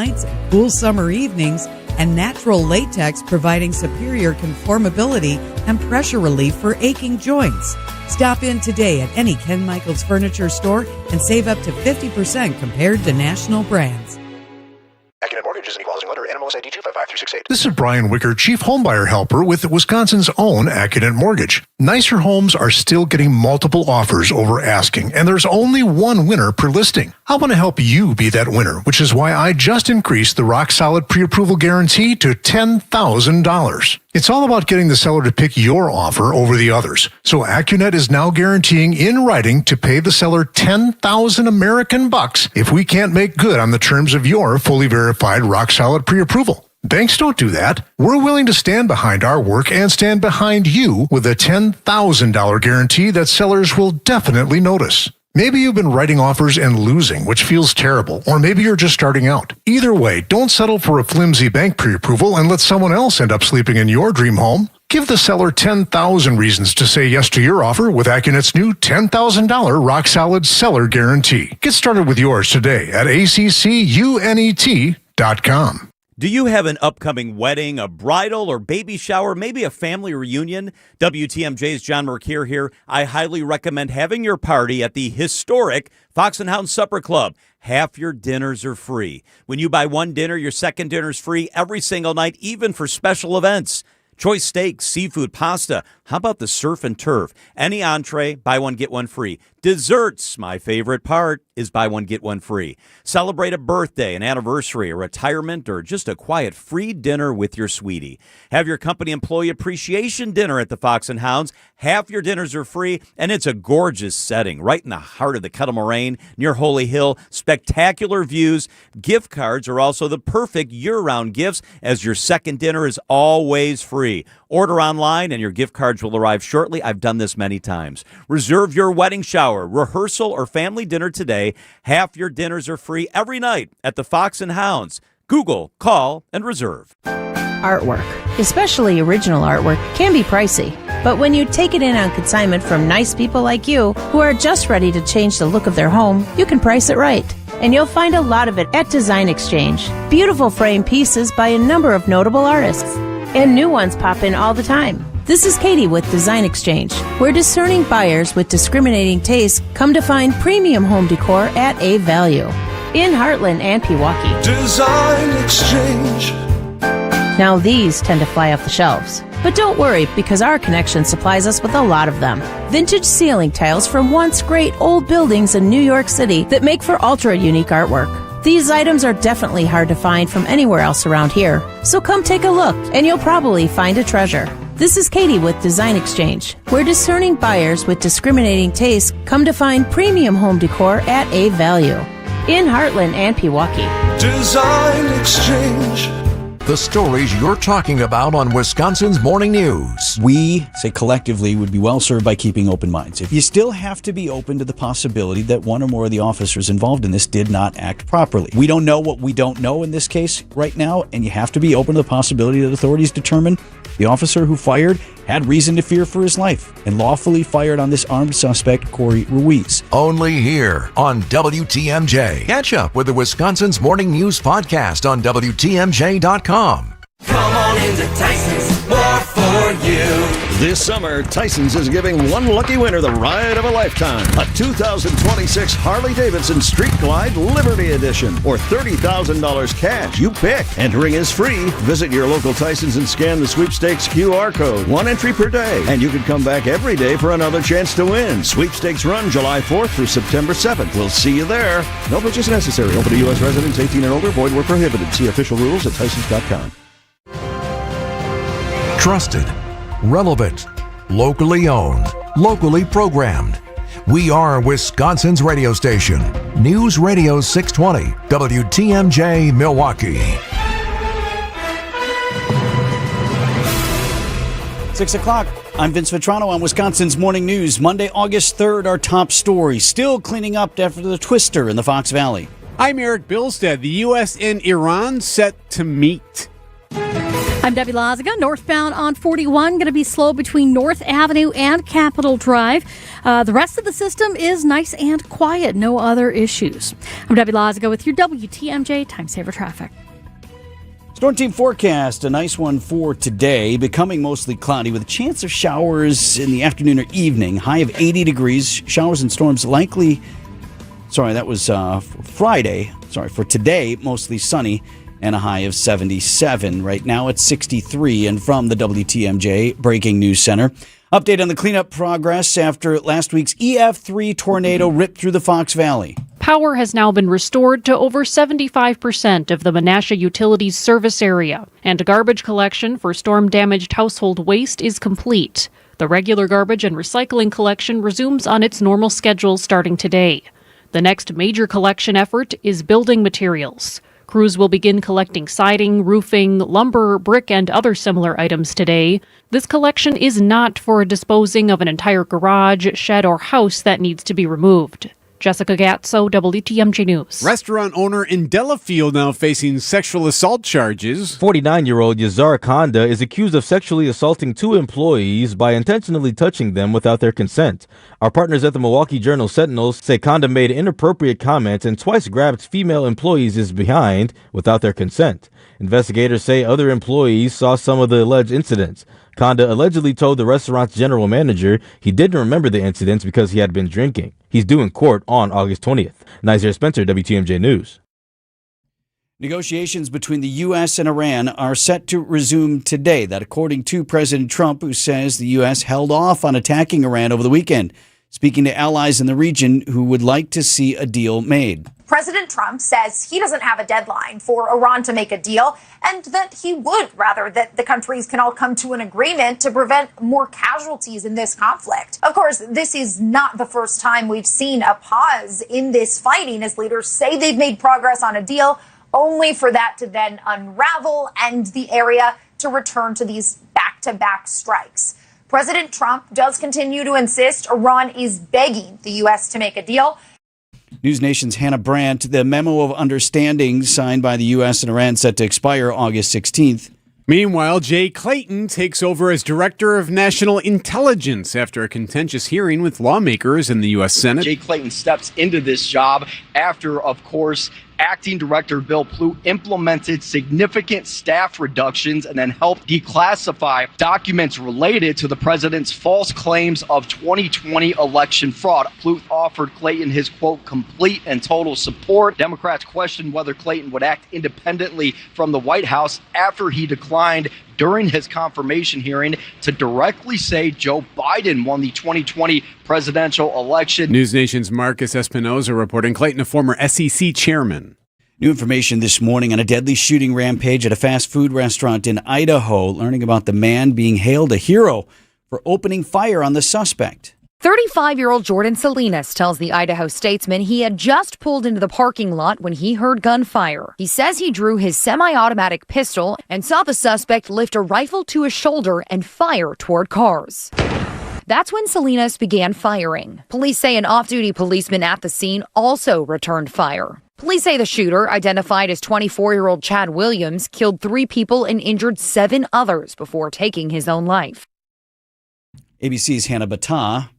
nights and cool summer evenings, and natural latex providing superior conformability and pressure relief for aching joints. Stop in today at any Ken Michaels Furniture store and save up to 50% compared to national brands. Accident Mortgage is an equal housing lender. NMLS ID 255368. This is Brian Wicker, Chief Homebuyer Helper with Wisconsin's own Accident Mortgage. Nicer homes are still getting multiple offers over asking, and there's only one winner per listing. I want to help you be that winner, which is why I just increased the rock-solid pre-approval guarantee to $10,000. It's all about getting the seller to pick your offer over the others. So AccuNet is now guaranteeing in writing to pay the seller 10,000 American bucks if we can't make good on the terms of your fully verified rock-solid pre-approval. Banks don't do that. We're willing to stand behind our work and stand behind you with a $10,000 guarantee that sellers will definitely notice. Maybe you've been writing offers and losing, which feels terrible, or maybe you're just starting out. Either way, don't settle for a flimsy bank pre-approval and let someone else end up sleeping in your dream home. Give the seller 10,000 reasons to say yes to your offer with AccuNet's new $10,000 rock-solid seller guarantee. Get started with yours today at accunet.com. Do you have an upcoming wedding, a bridal or baby shower, maybe a family reunion? WTMJ's John Mercure here. I highly recommend having your party at the historic Fox and Hound Supper Club. Half your dinners are free. When you buy one dinner, your second dinner's free every single night, even for special events. Choice steaks, seafood, pasta. How about the surf and turf? Any entree, buy one, get one free. Desserts, my favorite part, is buy one, get one free. Celebrate a birthday, an anniversary, a retirement, or just a quiet free dinner with your sweetie. Have your company employee appreciation dinner at the Fox and Hounds. Half your dinners are free, and it's a gorgeous setting right in the heart of the Kettle Moraine near Holy Hill. Spectacular views. Gift cards are also the perfect year-round gifts, as your second dinner is always free. Order online and your gift cards will arrive shortly. I've done this many times. Reserve your wedding shower, rehearsal, or family dinner today. Half your dinners are free every night at the Fox and Hounds. Google, call, and reserve. Artwork, especially original artwork, can be pricey. But when you take it in on consignment from nice people like you who are just ready to change the look of their home, you can price it right. And you'll find a lot of it at Design Exchange. Beautiful frame pieces by a number of notable artists. And new ones pop in all the time. This is Katie with Design Exchange, where discerning buyers with discriminating tastes come to find premium home decor at a value. In Heartland and Pewaukee. Design Exchange. Now these tend to fly off the shelves. But don't worry, because our connection supplies us with a lot of them. Vintage ceiling tiles from once great old buildings in New York City that make for ultra-unique artwork. These items are definitely hard to find from anywhere else around here. So come take a look, and you'll probably find a treasure. This is Katie with Design Exchange, where discerning buyers with discriminating tastes come to find premium home decor at a value. In Heartland and Pewaukee. Design Exchange. The stories you're talking about on Wisconsin's Morning News. We, say collectively, would be well served by keeping open minds. If you still have to be open to the possibility that one or more of the officers involved in this did not act properly. We don't know what we don't know in this case right now, and you have to be open to the possibility that authorities determine the officer who fired had reason to fear for his life and lawfully fired on this armed suspect, Corey Ruiz. Only here on WTMJ. Catch up with the Wisconsin's Morning News podcast on WTMJ.com. Come on into Tyson's, more for you. This summer, Tyson's is giving one lucky winner the ride of a lifetime. A 2026 Harley-Davidson Street Glide Liberty Edition, or $30,000 cash. You pick. Entering is free. Visit your local Tyson's and scan the sweepstakes QR code. One entry per day, and you can come back every day for another chance to win. Sweepstakes run July 4th through September 7th. We'll see you there. No purchase necessary. Open to U.S. residents 18 and older. Void where prohibited. See official rules at Tysons.com. Trusted, relevant, locally owned, locally programmed. We are Wisconsin's radio station. News Radio 620, WTMJ Milwaukee. 6 o'clock. I'm Vince Vitrano on Wisconsin's Morning News. Monday, August 3rd, our top story. Still cleaning up after the twister in the Fox Valley. I'm Eric Bilstead. The U.S. and Iran set to meet. I'm Debbie Lazaga. Northbound on 41 going to be slow between North Avenue and Capitol Drive. The rest of the system is nice and quiet. No other issues. I'm Debbie Lazaga with your WTMJ Time Saver Traffic. Storm team forecast, a nice one for today. Becoming mostly cloudy with a chance of showers in the afternoon or evening. High of 80 degrees. Showers and storms likely. Sorry, that was Friday. Sorry, for today, mostly sunny and a high of 77. Right now it's 63. And from the WTMJ Breaking News Center, update on the cleanup progress after last week's EF3 tornado ripped through the Fox Valley. Power has now been restored to over 75% of the Menasha Utilities service area, and garbage collection for storm-damaged household waste is complete. The regular garbage and recycling collection resumes on its normal schedule starting today. The next major collection effort is building materials. Crews will begin collecting siding, roofing, lumber, brick, and other similar items today. This collection is not for disposing of an entire garage, shed, or house that needs to be removed. Jessica Gatso, WTMJ News. Restaurant owner in Delafield now facing sexual assault charges. 49-year-old Yazar Kanda is accused of sexually assaulting 2 employees by intentionally touching them without their consent. Our partners at the Milwaukee Journal-Sentinel say Kanda made inappropriate comments and twice grabbed female employees behind without their consent. Investigators say other employees saw some of the alleged incidents. Kanda allegedly told the restaurant's general manager he didn't remember the incidents because he had been drinking. He's due in court on August 20th. Nazir Spencer, WTMJ News. Negotiations between the U.S. and Iran are set to resume today. That according to President Trump, who says the U.S. held off on attacking Iran over the weekend. Speaking to allies in the region who would like to see a deal made. President Trump says he doesn't have a deadline for Iran to make a deal, and that he would rather that the countries can all come to an agreement to prevent more casualties in this conflict. Of course, this is not the first time we've seen a pause in this fighting as leaders say they've made progress on a deal, only for that to then unravel and the area to return to these back-to-back strikes. President Trump does continue to insist Iran is begging the U.S. to make a deal. News Nation's Hannah Brandt, the memo of understanding signed by the U.S. and Iran set to expire August 16th. Meanwhile, Jay Clayton takes over as Director of National Intelligence after a contentious hearing with lawmakers in the U.S. Senate. Jay Clayton steps into this job after, of course, Acting Director Bill Plute implemented significant staff reductions and then helped declassify documents related to the president's false claims of 2020 election fraud. Plute offered Clayton his, quote, complete and total support. Democrats questioned whether Clayton would act independently from the White House after he declined during his confirmation hearing to directly say Joe Biden won the 2020 presidential election. News Nation's Marcus Espinoza reporting Clayton, a former SEC chairman. New information this morning on a deadly shooting rampage at a fast food restaurant in Idaho. Learning about the man being hailed a hero for opening fire on the suspect. 35-year-old Jordan Salinas tells the Idaho Statesman he had just pulled into the parking lot when he heard gunfire. He says he drew his semi-automatic pistol and saw the suspect lift a rifle to his shoulder and fire toward cars. That's when Salinas began firing. Police say an off-duty policeman at the scene also returned fire. Police say the shooter, identified as 24-year-old Chad Williams, killed 3 people and injured 7 others before taking his own life. ABC's Hannah Battah.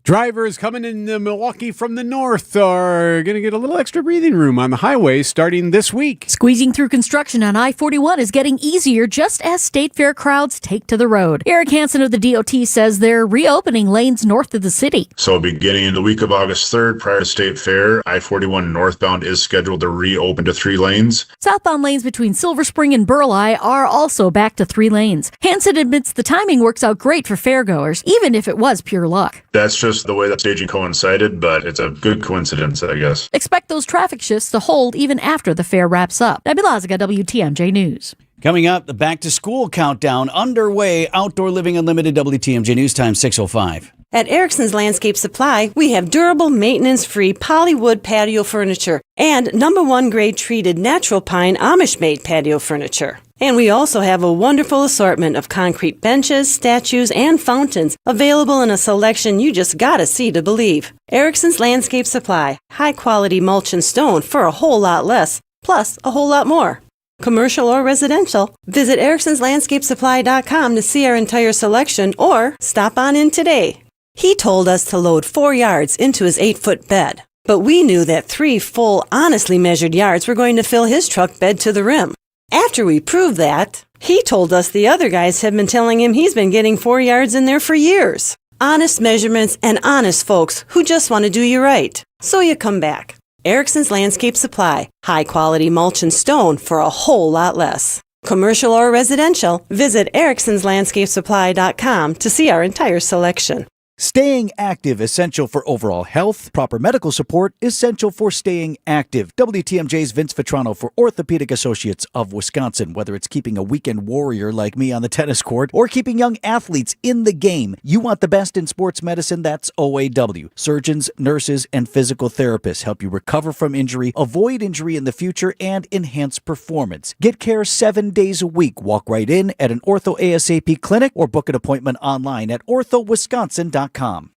Drivers coming into Milwaukee from the north are going to get a little extra breathing room on the highway starting this week. Squeezing through construction on I-41 is getting easier just as state fair crowds take to the road. Eric Hansen of the DOT says they're reopening lanes north of the city. So beginning in the week of August 3rd, prior to state fair, I-41 northbound is scheduled to reopen to 3 lanes. Southbound lanes between Silver Spring and Burleigh are also back to 3 lanes. Hansen admits the timing works out great for fairgoers, even if it was pure luck. That's just the way that staging coincided, but it's a good coincidence, I guess. Expect those traffic shifts to hold even after the fair wraps up. Debbie Lazaga, WTMJ News. Coming up, the back-to-school countdown underway. Outdoor Living Unlimited, WTMJ News Time 6:05. At Erickson's Landscape Supply, we have durable, maintenance-free polywood patio furniture and #1 grade treated natural pine Amish-made patio furniture. And we also have a wonderful assortment of concrete benches, statues, and fountains available in a selection you just gotta see to believe. Erickson's Landscape Supply, high-quality mulch and stone for a whole lot less, plus a whole lot more. commercial or residential. Visit ericksonslandscapesupply.com to see our entire selection or stop on in today. He told us to load 4 yards into his 8-foot bed, but we knew that 3 full, honestly measured yards were going to fill his truck bed to the rim. After we proved that, he told us the other guys have been telling him he's been getting 4 yards in there for years. Honest measurements and honest folks who just want to do you right. So you come back. Erickson's Landscape Supply. High quality mulch and stone for a whole lot less. Commercial or residential, visit ericksonslandscapesupply.com to see our entire selection. Staying active, essential for overall health. Proper medical support, essential for staying active. WTMJ's Vince Vitrano for Orthopedic Associates of Wisconsin. Whether it's keeping a weekend warrior like me on the tennis court or keeping young athletes in the game, you want the best in sports medicine, that's OAW. Surgeons, nurses, and physical therapists help you recover from injury, avoid injury in the future, and enhance performance. Get care 7 days a week. Walk right in at an Ortho ASAP clinic or book an appointment online at orthowisconsin.com.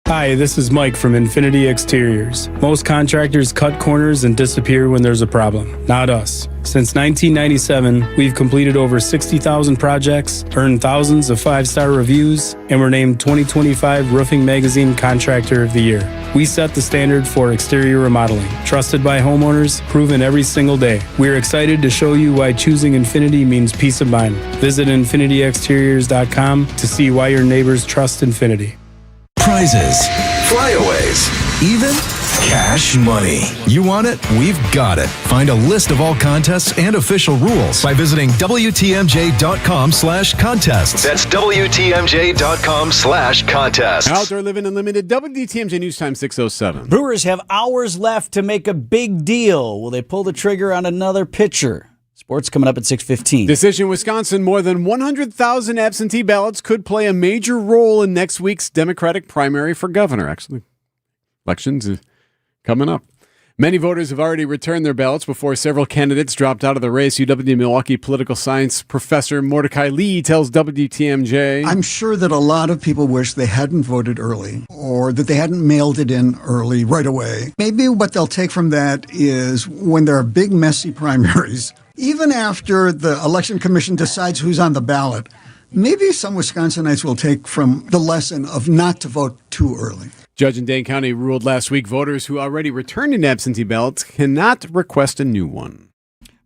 Hi, this is Mike from Infinity Exteriors. Most contractors cut corners and disappear when there's a problem. Not us. Since 1997, we've completed over 60,000 projects, earned thousands of 5-star reviews, and were named 2025 Roofing Magazine Contractor of the Year. We set the standard for exterior remodeling. Trusted by homeowners, proven every single day. We're excited to show you why choosing Infinity means peace of mind. Visit infinityexteriors.com to see why your neighbors trust Infinity. Prizes, flyaways, even cash money. You want it? We've got it. Find a list of all contests and official rules by visiting WTMJ.com/contests. That's WTMJ.com/contests. Outdoor Living Unlimited, WTMJ News Time 6:07. Brewers have hours left to make a big deal. Will they pull the trigger on another pitcher? Sports coming up at 6:15. Decision Wisconsin, more than 100,000 absentee ballots could play a major role in next week's Democratic primary for governor. Actually, elections are coming up. Many voters have already returned their ballots before several candidates dropped out of the race. UW-Milwaukee political science professor Mordecai Lee tells WTMJ. I'm sure that a lot of people wish they hadn't voted early or that they hadn't mailed it in early right away. Maybe what they'll take from that is when there are big, messy primaries, even after the election commission decides who's on the ballot, maybe some Wisconsinites will take from the lesson of not to vote too early. Judge in Dane County ruled last week voters who already returned an absentee ballot cannot request a new one.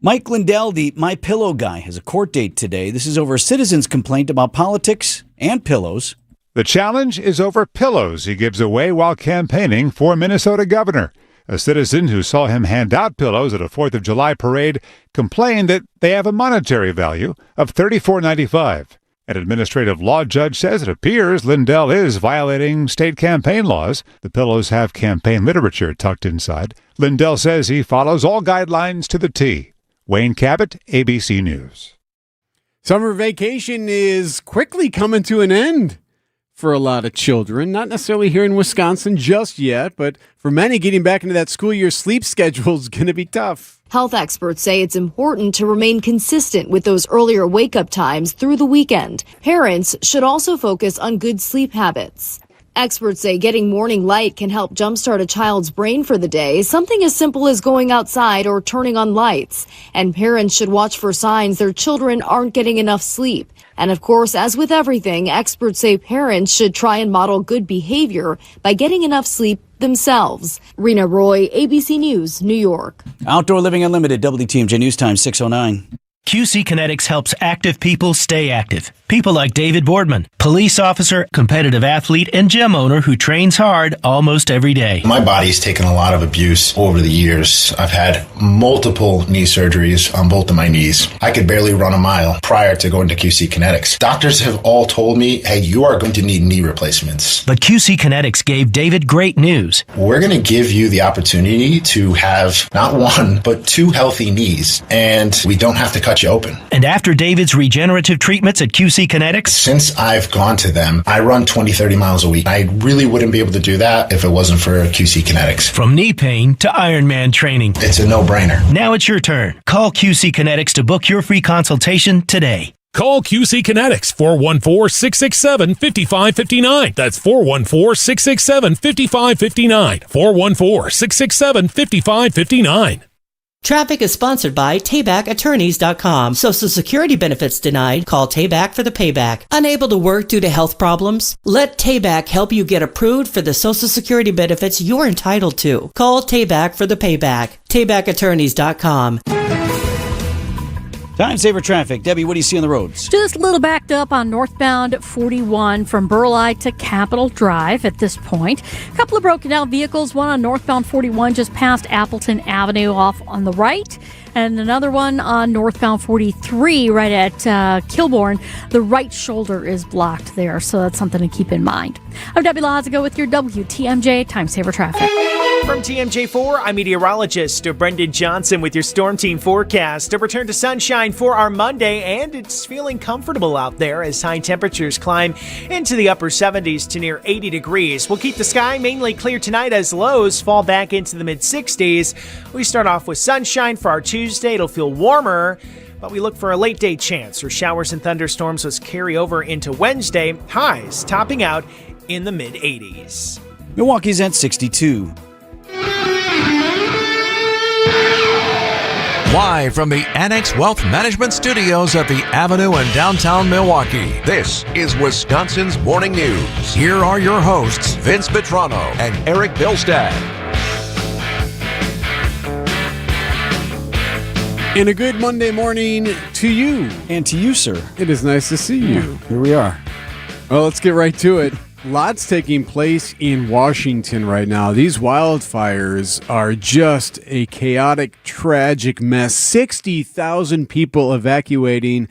Mike Lindell, the My Pillow guy, has a court date today. This is over a citizen's complaint about politics and pillows. The challenge is over pillows he gives away while campaigning for Minnesota governor. A citizen who saw him hand out pillows at a 4th of July parade complained that they have a monetary value of $34.95. An administrative law judge says it appears Lindell is violating state campaign laws. The pillows have campaign literature tucked inside. Lindell says he follows all guidelines to the T. Wayne Cabot, ABC News. Summer vacation is quickly coming to an end for a lot of children. Not necessarily here in Wisconsin just yet, but for many, getting back into that school year sleep schedule is going to be tough. Health experts say it's important to remain consistent with those earlier wake-up times through the weekend. Parents should also focus on good sleep habits. Experts say getting morning light can help jumpstart a child's brain for the day, something as simple as going outside or turning on lights. And parents should watch for signs their children aren't getting enough sleep. And of course, as with everything, experts say parents should try and model good behavior by getting enough sleep themselves. Rena Roy, ABC News, New York. Outdoor Living Unlimited, WTMJ News Time 6:09. QC Kinetics helps active people stay active. People like David Boardman, police officer, competitive athlete, and gym owner who trains hard almost every day. My body's taken a lot of abuse over the years. I've had multiple knee surgeries on both of my knees. I could barely run a mile prior to going to QC Kinetics. Doctors have all told me, hey, you are going to need knee replacements. But QC Kinetics gave David great news. We're going to give you the opportunity to have not one, but 2 healthy knees, and we don't have to cut you open. And after David's regenerative treatments at QC Kinetics? Since I've gone to them, I run 20, 30 miles a week. I really wouldn't be able to do that if it wasn't for QC Kinetics. From knee pain to Ironman training. It's a no-brainer. Now it's your turn. Call QC Kinetics to book your free consultation today. Call QC Kinetics, 414-667-5559. That's 414-667-5559. 414-667-5559. Traffic is sponsored by TaybackAttorneys.com. Social Security benefits denied? Call Tayback for the payback. Unable to work due to health problems? Let Tayback help you get approved for the Social Security benefits you're entitled to. Call Tayback for the payback. TaybackAttorneys.com. Time saver traffic. Debbie, what do you see on the roads? Just a little backed up on northbound 41 from Burleigh to Capitol Drive at this point. A couple of broken down vehicles, one on northbound 41 just past Appleton Avenue off on the right, and another one on northbound 43 right at Kilbourne. The right shoulder is blocked there, so that's something to keep in mind. I'm Debbie Lazago with your WTMJ Time Saver Traffic. From TMJ4, I'm meteorologist Brendan Johnson with your Storm Team forecast. A return to sunshine for our Monday, and it's feeling comfortable out there as high temperatures climb into the upper 70s to near 80 degrees. We'll keep the sky mainly clear tonight as lows fall back into the mid-60s. We start off with sunshine for our Tuesday. It'll feel warmer, but we look for a late day chance for showers and thunderstorms as carry over into Wednesday. Highs topping out in the mid-80s. Milwaukee's at 62. Live from the Annex Wealth Management Studios at the Avenue in downtown Milwaukee, this is Wisconsin's Morning News. Here are your hosts, Vince Petrano and Eric Bilstad. And a good Monday morning to you. And to you, sir. It is nice to see you. Here we are. Well, let's get right to it. Lots taking place in Washington right now. These wildfires are just a chaotic, tragic mess. 60,000 people evacuating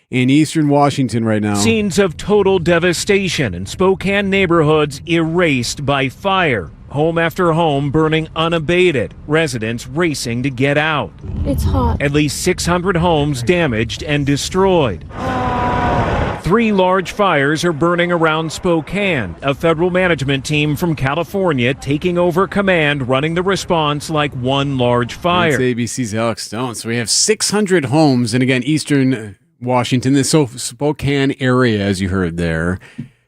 in eastern Washington right now. Scenes of total devastation in Spokane neighborhoods erased by fire. Home after home burning unabated. Residents racing to get out. It's hot. At least 600 homes damaged and destroyed. 3 large fires are burning around Spokane. A federal management team from California taking over command, running the response like one large fire. That's ABC's Alex Stone. So we have 600 homes, and again, eastern Washington, the Spokane area, as you heard there.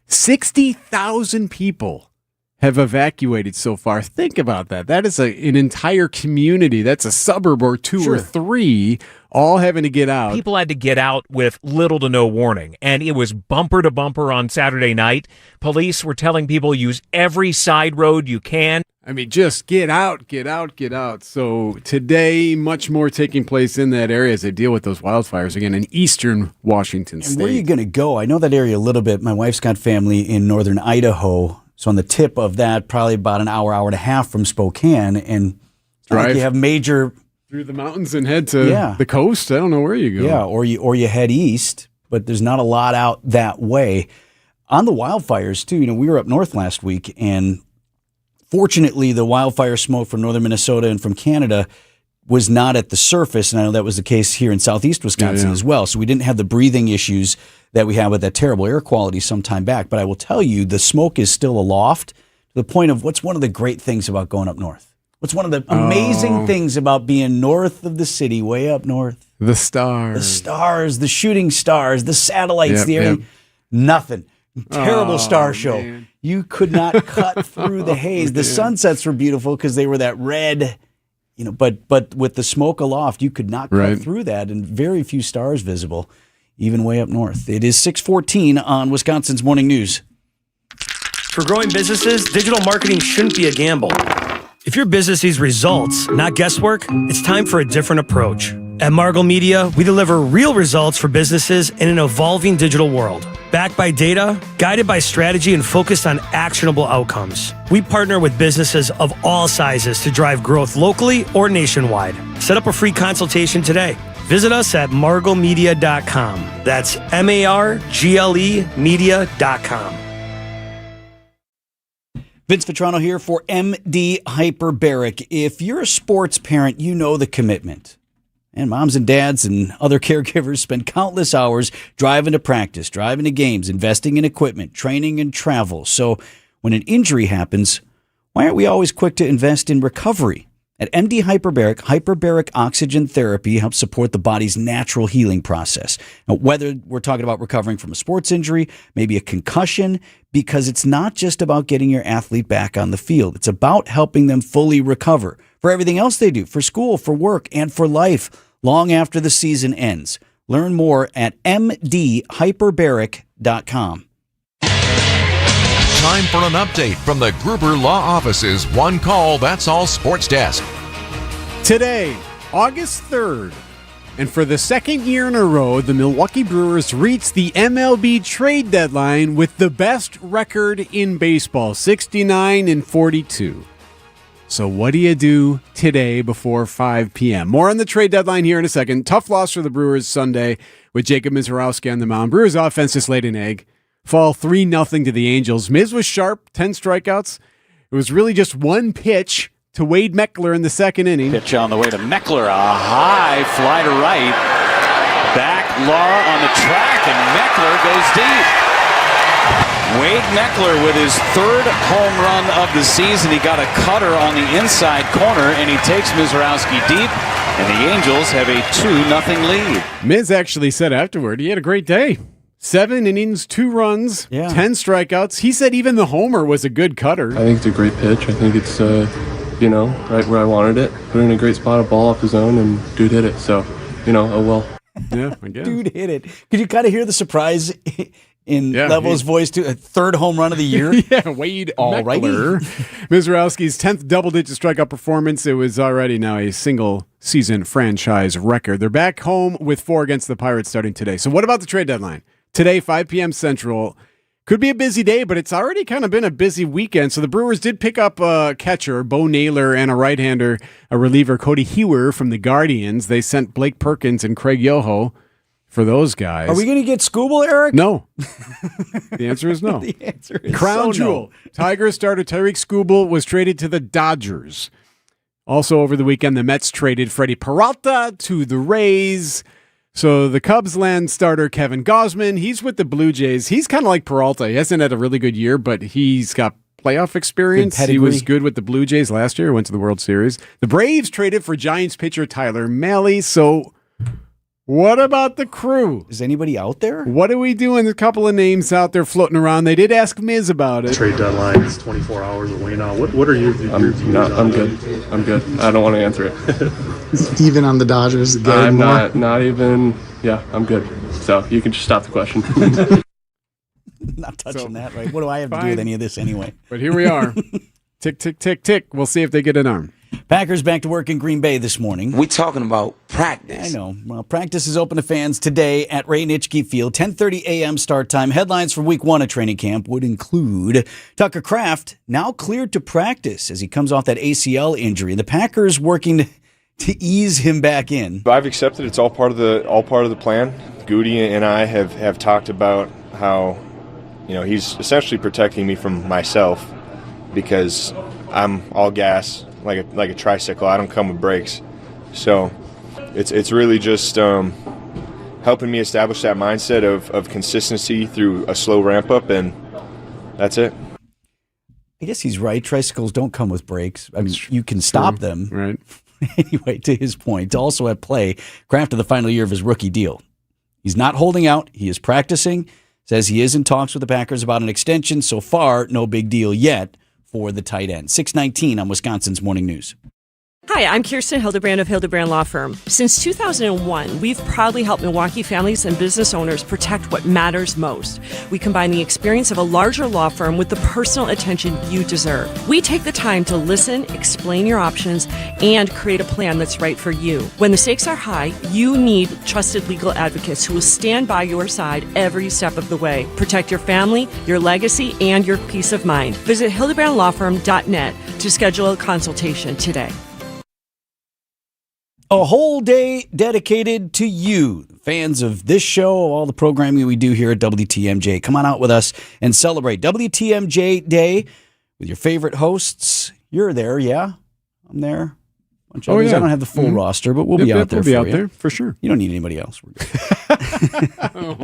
60,000 people have evacuated so far. Think about that. That is an entire community. That's a suburb or two or three, all having to get out. People had to get out with little to no warning, and it was bumper to bumper on Saturday night. Police were telling people use every side road you can. I mean, just get out, get out, get out. So today, much more taking place in that area as they deal with those wildfires again in eastern Washington state. And where are you going to go? I know that area a little bit. My wife's got family in northern Idaho. So on the tip of that, probably about an hour, hour and a half from Spokane, and like you have major through the mountains and head to the coast. I don't know where you go. Yeah, or you head east, but there's not a lot out that way. On the wildfires too, we were up north last week, and fortunately, the wildfire smoke from northern Minnesota and from Canada was not at the surface, and I know that was the case here in southeast Wisconsin as well. So we didn't have the breathing issues that we had with that terrible air quality some time back. But I will tell you, the smoke is still aloft to the point of what's one of the great things about going up north? What's one of the amazing things about being north of the city, way up north? The stars. The stars, the shooting stars, the satellites, the area. Nothing. Terrible star show. Man. You could not cut through the haze. The sunsets were beautiful because they were that red, but with the smoke aloft, you could not cut through that, and very few stars visible, even way up north. It is 6:14 on Wisconsin's Morning News. For growing businesses, digital marketing shouldn't be a gamble. If your business needs results, not guesswork, it's time for a different approach. At Margle Media, we deliver real results for businesses in an evolving digital world. Backed by data, guided by strategy, and focused on actionable outcomes. We partner with businesses of all sizes to drive growth locally or nationwide. Set up a free consultation today. Visit us at marglemedia.com. That's MARGLE media.com. Vince Vetrano here for MD Hyperbaric. If you're a sports parent, you know the commitment. And moms and dads and other caregivers spend countless hours driving to practice, driving to games, investing in equipment, training and travel. So when an injury happens, why aren't we always quick to invest in recovery? At MD Hyperbaric, hyperbaric oxygen therapy helps support the body's natural healing process. Now, whether we're talking about recovering from a sports injury, maybe a concussion, because it's not just about getting your athlete back on the field. It's about helping them fully recover for everything else they do, for school, for work, and for life long after the season ends. Learn more at mdhyperbaric.com. Time for an update from the Gruber Law Office's One Call, That's All Sports Desk. Today, August 3rd, and for the second year in a row, the Milwaukee Brewers reached the MLB trade deadline with the best record in baseball, 69-42. So what do you do today before 5 p.m.? More on the trade deadline here in a second. Tough loss for the Brewers Sunday with Jacob Mizorowski on the mound. Brewers offense just laid an egg. Fall 3-0 to the Angels. Miz was sharp, 10 strikeouts. It was really just one pitch to Wade Meckler in the second inning. Pitch on the way to Meckler. A high fly to right. Back, Laura on the track, and Meckler goes deep. Wade Meckler with his third home run of the season. He got a cutter on the inside corner, and he takes Mizorowski deep, and the Angels have a 2-0 lead. Miz actually said afterward he had a great day. 7 innings, 2 runs, 10 strikeouts. He said even the homer was a good cutter. I think it's a great pitch. I think it's, right where I wanted it. Put it in a great spot, a ball off the zone, and dude hit it. So, oh well. Yeah, I guess. Dude hit it. Could you kind of hear the surprise in Level's voice, too? A third home run of the year? Yeah, Wade Meckler. Mizorowski's 10th double-digit strikeout performance. It was already now a single-season franchise record. They're back home with 4 against the Pirates starting today. So what about the trade deadline? Today, 5 p.m. Central. Could be a busy day, but it's already kind of been a busy weekend. So the Brewers did pick up a catcher, Bo Naylor, and a right-hander, a reliever, Cody Hewer from the Guardians. They sent Blake Perkins and Craig Yoho for those guys. Are we going to get Scooble, Eric? No. The answer is no. The answer is Crown Jewel. No. Tigers starter Tyreek Skubal was traded to the Dodgers. Also over the weekend, the Mets traded Freddie Peralta to the Rays. So the Cubs land starter Kevin Gausman, he's with the Blue Jays. He's kind of like Peralta. He hasn't had a really good year, but he's got playoff experience. He was good with the Blue Jays last year, went to the World Series. The Braves traded for Giants pitcher Tyler Mahle. So what about the Crew? Is anybody out there? What are we doing? A couple of names out there floating around. They did ask Miz about it. Trade deadline is 24 hours away now. What are your views? I'm good. I'm good. I don't want to answer it. Even on the Dodgers? I'm not even. Yeah, I'm good. So you can just stop the question. Not touching that, right? What do I have to do with any of this anyway? But here we are. Tick, tick, tick, tick. We'll see if they get an arm. Packers back to work in Green Bay this morning. We're talking about practice. I know. Well, practice is open to fans today at Ray Nitschke Field. 10:30 a.m. start time. Headlines for week 1 of training camp would include Tucker Kraft now cleared to practice as he comes off that ACL injury. The Packers working to ease him back in. I've accepted it's all part of the plan. Goody and I have talked about how, he's essentially protecting me from myself because I'm all gas. Like a tricycle, I don't come with brakes, so it's really just helping me establish that mindset of consistency through a slow ramp up, and that's it. I guess he's right. Tricycles don't come with brakes. I mean, you can stop them. Right. Anyway, to his point, also at play, Kraft in the final year of his rookie deal. He's not holding out. He is practicing. Says he is in talks with the Packers about an extension. So far, no big deal yet for the tight end. 6:19 on Wisconsin's Morning News. Hi, I'm Kirsten Hildebrand of Hildebrand Law Firm. Since 2001, we've proudly helped Milwaukee families and business owners protect what matters most. We combine the experience of a larger law firm with the personal attention you deserve. We take the time to listen, explain your options, and create a plan that's right for you. When the stakes are high, you need trusted legal advocates who will stand by your side every step of the way. Protect your family, your legacy, and your peace of mind. Visit hildebrandlawfirm.net to schedule a consultation today. A whole day dedicated to you, fans of this show, all the programming we do here at WTMJ. Come on out with us and celebrate WTMJ Day with your favorite hosts. You're there, yeah? I'm there. Bunch of others. I don't have the full roster, but we'll be out there. We'll be out there for sure. You don't need anybody else. We're good.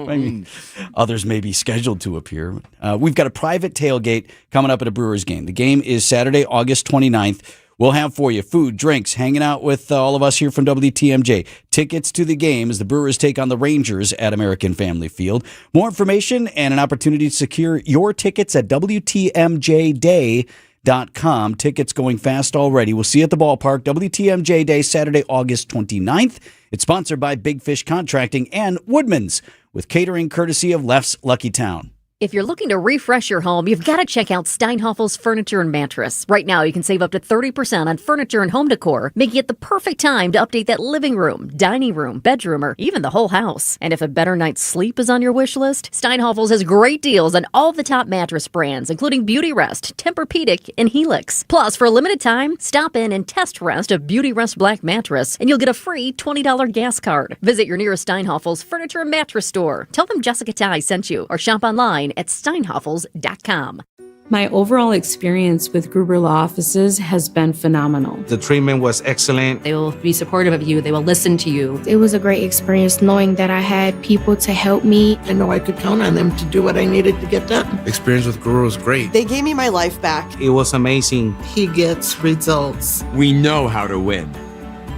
I mean, others may be scheduled to appear. We've got a private tailgate coming up at a Brewers game. The game is Saturday, August 29th. We'll have for you food, drinks, hanging out with all of us here from WTMJ. Tickets to the game as the Brewers take on the Rangers at American Family Field. More information and an opportunity to secure your tickets at WTMJday.com. Tickets going fast already. We'll see you at the ballpark. WTMJ Day, Saturday, August 29th. It's sponsored by Big Fish Contracting and Woodman's with catering courtesy of Leff's Lucky Town. If you're looking to refresh your home, you've got to check out Steinhoffel's Furniture and Mattress. Right now, you can save up to 30% on furniture and home decor, making it the perfect time to update that living room, dining room, bedroom, or even the whole house. And if a better night's sleep is on your wish list, Steinhoffel's has great deals on all the top mattress brands, including Beautyrest, Tempur-Pedic, and Helix. Plus, for a limited time, stop in and test rest a Beautyrest Black mattress, and you'll get a free $20 gas card. Visit your nearest Steinhoffel's Furniture and Mattress store. Tell them Jessica Ty sent you, or shop online at steinhoffels.com. My overall experience with Gruber Law Offices has been phenomenal. The treatment was excellent. They will be supportive of you. They will listen to you. It was a great experience knowing that I had people to help me. I know I could count on them to do what I needed to get done. Experience with Gruber was great. They gave me my life back. It was amazing. He gets results. We know how to win.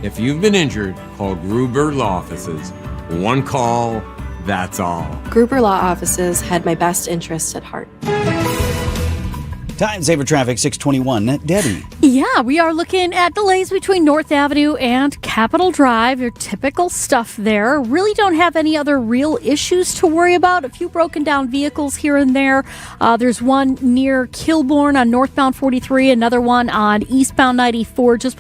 If you've been injured, call Gruber Law Offices. One call, that's all. Gruber Law Offices had my best interests at heart. Time saver traffic 621. Debbie. Yeah, we are looking at delays between North Avenue and Capitol Drive. Your typical stuff there. Really don't have any other real issues to worry about. A few broken down vehicles here and there. There's one near Kilbourne on northbound 43, another one on eastbound 94 just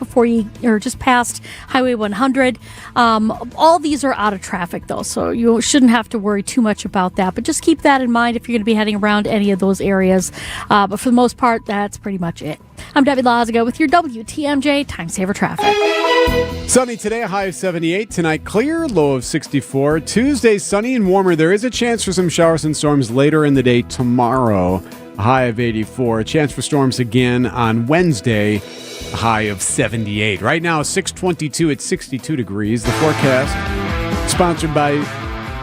past Highway 100. All these are out of traffic though, so you shouldn't have to worry too much about that. But just keep that in mind if you're going to be heading around any of those areas. But for the most part, that's pretty much it. I'm Debbie Lazago with your WTMJ Time Saver Traffic. Sunny today, a high of 78. Tonight, clear, low of 64. Tuesday, sunny and warmer. There is a chance for some showers and storms later in the day tomorrow, a high of 84. A chance for storms again on Wednesday, a high of 78. Right now, 6:22 at 62 degrees. The forecast sponsored by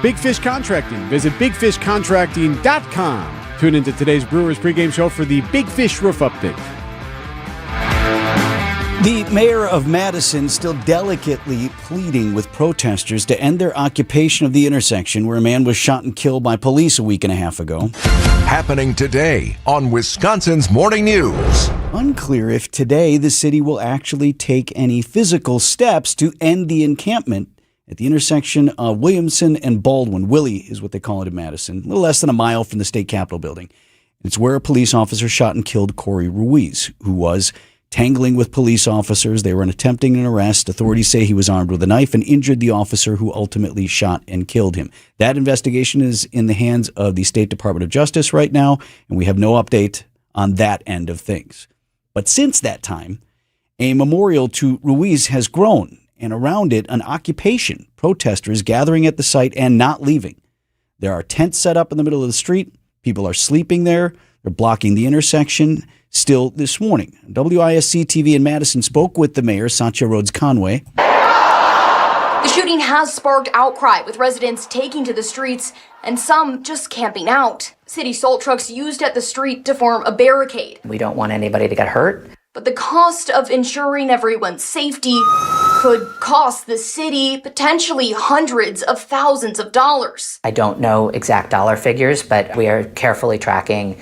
Big Fish Contracting. Visit bigfishcontracting.com. Tune into today's Brewers pregame show for the Big Fish Roof Update. The mayor of Madison still delicately pleading with protesters to end their occupation of the intersection where a man was shot and killed by police a week and a half ago. Happening today on Wisconsin's Morning News. Unclear if today the city will actually take any physical steps to end the encampment at the intersection of Williamson and Baldwin. Willie is what they call it in Madison, a little less than a mile from the state capitol building. It's where a police officer shot and killed Corey Ruiz, who was tangling with police officers. They were attempting an arrest. Authorities say he was armed with a knife and injured the officer who ultimately shot and killed him. That investigation is in the hands of the State Department of Justice right now, and we have no update on that end of things. But since that time, a memorial to Ruiz has grown, and around it, an occupation, protesters gathering at the site and not leaving. There are tents set up in the middle of the street. People are sleeping there. They're blocking the intersection. Still this morning, WISC TV in Madison spoke with the mayor, Satya Rhodes Conway. The shooting has sparked outcry, with residents taking to the streets and some just camping out. City salt trucks used at the street to form a barricade. We don't want anybody to get hurt. But the cost of ensuring everyone's safety could cost the city potentially hundreds of thousands of dollars. I don't know exact dollar figures, but we are carefully tracking.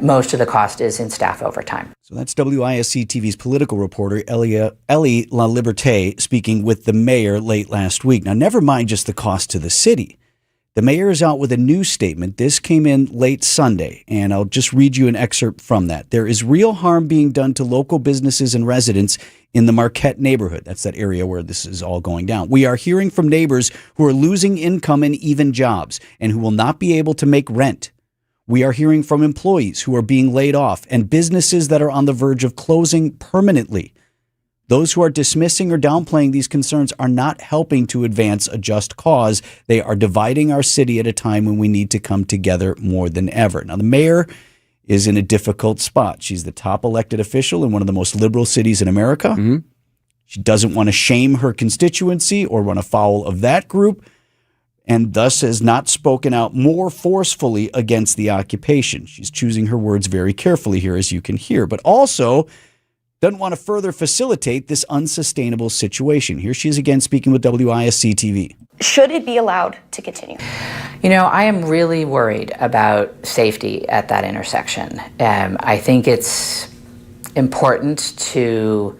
Most of the cost is in staff overtime. So that's WISC TV's political reporter, Ellie La Liberté, speaking with the mayor late last week. Now, never mind just the cost to the city. The mayor is out with a new statement. This came in late Sunday, and I'll just read you an excerpt from that. There is real harm being done to local businesses and residents in the Marquette neighborhood. That's that area where this is all going down. We are hearing from neighbors who are losing income and even jobs and who will not be able to make rent. We are hearing from employees who are being laid off and businesses that are on the verge of closing permanently. Those who are dismissing or downplaying these concerns are not helping to advance a just cause. They are dividing our city at a time when we need to come together more than ever. Now, the mayor is in a difficult spot. She's the top elected official in one of the most liberal cities in America. Mm-hmm. She doesn't want to shame her constituency or run afoul of that group, and thus has not spoken out more forcefully against the occupation. She's choosing her words very carefully here, as you can hear, but also doesn't want to further facilitate this unsustainable situation. Here she is again speaking with WISC TV. Should it be allowed to continue? You know, I am really worried about safety at that intersection. I think it's important to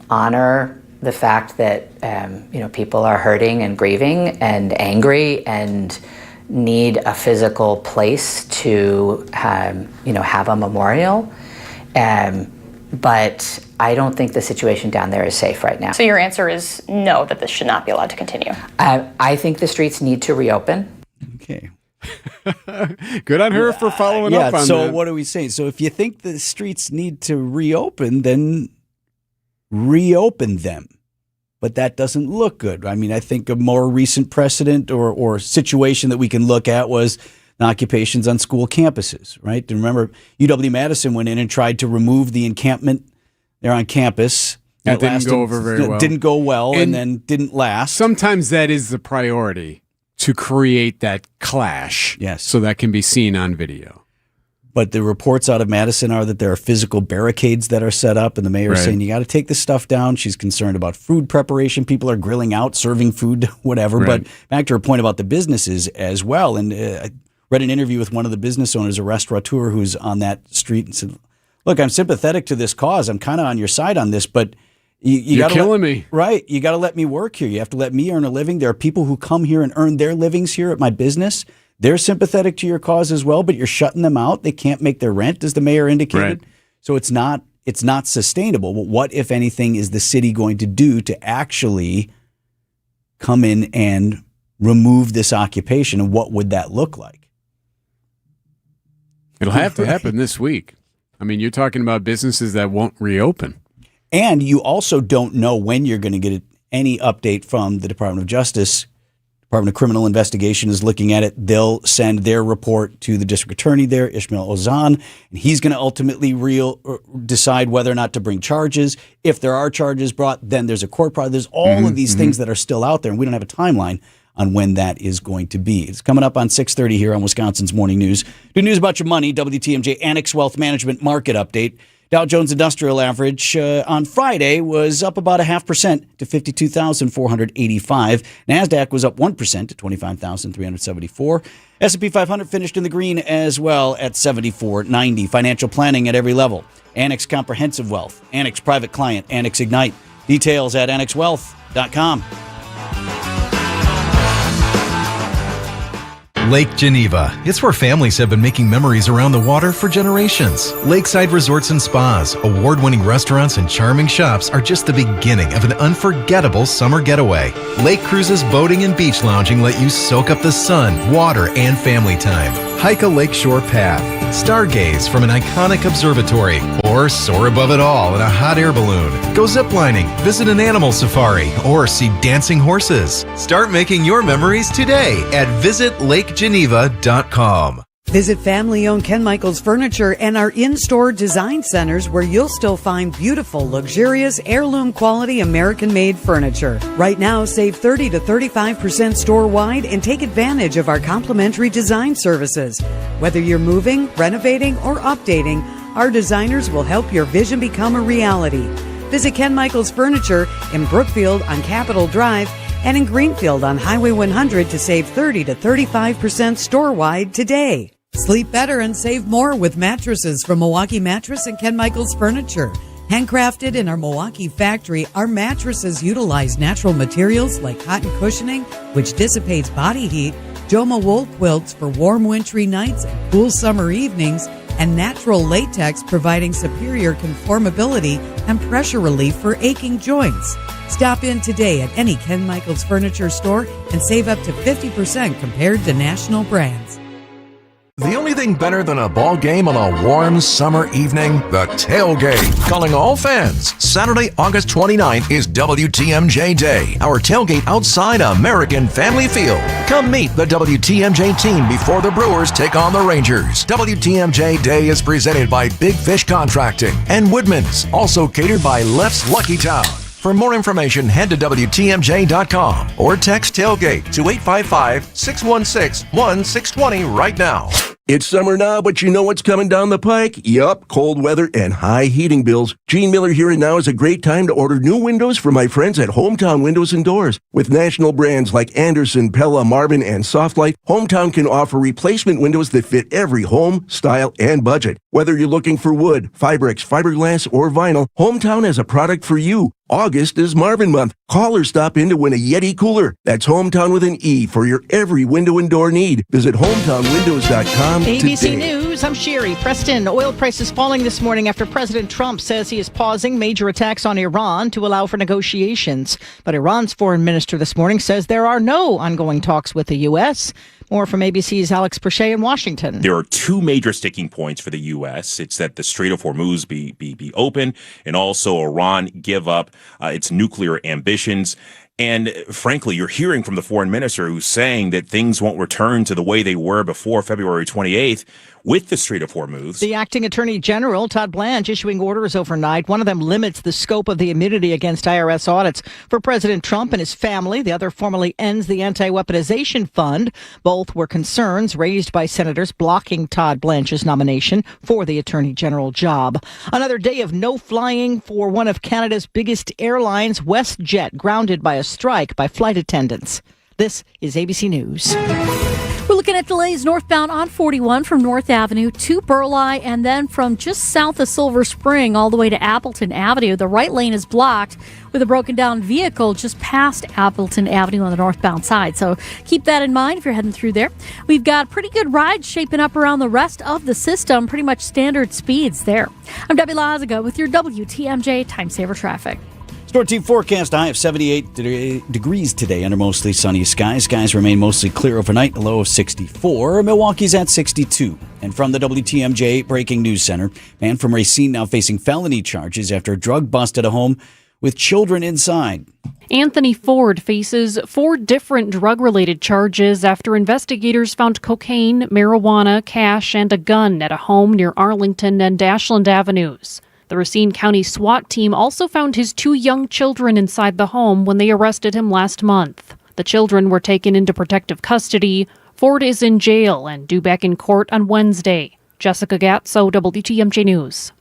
honor the fact that people are hurting and grieving and angry and need a physical place to have a memorial. But I don't think the situation down there is safe right now. So your answer is no, that this should not be allowed to continue? I think the streets need to reopen. Okay. Good on her for following up on that. So what are we saying? So if you think the streets need to reopen, then reopen them. But that doesn't look good. I mean, I think a more recent precedent or situation that we can look at was occupations on school campuses, right? And remember, UW-Madison went in and tried to remove the encampment there on campus. That didn't go over very well. Didn't go well and then didn't last. Sometimes that is the priority, to create that clash. Yes. So that can be seen on video. But the reports out of Madison are that there are physical barricades that are set up, and the mayor is saying, you got to take this stuff down. She's concerned about food preparation. People are grilling out, serving food, whatever. Right. But back to her point about the businesses as well. And I read an interview with one of the business owners, a restaurateur who's on that street, and said, look, I'm sympathetic to this cause. I'm kind of on your side on this, but you're killing me. Right. You got to let me work here. You have to let me earn a living. There are people who come here and earn their livings here at my business. They're sympathetic to your cause as well, but you're shutting them out. They can't make their rent, as the mayor indicated. Right. So it's not sustainable. But what, if anything, is the city going to do to actually come in and remove this occupation? And what would that look like? It'll have to happen this week. I mean, you're talking about businesses that won't reopen. And you also don't know when you're going to get any update from the Department of Justice. Department of Criminal Investigation is looking at it. They'll send their report to the district attorney there, Ishmael Ozan, and he's going to ultimately decide whether or not to bring charges. If there are charges brought, then there's a court process. There's all of these things that are still out there, and we don't have a timeline on when that is going to be. It's coming up on 6:30 here on Wisconsin's Morning News. Good news about your money, WTMJ Annex Wealth Management Market Update. Dow Jones Industrial Average on Friday was up about 0.5% to 52,485. NASDAQ was up 1% to 25,374. S&P 500 finished in the green as well at 74.90. Financial planning at every level. Annex Comprehensive Wealth, Annex Private Client, Annex Ignite. Details at annexwealth.com. Lake Geneva. It's where families have been making memories around the water for generations. Lakeside resorts and spas, award-winning restaurants, and charming shops are just the beginning of an unforgettable summer getaway. Lake cruises, boating, and beach lounging let you soak up the sun, water, and family time. Hike a lakeshore path, stargaze from an iconic observatory, or soar above it all in a hot air balloon. Go ziplining, visit an animal safari, or see dancing horses. Start making your memories today at visitlakegeneva.com. Visit family-owned Ken Michaels Furniture and our in-store design centers where you'll still find beautiful, luxurious, heirloom-quality American-made furniture. Right now, save 30 to 35% store-wide and take advantage of our complimentary design services. Whether you're moving, renovating, or updating, our designers will help your vision become a reality. Visit Ken Michaels Furniture in Brookfield on Capitol Drive and in Greenfield on Highway 100 to save 30 to 35% store-wide today. Sleep better and save more with mattresses from Milwaukee Mattress and Ken Michaels Furniture. Handcrafted in our Milwaukee factory, our mattresses utilize natural materials like cotton cushioning, which dissipates body heat, Joma wool quilts for warm wintry nights and cool summer evenings, and natural latex providing superior conformability and pressure relief for aching joints. Stop in today at any Ken Michaels Furniture store and save up to 50% compared to national brands. The only thing better than a ball game on a warm summer evening? The tailgate. Calling all fans. Saturday, August 29th is WTMJ Day. Our tailgate outside American Family Field. Come meet the WTMJ team before the Brewers take on the Rangers. WTMJ Day is presented by Big Fish Contracting and Woodman's. Also catered by Left's Lucky Town. For more information, head to WTMJ.com or text tailgate to 855-616-1620 right now. It's summer now, but you know what's coming down the pike? Yup, cold weather and high heating bills. Gene Miller here, and now is a great time to order new windows from my friends at Hometown Windows and Doors. With national brands like Anderson, Pella, Marvin, and Softlight, Hometown can offer replacement windows that fit every home, style, and budget. Whether you're looking for wood, Fibrex, fiberglass, or vinyl, Hometown has a product for you. August is Marvin month. Call or stop in to win a Yeti cooler. That's Hometown with an E for your every window and door need. Visit hometownwindows.com ABC today. News, I'm Sherry. Preston, oil prices falling this morning after President Trump says he is pausing major attacks on Iran to allow for negotiations. But Iran's foreign minister this morning says there are no ongoing talks with the U.S. More from ABC's Alex Perche in Washington. There are two major sticking points for the U.S. It's that the Strait of Hormuz be open, and also Iran give up its nuclear ambitions. And frankly, you're hearing from the foreign minister who's saying that things won't return to the way they were before February 28th with the Strait of Hormuz. The acting attorney general, Todd Blanche, issuing orders overnight. One of them limits the scope of the immunity against IRS audits for President Trump and his family. The other formally ends the anti-weaponization fund. Both were concerns raised by senators blocking Todd Blanche's nomination for the attorney general job. Another day of no flying for one of Canada's biggest airlines, WestJet, grounded by a strike by flight attendants. This is ABC News. We're looking at delays northbound on 41 from North Avenue to Burleigh, and then from just south of Silver Spring all the way to Appleton Avenue. The right lane is blocked with a broken down vehicle just past Appleton Avenue on the northbound side. So keep that in mind if you're heading through there. We've got pretty good rides shaping up around the rest of the system, pretty much standard speeds there. I'm Debbie Lazaga with your WTMJ Time Saver Traffic. Store team forecast, high of 78 degrees today under mostly sunny skies. Skies remain mostly clear overnight, a low of 64. Milwaukee's at 62. And from the WTMJ Breaking News Center, man from Racine now facing felony charges after a drug bust at a home with children inside. Anthony Ford faces 4 different drug-related charges after investigators found cocaine, marijuana, cash, and a gun at a home near Arlington and Ashland Avenues. The Racine County SWAT team also found his 2 young children inside the home when they arrested him last month. The children were taken into protective custody. Ford is in jail and due back in court on Wednesday. Jessica Gatso, WTMJ News.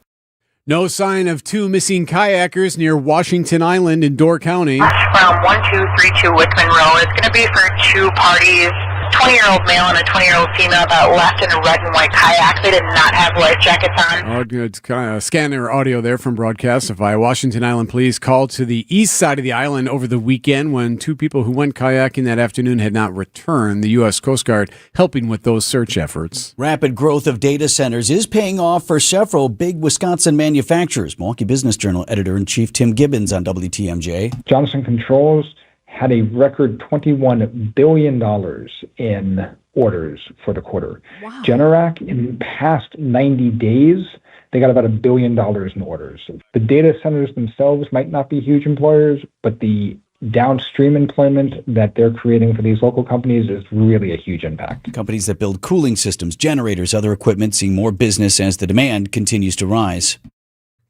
No sign of 2 missing kayakers near Washington Island in Door County. From 1232 Wickman Road. It's going to be for 2 parties. 20-year-old male and a 20-year-old female that left in a red and white kayak. They did not have life jackets on. Oh, good. Scanner audio there from broadcast via Washington Island Police called to the east side of the island over the weekend when 2 people who went kayaking that afternoon had not returned. The U.S. Coast Guard helping with those search efforts. Rapid growth of data centers is paying off for several big Wisconsin manufacturers. Milwaukee Business Journal editor-in-chief Tim Gibbons on WTMJ. Johnson Controls had a record $21 billion in orders for the quarter. Wow. Generac, in the past 90 days, they got about $1 billion in orders. The data centers themselves might not be huge employers, but the downstream employment that they're creating for these local companies is really a huge impact. Companies that build cooling systems, generators, other equipment seeing more business as the demand continues to rise.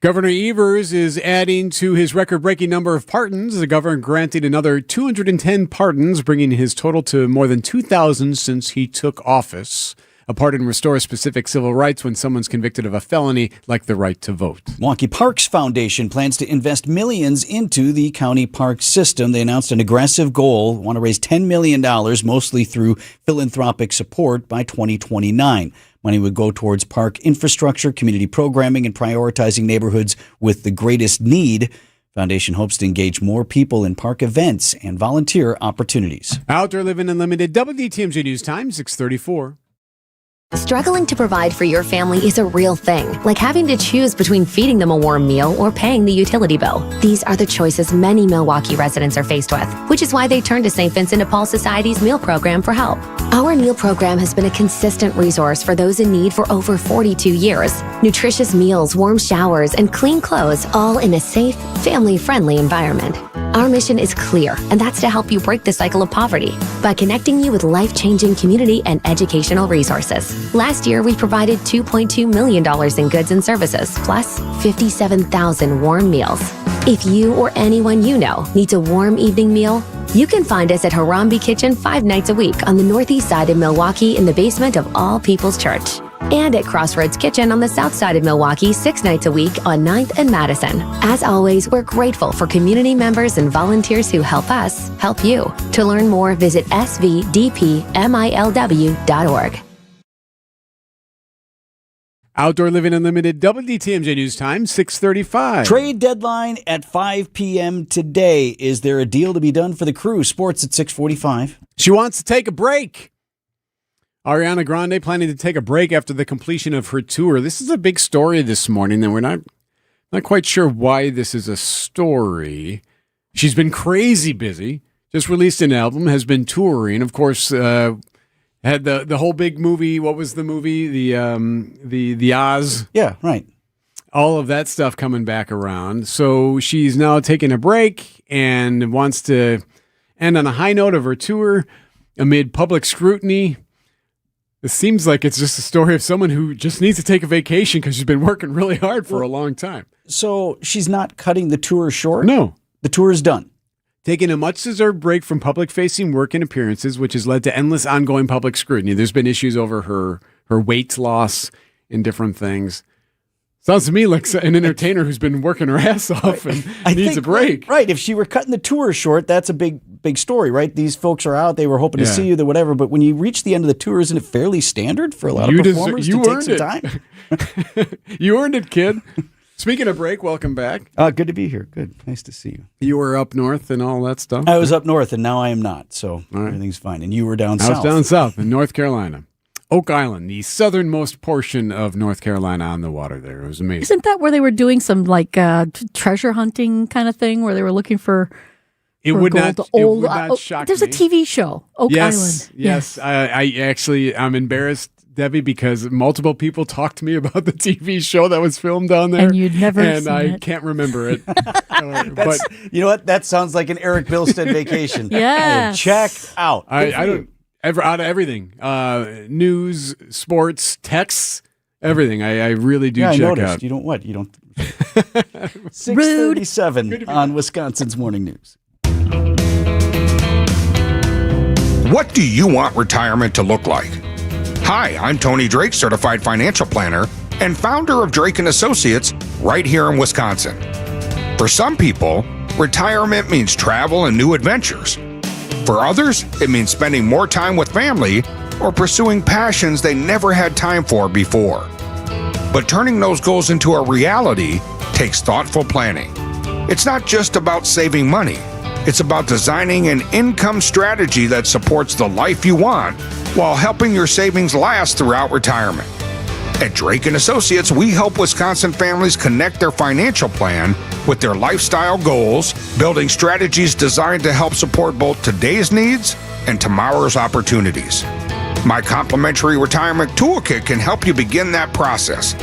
Governor Evers is adding to his record-breaking number of pardons. The governor granted another 210 pardons, bringing his total to more than 2,000 since he took office. A pardon restores specific civil rights when someone's convicted of a felony, like the right to vote. Milwaukee Parks Foundation plans to invest millions into the county park system. They announced an aggressive goal, want to raise $10 million, mostly through philanthropic support by 2029. Money would go towards park infrastructure, community programming, and prioritizing neighborhoods with the greatest need. Foundation hopes to engage more people in park events and volunteer opportunities. Outdoor Living Unlimited, WTMJ News Time, 6:34. Struggling to provide for your family is a real thing, like having to choose between feeding them a warm meal or paying the utility bill. These are the choices many Milwaukee residents are faced with, which is why they turn to St. Vincent de Paul Society's meal program for help. Our meal program has been a consistent resource for those in need for over 42 years. Nutritious meals, warm showers, and clean clothes, all in a safe, family-friendly environment. Our mission is clear, and that's to help you break the cycle of poverty by connecting you with life-changing community and educational resources. Last year, we provided $2.2 million in goods and services, plus 57,000 warm meals. If you or anyone you know needs a warm evening meal, you can find us at Harambe Kitchen 5 nights a week on the northeast side of Milwaukee in the basement of All People's Church. And at Crossroads Kitchen on the south side of Milwaukee 6 nights a week on 9th and Madison. As always, we're grateful for community members and volunteers who help us help you. To learn more, visit svdpmilw.org. Outdoor Living Unlimited, WTMJ News Time, 6:35. Trade deadline at 5 p.m. today. Is there a deal to be done for the crew? Sports at 6:45. She wants to take a break. Ariana Grande planning to take a break after the completion of her tour. This is a big story this morning, and we're not quite sure why this is a story. She's been crazy busy. Just released an album, has been touring. Of course, had the whole big movie. What was the movie? The Oz. Yeah, right. All of that stuff coming back around. So she's now taking a break and wants to end on a high note of her tour amid public scrutiny. It seems like it's just a story of someone who just needs to take a vacation because she's been working really hard for a long time. So she's not cutting the tour short? No. The tour is done. Taking a much-deserved break from public-facing work and appearances, which has led to endless ongoing public scrutiny. There's been issues over her weight loss and different things. Sounds to me like an entertainer who's been working her ass off and needs a break. Right. If she were cutting the tour short, that's a big story, right? These folks are out. They were hoping to see you, whatever. But when you reach the end of the tour, isn't it fairly standard for a lot of performers to take some time? You earned it, kid. Speaking of break, welcome back. Good to be here. Good. Nice to see you. You were up north and all that stuff? I was up north, and now I am not. So everything's fine. And you were down south. I was down south in North Carolina. Oak Island, the southernmost portion of North Carolina on the water there. It was amazing. Isn't that where they were doing some treasure hunting kind of thing where they were looking for It would not shock me. There's a TV show, Oak Island. Yes. I'm embarrassed, Debbie, because multiple people talked to me about the TV show that was filmed down there. And you'd never seen I it. can't remember it. But you know what? That sounds like an Eric Bilstead vacation. Yes. Check out. I don't out of everything. News, sports, texts, everything. I really do check I noticed. out. You don't 6:37 on Wisconsin's Morning News. What do you want retirement to look like? Hi, I'm Tony Drake, certified financial planner and founder of Drake & Associates right here in Wisconsin. For some people, retirement means travel and new adventures. For others, it means spending more time with family or pursuing passions they never had time for before. But turning those goals into a reality takes thoughtful planning. It's not just about saving money. It's about designing an income strategy that supports the life you want while helping your savings last throughout retirement. At Drake & Associates, we help Wisconsin families connect their financial plan with their lifestyle goals, building strategies designed to help support both today's needs and tomorrow's opportunities. My complimentary retirement toolkit can help you begin that process.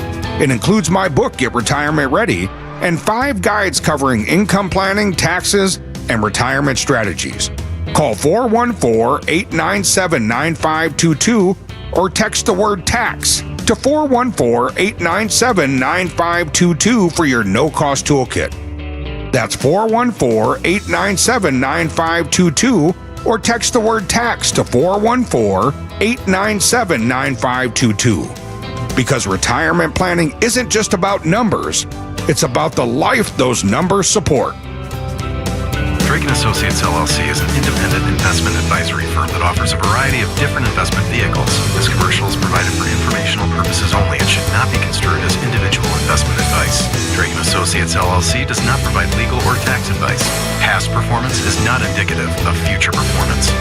It includes my book, Get Retirement Ready, and 5 guides covering income planning, taxes, and retirement strategies. Call 414-897-9522 or text the word tax to 414-897-9522 for your no-cost toolkit. That's 414-897-9522 or text the word tax to 414-897-9522. Because retirement planning isn't just about numbers, it's about the life those numbers support. Drake & Associates LLC is an independent investment advisory firm that offers a variety of different investment vehicles. This commercial is provided for informational purposes only and should not be construed as individual investment advice. Drake & Associates LLC does not provide legal or tax advice. Past performance is not indicative of future performance.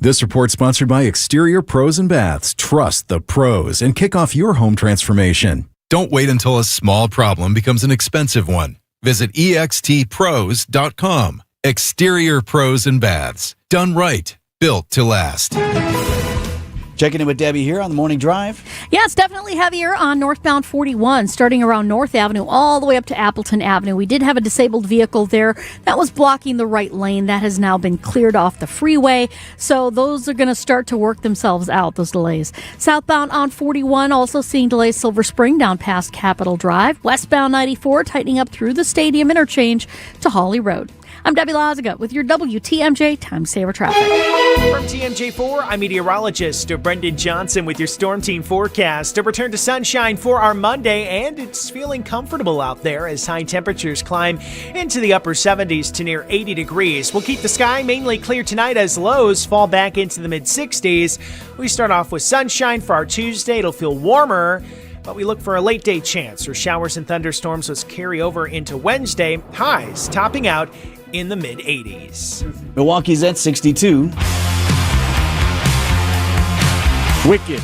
This report sponsored by Exterior Pros and Baths. Trust the pros and kick off your home transformation. Don't wait until a small problem becomes an expensive one. Visit extpros.com. Exterior Pros and Baths. Done right. built to last. Checking in with Debbie here on the Morning Drive. Yeah, it's definitely heavier on northbound 41, starting around North Avenue all the way up to Appleton Avenue. We did have a disabled vehicle there that was blocking the right lane. That has now been cleared off the freeway, so those are going to start to work themselves out, those delays. Southbound on 41, also seeing delays Silver Spring down past Capitol Drive. Westbound 94, tightening up through the Stadium interchange to Hawley Road. I'm Debbie Lazaga with your WTMJ Time Saver Traffic. From TMJ4, I'm meteorologist Brendan Johnson with your Storm Team forecast. A return to sunshine for our Monday, and it's feeling comfortable out there as high temperatures climb into the upper 70s to near 80 degrees. We'll keep the sky mainly clear tonight as lows fall back into the mid-60s. We start off with sunshine for our Tuesday. It'll feel warmer, but we look for a late day chance for showers and thunderstorms which carry over into Wednesday. Highs topping out in the mid-80s. Milwaukee's at 62. Wicked.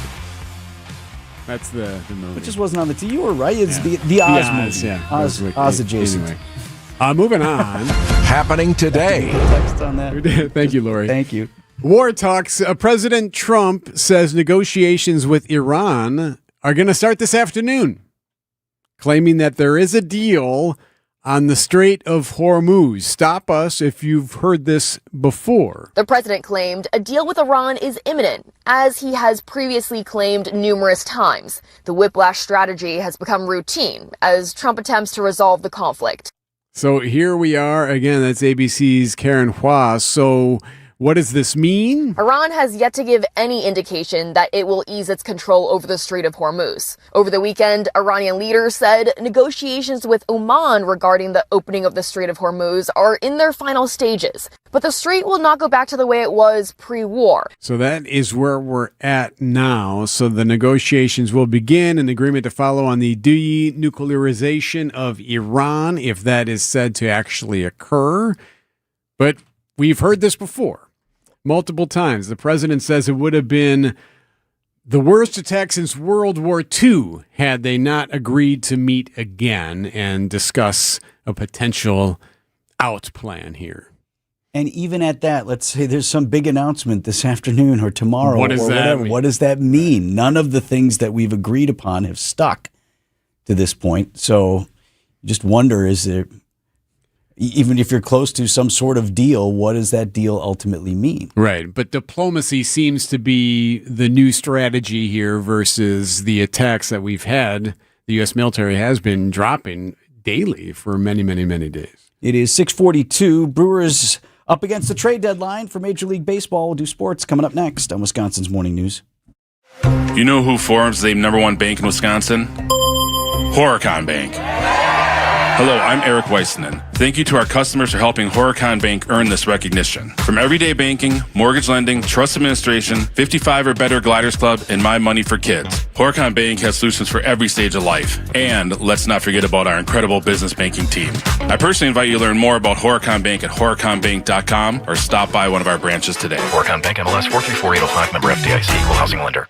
That's the movie. It just wasn't on the TV. You were right. It's the Oz movie. Yeah. Oz adjacent. Anyway. Moving on. Happening today. Text on that. Thank you, Lori. Thank you. War talks. President Trump says negotiations with Iran are going to start this afternoon, claiming that there is a deal on the Strait of Hormuz. Stop us if you've heard this before. The president claimed a deal with Iran is imminent, as he has previously claimed numerous times. The whiplash strategy has become routine as Trump attempts to resolve the conflict. So here we are again. That's ABC's Karen Hua. So what does this mean? Iran has yet to give any indication that it will ease its control over the Strait of Hormuz. Over the weekend, Iranian leaders said negotiations with Oman regarding the opening of the Strait of Hormuz are in their final stages. But the strait will not go back to the way it was pre-war. So that is where we're at now. So the negotiations will begin, an agreement to follow on the denuclearization of Iran, if that is said to actually occur. But we've heard this before. Multiple times. The president says it would have been the worst attack since World War II had they not agreed to meet again and discuss a potential out plan here. And even at that, let's say there's some big announcement this afternoon or tomorrow What does or that whatever. mean? What does that mean? None of the things that we've agreed upon have stuck to this point. So you just wonder, is there, even if you're close to some sort of deal, what does that deal ultimately mean? Right. But diplomacy seems to be the new strategy here versus the attacks that we've had. The U.S. military has been dropping daily for many, many, many days. It is 6:42. Brewers up against the trade deadline for Major League Baseball. We'll do sports coming up next on Wisconsin's Morning News. You know who forms the #1 bank in Wisconsin? Horicon Bank. Hello, I'm Eric Weissman. Thank you to our customers for helping Horicon Bank earn this recognition. From everyday banking, mortgage lending, trust administration, 55 or better Gliders Club, and My Money for Kids, Horicon Bank has solutions for every stage of life. And let's not forget about our incredible business banking team. I personally invite you to learn more about Horicon Bank at horiconbank.com or stop by one of our branches today. Horicon Bank MLS 464805, member FDIC, equal housing lender.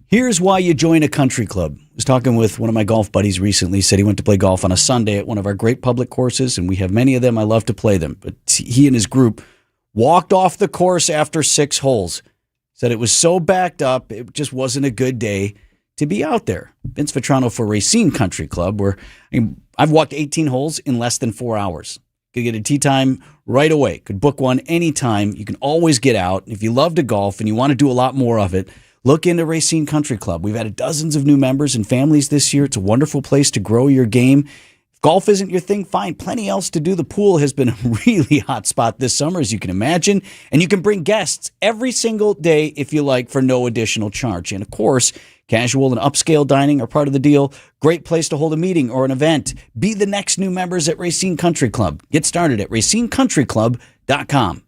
Here's why you join a country club. I was talking with one of my golf buddies recently. Said he went to play golf on a Sunday at one of our great public courses, and we have many of them. I love to play them. But he and his group walked off the course after 6 holes. Said it was so backed up, it just wasn't a good day to be out there. Vince Vitrano for Racine Country Club, where I've walked 18 holes in less than 4 hours. Could get a tee time right away. Could book one anytime. You can always get out. If you love to golf and you want to do a lot more of it, look into Racine Country Club. We've added dozens of new members and families this year. It's a wonderful place to grow your game. If golf isn't your thing, fine. Plenty else to do. The pool has been a really hot spot this summer, as you can imagine. And you can bring guests every single day if you like for no additional charge. And of course, casual and upscale dining are part of the deal. Great place to hold a meeting or an event. Be the next new members at Racine Country Club. Get started at racinecountryclub.com.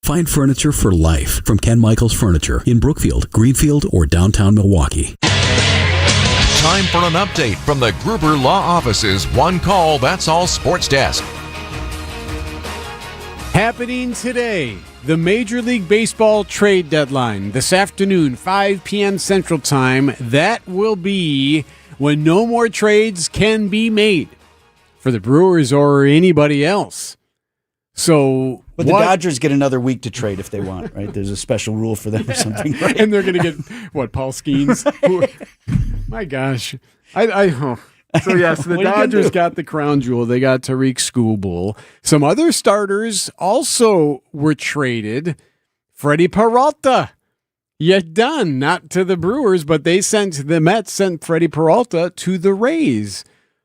Find furniture for life from Ken Michaels Furniture in Brookfield, Greenfield, or downtown Milwaukee. Time for an update from the Gruber Law Office's One Call, That's All Sports Desk. Happening today, the Major League Baseball trade deadline this afternoon, 5 p.m. Central Time. That will be when no more trades can be made for the Brewers or anybody else. So But the Dodgers get another week to trade if they want, right? There's a special rule for them or something, right? And they're going to get, Paul Skeens? My gosh. So, yes, the Dodgers got the crown jewel. They got Tariq Skubal. Some other starters also were traded. Freddie Peralta. Yet done. Not to the Brewers, but the Mets sent Freddie Peralta to the Rays.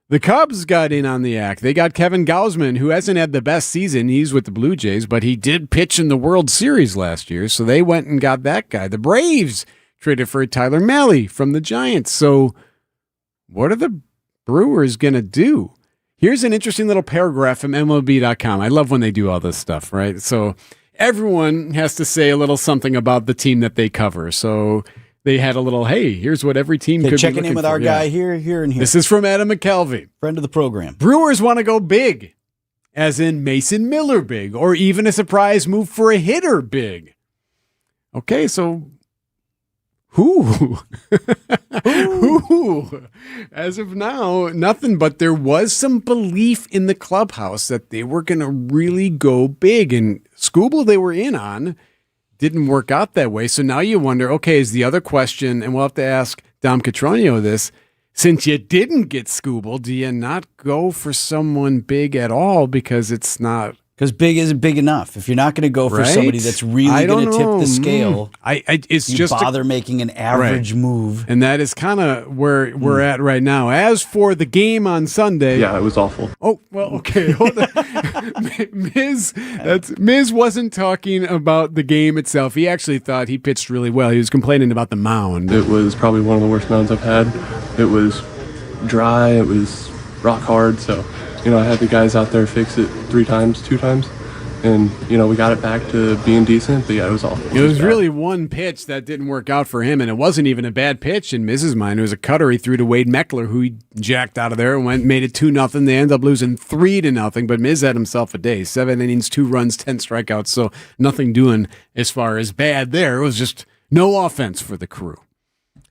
The Cubs got in on the act. They got Kevin Gausman, who hasn't had the best season. He's with the Blue Jays, but he did pitch in the World Series last year, so they went and got that guy. The Braves traded for Tyler Mahle from the Giants. So what are the Brewers going to do? Here's an interesting little paragraph from MLB.com. I love when they do all this stuff, right? So everyone has to say a little something about the team that they cover. So they had a little, hey, here's what every team could be checking looking in with for. our guy here, and here. This is from Adam McKelvey. Friend of the program. Brewers want to go big, as in Mason Miller big, or even a surprise move for a hitter big. Okay, so who? Who? As of now, nothing, but there was some belief in the clubhouse that they were going to really go big, and Skubal they were in on didn't work out that way. So now you wonder, okay, is the other question, and we'll have to ask Dom Catronio this, since you didn't get Skubal, do you not go for someone big at all because it's not... Because big isn't big enough. If you're not going to go for somebody that's really going to tip the scale, it's you just bother making an average move. And that is kind of where we're at right now. As for the game on Sunday... Yeah, it was awful. Oh, well, okay. Hold on. Miz wasn't talking about the game itself. He actually thought he pitched really well. He was complaining about the mound. It was probably one of the worst mounds I've had. It was dry. It was rock hard, so... I had the guys out there fix it 2 times, and, we got it back to being decent, but yeah, it was awful. It was really one pitch that didn't work out for him, and it wasn't even a bad pitch in Miz's mind. It was a cutter he threw to Wade Meckler, who he jacked out of there and made it 2-0. They ended up losing 3-0, but Miz had himself a day. 7 innings, 2 runs, 10 strikeouts, so nothing doing as far as bad there. It was just no offense for the crew.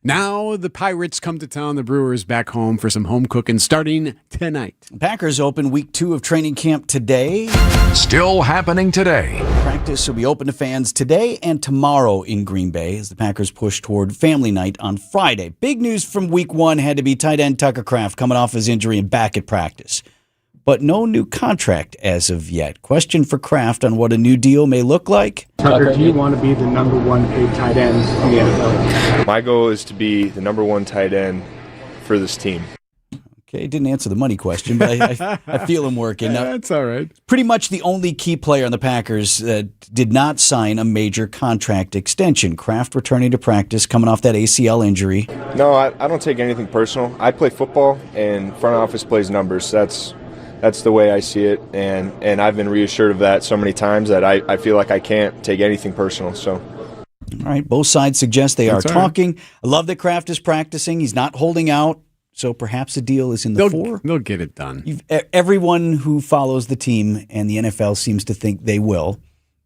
Now the Pirates come to town, the Brewers back home for some home cooking starting tonight. Packers open week 2 of training camp today. Still happening today. Practice will be open to fans today and tomorrow in Green Bay as the Packers push toward family night on Friday. Big news from week 1 had to be tight end Tucker Kraft coming off his injury and back at practice. But no new contract as of yet. Question for Kraft on what a new deal may look like. Tucker, do you want to be the number 1 paid tight end in the NFL? My goal is to be the number 1 tight end for this team. Okay, didn't answer the money question, but I feel him working. Now, that's all right. Pretty much the only key player on the Packers that did not sign a major contract extension. Kraft returning to practice, coming off that ACL injury. No, I don't take anything personal. I play football, and front office plays numbers. That's the way I see it, and I've been reassured of that so many times that I feel like I can't take anything personal. So, all right, both sides suggest they are talking. I love that Kraft is practicing. He's not holding out, so perhaps a deal is in the fore. They'll get it done. Everyone who follows the team and the NFL seems to think they will,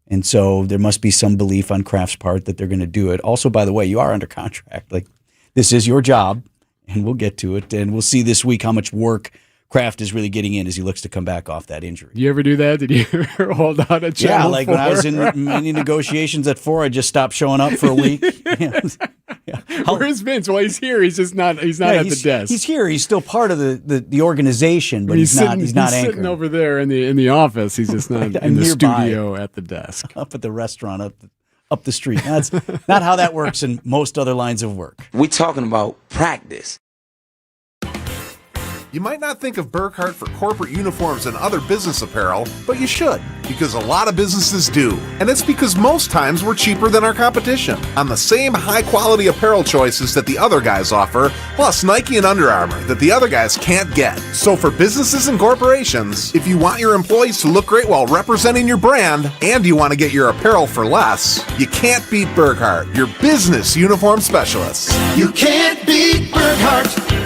and so there must be some belief on Kraft's part that they're going to do it. Also, by the way, you are under contract. Like, this is your job, and we'll get to it, and we'll see this week how much work Kraft is really getting in as he looks to come back off that injury. You ever do that? Did you ever hold out a Channel 4? Yeah, like when I was in many negotiations at 4, I just stopped showing up for a week. Where's Vince? Well, he's here. He's just not. He's not at the desk. He's here. He's still part of the organization, but he's not anchoring. Sitting over there in the office. He's just not in the studio at the desk. Up at the restaurant up the street. That's not how that works in most other lines of work. We're talking about practice. You might not think of Burkhart for corporate uniforms and other business apparel, but you should, because a lot of businesses do. And it's because most times we're cheaper than our competition on the same high-quality apparel choices that the other guys offer, plus Nike and Under Armour that the other guys can't get. So for businesses and corporations, if you want your employees to look great while representing your brand, and you want to get your apparel for less, you can't beat Burkhart, your business uniform specialists. You can't beat Burkhart.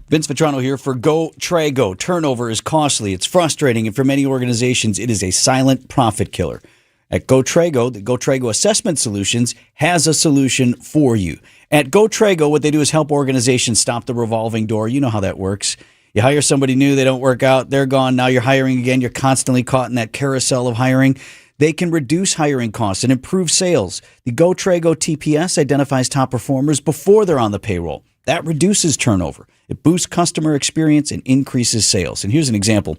Vince Vitrano here for Go Trago. Turnover is costly, it's frustrating, and for many organizations, it is a silent profit killer. At Go Trago, the Go Trago Assessment Solutions has a solution for you. At Go Trago, what they do is help organizations stop the revolving door. You know how that works. You hire somebody new, they don't work out, they're gone, now you're hiring again, you're constantly caught in that carousel of hiring. They can reduce hiring costs and improve sales. The GoTrago TPS identifies top performers before they're on the payroll. That reduces turnover. It boosts customer experience and increases sales. And here's an example.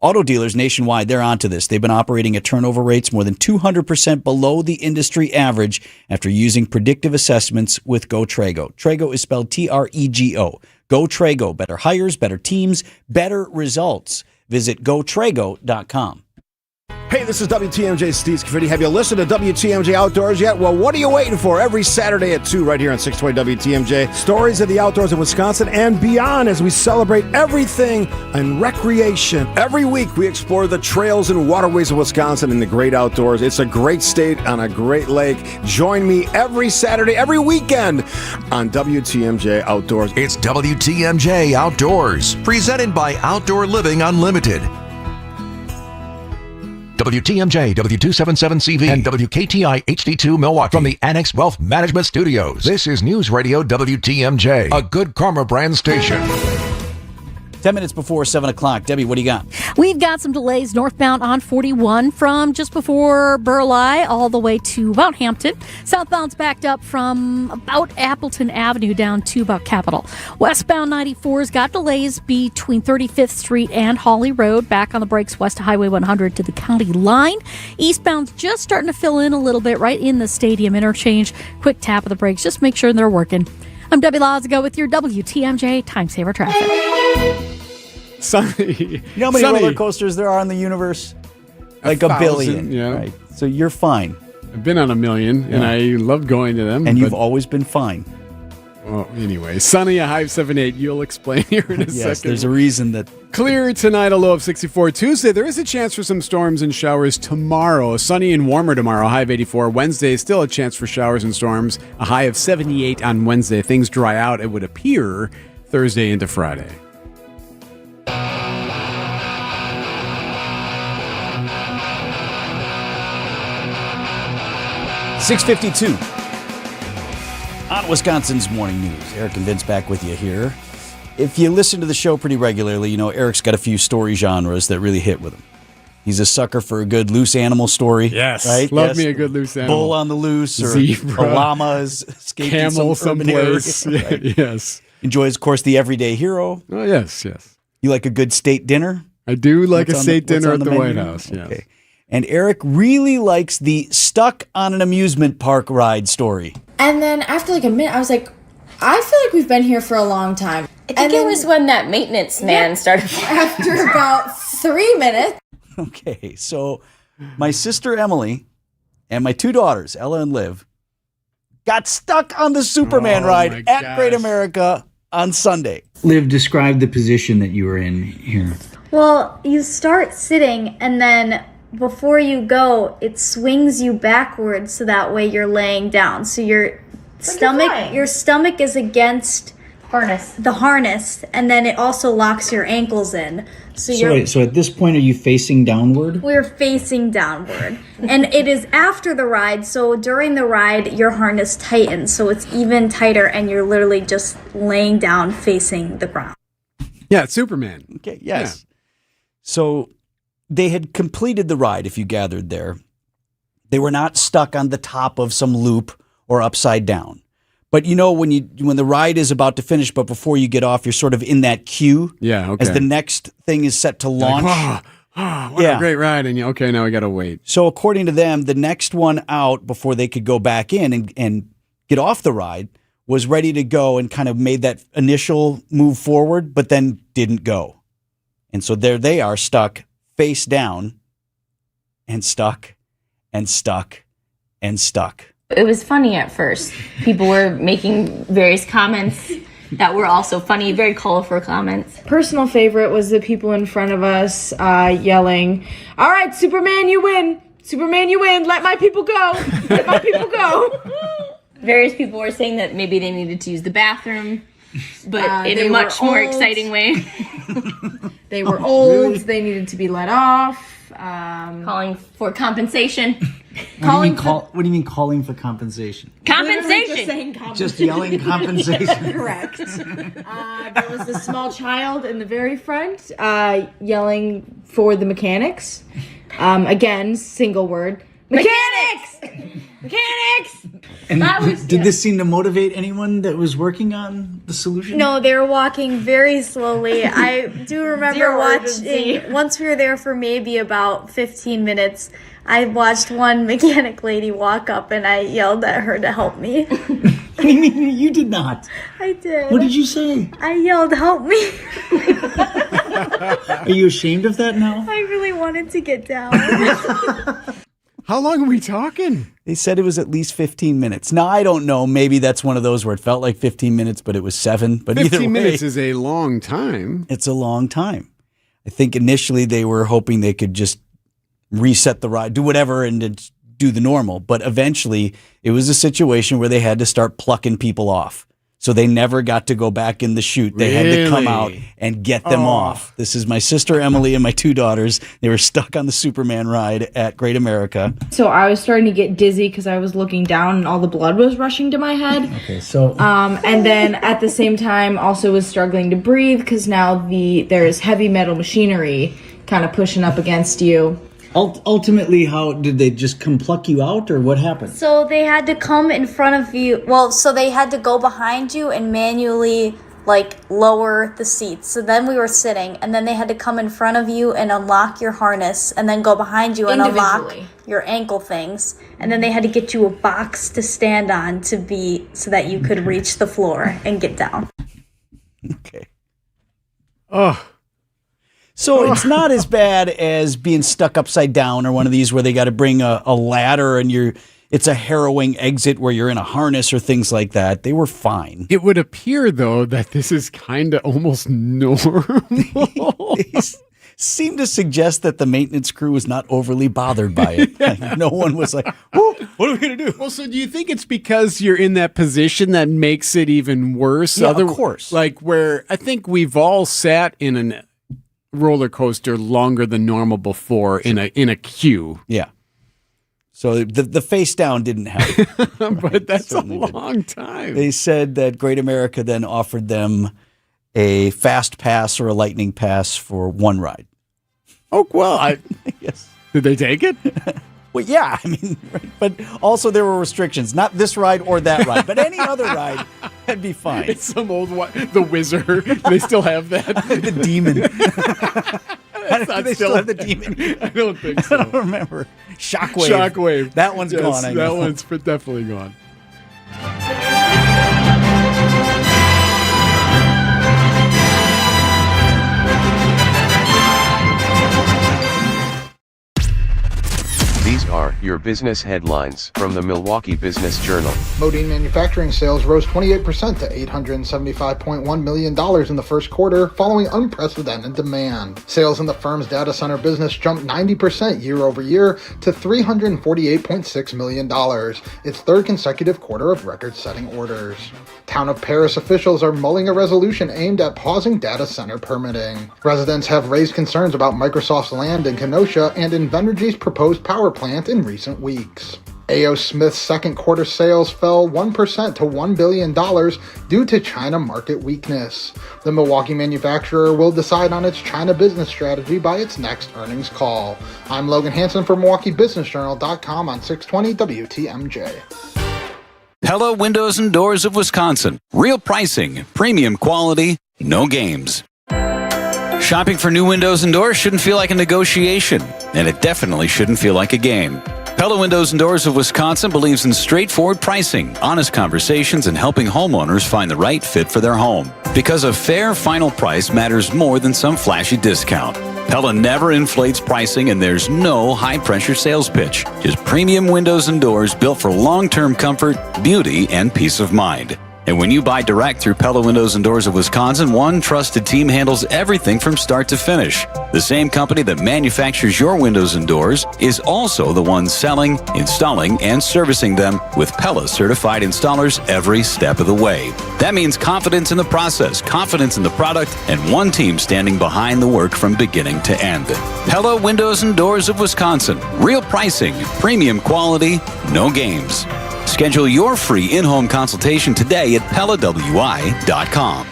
Auto dealers nationwide, they're onto this. They've been operating at turnover rates more than 200% below the industry average after using predictive assessments with GoTrago. Trago is spelled Trego. GoTrago. Better hires, better teams, better results. Visit GoTrago.com. Hey, this is WTMJ Steve Scaffidi. Have you listened to WTMJ Outdoors yet? Well, what are you waiting for? Every Saturday at 2 right here on 620 WTMJ. Stories of the outdoors of Wisconsin and beyond as we celebrate everything in recreation. Every week we explore the trails and waterways of Wisconsin in the great outdoors. It's a great state on a great lake. Join me every Saturday, every weekend on WTMJ Outdoors. It's WTMJ Outdoors, presented by Outdoor Living Unlimited. WTMJ, W277CV, and WKTI HD2 Milwaukee. From the Annex Wealth Management Studios, this is News Radio WTMJ, a Good Karma brand station. 10 minutes before 7 o'clock. Debbie, what do you got? We've got some delays northbound on 41 from just before Burleigh all the way to about Hampton. Southbound's backed up from about Appleton Avenue down to about Capitol. Westbound 94's got delays between 35th Street and Hawley Road, back on the brakes west of Highway 100 to the county line. Eastbound's just starting to fill in a little bit right in the stadium interchange. Quick tap of the brakes, just make sure they're working. I'm Debbie Lazago with your WTMJ Time Saver Traffic. Sunny. You know how many roller coasters there are in the universe? Like a billion. Yeah. Right. So you're fine. I've been on a million, and I love going to them. And you've always been fine. Well, anyway, sunny, a high of 78. You'll explain here in a second. Yes, there's a reason that. Clear tonight, a low of 64. Tuesday, there is a chance for some storms and showers tomorrow. Sunny and warmer tomorrow, high of 84. Wednesday, still a chance for showers and storms, a high of 78 on Wednesday. Things dry out, it would appear, Thursday into Friday. .652 on Wisconsin's Morning News. Eric and Vince back with you here. If you listen to the show pretty regularly, you know Eric's got a few story genres that really hit with him. He's a sucker for a good loose animal story. Yes, right? Love me a good loose animal. Bull on the loose, or zebra, a llama is escaping camel some urban area. someplace. Yes. Enjoys, of course, the everyday hero. Oh, yes. You like a good state dinner? I do like a state dinner at the menu? White House, yes. Okay. And Eric really likes the stuck on an amusement park ride story. And then after like a minute, I was like, I feel like we've been here for a long time. I think it was when that maintenance man started. After about 3 minutes. Okay, so my sister Emily and my two daughters, Ella and Liv, got stuck on the Superman ride at Great America on Sunday. Liv, describe the position that you were in here. Well, you start sitting, and then before you go, it swings you backwards so that way you're laying down. So your stomach is against the harness, and then it also locks your ankles in. So at this point, are you facing downward? We're facing downward. And it is after the ride, so during the ride, your harness tightens, so it's even tighter, and you're literally just laying down facing the ground. Yeah, it's Superman. Okay, yes. Yeah. So they had completed the ride, if you gathered there. They were not stuck on the top of some loop or upside down. But you know when the ride is about to finish, but before you get off, you're sort of in that queue. Yeah, okay. As the next thing is set to launch. Like, what a great ride. And okay, now we got to wait. So according to them, the next one out before they could go back in and get off the ride was ready to go and kind of made that initial move forward, but then didn't go. And so there they are, stuck face down and stuck and stuck and stuck. It was funny at first. People were making various comments that were also funny, very colorful comments. Personal favorite was the people in front of us yelling, "All right, Superman, you win! Superman, you win! Let my people go! Let my people go!" Various people were saying that maybe they needed to use the bathroom, but in a much more exciting way. They were old. They needed to be let off. Calling for compensation. What do you mean calling for compensation? Compensation. Just yelling compensation. Correct. There was a small child in the very front yelling for the mechanics. Again, single word. Mechanics! Mechanics! And did this seem to motivate anyone that was working on the solution? No, they were walking very slowly. I do remember watching, once we were there for maybe about 15 minutes, I watched one mechanic lady walk up and I yelled at her to help me. You did not. I did. What did you say? I yelled, help me. Are you ashamed of that now? I really wanted to get down. How long are we talking? They said it was at least 15 minutes. Now, I don't know. Maybe that's one of those where it felt like 15 minutes, but it was 7. But 15 either way, minutes is a long time. It's a long time. I think initially they were hoping they could just reset the ride, do whatever, and do the normal. But eventually, it was a situation where they had to start plucking people off. So they never got to go back in the chute. They had to come out and get them off. This is my sister Emily and my 2 daughters. They were stuck on the Superman ride at Great America. So I was starting to get dizzy because I was looking down and all the blood was rushing to my head. Okay, so and then at the same time also was struggling to breathe because now there's heavy metal machinery kind of pushing up against you. Ultimately, how did they just come pluck you out, or what happened? So they had to come in front of you. Well, so they had to go behind you and manually lower the seats. So then we were sitting, and then they had to come in front of you and unlock your harness, and then go behind you and unlock your ankle things. And then they had to get you a box to stand on so that you could reach the floor and get down. Okay. Oh. So it's not as bad as being stuck upside down or one of these where they got to bring a ladder and it's a harrowing exit where you're in a harness or things like that. They were fine. It would appear, though, that this is kind of almost normal. They seem to suggest that the maintenance crew was not overly bothered by it. Like, no one was like, what are we going to do? Well, so do you think it's because you're in that position that makes it even worse? Yeah, of course. Like where I think we've all sat in a roller coaster longer than normal before in a queue. Yeah. So the face down didn't help. But that's a long time. They said that Great America then offered them a fast pass or a lightning pass for one ride. Oh, well, yes. Did they take it? Well, yeah, I mean, right, but also there were restrictions. Not this ride or that ride, but any other ride, that'd be fine. It's some old one. The Wizard. They still have that. The Demon. Do they still have the Demon? I don't think so. I don't remember. Shockwave. That one's gone. I know. That one's definitely gone. These are your business headlines from the Milwaukee Business Journal. Modine manufacturing sales rose 28% to $875.1 million in the first quarter, following unprecedented demand. Sales in the firm's data center business jumped 90% year over year to $348.6 million, its third consecutive quarter of record-setting orders. Town of Paris officials are mulling a resolution aimed at pausing data center permitting. Residents have raised concerns about Microsoft's land in Kenosha and Invenergy's proposed power plant in recent weeks. A.O. Smith's second quarter sales fell 1% to $1 billion due to China market weakness. The Milwaukee manufacturer will decide on its China business strategy by its next earnings call. I'm Logan Hansen for MilwaukeeBusinessJournal.com on 620 WTMJ. Pella Windows and Doors of Wisconsin. Real pricing, premium quality, no games. Shopping for new windows and doors shouldn't feel like a negotiation, and it definitely shouldn't feel like a game. Pella Windows and Doors of Wisconsin believes in straightforward pricing, honest conversations, and helping homeowners find the right fit for their home. Because a fair final price matters more than some flashy discount. Pella never inflates pricing, and there's no high-pressure sales pitch. Just premium windows and doors built for long-term comfort, beauty, and peace of mind. And when you buy direct through Pella Windows and Doors of Wisconsin, one trusted team handles everything from start to finish. The same company that manufactures your windows and doors is also the one selling, installing, and servicing them with Pella certified installers every step of the way. That means confidence in the process, confidence in the product, and one team standing behind the work from beginning to end. Pella Windows and Doors of Wisconsin. Real pricing, premium quality, no games. Schedule your free in-home consultation today at PellaWI.com.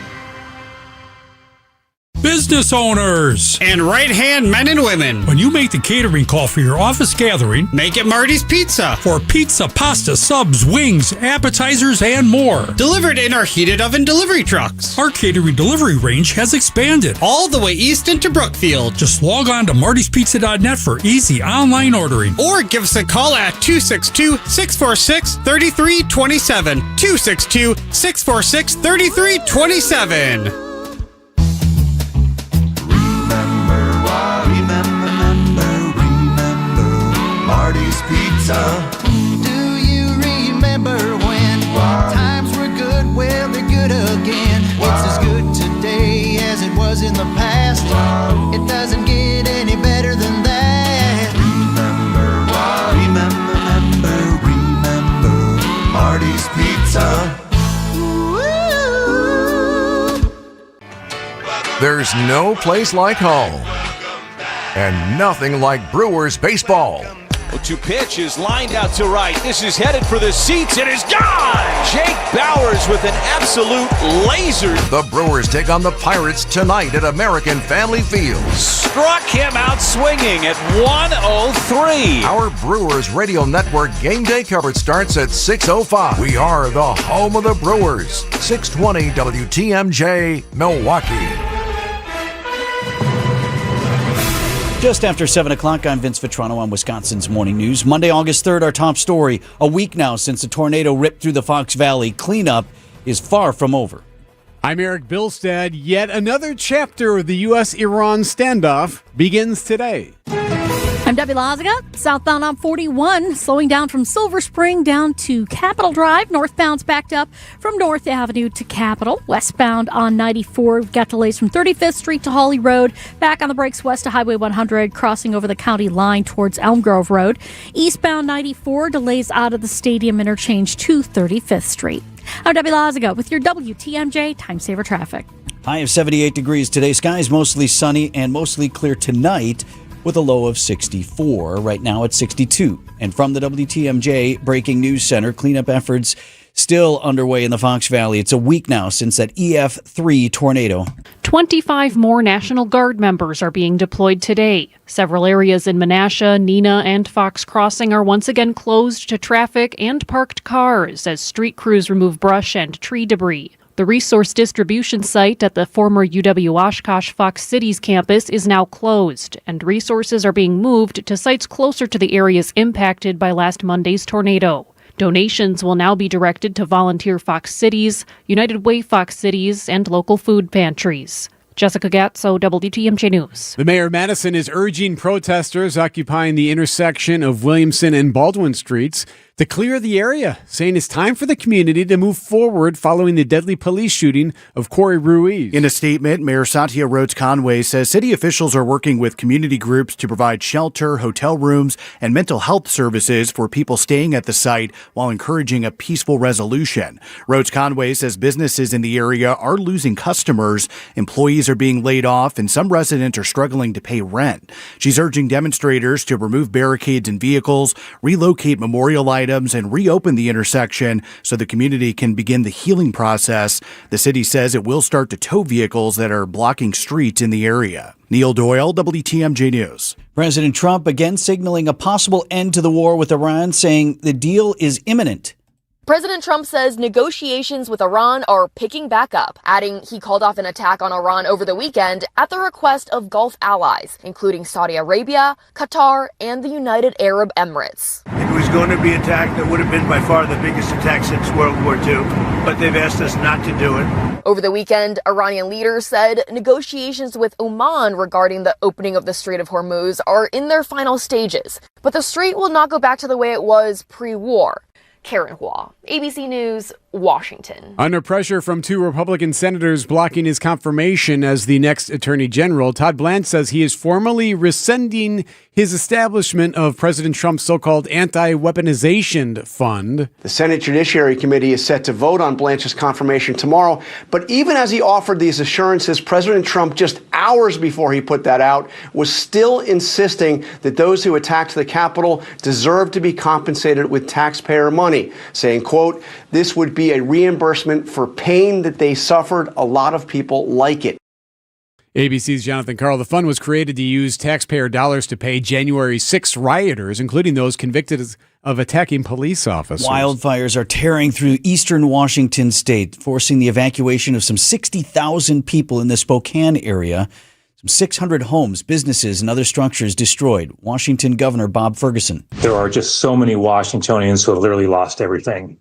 Business owners and right-hand men and women. When you make the catering call for your office gathering, make it Marty's Pizza. For pizza, pasta, subs, wings, appetizers, and more. Delivered in our heated oven delivery trucks. Our catering delivery range has expanded all the way east into Brookfield. Just log on to martyspizza.net for easy online ordering. Or give us a call at 262-646-3327. 262-646-3327. Marty's Pizza. Do you remember when times were good? Well, they're good again. It's as good today as it was in the past. It doesn't get any better than that. Remember Marty's Pizza. There's no place like home, and nothing like Brewers baseball. 2 pitch is lined out to right. This is headed for the seats. It is gone! Jake Bowers with an absolute laser. The Brewers take on the Pirates tonight at American Family Field. Struck him out swinging at 1:03. Our Brewers Radio Network game day coverage starts at 6:05. We are the home of the Brewers. 620 WTMJ, Milwaukee. Just after 7 o'clock, I'm Vince Vitrano on Wisconsin's Morning News. Monday, August 3rd, our top story. A week now since a tornado ripped through the Fox Valley. Cleanup is far from over. I'm Eric Bilstad. Yet another chapter of the U.S.-Iran standoff begins today. I'm Debbie Lazaga. Southbound on 41, slowing down from Silver Spring down to Capitol Drive. Northbound's backed up from North Avenue to Capitol. Westbound on 94, we've got delays from 35th Street to Hawley Road. Back on the brakes west to Highway 100, crossing over the county line towards Elm Grove Road. Eastbound 94, delays out of the Stadium interchange to 35th Street. I'm Debbie Lazaga with your WTMJ Time Saver Traffic. High of 78 degrees today. Skies mostly sunny and mostly clear tonight, with a low of 64. Right now it's 62. And from the WTMJ Breaking News Center, cleanup efforts still underway in the Fox Valley. It's a week now since that EF3 tornado. 25 more National Guard members are being deployed today. Several areas in Menasha, Neenah, and Fox Crossing are once again closed to traffic and parked cars as street crews remove brush and tree debris. The resource distribution site at the former UW-Oshkosh Fox Cities campus is now closed, and resources are being moved to sites closer to the areas impacted by last Monday's tornado. Donations will now be directed to volunteer Fox Cities, United Way Fox Cities, and local food pantries. Jessica Gatso, WTMJ News. The mayor of Madison is urging protesters occupying the intersection of Williamson and Baldwin Streets to clear the area, saying it's time for the community to move forward following the deadly police shooting of Corey Ruiz. In a statement, Mayor Satya Rhodes Conway says city officials are working with community groups to provide shelter, hotel rooms, and mental health services for people staying at the site while encouraging a peaceful resolution. Rhodes Conway says businesses in the area are losing customers, employees are being laid off, and some residents are struggling to pay rent. She's urging demonstrators to remove barricades and vehicles, relocate memorial items, and reopen the intersection so the community can begin the healing process. The city says it will start to tow vehicles that are blocking streets in the area. Neil Doyle, WTMJ News. President Trump again signaling a possible end to the war with Iran, saying the deal is imminent. President Trump says negotiations with Iran are picking back up, adding he called off an attack on Iran over the weekend at the request of Gulf allies, including Saudi Arabia, Qatar, and the United Arab Emirates. It was going to be an attack that would have been by far the biggest attack since World War II, but they've asked us not to do it. Over the weekend, Iranian leaders said negotiations with Oman regarding the opening of the Strait of Hormuz are in their final stages, but the strait will not go back to the way it was pre-war. Karen Hua, ABC News, Washington. Under pressure from 2 Republican senators blocking his confirmation as the next attorney general, Todd Blanche says he is formally rescinding his establishment of President Trump's so-called anti-weaponization fund. The Senate Judiciary Committee is set to vote on Blanche's confirmation tomorrow. But even as he offered these assurances, President Trump, just hours before he put that out, was still insisting that those who attacked the Capitol deserve to be compensated with taxpayer money, saying, quote, "This would be a reimbursement for pain that they suffered. A lot of people like it." ABC's Jonathan Karl. The fund was created to use taxpayer dollars to pay January 6 rioters, including those convicted of attacking police officers. Wildfires are tearing through eastern Washington state, forcing the evacuation of some 60,000 people in the Spokane area. Some 600 homes, businesses, and other structures destroyed. Washington Governor Bob Ferguson. There are just so many Washingtonians who have literally lost everything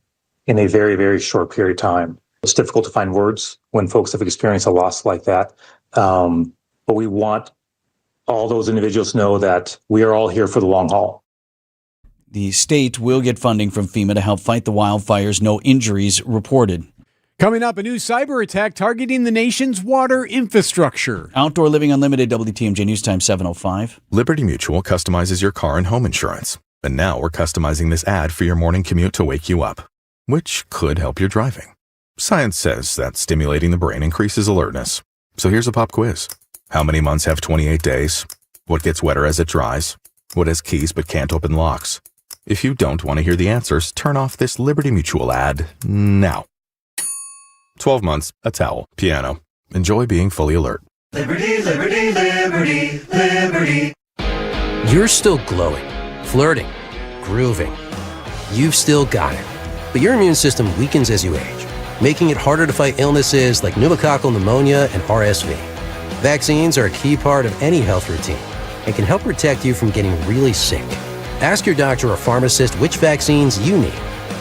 in a very, very short period of time. It's difficult to find words when folks have experienced a loss like that. But we want all those individuals to know that we are all here for the long haul. The state will get funding from FEMA to help fight the wildfires. No injuries reported. Coming up, a new cyber attack targeting the nation's water infrastructure. Outdoor Living Unlimited, WTMJ News Time 7:05. Liberty Mutual customizes your car and home insurance. And now we're customizing this ad for your morning commute to wake you up, which could help your driving. Science says that stimulating the brain increases alertness. So here's a pop quiz. How many months have 28 days? What gets wetter as it dries? What has keys but can't open locks? If you don't want to hear the answers, turn off this Liberty Mutual ad now. 12 months, a towel, piano. Enjoy being fully alert. Liberty, liberty, liberty, liberty. You're still glowing, flirting, grooving. You've still got it. But your immune system weakens as you age, making it harder to fight illnesses like pneumococcal pneumonia and RSV. Vaccines are a key part of any health routine and can help protect you from getting really sick. Ask your doctor or pharmacist which vaccines you need.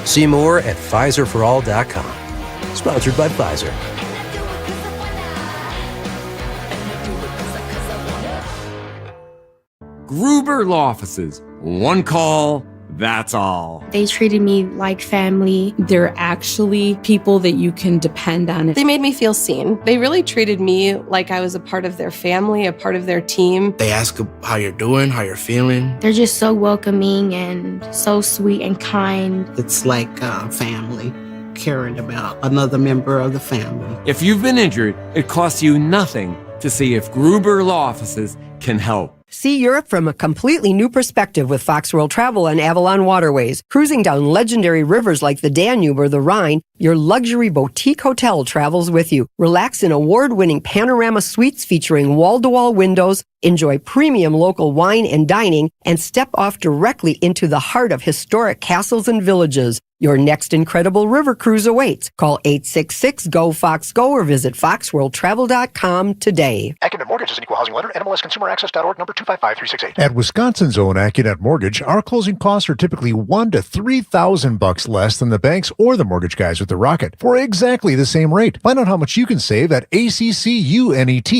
See more at PfizerForAll.com. Sponsored by Pfizer. Gruber Law Offices. One call, that's all. They treated me like family. They're actually people that you can depend on. They made me feel seen. They really treated me like I was a part of their family, a part of their team. They ask how you're doing, how you're feeling. They're just so welcoming and so sweet and kind. It's like family, caring about another member of the family. If you've been injured, it costs you nothing to see if Gruber Law Offices can help. See Europe from a completely new perspective with Fox World Travel and Avalon Waterways. Cruising down legendary rivers like the Danube or the Rhine, your luxury boutique hotel travels with you. Relax in award-winning panorama suites featuring wall-to-wall windows, enjoy premium local wine and dining, and step off directly into the heart of historic castles and villages. Your next incredible river cruise awaits. Call 866-GO-FOX-GO or visit foxworldtravel.com today. Accident Mortgage is an equal housing lender. NMLSConsumerAccess.org number 255368. At Wisconsin's own AccuNet Mortgage, our closing costs are typically $1,000 to $3,000 less than the banks or the mortgage guys with the Rocket for exactly the same rate. Find out how much you can save at ACCUNET.com.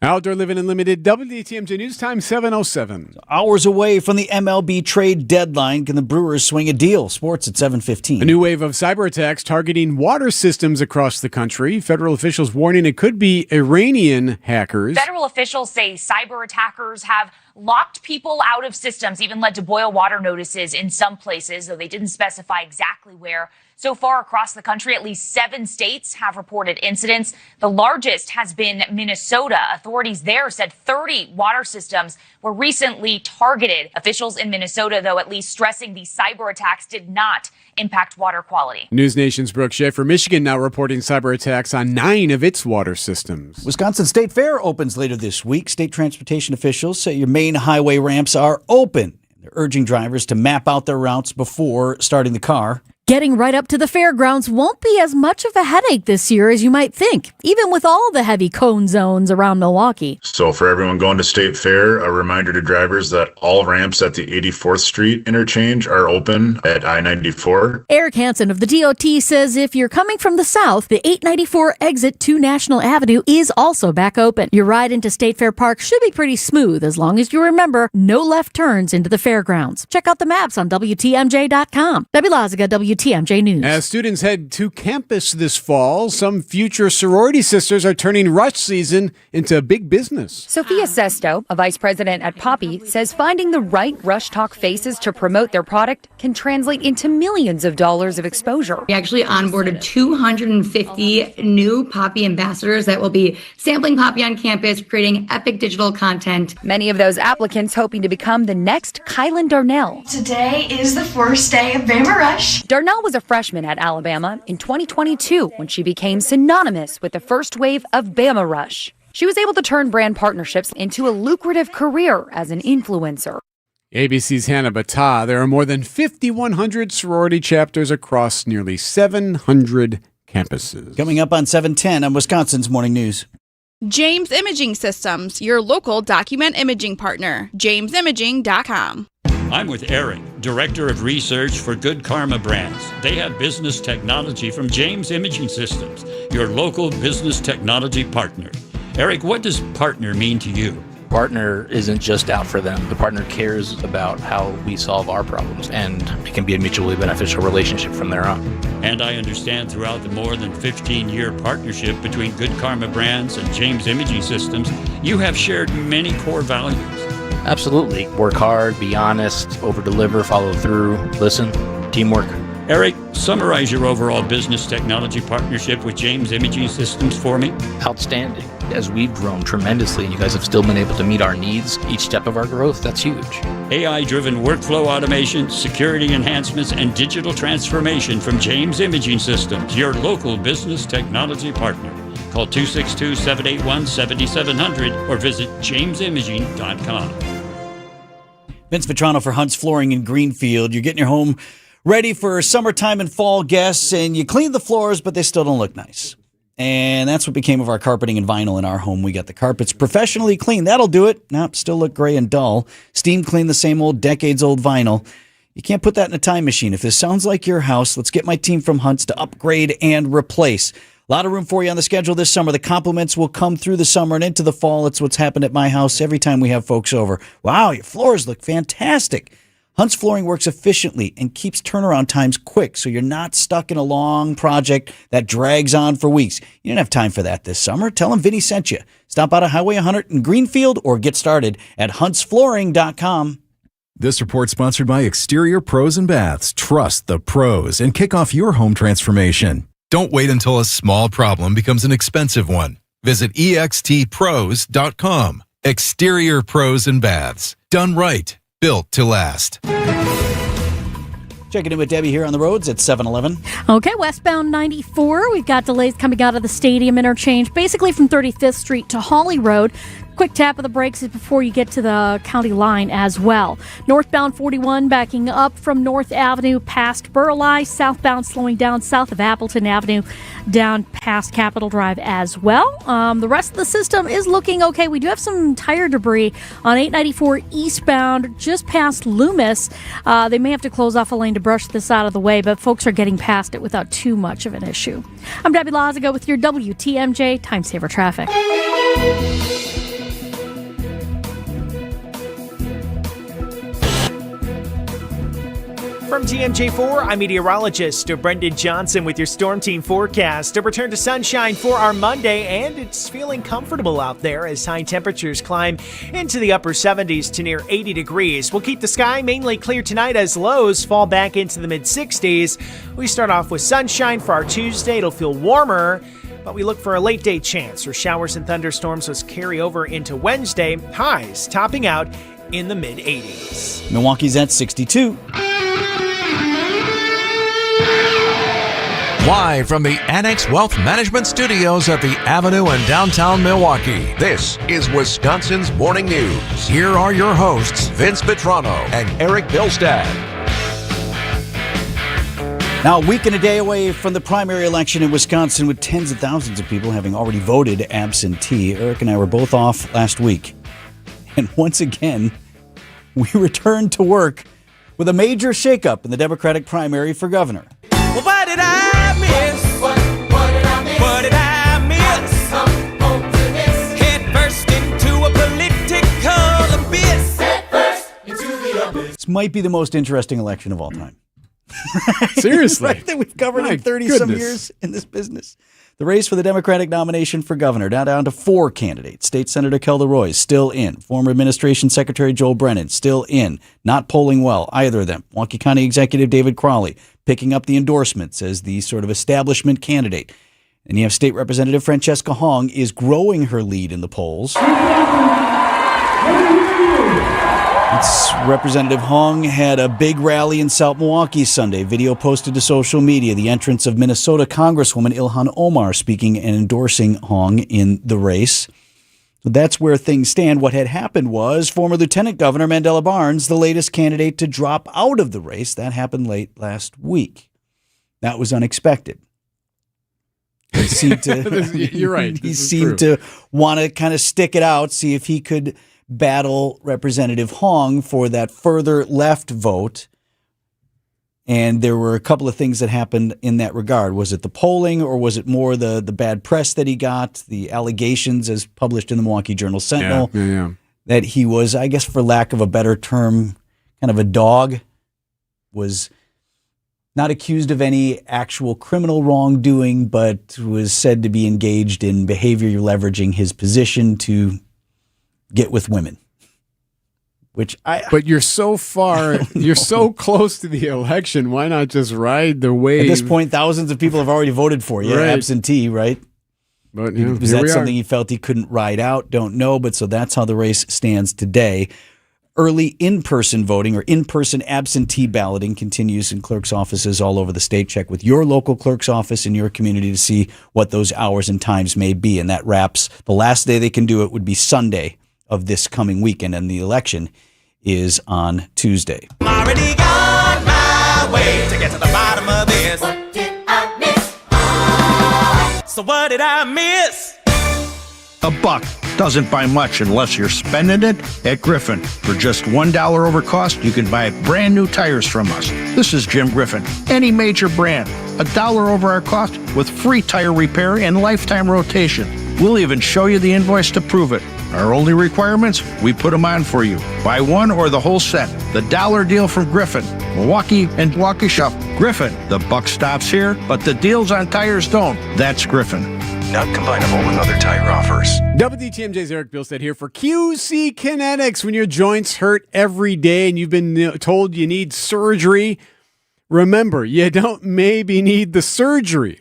Outdoor Living Unlimited, WTMJ News Time 7:07. Hours away from the MLB trade deadline, can the Brewers swing a deal? Sports at 7:15. A new wave of cyber attacks targeting water systems across the country. Federal officials warning it could be Iranian hackers. Federal officials say cyber attackers have locked people out of systems, even led to boil water notices in some places, though they didn't specify exactly where. So far across the country, at least 7 states have reported incidents. The largest has been Minnesota. Authorities there said 30 water systems were recently targeted. Officials in Minnesota, though, at least stressing these cyber attacks did not impact water quality. News Nation's Brooke Schaefer. Michigan now reporting cyber attacks on 9 of its water systems. Wisconsin State Fair opens later this week. State transportation officials say your main highway ramps are open. They're urging drivers to map out their routes before starting the car. Getting right up to the fairgrounds won't be as much of a headache this year as you might think, even with all the heavy cone zones around Milwaukee. So for everyone going to State Fair, a reminder to drivers that all ramps at the 84th Street interchange are open at I-94. Eric Hansen of the DOT says if you're coming from the south, the 894 exit to National Avenue is also back open. Your ride into State Fair Park should be pretty smooth as long as you remember no left turns into the fairgrounds. Check out the maps on WTMJ.com. Debbie Laziga, WTMJ WTMJ News. As students head to campus this fall, some future sorority sisters are turning rush season into big business. Sophia Sesto, a vice president at Poppy, says finding the right Rush Talk faces to promote their product can translate into millions of dollars of exposure. We actually onboarded 250 new Poppy ambassadors that will be sampling Poppy on campus, creating epic digital content. Many of those applicants hoping to become the next Kylan Darnell. Today is the first day of Bama Rush. Darnell was a freshman at Alabama in 2022 when she became synonymous with the first wave of Bama Rush. She was able to turn brand partnerships into a lucrative career as an influencer. ABC's Hannah Battah. There are more than 5,100 sorority chapters across nearly 700 campuses. Coming up on 710 on Wisconsin's Morning News. James Imaging Systems, your local document imaging partner. JamesImaging.com. I'm with Eric, Director of Research for Good Karma Brands. They have business technology from James Imaging Systems, your local business technology partner. Eric, what does partner mean to you? Partner isn't just out for them. The partner cares about how we solve our problems, and it can be a mutually beneficial relationship from there on. And I understand throughout the more than 15-year partnership between Good Karma Brands and James Imaging Systems, you have shared many core values. Absolutely. Work hard, be honest, over-deliver, follow through, listen, teamwork. Eric, summarize your overall business technology partnership with James Imaging Systems for me. Outstanding. As we've grown tremendously and you guys have still been able to meet our needs each step of our growth, that's huge. AI-driven workflow automation, security enhancements, and digital transformation from James Imaging Systems, your local business technology partner. Call 262-781-7700 or visit jamesimaging.com. Vince Vetrano for Hunt's Flooring in Greenfield. You're getting your home ready for summertime and fall guests, and you clean the floors, but they still don't look nice. And that's what became of our carpeting and vinyl in our home. We got the carpets professionally cleaned. That'll do it. Nope, still look gray and dull. Steam clean the same old decades-old vinyl. You can't put that in a time machine. If this sounds like your house, let's get my team from Hunt's to upgrade and replace. A lot of room for you on the schedule this summer. The compliments will come through the summer and into the fall. It's what's happened at my house every time we have folks over. Wow, your floors look fantastic. Hunt's Flooring works efficiently and keeps turnaround times quick, so you're not stuck in a long project that drags on for weeks. You didn't have time for that this summer. Tell them Vinny sent you. Stop out of Highway 100 in Greenfield or get started at huntsflooring.com. This report sponsored by Exterior Pros and Baths. Trust the pros and kick off your home transformation. Don't wait until a small problem becomes an expensive one. Visit extpros.com. Exterior Pros and Baths. Done right. Built to last. Checking in with Debbie here on the roads at 7-Eleven. Okay, westbound 94. We've got delays coming out of the Stadium interchange, basically from 35th Street to Holly Road. Quick tap of the brakes before you get to the county line as well. Northbound 41 backing up from North Avenue past Burleigh. Southbound slowing down south of Appleton Avenue down past Capitol Drive as well. The rest of the system is looking okay. We do have some tire debris on 894 eastbound just past Loomis. They may have to close off a lane to brush this out of the way, but folks are getting past it without too much of an issue. I'm Debbie Lazago with your WTMJ Time Saver Traffic. From TMJ4, I'm meteorologist Brendan Johnson with your Storm Team forecast. A return to sunshine for our Monday, and it's feeling comfortable out there as high temperatures climb into the upper 70s to near 80 degrees. We'll keep the sky mainly clear tonight as lows fall back into the mid-60s. We start off with sunshine for our Tuesday. It'll feel warmer, but we look for a late day chance for showers and thunderstorms as carry over into Wednesday. Highs topping out in the mid-80s. Milwaukee's at 62. Live from the Annex Wealth Management Studios at the Avenue in downtown Milwaukee, this is Wisconsin's Morning News. Here are your hosts, Vince Vetrano and Eric Bilstad. Now, a week and a day away from the primary election in Wisconsin, with tens of thousands of people having already voted absentee. Eric and I were both off last week. And once again, we returned to work with a major shakeup in the Democratic primary for governor. Well, what did I miss? What did I miss? What did I miss? Come home to this. Head first into a political abyss. Head first into the abyss. This might be the most interesting election of all time. Seriously. Right, that we've covered My in 30-some goodness. years in this business. The race for the Democratic nomination for governor now down to 4 candidates. State Senator Kelda Roy still in. Former Administration Secretary Joel Brennan still in. Not polling well, either of them. Milwaukee County Executive David Crawley picking up the endorsements as the sort of establishment candidate. And you have State Representative Francesca Hong is growing her lead in the polls. Representative Hong had a big rally in South Milwaukee Sunday. Video posted to social media. The entrance of Minnesota Congresswoman Ilhan Omar speaking and endorsing Hong in the race. So that's where things stand. What had happened was former Lieutenant Governor Mandela Barnes, the latest candidate to drop out of the race. That happened late last week. That was unexpected. He seemed to, You're right. He seemed to want to kind of stick it out, see if he could battle Representative Hong for that further left vote. And there were a couple of things that happened in that regard. Was it the polling, or was it more the bad press that he got, the allegations as published in the Milwaukee Journal-Sentinel, that he was, I guess for lack of a better term, kind of a dog, was not accused of any actual criminal wrongdoing, but was said to be engaged in behavior leveraging his position to get with women. But you're so far, you're so close to the election. Why not just ride the wave? At this point, thousands of people have already voted for you, Right. absentee, right? But Was that something he felt he couldn't ride out? Don't know. But so that's how the race stands today. Early in-person voting or in-person absentee balloting continues in clerks' offices all over the state. Check with your local clerk's office in your community to see what those hours and times may be. And that wraps, the last day they can do it would be Sunday of this coming weekend, and the election is on Tuesday. I'm already on my way to get to the bottom of this. What did I miss? So what did I miss? $1 doesn't buy much unless you're spending it at Griffin. For just $1 over cost, you can buy brand new tires from us. This is Jim Griffin. Any major brand, $1 over our cost with free tire repair and lifetime rotation. We'll even show you the invoice to prove it. Our only requirements, we put them on for you. Buy one or the whole set. The dollar deal from Griffin. Milwaukee and Waukesha. Griffin. The buck stops here, but the deals on tires don't. That's Griffin. Not combinable with other tire offers. WTMJ's Eric Bilstead here for QC Kinetics. When your joints hurt every day and you've been told you need surgery, remember, you don't maybe need the surgery.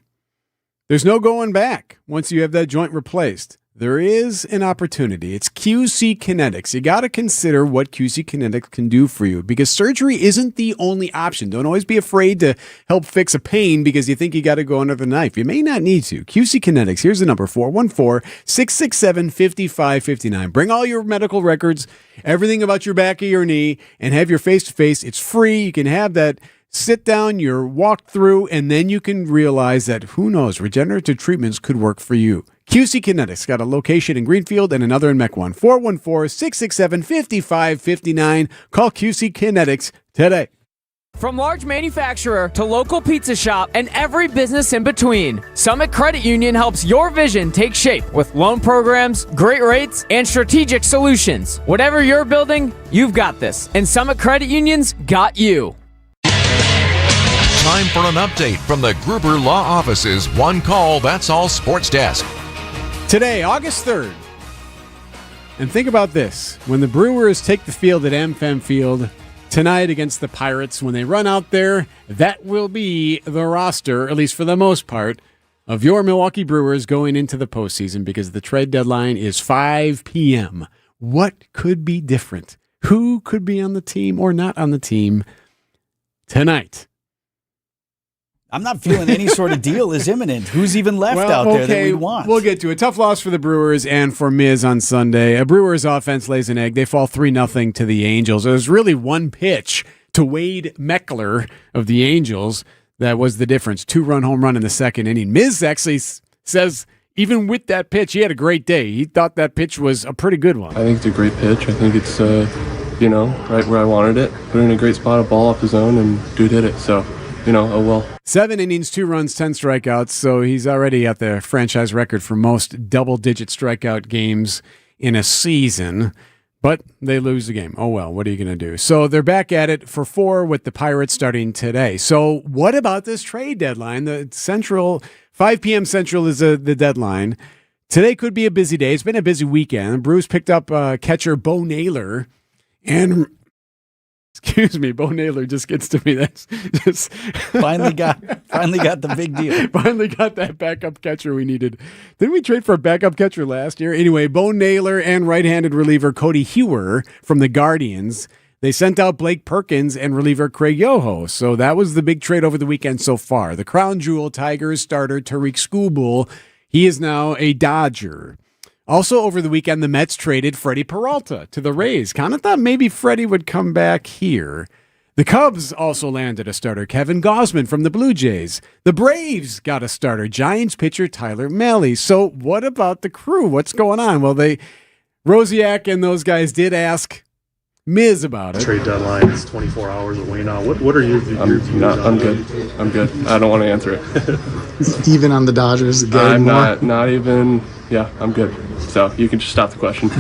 There's no going back once you have that joint replaced. There is an opportunity. It's QC Kinetics. You got to consider what QC Kinetics can do for you, because surgery isn't the only option. Don't always be afraid to help fix a pain because you think you got to go under the knife. You may not need to. QC Kinetics. Here's the number, 414-667-5559. Bring all your medical records, everything about your back or your knee, and have your face-to-face. It's free. You can have that sit down, your walk through, and then you can realize that, who knows, regenerative treatments could work for you. QC Kinetics got a location in Greenfield and another in Mequon. 414-667-5559. Call QC Kinetics today. From large manufacturer to local pizza shop and every business in between, Summit Credit Union helps your vision take shape with loan programs, great rates, and strategic solutions. Whatever you're building, you've got this, and Summit Credit Union's got you. Time for an update from the Gruber Law Office's One Call, That's All Sports Desk. Today, August 3rd. And think about this. When the Brewers take the field at AmFam Field tonight against the Pirates, when they run out there, that will be the roster, at least for the most part, of your Milwaukee Brewers going into the postseason, because the trade deadline is 5 p.m. What could be different? Who could be on the team or not on the team tonight? I'm not feeling any sort of deal is imminent. Who's even left out there that we want? We'll get to a tough loss for the Brewers and for Miz on Sunday. A Brewers offense lays an egg. They fall 3-0 to the Angels. It was really one pitch to Wade Meckler of the Angels that was the difference. 2-run home run in the second inning. Miz actually says even with that pitch, he had a great day. He thought that pitch was a pretty good one. I think it's a great pitch. I think it's, right where I wanted it. Put it in a great spot, a ball off the zone, and dude hit it. So, oh well. 7 innings, 2 runs, 10 strikeouts. So he's already at the franchise record for most double-digit strikeout games in a season. But they lose the game. Oh, well, what are you going to do? So they're back at it for 4 with the Pirates starting today. So what about this trade deadline? The Central, 5 p.m. Central is the deadline. Today could be a busy day. It's been a busy weekend. Brewers picked up catcher Bo Naylor. And, excuse me, Bo Naylor just gets to me. That's just finally got the big deal. Finally got that backup catcher we needed. Didn't we trade for a backup catcher last year? Anyway, Bo Naylor and right-handed reliever Cody Hewer from the Guardians. They sent out Blake Perkins and reliever Craig Yoho. So that was the big trade over the weekend so far. The crown jewel Tigers starter Tariq Skubal, he is now a Dodger. Also over the weekend, the Mets traded Freddie Peralta to the Rays. Kind of thought maybe Freddie would come back here. The Cubs also landed a starter, Kevin Gausman from the Blue Jays. The Braves got a starter, Giants pitcher Tyler Mahle. So what about the Crew? What's going on? Well, Rosiak and those guys did ask Miz about it. Trade deadline is 24 hours away now. What are your views? I'm good. I'm good. I don't want to answer it. Even on the Dodgers? I'm not even. Yeah, I'm good. So you can just stop the question.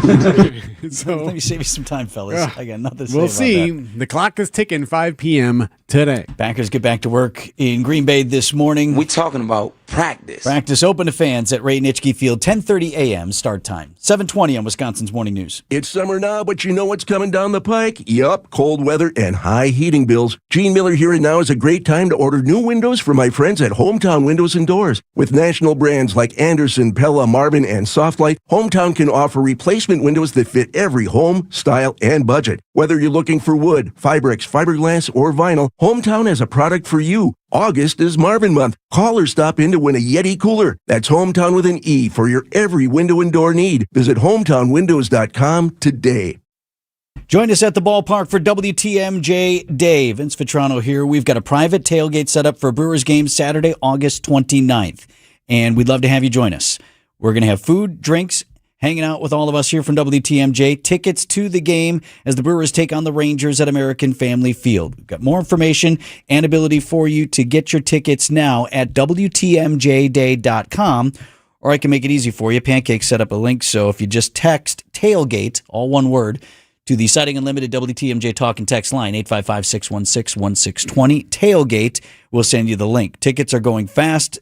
So let me save you some time, fellas. I got nothing to say We'll about see. that. The clock is ticking, 5 p.m. today. Packers get back to work in Green Bay this morning. We talking about practice. Practice open to fans at Ray Nitschke Field, 10:30 a.m. start time. 7:20 on Wisconsin's Morning News. It's summer now, but you know what's coming down the pike? Yup, cold weather and high heating bills. Gene Miller here, and now is a great time to order new windows from my friends at Hometown Windows and Doors. With national brands like Anderson, Pella, Marvin, and Softlight, Hometown can offer replacement windows that fit every home, style, and budget. Whether you're looking for wood, Fiberx, fiberglass, or vinyl, Hometown has a product for you. August is Marvin month. Call or stop in to win a Yeti cooler. That's Hometown with an E for your every window and door need. Visit hometownwindows.com today. Join us at the ballpark for WTMJ Day. Vince Vitrano here. We've got a private tailgate set up for a Brewers game Saturday, August 29th. And we'd love to have you join us. We're going to have food, drinks, hanging out with all of us here from WTMJ. Tickets to the game as the Brewers take on the Rangers at American Family Field. We've got more information and ability for you to get your tickets now at WTMJday.com. Or I can make it easy for you. Pancake set up a link, so if you just text tailgate, all one word, to the Siding Unlimited WTMJ talk and text line, 855-616-1620. Tailgate will send you the link. Tickets are going fast.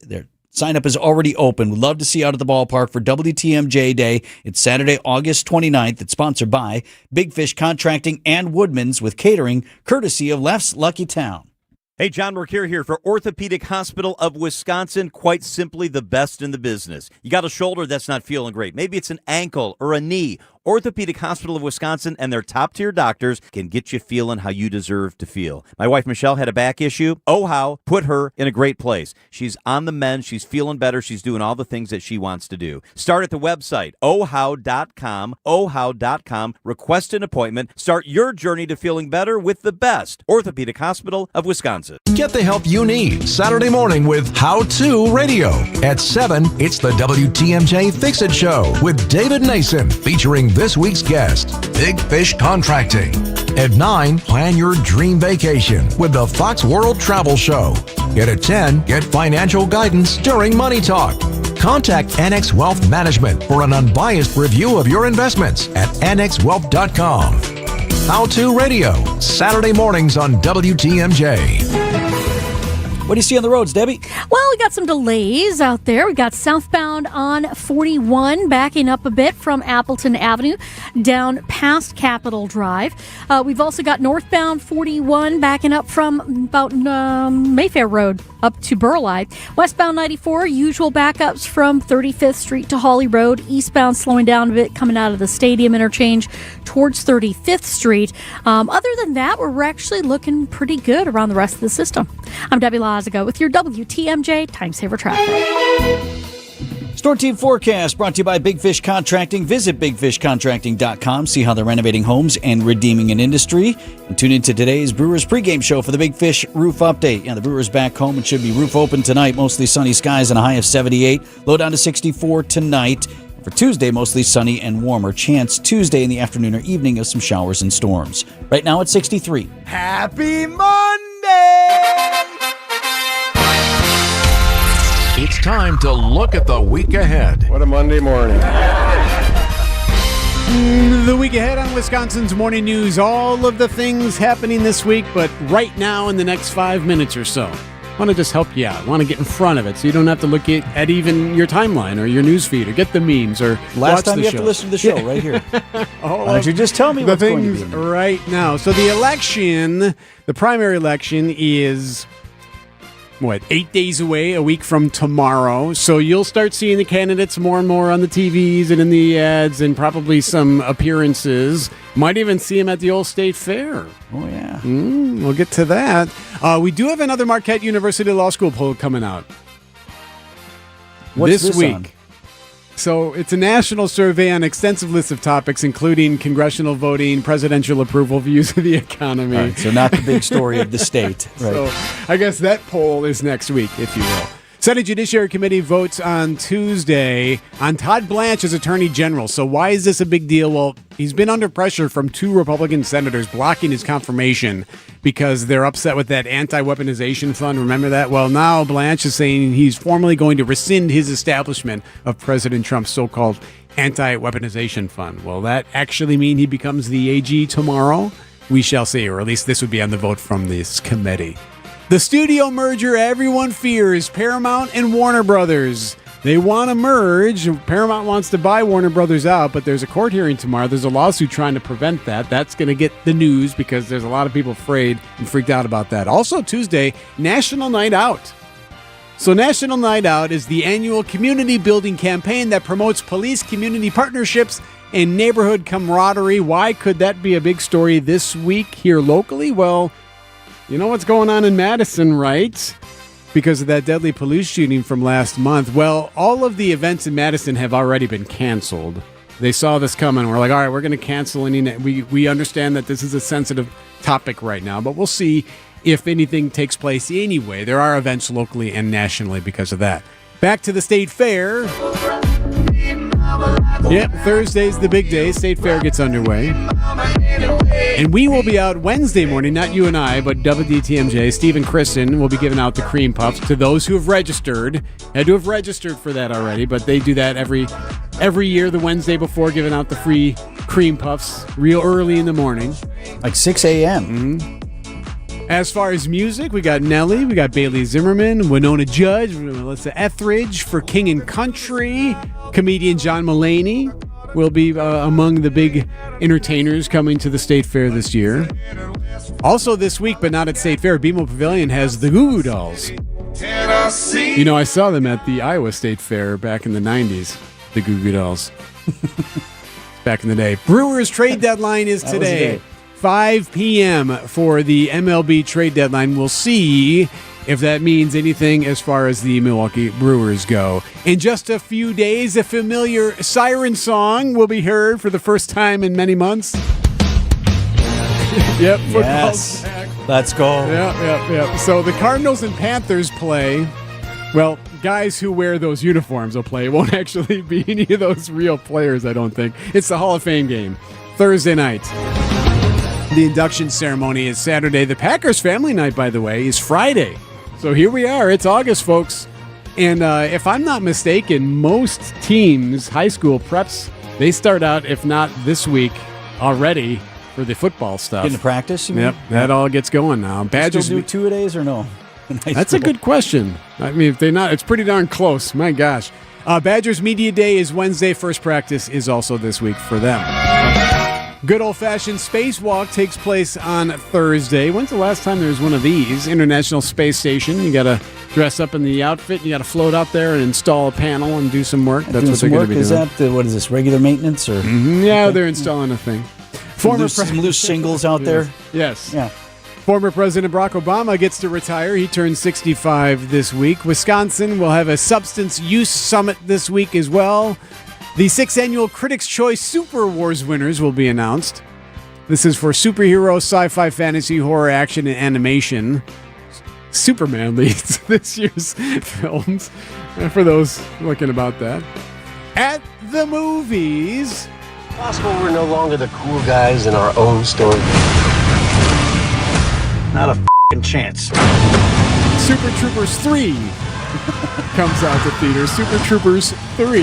Sign up is already open. We'd love to see you out at the ballpark for WTMJ Day. It's Saturday, August 29th. It's sponsored by Big Fish Contracting and Woodman's with catering, courtesy of Leff's Lucky Town. Hey, John Mercure here for Orthopedic Hospital of Wisconsin. Quite simply the best in the business. You got a shoulder that's not feeling great. Maybe it's an ankle or a knee. Orthopedic Hospital of Wisconsin and their top-tier doctors can get you feeling how you deserve to feel. My wife, Michelle, had a back issue. OHOW put her in a great place. She's on the mend. She's feeling better. She's doing all the things that she wants to do. Start at the website, ohow.com, ohow.com. Request an appointment. Start your journey to feeling better with the best. Orthopedic Hospital of Wisconsin. Get the help you need Saturday morning with How To Radio. At 7, it's the WTMJ Fix It Show with David Nason, featuring this week's guest, Big Fish Contracting. At 9, plan your dream vacation with the Fox World Travel Show. Yet at 10, get financial guidance during Money Talk. Contact Annex Wealth Management for an unbiased review of your investments at annexwealth.com. How To Radio, Saturday mornings on WTMJ. What do you see on the roads, Debbie? Well, we got some delays out there. We got southbound on 41 backing up a bit from Appleton Avenue down past Capitol Drive. We've also got northbound 41 backing up from about Mayfair Road up to Burleigh. Westbound 94, usual backups from 35th Street to Hawley Road. Eastbound slowing down a bit coming out of the Stadium interchange towards 35th Street. Other than that, we're actually looking pretty good around the rest of the system. I'm Debbie Lazago with your WTMJ Time Saver Traffic. Storm Team Forecast brought to you by Big Fish Contracting. Visit bigfishcontracting.com. See how they're renovating homes and redeeming an industry. And tune into today's Brewers pregame show for the Big Fish roof update. Yeah, the Brewers back home and should be roof open tonight. Mostly sunny skies and a high of 78. Low down to 64 tonight. For Tuesday, mostly sunny and warmer. Chance Tuesday in the afternoon or evening of some showers and storms. Right now it's 63. Happy Monday! It's time to look at the week ahead. What a Monday morning. The week ahead on Wisconsin's Morning News, all of the things happening this week, but right now in the next 5 minutes or so. I want to just help you out. I want to get in front of it so you don't have to look at even your timeline or your news feed or get the memes or Last time watch the you have show. to listen to the show right here. Why don't you just tell me the what's going to things be? right now? So the election, the primary election is 8 days away, a week from tomorrow. So you'll start seeing the candidates more and more on the TVs and in the ads and probably some appearances. Might even see them at the old state fair. Oh, yeah. We'll get to that. We do have another Marquette University Law School poll coming out. What's this week? On? So it's a national survey on extensive list of topics, including congressional voting, presidential approval, views of the economy. All right, so not the big story of the state. Right. So I guess that poll is next week, if you will. Senate Judiciary Committee votes on Tuesday on Todd Blanche as Attorney General. So why is this a big deal? Well, he's been under pressure from 2 Republican senators blocking his confirmation because they're upset with that anti-weaponization fund. Remember that? Well, now Blanche is saying he's formally going to rescind his establishment of President Trump's so-called anti-weaponization fund. Will that actually mean he becomes the AG tomorrow? We shall see, or at least this would be on the vote from this committee. The studio merger everyone fears, Paramount and Warner Brothers. They want to merge. Paramount wants to buy Warner Brothers out, but there's a court hearing tomorrow. There's a lawsuit trying to prevent that. That's going to get the news because there's a lot of people afraid and freaked out about that. Also Tuesday, National Night Out. So National Night Out is the annual community building campaign that promotes police community partnerships and neighborhood camaraderie. Why could that be a big story this week here locally? Well, you know what's going on in Madison, right? Because of that deadly police shooting from last month. Well, all of the events in Madison have already been canceled. They saw this coming. We're like, all right, we're going to cancel any. We understand that this is a sensitive topic right now, but we'll see if anything takes place anyway. There are events locally and nationally because of that. Back to the State Fair. Yep, Thursday's the big day. State Fair gets underway. And we will be out Wednesday morning, not you and I, but WDTMJ. Steve and Kristen will be giving out the cream puffs to those who have registered. Had to have registered for that already, but they do that every year, the Wednesday before, giving out the free cream puffs real early in the morning. Like 6 a.m. Mm-hmm. As far as music, we got Nelly, we got Bailey Zimmerman, Winona Judge, Melissa Etheridge for King and Country. Comedian John Mulaney will be among the big entertainers coming to the State Fair this year. Also this week, but not at State Fair, BMO Pavilion has the Goo Goo Dolls. You know, I saw them at the Iowa State Fair back in the 90s, the Goo Goo Dolls. Back in the day. Brewers trade deadline is today. 5 p.m. for the MLB trade deadline. We'll see if that means anything as far as the Milwaukee Brewers go. In just a few days, a familiar siren song will be heard for the first time in many months. Yep, football's back. Let's go. Yep. So the Cardinals and Panthers play. Well, guys who wear those uniforms will play. It won't actually be any of those real players, I don't think. It's the Hall of Fame game, Thursday night. The induction ceremony is Saturday. The Packers family night, by the way, is Friday. So here we are. It's August, folks. And if I'm not mistaken, most teams, high school preps, they start out, if not this week, already for the football stuff. Getting to practice, you mean? Yep, that all gets going now. Badgers still do 2-a-days or no? That's a good question. I mean, if they're not, it's pretty darn close. My gosh. Badgers Media Day is Wednesday. First practice is also this week for them. Good old-fashioned spacewalk takes place on Thursday. When's the last time there was one of these? International Space Station. You got to dress up in the outfit. You got to float out there and install a panel and do some work. That's what they're going to be doing. Is that, what is this, regular maintenance? Or Yeah, they're installing a thing. Some loose shingles out there? Yes. Yeah. Former President Barack Obama gets to retire. He turns 65 this week. Wisconsin will have a substance use summit this week as well. The 6th annual Critics' Choice Super Wars winners will be announced. This is for superhero, sci-fi, fantasy, horror, action, and animation. Superman leads this year's films, for those looking about that. At the movies... Possible we're no longer the cool guys in our own story. Not a f***ing chance. Super Troopers 3 comes out to theaters. Super Troopers 3.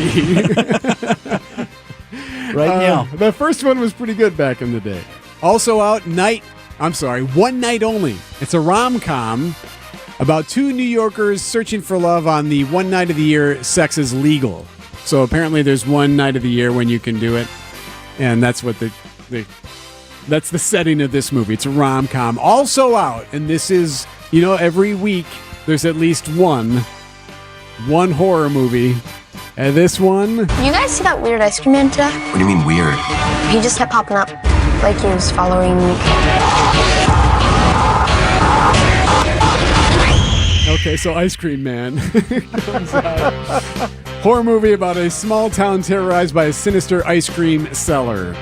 right now. The first one was pretty good back in the day. Also out, One Night Only. It's a rom-com about two New Yorkers searching for love on the one night of the year sex is legal. So apparently there's one night of the year when you can do it. And that's what that's the setting of this movie. It's a rom-com. Also out, and this is, every week there's at least one horror movie. And this one... You guys see that weird ice cream man today? What do you mean weird? He just kept popping up like he was following me. Okay, so Ice Cream Man comes out. Horror movie about a small town terrorized by a sinister ice cream seller.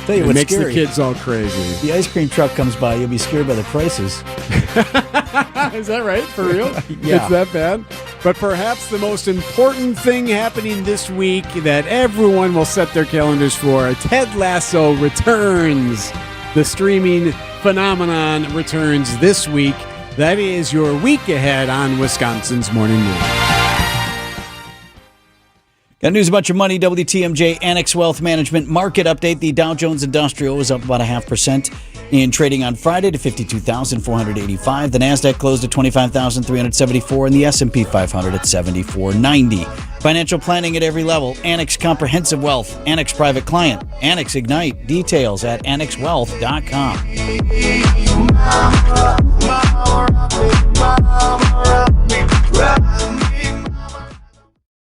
Tell you it what's makes scary. the kids all crazy. The ice cream truck comes by, you'll be scared by the prices. Is that right? For real? Yeah. It's that bad? But perhaps the most important thing happening this week that everyone will set their calendars for, Ted Lasso returns. The streaming phenomenon returns this week. That is your week ahead on Wisconsin's Morning News. Got news about your money. WTMJ Annex Wealth Management market update. The Dow Jones Industrial was up about 0.5% in trading on Friday to 52,485. The Nasdaq closed at 25,374, and the S&P 500 at 7490. Financial planning at every level. Annex Comprehensive Wealth. Annex Private Client. Annex Ignite. Details at annexwealth.com.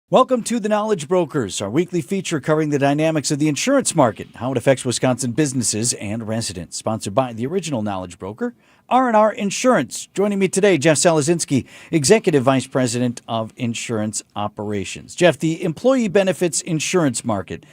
Welcome to The Knowledge Brokers, our weekly feature covering the dynamics of the insurance market, how it affects Wisconsin businesses and residents. Sponsored by the original Knowledge Broker, R&R Insurance. Joining me today, Jeff Salazinski, Executive Vice President of Insurance Operations. Jeff, the employee benefits insurance market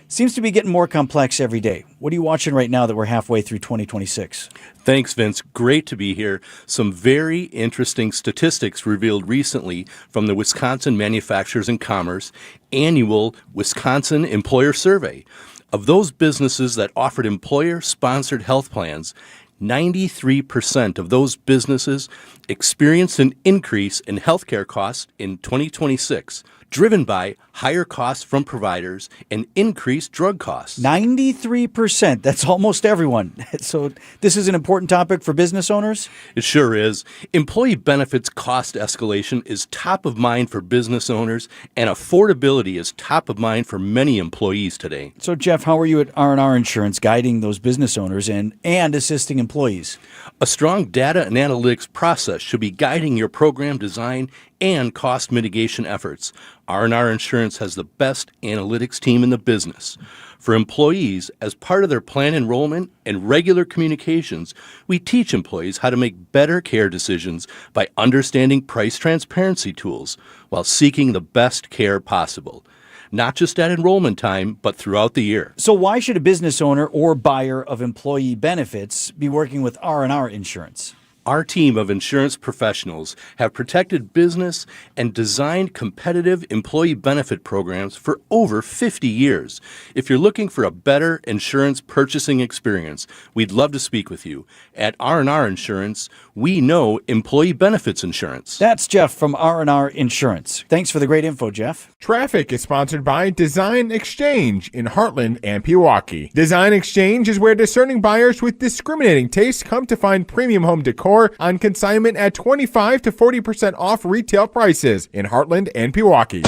seems to be getting more complex every day. What are you watching right now that we're halfway through 2026? Thanks, Vince. Great to be here. Some very interesting statistics revealed recently from the Wisconsin Manufacturers and Commerce annual Wisconsin Employer Survey. Of those businesses that offered employer-sponsored health plans, 93% of those businesses experienced an increase in healthcare costs in 2026, driven by higher costs from providers and increased drug costs. 93%. That's almost everyone. So this is an important topic for business owners? It sure is. Employee benefits cost escalation is top of mind for business owners, and affordability is top of mind for many employees today. So, Jeff, how are you at R&R Insurance guiding those business owners and assisting employees? A strong data and analytics process should be guiding your program design and cost mitigation efforts. R&R Insurance has the best analytics team in the business. For employees, as part of their plan enrollment and regular communications, we teach employees how to make better care decisions by understanding price transparency tools while seeking the best care possible. Not just at enrollment time, but throughout the year. So why should a business owner or buyer of employee benefits be working with R&R Insurance? Our team of insurance professionals have protected business and designed competitive employee benefit programs for over 50 years. If you're looking for a better insurance purchasing experience, we'd love to speak with you. At R&R Insurance, we know employee benefits insurance. That's Jeff from R&R Insurance. Thanks for the great info, Jeff. Traffic is sponsored by Design Exchange in Heartland and Pewaukee. Design Exchange is where discerning buyers with discriminating tastes come to find premium home decor on consignment at 25 to 40% off retail prices in Heartland and Pewaukee.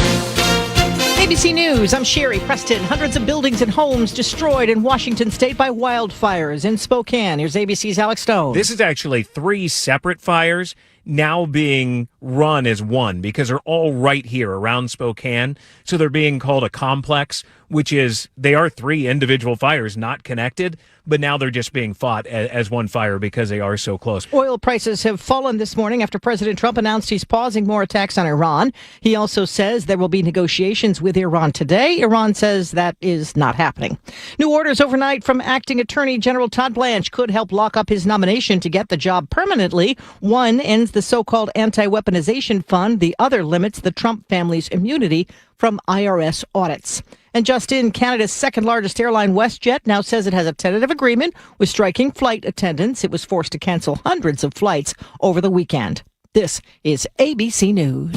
ABC News, I'm Sherry Preston. Hundreds of buildings and homes destroyed in Washington state by wildfires in Spokane. Here's ABC's Alex Stone. This is actually 3 separate fires now being run as one because they're all right here around Spokane. So they're being called a complex, which is they are 3 individual fires not connected, but now they're just being fought as one fire because they are so close. Oil prices have fallen this morning after President Trump announced he's pausing more attacks on Iran. He also says there will be negotiations with Iran today. Iran says that is not happening. New orders overnight from Acting Attorney General Todd Blanche could help lock up his nomination to get the job permanently. One ends the so-called anti-weaponization fund. The other limits the Trump family's immunity from IRS audits. And just in, Canada's second largest airline, WestJet, now says it has a tentative agreement with striking flight attendants. It was forced to cancel hundreds of flights over the weekend. This is ABC News.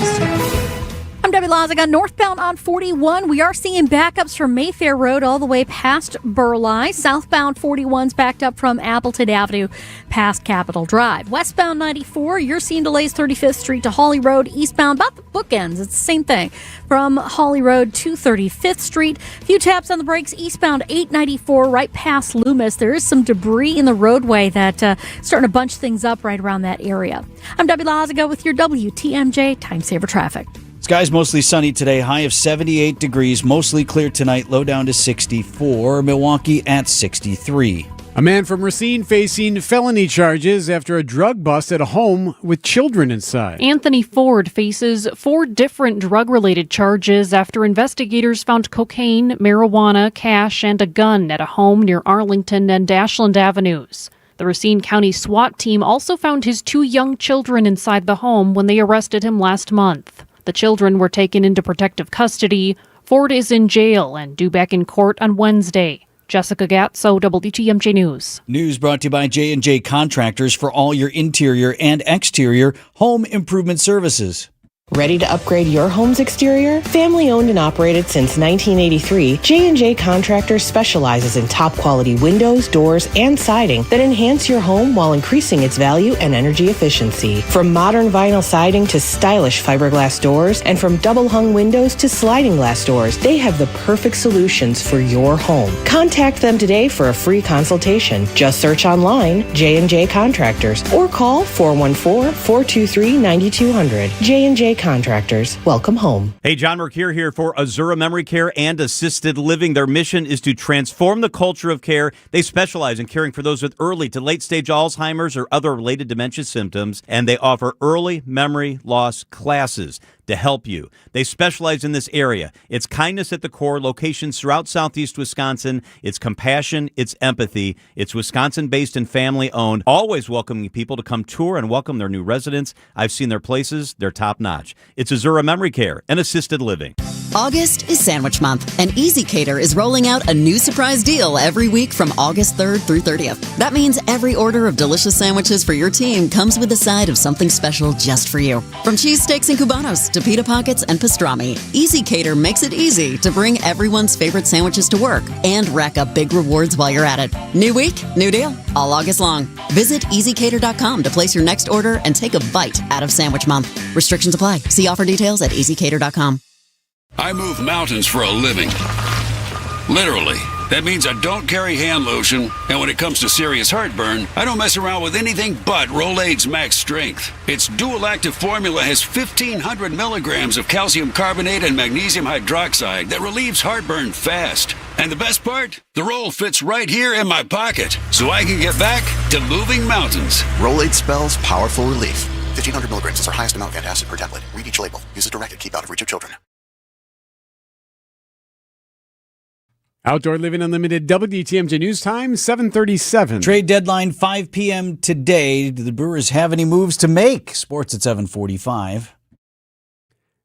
I'm Debbie Lazaga. Northbound on 41, we are seeing backups from Mayfair Road all the way past Burleigh. Southbound 41's backed up from Appleton Avenue past Capitol Drive. Westbound 94, you're seeing delays 35th Street to Hawley Road. Eastbound, about the bookends, it's the same thing. From Hawley Road to 35th Street. A few taps on the brakes. Eastbound 894 right past Loomis. There is some debris in the roadway that starting to bunch things up right around that area. I'm Debbie Lazaga with your WTMJ Time Saver Traffic. Skies mostly sunny today, high of 78 degrees, mostly clear tonight, low down to 64. Milwaukee at 63. A man from Racine facing felony charges after a drug bust at a home with children inside. Anthony Ford faces 4 different drug-related charges after investigators found cocaine, marijuana, cash, and a gun at a home near Arlington and Ashland Avenues. The Racine County SWAT team also found his 2 young children inside the home when they arrested him last month. The children were taken into protective custody. Ford is in jail and due back in court on Wednesday. Jessica Gatso, WTMJ News. News brought to you by J&J Contractors for all your interior and exterior home improvement services. Ready to upgrade your home's exterior? Family owned and operated since 1983, J&J Contractors specializes in top quality windows, doors, and siding that enhance your home while increasing its value and energy efficiency. From modern vinyl siding to stylish fiberglass doors, and from double hung windows to sliding glass doors, they have the perfect solutions for your home. Contact them today for a free consultation. Just search online J&J Contractors or call 414-423-9200. J&J Contractors. Welcome home. Hey, John Mercure here for Azura Memory Care and Assisted Living. Their mission is to transform the culture of care. They specialize in caring for those with early to late stage Alzheimer's or other related dementia symptoms, and they offer early memory loss classes to help you. They specialize in this area. It's kindness at the core, locations throughout southeast Wisconsin. It's compassion, it's empathy. It's Wisconsin-based and family-owned, always welcoming people to come tour and welcome their new residents. I've seen their places. They're top-notch. It's Azura Memory Care and Assisted Living. August is Sandwich Month, and Easy Cater is rolling out a new surprise deal every week from August 3rd through 30th. That means every order of delicious sandwiches for your team comes with a side of something special just for you. From cheesesteaks and cubanos to pita pockets and pastrami, Easy Cater makes it easy to bring everyone's favorite sandwiches to work and rack up big rewards while you're at it. New week, new deal, all August long. Visit easycater.com to place your next order and take a bite out of Sandwich Month. Restrictions apply. See offer details at easycater.com. I move mountains for a living. Literally. That means I don't carry hand lotion, and when it comes to serious heartburn, I don't mess around with anything but Rolaids Max Strength. Its dual active formula has 1,500 milligrams of calcium carbonate and magnesium hydroxide that relieves heartburn fast. And the best part? The roll fits right here in my pocket, so I can get back to moving mountains. Rolaids spells powerful relief. 1,500 milligrams is our highest amount of antacid per tablet. Read each label. Use as directed. Keep out of reach of children. Outdoor Living Unlimited, WTMJ News Time, 7:37. Trade deadline 5 p.m. today. Do the Brewers have any moves to make? Sports at 7:45.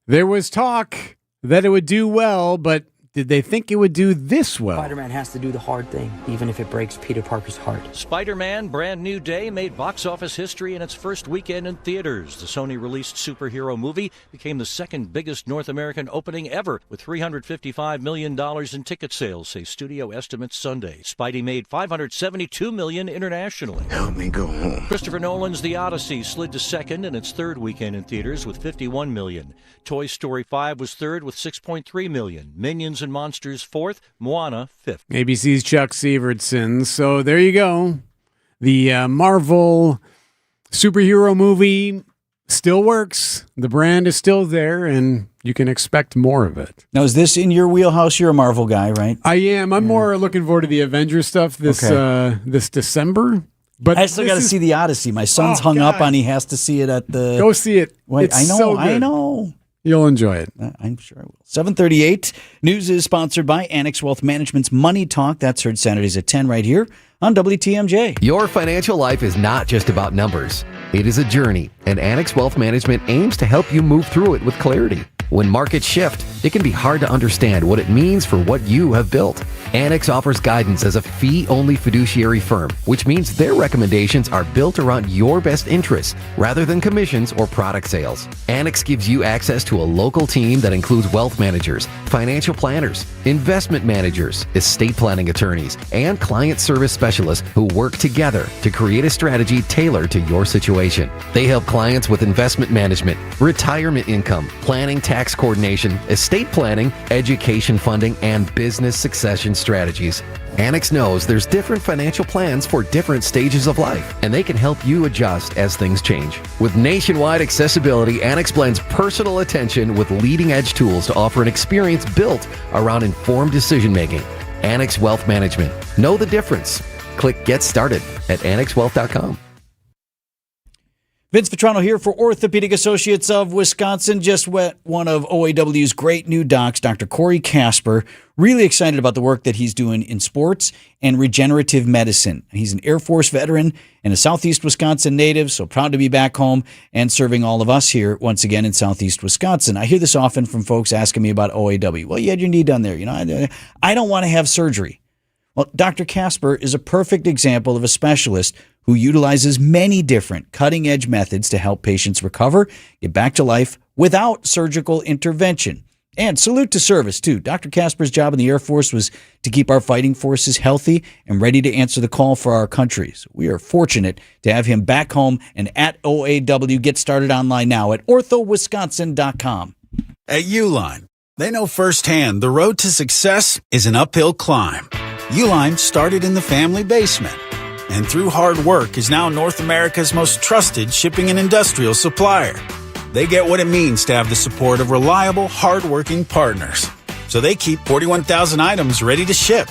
There was talk that it would do well, but did they think it would do this well? Spider-Man has to do the hard thing, even if it breaks Peter Parker's heart. Spider-Man Brand New Day made box office history in its first weekend in theaters. The Sony-released superhero movie became the second biggest North American opening ever, with $355 million in ticket sales, say studio estimates Sunday. Spidey made $572 million internationally. Help me go home. Christopher Nolan's The Odyssey slid to second in its third weekend in theaters with $51 million. Toy Story 5 was third with $6.3 million. Minions and Monsters fourth, Moana fifth. ABC's Chuck Sievertson. So there you go. The Marvel superhero movie still works. The brand is still there, and you can expect more of it. Now, is this in your wheelhouse? You're a Marvel guy, right? I am. I'm more looking forward to the Avengers stuff this December. But I still got to see The Odyssey. My son's hung up on he has to see it at the... Go see it. Wait, it's I know, so good. I know. You'll enjoy it. I'm sure I will. 7:38. News is sponsored by Annex Wealth Management's Money Talk. That's heard Saturdays at 10 right here on WTMJ. Your financial life is not just about numbers. It is a journey, and Annex Wealth Management aims to help you move through it with clarity. When markets shift, it can be hard to understand what it means for what you have built. Annex offers guidance as a fee-only fiduciary firm, which means their recommendations are built around your best interests rather than commissions or product sales. Annex gives you access to a local team that includes wealth managers, financial planners, investment managers, estate planning attorneys, and client service specialists who work together to create a strategy tailored to your situation. They help clients with investment management, retirement income, planning, tax coordination, estate planning, education funding, and business succession strategies. Annex knows there's different financial plans for different stages of life, and they can help you adjust as things change. With nationwide accessibility, Annex blends personal attention with leading-edge tools to offer an experience built around informed decision-making. Annex Wealth Management. Know the difference. Click Get Started at annexwealth.com. Vince Vitrano here for Orthopedic Associates of Wisconsin. Just met one of OAW's great new docs, Dr. Corey Casper. Really excited about the work that he's doing in sports and regenerative medicine. He's an Air Force veteran and a Southeast Wisconsin native, so proud to be back home and serving all of us here once again in Southeast Wisconsin. I hear this often from folks asking me about OAW. Well, you had your knee done there. I don't want to have surgery. Well, Dr. Casper is a perfect example of a specialist who utilizes many different cutting-edge methods to help patients recover, get back to life without surgical intervention. And salute to service, too. Dr. Casper's job in the Air Force was to keep our fighting forces healthy and ready to answer the call for our country. So we are fortunate to have him back home and at OAW. Get started online now at orthowisconsin.com. At Uline, they know firsthand the road to success is an uphill climb. Uline started in the family basement, and through hard work is now North America's most trusted shipping and industrial supplier. They get what it means to have the support of reliable, hard-working partners. So they keep 41,000 items ready to ship.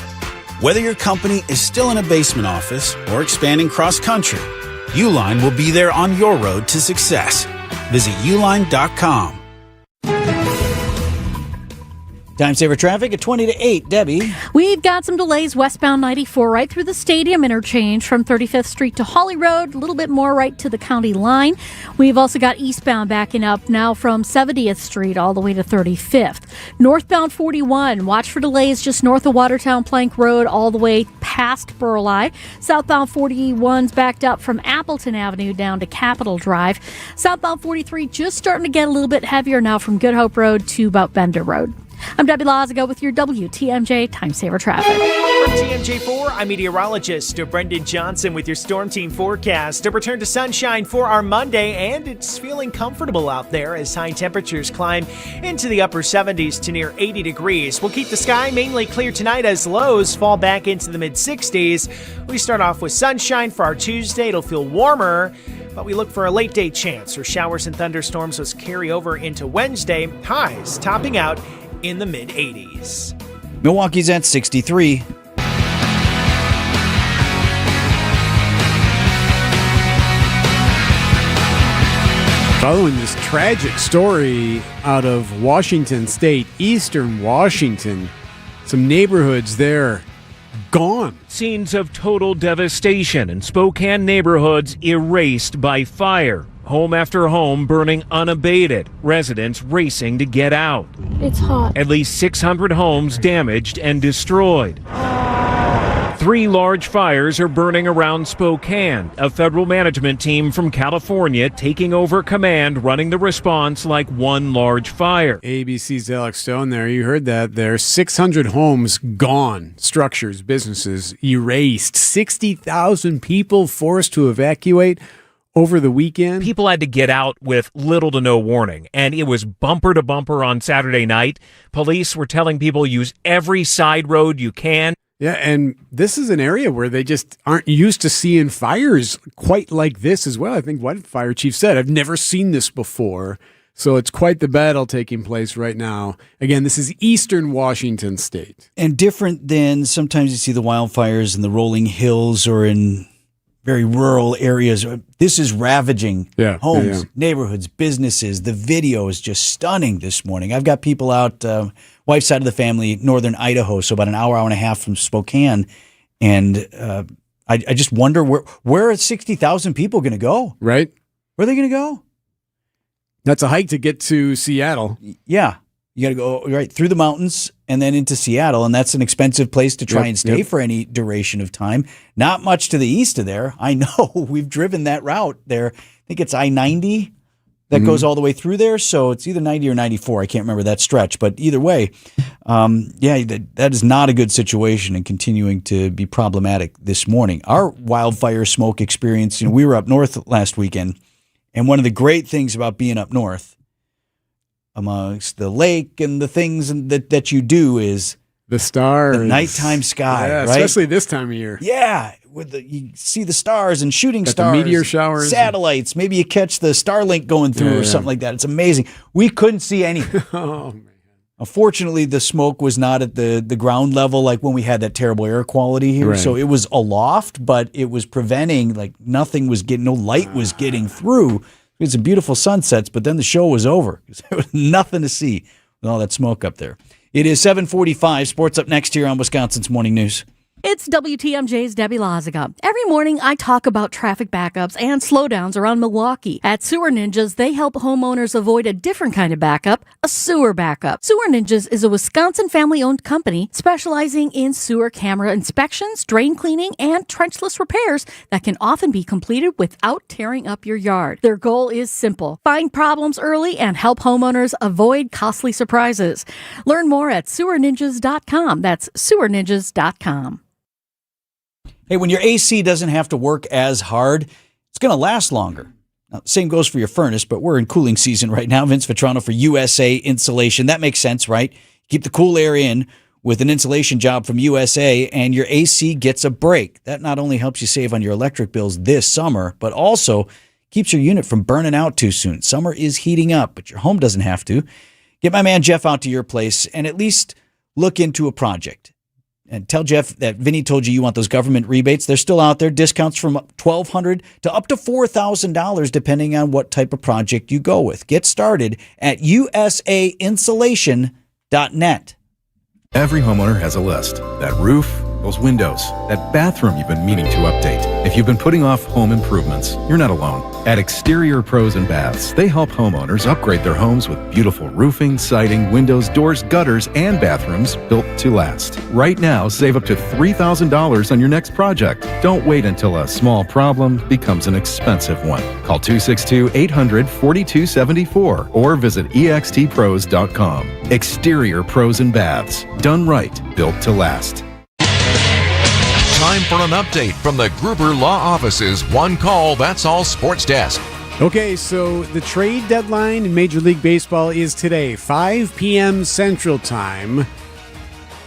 Whether your company is still in a basement office or expanding cross-country, Uline will be there on your road to success. Visit uline.com. Time saver traffic at 20 to 8. Debbie. We've got some delays westbound 94 right through the stadium interchange from 35th Street to Holly Road, a little bit more right to the county line. We've also got eastbound backing up now from 70th Street all the way to 35th. Northbound 41, watch for delays just north of Watertown Plank Road all the way past Burleigh. Southbound 41's backed up from Appleton Avenue down to Capitol Drive. Southbound 43 just starting to get a little bit heavier now from Good Hope Road to about Bender Road. I'm Debbie Lazago with your WTMJ Time Saver Traffic. From TMJ4, I'm meteorologist Brendan Johnson with your Storm Team forecast. A return to sunshine for our Monday, and it's feeling comfortable out there as high temperatures climb into the upper 70s to near 80 degrees. We'll keep the sky mainly clear tonight as lows fall back into the mid-60s. We start off with sunshine for our Tuesday. It'll feel warmer, but we look for a late day chance for showers and thunderstorms as carry over into Wednesday. Highs topping out in the mid-80s. Milwaukee's at 63. Following this tragic story out of Washington State, Eastern Washington, some neighborhoods there gone. Scenes of total devastation in Spokane neighborhoods erased by fire. Home after home burning unabated. Residents racing to get out. It's hot. At least 600 homes damaged and destroyed. 3 large fires are burning around Spokane. A federal management team from California taking over command, running the response like one large fire. ABC's Alex Stone there. You heard that there. 600 homes gone. Structures, businesses erased. 60,000 people forced to evacuate over the weekend. People had to get out with little to no warning, and it was bumper to bumper on Saturday night. Police were telling people use every side road you can. Yeah, and this is an area where they just aren't used to seeing fires quite like this as well. I think one fire chief said, I've never seen this before. So it's quite the battle taking place right now. Again, this is Eastern Washington State. And different than sometimes you see the wildfires in the rolling hills or in very rural areas. This is ravaging homes, neighborhoods, businesses. The video is just stunning this morning. I've got people out, wife's side of the family, northern Idaho, so about an hour and a half from Spokane. And I just wonder where are 60,000 people going to go? Right. Where are they going to go? That's a hike to get to Seattle. Yeah. You got to go right through the mountains and then into Seattle, and that's an expensive place to try and stay for any duration of time. Not much to the east of there. I know we've driven that route there. I think it's I-90 that goes all the way through there, so it's either 90 or 94. I can't remember that stretch, but either way, that is not a good situation and continuing to be problematic this morning. Our wildfire smoke experience, we were up north last weekend, and one of the great things about being up north amongst the lake and the things that you do is the stars, the nighttime sky, right? Especially this time of year. Yeah, you see the stars and shooting stars, the meteor showers, satellites. Maybe you catch the Starlink going through or something like that. It's amazing. We couldn't see anything. Oh man! Unfortunately, the smoke was not at the ground level like when we had that terrible air quality here. Right. So it was aloft, but it was preventing, like nothing was getting, no light was getting through. It's a beautiful sunsets, but then the show was over. There was nothing to see with all that smoke up there. It is 7:45. Sports up next here on Wisconsin's Morning News. It's WTMJ's Debbie Loziga. Every morning, I talk about traffic backups and slowdowns around Milwaukee. At Sewer Ninjas, they help homeowners avoid a different kind of backup, a sewer backup. Sewer Ninjas is a Wisconsin family-owned company specializing in sewer camera inspections, drain cleaning, and trenchless repairs that can often be completed without tearing up your yard. Their goal is simple: find problems early and help homeowners avoid costly surprises. Learn more at sewerninjas.com. That's sewerninjas.com. Hey, when your AC doesn't have to work as hard, it's going to last longer. Now, same goes for your furnace, but we're in cooling season right now. Vince Vetrano for USA Insulation. That makes sense, right? Keep the cool air in with an insulation job from USA, and your AC gets a break. That not only helps you save on your electric bills this summer, but also keeps your unit from burning out too soon. Summer is heating up, but your home doesn't have to. Get my man Jeff out to your place and at least look into a project. And tell Jeff that Vinny told you want those government rebates. They're still out there. Discounts from $1,200 to up to $4,000, depending on what type of project you go with. Get started at usainsulation.net. Every homeowner has a list. That roof, those windows, that bathroom you've been meaning to update. If you've been putting off home improvements, you're not alone. At Exterior Pros and Baths, they help homeowners upgrade their homes with beautiful roofing, siding, windows, doors, gutters, and bathrooms built to last. Right now, save up to $3,000 on your next project. Don't wait until a small problem becomes an expensive one. Call 262-800-4274 or visit extpros.com. Exterior Pros and Baths. Done right, built to last. Time for an update from the Gruber Law Office's One Call, That's All Sports Desk. Okay, so the trade deadline in Major League Baseball is today, 5 p.m. Central Time.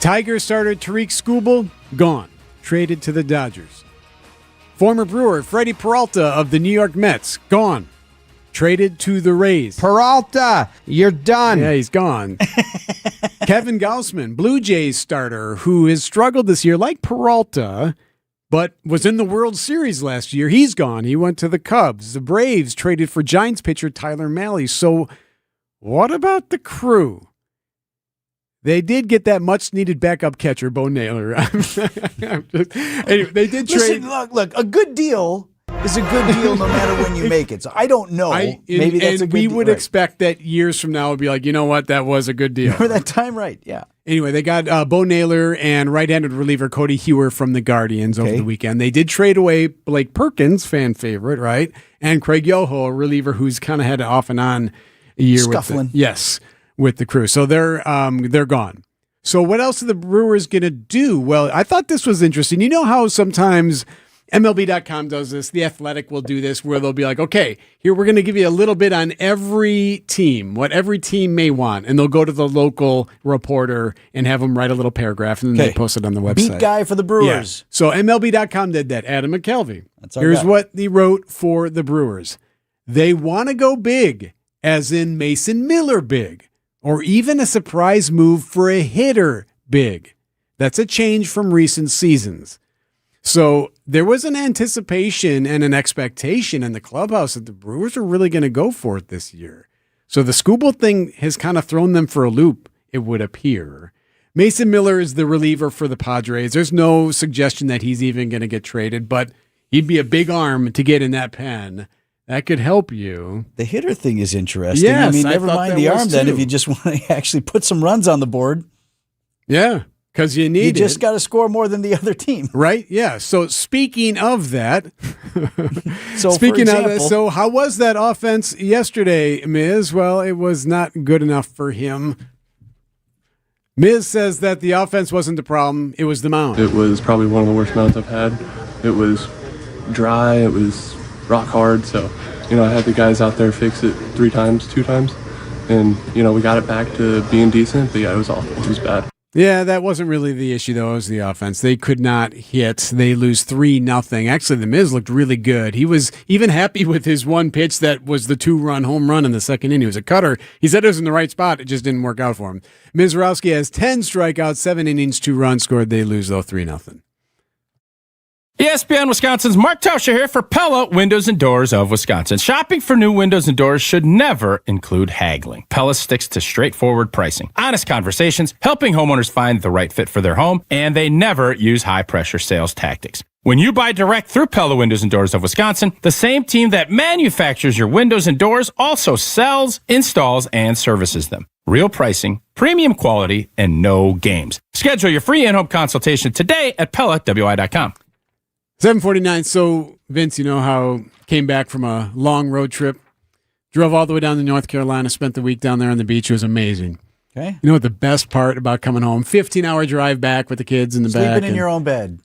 Tiger starter Tariq Skubal, gone. Traded to the Dodgers. Former Brewer Freddie Peralta of the New York Mets, gone. Traded to the Rays. Peralta, you're done. Yeah, he's gone. Kevin Gausman, Blue Jays starter, who has struggled this year like Peralta, but was in the World Series last year. He's gone. He went to the Cubs. The Braves traded for Giants pitcher Tyler Mahle. So what about the Crew? They did get that much-needed backup catcher, Bo Naylor. Anyway, they did trade. Listen, look, a good deal is a good deal no matter when you make it. So I don't know. Maybe that's a good we deal. would Right. expect that years from now, we'd be like, you know what? That was a good deal. For that time, right, yeah. Anyway, they got Bo Naylor and right-handed reliever Cody Hewer from the Guardians over the weekend. They did trade away Blake Perkins, fan favorite, right? And Craig Yoho, a reliever who's kind of had an off and on year Scuffling. with the Crew. So they're gone. So what else are the Brewers going to do? Well, I thought this was interesting. You know how sometimes MLB.com does this, The Athletic will do this, where they'll be like, okay, here we're going to give you a little bit on every team, what every team may want. And they'll go to the local reporter and have them write a little paragraph, and then they post it on the website. Beat guy for the Brewers. Yeah. So MLB.com did that, Adam McKelvey. That's our Here's guy. what he wrote for the Brewers. They want to go big, as in Mason Miller big, or even a surprise move for a hitter big. That's a change from recent seasons. So there was an anticipation and an expectation in the clubhouse that the Brewers are really going to go for it this year. So the Skubal thing has kind of thrown them for a loop, it would appear. Mason Miller is the reliever for the Padres. There's no suggestion that he's even going to get traded, but he'd be a big arm to get in that pen. that could help you. The hitter thing is interesting. Yes, I mean, I never thought mind that the was arm then too. if you just want to actually put some runs on the board. Yeah, because you need You just got to score more than the other team. Right? Yeah. So speaking of that, So speaking for of that, example, so how was that offense yesterday, Miz? Well, it was not good enough for him. Miz says that the offense wasn't the problem; it was the mound. It was probably one of the worst mounds I've had. It was dry. It was rock hard. So, I had the guys out there fix it 2 times, and we got it back to being decent. But yeah, it was awful. It was bad. Yeah, that wasn't really the issue, though. It was the offense. They could not hit. They lose 3-0. Actually, the Miz looked really good. He was even happy with his one pitch that was the 2-run home run in the second inning. It was a cutter. He said it was in the right spot. It just didn't work out for him. Mizrowski has 10 strikeouts, 7 innings, 2 runs scored. They lose, though, 3-0. ESPN Wisconsin's Mark Tauscher here for Pella Windows and Doors of Wisconsin. Shopping for new windows and doors should never include haggling. Pella sticks to straightforward pricing, honest conversations, helping homeowners find the right fit for their home, and they never use high-pressure sales tactics. When you buy direct through Pella Windows and Doors of Wisconsin, the same team that manufactures your windows and doors also sells, installs, and services them. Real pricing, premium quality, and no games. Schedule your free in-home consultation today at PellaWI.com. 7:49. So, Vince, you know how came back from a long road trip, drove all the way down to North Carolina, spent the week down there on the beach. It was amazing. Okay. You know what the best part about coming home? 15-hour drive back with the kids in the back. Sleeping in your own bed.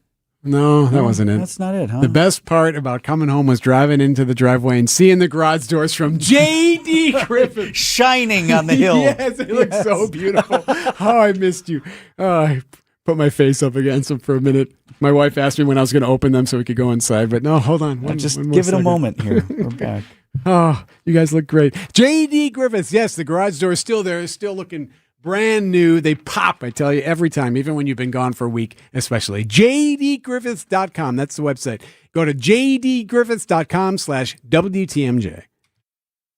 No, that wasn't it. That's not it, huh? The best part about coming home was driving into the driveway and seeing the garage doors from J.D. Griffith shining on the hill. Yes, it looks so beautiful. Oh, I missed you. I put my face up against them for a minute. My wife asked me when I was going to open them so we could go inside, but no, hold on. Just one more give it second. a moment here. We're back. Oh, you guys look great. J.D. Griffiths. Yes, the garage door is still there. It's still looking brand new. They pop, I tell you, every time, even when you've been gone for a week, especially. JDGriffiths.com. That's the website. Go to jdgriffiths.com/WTMJ.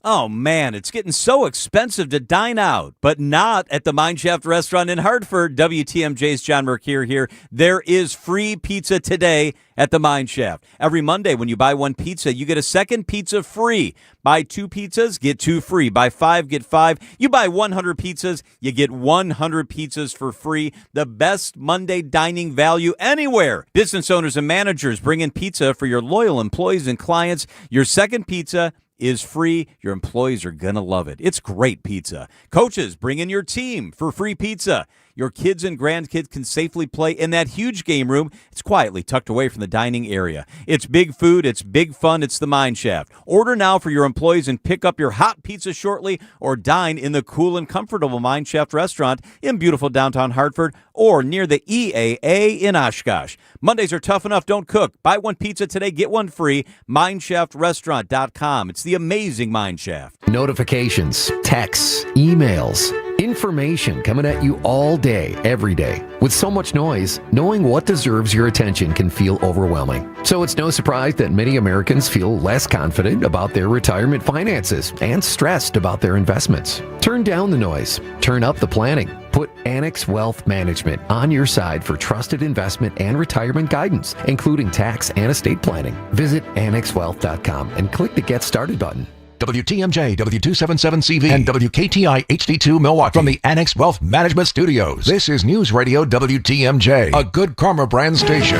Oh, man, it's getting so expensive to dine out, but not at the Mineshaft Restaurant in Hartford. WTMJ's John Mercure here. There is free pizza today at the Mineshaft. Every Monday when you buy one pizza, you get a second pizza free. Buy 2 pizzas, get 2 free. Buy 5, get 5. You buy 100 pizzas, you get 100 pizzas for free. The best Monday dining value anywhere. Business owners and managers bring in pizza for your loyal employees and clients. Your second pizza is free. Your employees are going to love it. It's great pizza. Coaches, bring in your team for free pizza. Your kids and grandkids can safely play in that huge game room. It's quietly tucked away from the dining area. It's big food. It's big fun. It's the Mineshaft. Order now for your employees and pick up your hot pizza shortly, or dine in the cool and comfortable Mineshaft restaurant in beautiful downtown Hartford or near the EAA in Oshkosh. Mondays are tough enough. Don't cook. Buy one pizza today, get one free. MineshaftRestaurant.com. It's the amazing Mineshaft. Notifications, texts, emails, information coming at you all day, every day. With so much noise, knowing what deserves your attention can feel overwhelming. So it's no surprise that many Americans feel less confident about their retirement finances and stressed about their investments. Turn down the noise. Turn up the planning. Put Annex Wealth Management on your side for trusted investment and retirement guidance, including tax and estate planning. Visit AnnexWealth.com and click the Get Started button. WTMJ, W277CV, and WKTI HD2 Milwaukee from the Annex Wealth Management Studios. This is News Radio WTMJ, a Good Karma brand station.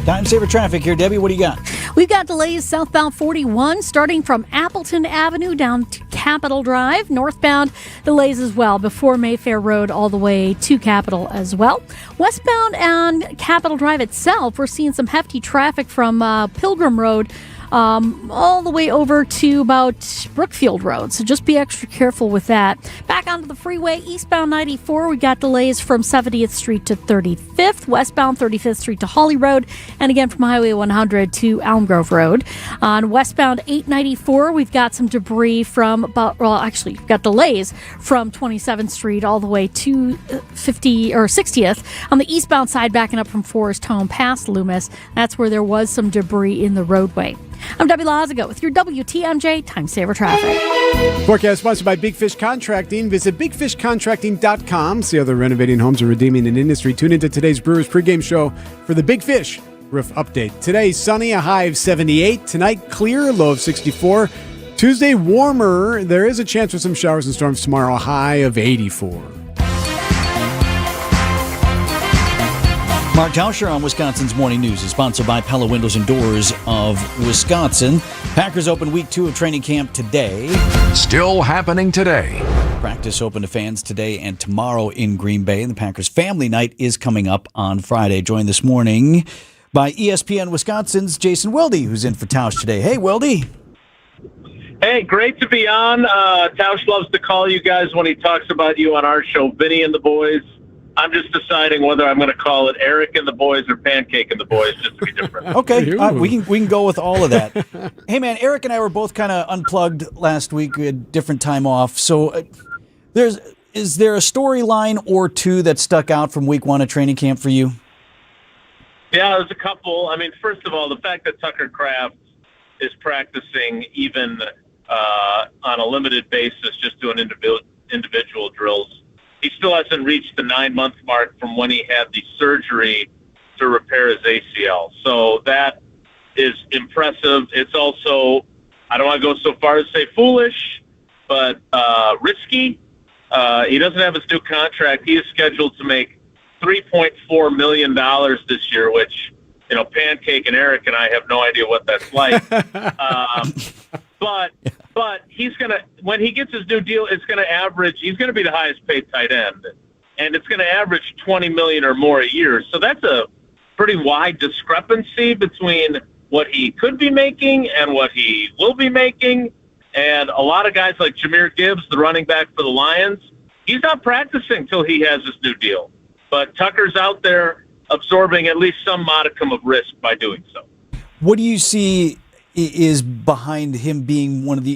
Time saver traffic here. Debbie, what do you got? We've got delays southbound 41 starting from Appleton Avenue down to Capitol Drive. Northbound delays as well before Mayfair Road all the way to Capitol as well. Westbound and Capitol Drive itself, we're seeing some hefty traffic from Pilgrim Road all the way over to about Brookfield Road. So just be extra careful with that. Back onto the freeway, eastbound 94, we got delays from 70th Street to 35th, westbound 35th Street to Holly Road, and again from Highway 100 to Elm Grove Road. On westbound 894, we've got some debris from we've got delays from 27th Street all the way to 60th. On the eastbound side, backing up from Forest Home past Loomis, that's where there was some debris in the roadway. I'm Debbie Lazago with your WTMJ Time Saver Traffic. Forecast sponsored by Big Fish Contracting. Visit bigfishcontracting.com. See how they're renovating homes and redeeming an industry. Tune into today's Brewers pregame show for the Big Fish roof update. Today, sunny, a high of 78. Tonight, clear, low of 64. Tuesday, warmer. There is a chance for some showers and storms tomorrow, a high of 84. Mark Tauscher on Wisconsin's Morning News is sponsored by Pella Windows and Doors of Wisconsin. Packers open week 2 of training camp today. Still happening today. Practice open to fans today and tomorrow in Green Bay. And the Packers Family Night is coming up on Friday. Joined this morning by ESPN Wisconsin's Jason Wilde, who's in for Tausch today. Hey, Wilde. Hey, great to be on. Tausch loves to call you guys when he talks about you on our show, Vinny and the Boys. I'm just deciding whether I'm going to call it Eric and the Boys or Pancake and the Boys, just to be different. Okay, we can go with all of that. Hey, man, Eric and I were both kind of unplugged last week. We had different time off. So is there a storyline or two that stuck out from week 1 of training camp for you? Yeah, there's a couple. I mean, first of all, the fact that Tucker Kraft is practicing even on a limited basis, just doing individual drills. He still hasn't reached the 9-month mark from when he had the surgery to repair his ACL. So that is impressive. It's also, I don't want to go so far as to say foolish, but risky. He doesn't have his new contract. He is scheduled to make $3.4 million this year, which, you know, Pancake and Eric and I have no idea what that's like. But he's going to, when he gets his new deal, it's going to average, he's going to be the highest paid tight end, and it's going to average $20 million or more a year. So that's a pretty wide discrepancy between what he could be making and what he will be making. And a lot of guys like Jahmyr Gibbs, the running back for the Lions, he's not practicing till he has his new deal. But Tucker's out there absorbing at least some modicum of risk by doing so. What do you see is behind him being one of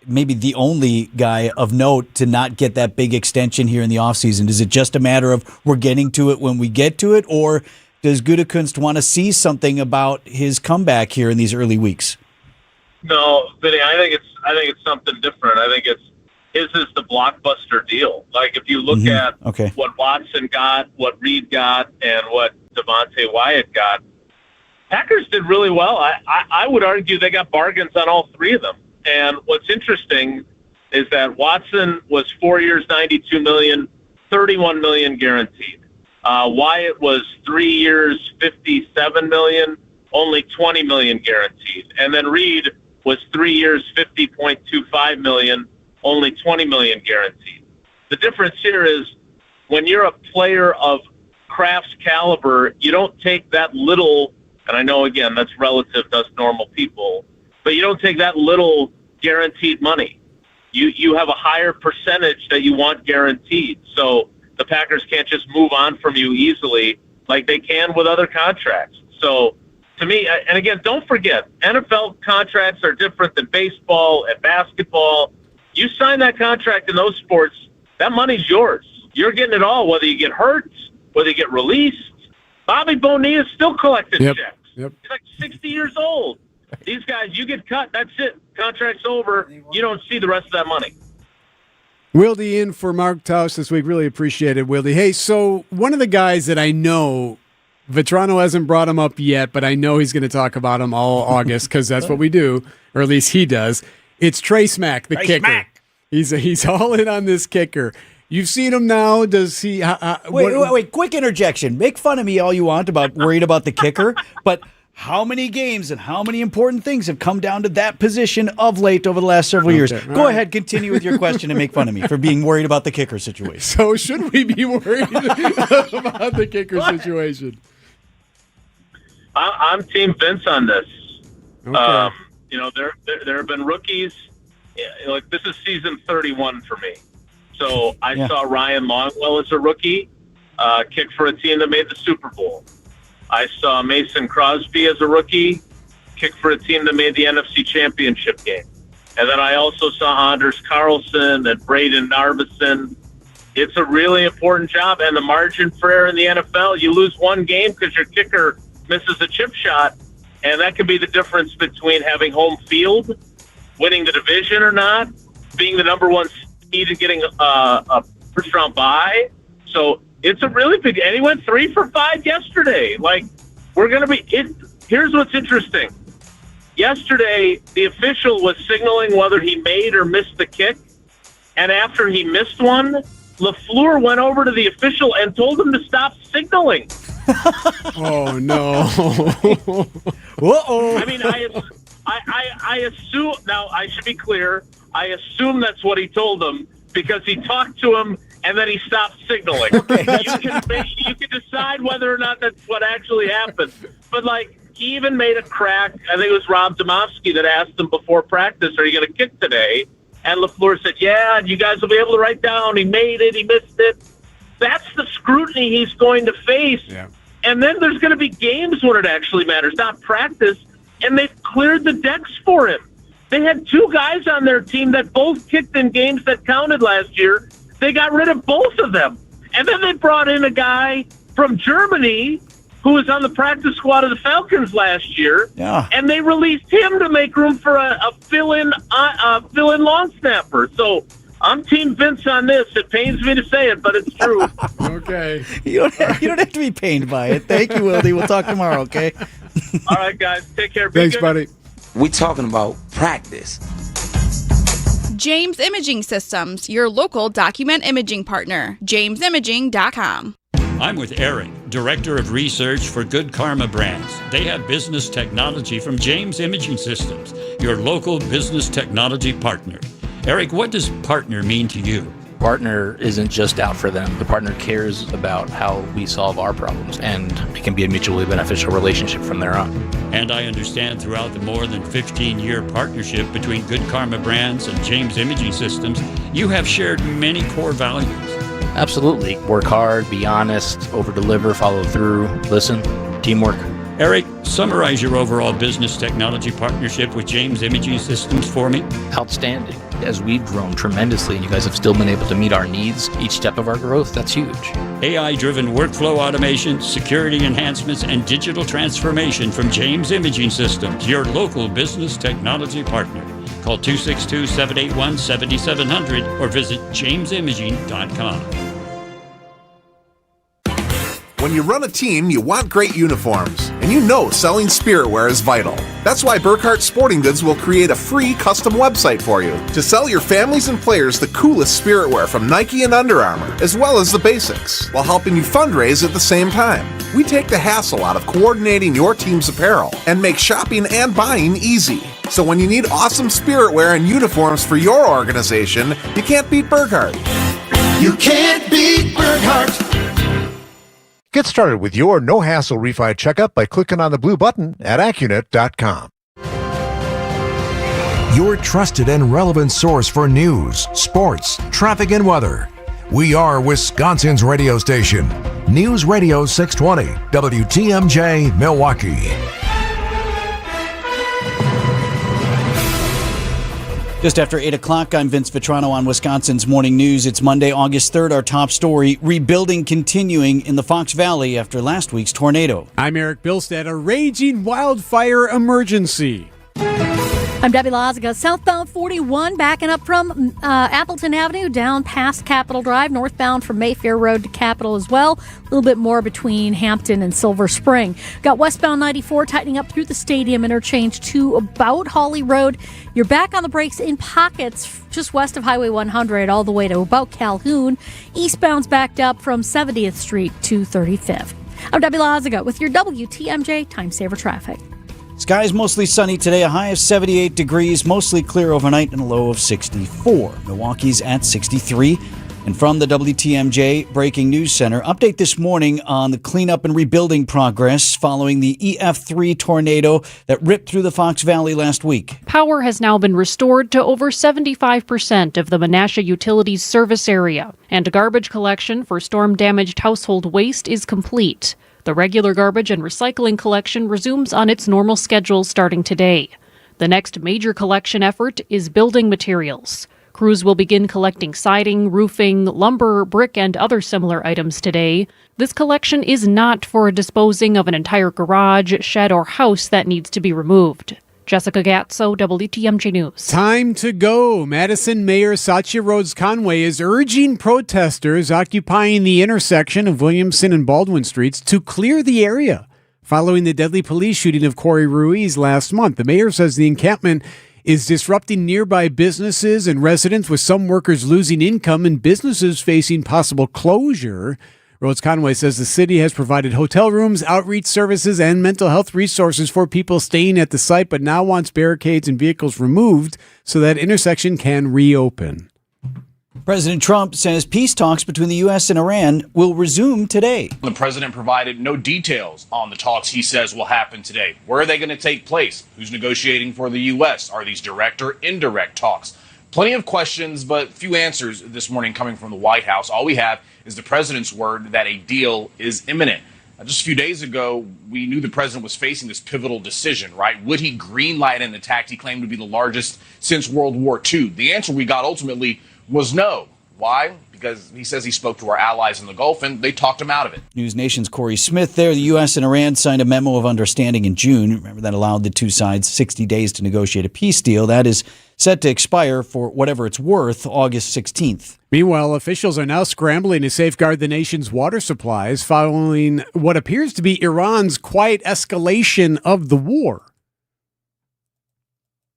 maybe the only guy of note to not get that big extension here in the offseason? Is it just a matter of we're getting to it when we get to it, or does Gutekunst want to see something about his comeback here in these early weeks? No, Vinny, I think it's something different. I think his is the blockbuster deal. Like if you look at what Watson got, what Reed got, and what Devontae Wyatt got, Packers did really well. I would argue they got bargains on all three of them. And what's interesting is that Watson was 4 years, $92 million, $31 million guaranteed. Wyatt was 3 years, $57 million, only $20 million guaranteed. And then Reed was 3 years, $50.25 million, only $20 million guaranteed. The difference here is when you're a player of Kraft's caliber, you don't take that little, and I know, again, that's relative to us normal people, but you don't take that little guaranteed money. You have a higher percentage that you want guaranteed. So the Packers can't just move on from you easily like they can with other contracts. So to me, and again, don't forget, NFL contracts are different than baseball and basketball. You sign that contract in those sports, that money's yours. You're getting it all, whether you get hurt, whether you get released. Bobby Bonilla is still collecting checks. He's like 60 years old. These guys, you get cut, that's it. Contract's over. You don't see the rest of that money. Wilde in for Mark Tausch this week. Really appreciate it, Wilde. Hey, so one of the guys that I know, Vetrano hasn't brought him up yet, but I know he's going to talk about him all August because that's what we do, or at least he does. It's Trey Smack, the kicker. Smack. He's all in on this kicker. You've seen him now. Does he? Wait! Quick interjection. Make fun of me all you want about worried about the kicker, but how many games and how many important things have come down to that position of late over the last several years? Go ahead, continue with your question and make fun of me for being worried about the kicker situation. So should we be worried about the kicker situation? I'm Team Vince on this. Okay. You know, there have been rookies. Like this is season 31 for me. So I saw Ryan Longwell as a rookie kick for a team that made the Super Bowl. I saw Mason Crosby as a rookie kick for a team that made the NFC Championship game. And then I also saw Anders Carlson and Braden Narvison. It's a really important job, and the margin for error in the NFL, you lose one game because your kicker misses a chip shot, and that could be the difference between having home field, winning the division or not, being the number one seed and getting a first-round bye. So it's a really big – and he went 3 for 5 yesterday. Like, Here's what's interesting. Yesterday, the official was signaling whether he made or missed the kick, and after he missed one, LaFleur went over to the official and told him to stop signaling. Oh, no. Uh-oh. I mean, I assume, now I should be clear, I assume that's what he told him because he talked to him and then he stopped signaling. Okay, you can decide whether or not that's what actually happened. But, like, he even made a crack. I think it was Rob Domofsky that asked him before practice, are you going to kick today? And LaFleur said, yeah, and you guys will be able to write down, he made it, he missed it. That's the scrutiny he's going to face. Yeah. And then there's going to be games when it actually matters, not practice. And they've cleared the decks for him. They had two guys on their team that both kicked in games that counted last year. They got rid of both of them. And then they brought in a guy from Germany who was on the practice squad of the Falcons last year. Yeah. And they released him to make room for a fill-in long snapper. So I'm Team Vince on this. It pains me to say it, but it's true. Okay. You don't have to be pained by it. Thank you, Wildy. We'll talk tomorrow, okay? All right, guys. Take care. Thanks, buddy. We talking about practice. James Imaging Systems, your local document imaging partner. JamesImaging.com. I'm with Eric, Director of Research for Good Karma Brands. They have business technology from James Imaging Systems, your local business technology partner. Eric, what does partner mean to you? Partner isn't just out for them. The partner cares about how we solve our problems, and it can be a mutually beneficial relationship from there on. And I understand throughout the more than 15-year partnership between Good Karma Brands and James Imaging Systems, you have shared many core values. Absolutely. Work hard, be honest, over-deliver, follow through, listen, teamwork. Eric, summarize your overall business technology partnership with James Imaging Systems for me. Outstanding. As we've grown tremendously and you guys have still been able to meet our needs each step of our growth, that's huge. AI-driven workflow automation, security enhancements, and digital transformation from James Imaging Systems, your local business technology partner. Call 262-781-7700 or visit jamesimaging.com. When you run a team, you want great uniforms, and you know selling spiritware is vital. That's why Burkhart Sporting Goods will create a free custom website for you to sell your families and players the coolest spiritwear from Nike and Under Armour, as well as the basics, while helping you fundraise at the same time. We take the hassle out of coordinating your team's apparel and make shopping and buying easy. So when you need awesome spiritwear and uniforms for your organization, you can't beat Burkhart. You can't beat Burkhart. Get started with your no-hassle refi checkup by clicking on the blue button at Accunet.com. Your trusted and relevant source for news, sports, traffic, and weather. We are Wisconsin's radio station. News Radio 620, WTMJ, Milwaukee. Just after 8 o'clock, I'm Vince Vitrano on Wisconsin's Morning News. It's Monday, August 3rd. Our top story, rebuilding continuing in the Fox Valley after last week's tornado. I'm Eric Bilstead. A raging wildfire emergency. I'm Debbie Lazaga. Southbound 41 backing up from Appleton Avenue down past Capitol Drive, northbound from Mayfair Road to Capitol as well. A little bit more between Hampton and Silver Spring. Got westbound 94 tightening up through the Stadium interchange to about Hawley Road. You're back on the brakes in pockets just west of Highway 100 all the way to about Calhoun. Eastbound's backed up from 70th Street to 35th. I'm Debbie Lazaga with your WTMJ Time Saver Traffic. Skies mostly sunny today, a high of 78 degrees, mostly clear overnight, and a low of 64. Milwaukee's at 63. And from the WTMJ Breaking News Center, update this morning on the cleanup and rebuilding progress following the EF3 tornado that ripped through the Fox Valley last week. Power has now been restored to over 75% of the Menasha Utilities service area, and garbage collection for storm-damaged household waste is complete. The regular garbage and recycling collection resumes on its normal schedule starting today. The next major collection effort is building materials. Crews will begin collecting siding, roofing, lumber, brick, and other similar items today. This collection is not for disposing of an entire garage, shed, or house that needs to be removed. Jessica Gatso, WTMJ News. Time to go. Madison Mayor Satya Rhodes Conway is urging protesters occupying the intersection of Williamson and Baldwin Streets to clear the area following the deadly police shooting of Corey Ruiz last month. The mayor says the encampment is disrupting nearby businesses and residents, with some workers losing income and businesses facing possible closure. Rhodes Conway says the city has provided hotel rooms, outreach services, and mental health resources for people staying at the site, but now wants barricades and vehicles removed so that intersection can reopen. President Trump says peace talks between the U.S. and Iran will resume today. The president provided no details on the talks he says will happen today. Where are they going to take place? Who's negotiating for the U.S.? Are these direct or indirect talks? Plenty of questions, but few answers this morning coming from the White House. All we have is the president's word that a deal is imminent. Just a few days ago, we knew the president was facing this pivotal decision, right? Would he greenlight an attack he claimed to be the largest since World War II? The answer we got ultimately was no. Why? Because he says he spoke to our allies in the Gulf and they talked him out of it. News Nation's Corey Smith there. The U.S. and Iran signed a memo of understanding in June. Remember, that allowed the two sides 60 days to negotiate a peace deal. That is set to expire for whatever it's worth, August 16th. Meanwhile, officials are now scrambling to safeguard the nation's water supplies following what appears to be Iran's quiet escalation of the war.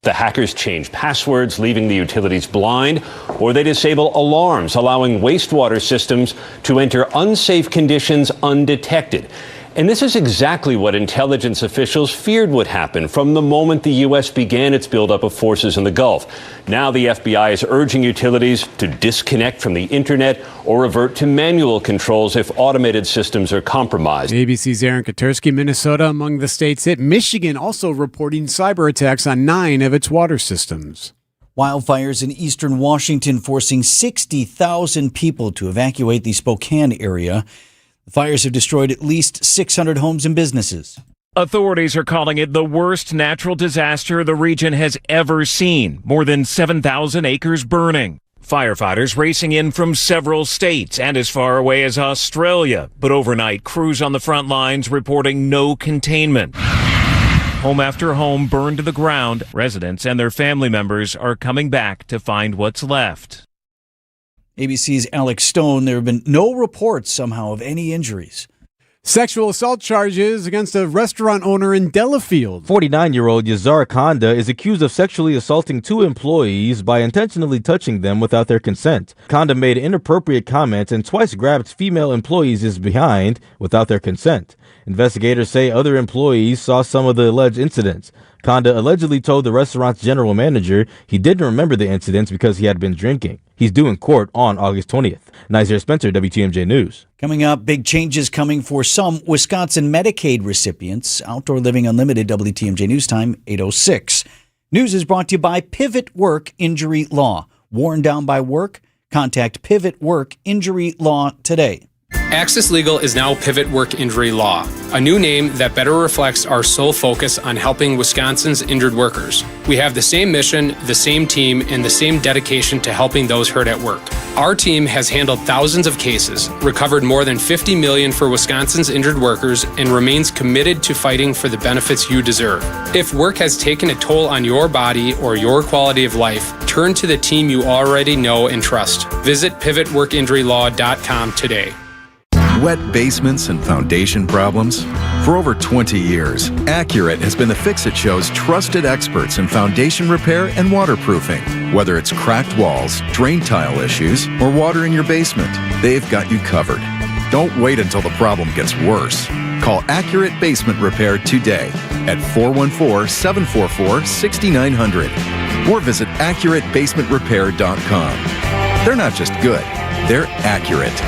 The hackers change passwords, leaving the utilities blind, or they disable alarms, allowing wastewater systems to enter unsafe conditions undetected. And this is exactly what intelligence officials feared would happen from the moment the U.S. began its buildup of forces in the Gulf. Now the FBI is urging utilities to disconnect from the internet or revert to manual controls if automated systems are compromised. ABC's Aaron Katersky. Minnesota among the states hit. Michigan also reporting cyber attacks on 9 of its water systems. Wildfires in eastern Washington forcing 60,000 people to evacuate the Spokane area. The fires have destroyed at least 600 homes and businesses. Authorities are calling it the worst natural disaster the region has ever seen. More than 7,000 acres burning. Firefighters racing in from several states and as far away as Australia. But overnight, crews on the front lines reporting no containment. Home after home burned to the ground. Residents and their family members are coming back to find what's left. ABC's Alex Stone. There have been no reports somehow of any injuries. Sexual assault charges against a restaurant owner in Delafield. 49-year-old Yazar Kanda is accused of sexually assaulting 2 employees by intentionally touching them without their consent. Kanda made inappropriate comments and twice grabbed female employees behind without their consent. Investigators say other employees saw some of the alleged incidents. Kanda allegedly told the restaurant's general manager he didn't remember the incidents because he had been drinking. He's due in court on August 20th. Nizer Spencer, WTMJ News. Coming up, big changes coming for some Wisconsin Medicaid recipients. Outdoor Living Unlimited, WTMJ News Time, 8:06. News is brought to you by Pivot Work Injury Law. Worn down by work? Contact Pivot Work Injury Law today. Access Legal is now Pivot Work Injury Law, a new name that better reflects our sole focus on helping Wisconsin's injured workers. We have the same mission, the same team, and the same dedication to helping those hurt at work. Our team has handled thousands of cases, recovered more than $50 million for Wisconsin's injured workers, and remains committed to fighting for the benefits you deserve. If work has taken a toll on your body or your quality of life, turn to the team you already know and trust. Visit pivotworkinjurylaw.com today. Wet basements and foundation problems? For over 20 years, Accurate has been the Fix-It Show's trusted experts in foundation repair and waterproofing. Whether it's cracked walls, drain tile issues, or water in your basement, they've got you covered. Don't wait until the problem gets worse. Call Accurate Basement Repair today at 414-744-6900 or visit AccurateBasementRepair.com. They're not just good, they're accurate.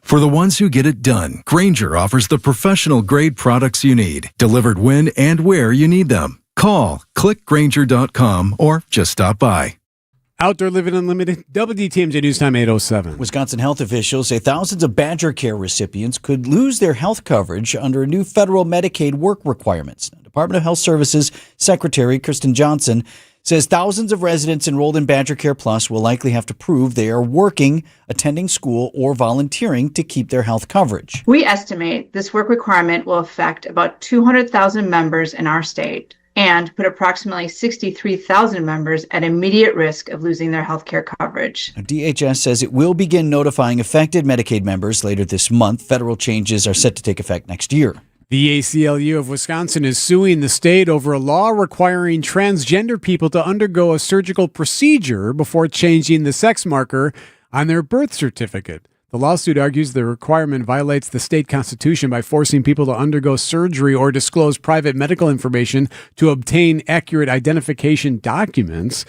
For the ones who get it done, Grainger offers the professional-grade products you need, delivered when and where you need them. Call, click Grainger.com, or just stop by. Outdoor Living Unlimited, WTMJ News Time, 8:07. Wisconsin health officials say thousands of Badger Care recipients could lose their health coverage under new federal Medicaid work requirements. Department of Health Services Secretary Kristen Johnson says thousands of residents enrolled in Badger Care Plus will likely have to prove they are working, attending school, or volunteering to keep their health coverage. We estimate this work requirement will affect about 200,000 members in our state. and put approximately 63,000 members at immediate risk of losing their health care coverage. DHS says it will begin notifying affected Medicaid members later this month. Federal changes are set to take effect next year. The ACLU of Wisconsin is suing the state over a law requiring transgender people to undergo a surgical procedure before changing the sex marker on their birth certificate. The lawsuit argues the requirement violates the state constitution by forcing people to undergo surgery or disclose private medical information to obtain accurate identification documents.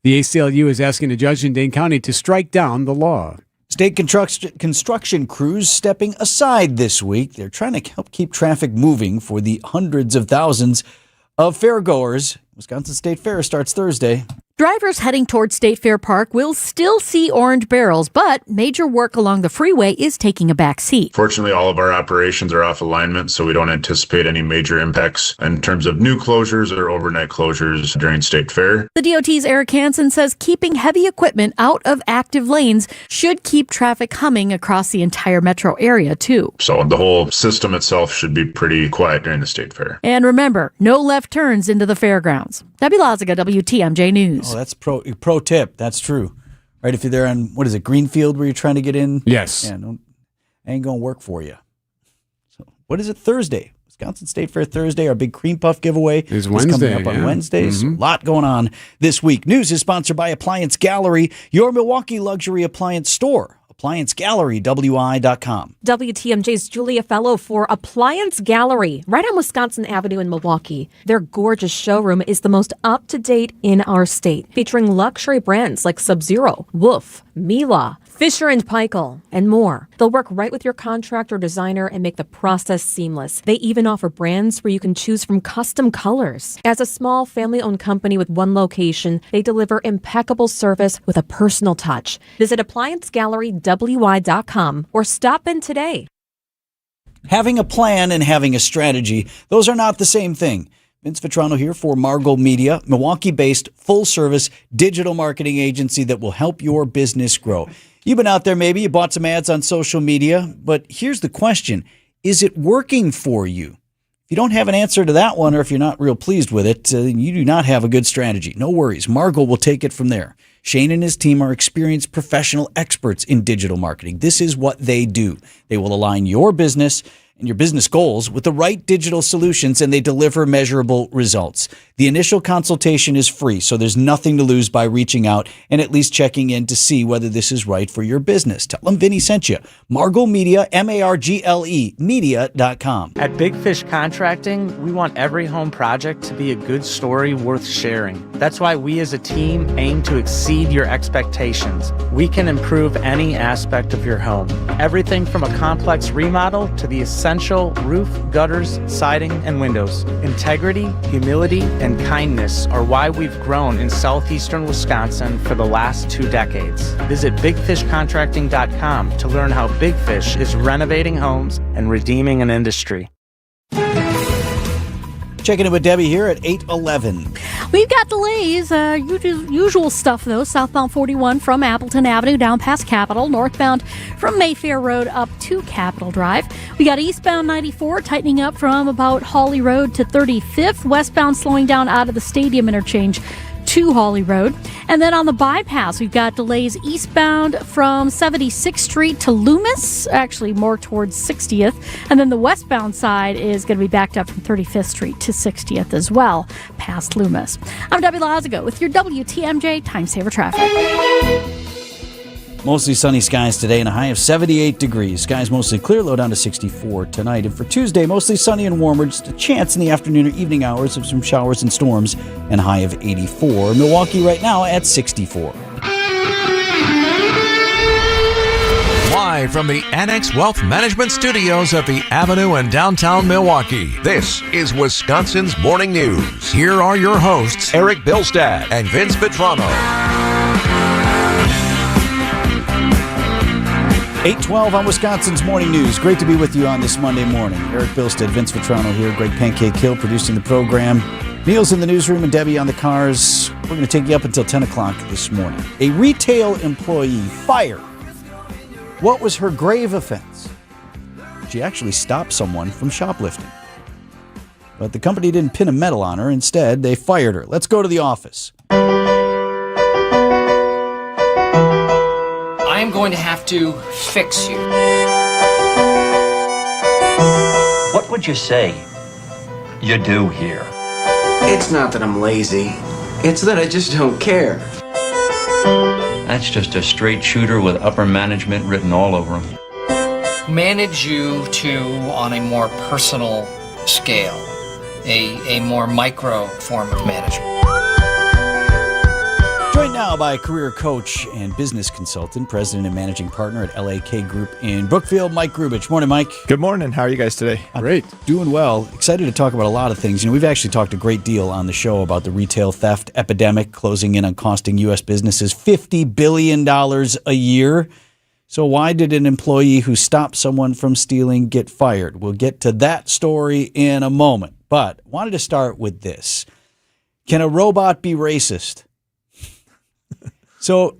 The ACLU is asking a judge in Dane County to strike down the law. State construction crews stepping aside this week. They're trying to help keep traffic moving for the hundreds of thousands of fairgoers. Wisconsin State Fair starts Thursday. Drivers heading toward State Fair Park will still see orange barrels, but major work along the freeway is taking a back seat. Fortunately, all of our operations are off alignment, so we don't anticipate any major impacts in terms of new closures or overnight closures during State Fair. The DOT's Eric Hansen says keeping heavy equipment out of active lanes should keep traffic humming across the entire metro area, too. So the whole system itself should be pretty quiet during the State Fair. And remember, no left turns into the fairgrounds. Debbie Laziga, WTMJ News. Oh, that's pro tip. That's true. Right, if you're there on, what is it, Greenfield, where you're trying to get in? Yes. Yeah, ain't going to work for you. So, what is it, Thursday? Wisconsin State Fair Thursday, our big cream puff giveaway is Wednesday, coming up on Wednesdays. A lot going on this week. News is sponsored by Appliance Gallery, your Milwaukee luxury appliance store. ApplianceGalleryWI.com. WTMJ's Julia Fellow for Appliance Gallery, right on Wisconsin Avenue in Milwaukee. Their gorgeous showroom is the most up-to-date in our state, featuring luxury brands like Sub-Zero, Wolf, Miele, Fisher & Paykel, and more. They'll work right with your contractor or designer and make the process seamless. They even offer brands where you can choose from custom colors. As a small family-owned company with one location, they deliver impeccable service with a personal touch. Visit ApplianceGalleryWI.com or stop in today. Having a plan and having a strategy, those are not the same thing. Vince Vitrano here for Margot Media, Milwaukee-based full-service digital marketing agency that will help your business grow. You've been out there, maybe you bought some ads on social media, but here's the question. Is it working for you? If you don't have an answer to that one, or if you're not real pleased with it, you do not have a good strategy. No worries. Margot will take it from there. Shane and his team are experienced professional experts in digital marketing. This is what they do. They will align your business and your business goals with the right digital solutions, and they deliver measurable results. The initial consultation is free, so there's nothing to lose by reaching out and at least checking in to see whether this is right for your business. Tell them Vinny sent you. Margot Media, MARGLE, media.com. At Big Fish Contracting, we want every home project to be a good story worth sharing. That's why we as a team aim to exceed your expectations. We can improve any aspect of your home. Everything from a complex remodel to the essential roof, gutters, siding, and windows. Integrity, humility, and kindness are why we've grown in southeastern Wisconsin for the last 2 decades. Visit BigFishContracting.com to learn how Big Fish is renovating homes and redeeming an industry. Checking in with Debbie here at 8:11. We've got delays. Usual stuff, though. Southbound 41 from Appleton Avenue down past Capitol. Northbound from Mayfair Road up to Capitol Drive. We got eastbound 94 tightening up from about Hawley Road to 35th. Westbound slowing down out of the Stadium interchange to Hawley Road. And then on the bypass, we've got delays eastbound from 76th Street to Loomis, actually more towards 60th. And then the westbound side is going to be backed up from 35th Street to 60th as well, past Loomis. I'm Debbie Lazigo with your WTMJ Time Saver Traffic. Mostly sunny skies today and a high of 78 degrees. Skies mostly clear, low down to 64 tonight. And for Tuesday, mostly sunny and warmer. Just a chance in the afternoon or evening hours of some showers and storms and a high of 84. Milwaukee right now at 64. Live from the Annex Wealth Management Studios at the Avenue in downtown Milwaukee, this is Wisconsin's Morning News. Here are your hosts, Eric Bilstad and Vince Vitrano. 8:12 on Wisconsin's Morning News. Great to be with you on this Monday morning. Eric Bilstead, Vince Vitrano here, Greg Pancake Hill producing the program. Neil's in the newsroom and Debbie on the cars. We're going to take you up until 10 o'clock this morning. A retail employee fired. What was her grave offense? She actually stopped someone from shoplifting. But the company didn't pin a medal on her. Instead, they fired her. Let's go to the office. I'm going to have to fix you. What would you say you do here? It's not that I'm lazy. It's that I just don't care. That's just a straight shooter with upper management written all over him. Manage you to on a more personal scale, a more micro form of management. Joined now by career coach and business consultant, president and managing partner at LAK Group in Brookfield, Mike Grubich. Morning, Mike. Good morning. How are you guys today? Great. Doing well. Excited to talk about a lot of things. We've actually talked a great deal on the show about the retail theft epidemic closing in on costing U.S. businesses $50 billion a year. So why did an employee who stopped someone from stealing get fired? We'll get to that story in a moment. But wanted to start with this. Can a robot be racist? So,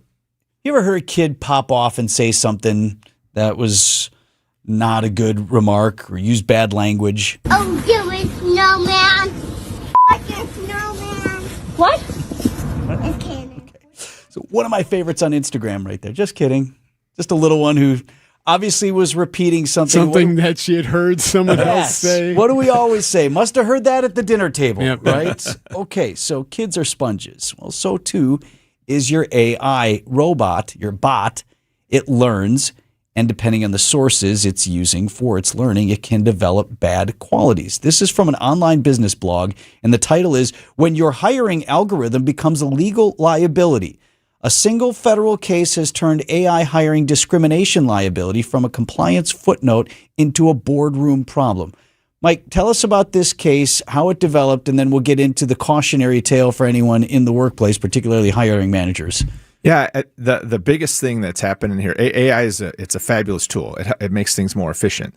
you ever heard a kid pop off and say something that was not a good remark or use bad language? Oh, you is snowman. Your snowman. What? Okay. So, one of my favorites on Instagram right there. Just kidding. Just a little one who obviously was repeating something. That she had heard someone else say. What do we always say? Must have heard that at the dinner table, Yep. right? Okay, so kids are sponges. Well, so too is your AI robot, your bot. It learns, and depending on the sources it's using for its learning, it can develop bad qualities. This is from an online business blog, and the title is When Your Hiring Algorithm Becomes a Legal Liability. A single federal case has turned AI hiring discrimination liability from a compliance footnote into a boardroom problem. Mike, tell us about this case, how it developed, and then we'll get into the cautionary tale for anyone in the workplace, particularly hiring managers. Yeah, the biggest thing that's happening here, AI it's a fabulous tool. It makes things more efficient.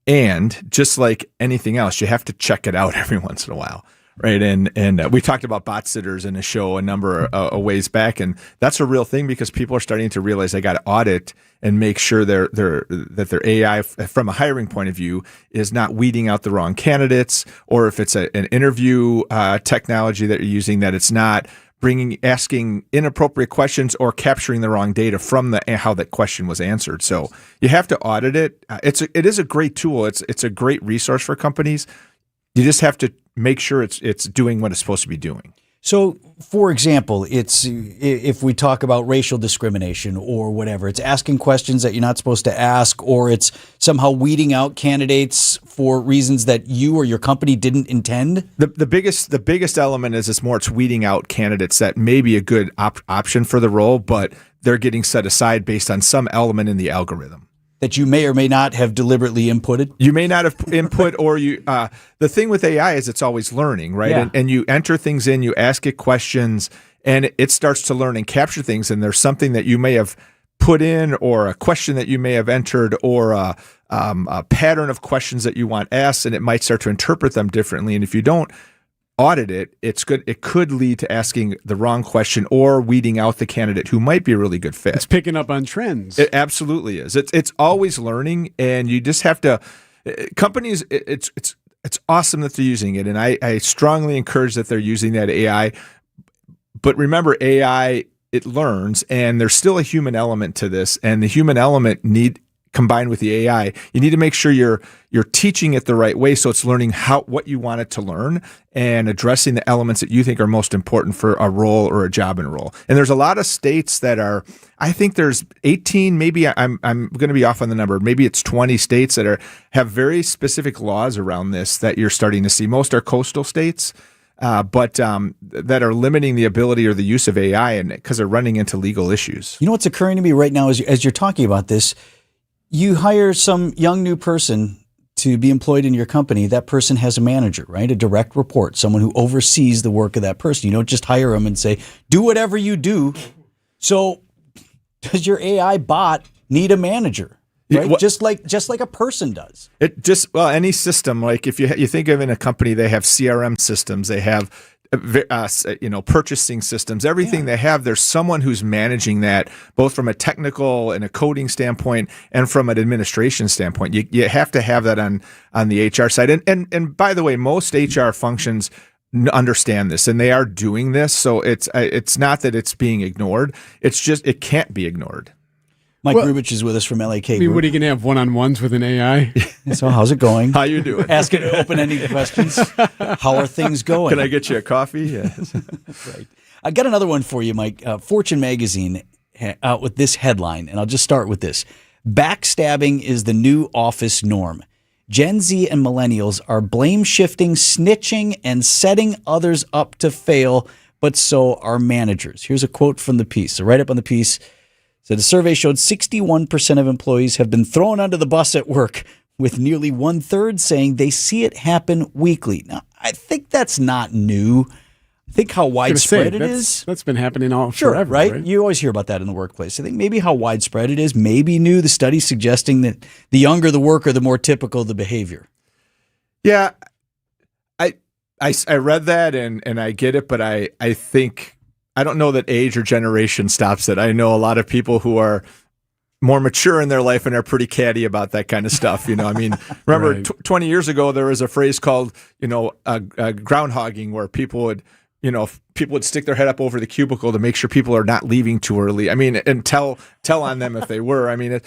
And just like anything else, you have to check it out every once in a while. Right. And we talked about bot sitters in a show a number of ways back. And that's a real thing because people are starting to realize they got to audit and make sure that their AI from a hiring point of view is not weeding out the wrong candidates, or if it's an interview technology that you're using, that it's not asking inappropriate questions or capturing the wrong data from how that question was answered. So you have to audit it. It is a great tool. It's a great resource for companies. You just have to make sure it's doing what it's supposed to be doing. So, for example, it's if we talk about racial discrimination or whatever, it's asking questions that you're not supposed to ask, or it's somehow weeding out candidates for reasons that you or your company didn't intend. The biggest element is it's weeding out candidates that may be a good option for the role, but they're getting set aside based on some element in the algorithm that you may or may not have deliberately inputted. You may not have input, or the thing with AI is it's always learning, right? Yeah. And you enter things in, you ask it questions, and it starts to learn and capture things. And there's something that you may have put in, or a question that you may have entered, or a pattern of questions that you want asked, and it might start to interpret them differently. And if you don't audit it, it could lead to asking the wrong question or weeding out the candidate who might be a really good fit. It's picking up on trends. It absolutely is. It's always learning, and you just have to companies. It's awesome that they're using it, and I strongly encourage that they're using that AI. But remember, AI, it learns, and there's still a human element to this, and the human element combined with the AI, you need to make sure you're teaching it the right way, so it's learning what you want it to learn and addressing the elements that you think are most important for a role or a job and role. And there's a lot of states that are, I think there's 18, maybe I'm going to be off on the number, maybe it's 20 states that have very specific laws around this that you're starting to see. Most are coastal states, but that are limiting the ability or the use of AI, and because they're running into legal issues. You know what's occurring to me right now as you're talking about this? You hire some young new person to be employed in your company. That person has a manager, right? A direct report, someone who oversees the work of that person. You don't just hire them and say, do whatever you do. So does your AI bot need a manager? Right? Yeah, just like a person does. Any system, like if you think of in a company, they have CRM systems, they have purchasing systems, everything they have, there's someone who's managing that, both from a technical and a coding standpoint and from an administration standpoint. You have to have that on the HR side. And by the way, most HR functions understand this, and they are doing this. So it's not that it's being ignored. It's just it can't be ignored. Mike Rubich is with us from LAK. I mean, what are you going to have one-on-ones with an AI? So how's it going? How you doing? Asking open-ended questions. How are things going? Can I get you a coffee? Yeah. Right. I got another one for you, Mike. Fortune magazine out with this headline, and I'll just start with this. Backstabbing is the new office norm. Gen Z and millennials are blame-shifting, snitching, and setting others up to fail, but so are managers. Here's a quote from the piece. So right up on the piece, so the survey showed 61% of employees have been thrown under the bus at work, with nearly 1/3 saying they see it happen weekly. Now, I think that's not new. I think how widespread it is. That's been happening forever, right? You always hear about that in the workplace. I think maybe how widespread it is, maybe new. The study suggesting that the younger the worker, the more typical the behavior. Yeah, I read that and I get it, but I think I don't know that age or generation stops it. I know a lot of people who are more mature in their life and are pretty catty about that kind of stuff. I mean, remember Right. 20 years ago, there was a phrase called, groundhogging, where people would stick their head up over the cubicle to make sure people are not leaving too early. I mean, and tell on them if they were. I mean,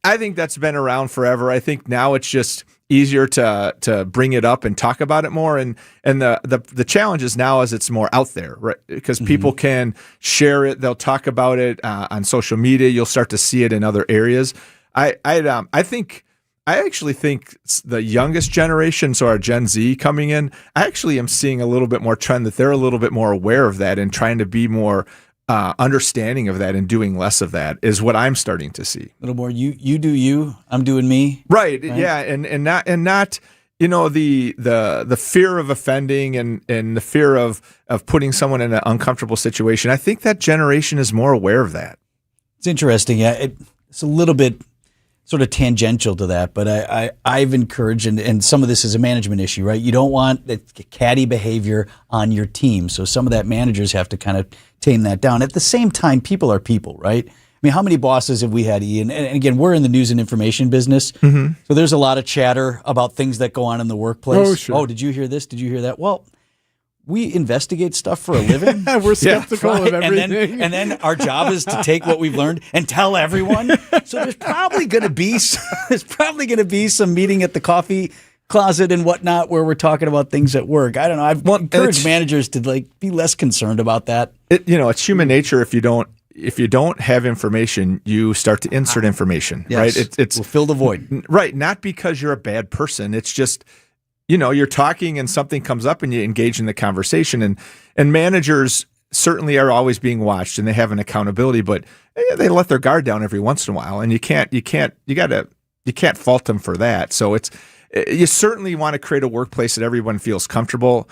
I think that's been around forever. I think now it's just easier to bring it up and talk about it more. And the challenge is now is it's more out there, right? Because people can share it. They'll talk about it on social media. You'll start to see it in other areas. I actually think the youngest generation, so our Gen Z coming in, I actually am seeing a little bit more trend that they're a little bit more aware of that and trying to be more understanding of that and doing less of that is what I'm starting to see. A little more you do you, I'm doing me. Right. Yeah. And not the fear of offending and the fear of putting someone in an uncomfortable situation. I think that generation is more aware of that. It's interesting. Yeah, it's a little bit sort of tangential to that, but I've encouraged, and some of this is a management issue, right? You don't want the catty behavior on your team. So some of that managers have to kind of tame that down. At the same time, people are people, right? I mean, how many bosses have we had, Ian? And again, we're in the news and information business. So there's a lot of chatter about things that go on in the workplace. Oh, sure. Oh, did you hear this? Did you hear that? Well, we investigate stuff for a living. We're skeptical of everything. And then our job is to take what we've learned and tell everyone. So there's probably going to be some meeting at the coffee closet and whatnot where we're talking about things at work. I don't know. I've encouraged managers to be less concerned about that. It's human nature. If you don't have information, you start to insert information, Yes. right? It's we'll fill the void. Right. Not because you're a bad person. It's just, you're talking and something comes up and you engage in the conversation, and managers certainly are always being watched and they have an accountability, but they let their guard down every once in a while, and you can't fault them for that. So you certainly want to create a workplace that everyone feels comfortable,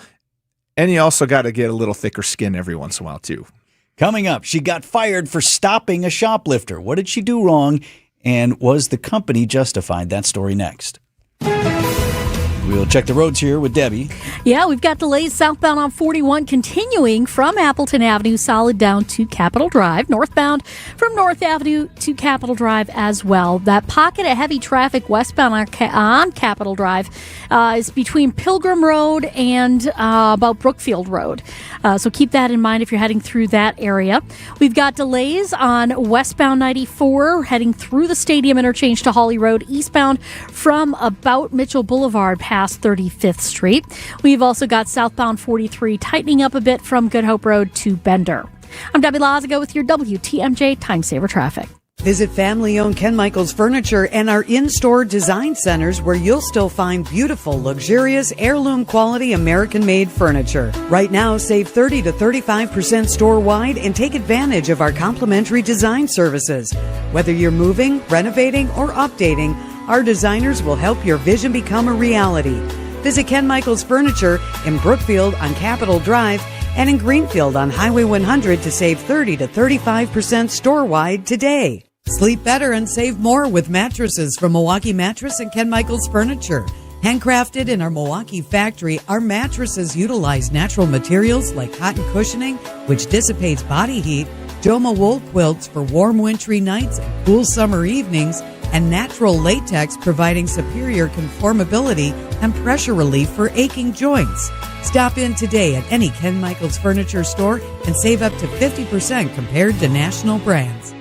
and you also got to get a little thicker skin every once in a while too. Coming up, she got fired for stopping a shoplifter. What did she do wrong, and was the company justified? That story next. We'll check the roads here with Debbie. Yeah, we've got delays southbound on 41 continuing from Appleton Avenue solid down to Capitol Drive. Northbound from North Avenue to Capitol Drive as well. That pocket of heavy traffic westbound on Capitol Drive is between Pilgrim Road and about Brookfield Road. So keep that in mind if you're heading through that area. We've got delays on westbound 94 heading through the Stadium Interchange to Hawley Road, eastbound from about Mitchell Boulevard past 35th Street. We've also got southbound 43 tightening up a bit from Good Hope Road to Bender. I'm Debbie Lazago with your WTMJ Time Saver Traffic. Visit family-owned Ken Michaels Furniture and our in-store design centers where you'll still find beautiful, luxurious, heirloom-quality American-made furniture. Right now, save 30 to 35% store-wide and take advantage of our complimentary design services. Whether you're moving, renovating, or updating, our designers will help your vision become a reality. Visit Ken Michaels Furniture in Brookfield on Capitol Drive and in Greenfield on Highway 100 to save 30 to 35% store-wide today. Sleep better and save more with mattresses from Milwaukee Mattress and Ken Michaels Furniture. Handcrafted in our Milwaukee factory, our mattresses utilize natural materials like cotton cushioning, which dissipates body heat, Joma wool quilts for warm wintry nights and cool summer evenings, and natural latex providing superior conformability and pressure relief for aching joints. Stop in today at any Ken Michaels Furniture store and save up to 50% compared to national brands.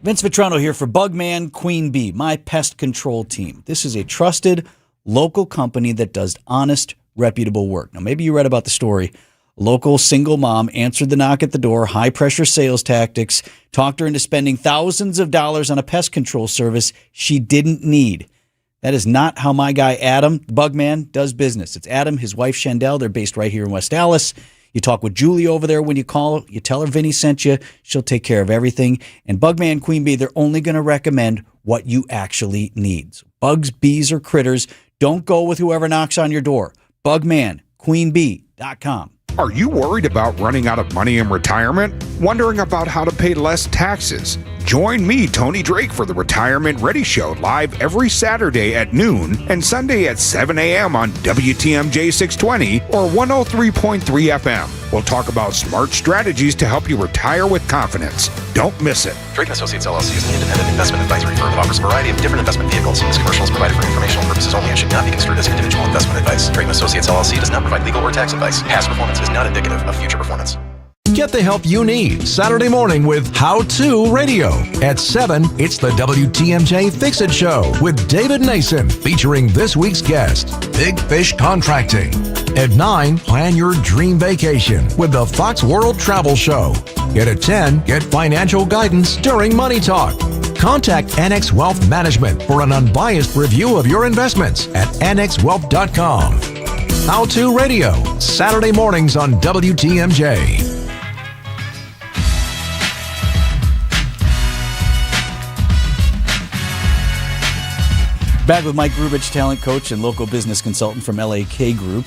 Vince Vitrano here for Bugman Queen Bee, my pest control team. This is a trusted local company that does honest, reputable work. Now, maybe you read about the story. A local single mom answered the knock at the door, high-pressure sales tactics, talked her into spending thousands of dollars on a pest control service she didn't need. That is not how my guy Adam, Bugman, does business. It's Adam, his wife Shandell. They're based right here in West Allis. You talk with Julie over there when you call. You tell her Vinny sent you. She'll take care of everything. And Bugman Queen Bee, they're only going to recommend what you actually need. So bugs, bees, or critters, don't go with whoever knocks on your door. BugmanQueenBee.com. Are you worried about running out of money in retirement? Wondering about how to pay less taxes? Join me, Tony Drake, for the Retirement Ready Show, live every Saturday at noon and Sunday at 7 a.m. on WTMJ 620 or 103.3 FM. We'll talk about smart strategies to help you retire with confidence. Don't miss it. Drake & Associates LLC is an independent investment advisory firm that offers a variety of different investment vehicles. This commercial is provided for informational purposes only and should not be construed as individual investment advice. Drake & Associates LLC does not provide legal or tax advice. Past performance is not indicative of future performance. Get the help you need Saturday morning with How To Radio. At 7, it's the WTMJ Fix It Show with David Nason, featuring this week's guest, Big Fish Contracting. At 9, plan your dream vacation with the Fox World Travel Show. And at 10, get financial guidance during Money Talk. Contact Annex Wealth Management for an unbiased review of your investments at annexwealth.com. How To Radio, Saturday mornings on WTMJ. Back with Mike Grubich, talent coach and local business consultant from LAK Group.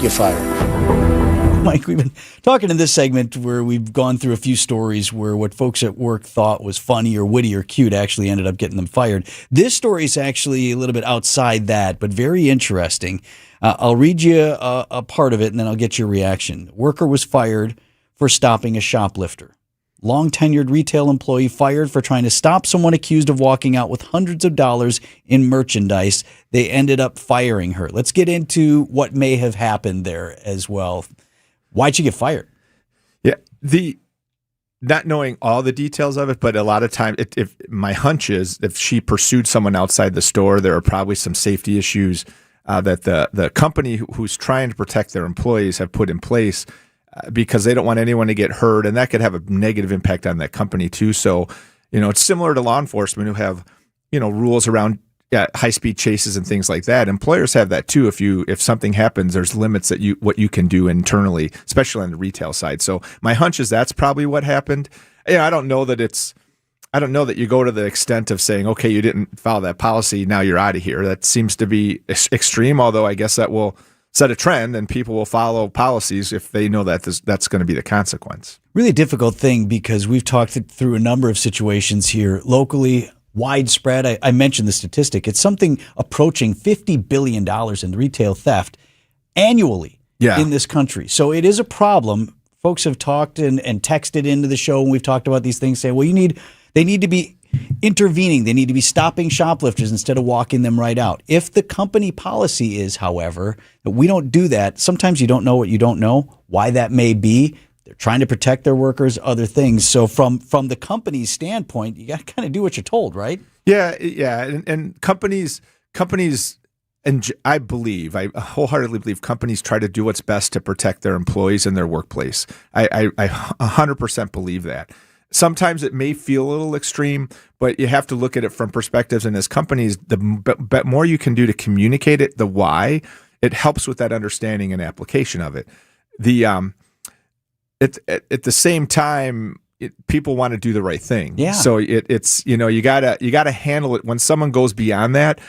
You're fired. Mike, we've been talking in this segment where we've gone through a few stories where what folks at work thought was funny or witty or cute actually ended up getting them fired. This story is actually a little bit outside that, but very interesting. I'll read you a part of it and then I'll get your reaction. Worker was fired for stopping a shoplifter. Long-tenured retail employee fired for trying to stop someone accused of walking out with hundreds of dollars in merchandise. They ended up firing her. Let's get into what may have happened there as well. Why'd you get fired? Yeah, not knowing all the details of it, but a lot of time, if my hunch is if she pursued someone outside the store, there are probably some safety issues that the company who's trying to protect their employees have put in place. Because they don't want anyone to get hurt, and that could have a negative impact on that company too. So, it's similar to law enforcement who have, rules around high-speed chases and things like that. Employers have that too. If something happens, there's limits that what you can do internally, especially on the retail side. So my hunch is that's probably what happened. I don't know that you go to the extent of saying, okay, you didn't follow that policy, now you're out of here. That seems to be extreme, although I guess that will set a trend and people will follow policies if they know that that's going to be the consequence. Really difficult thing because we've talked through a number of situations here locally, widespread. I mentioned the statistic. It's something approaching $50 billion in retail theft annually in this country. So it is a problem. Folks have talked and texted into the show when we've talked about these things saying, well, they need to be intervening. They need to be stopping shoplifters instead of walking them right out. If the company policy is, however, that we don't do that, sometimes you don't know what you don't know, why that may be. They're trying to protect their workers, other things. So from the company's standpoint, you got to kind of do what you're told, right? Yeah. And companies, and I wholeheartedly believe companies try to do what's best to protect their employees and their workplace. I 100% believe that. Sometimes it may feel a little extreme, but you have to look at it from perspectives. And as companies, the more you can do to communicate it, the why, it helps with that understanding and application of it. At the same time, people want to do the right thing. Yeah. So it's you gotta handle it when someone goes beyond that.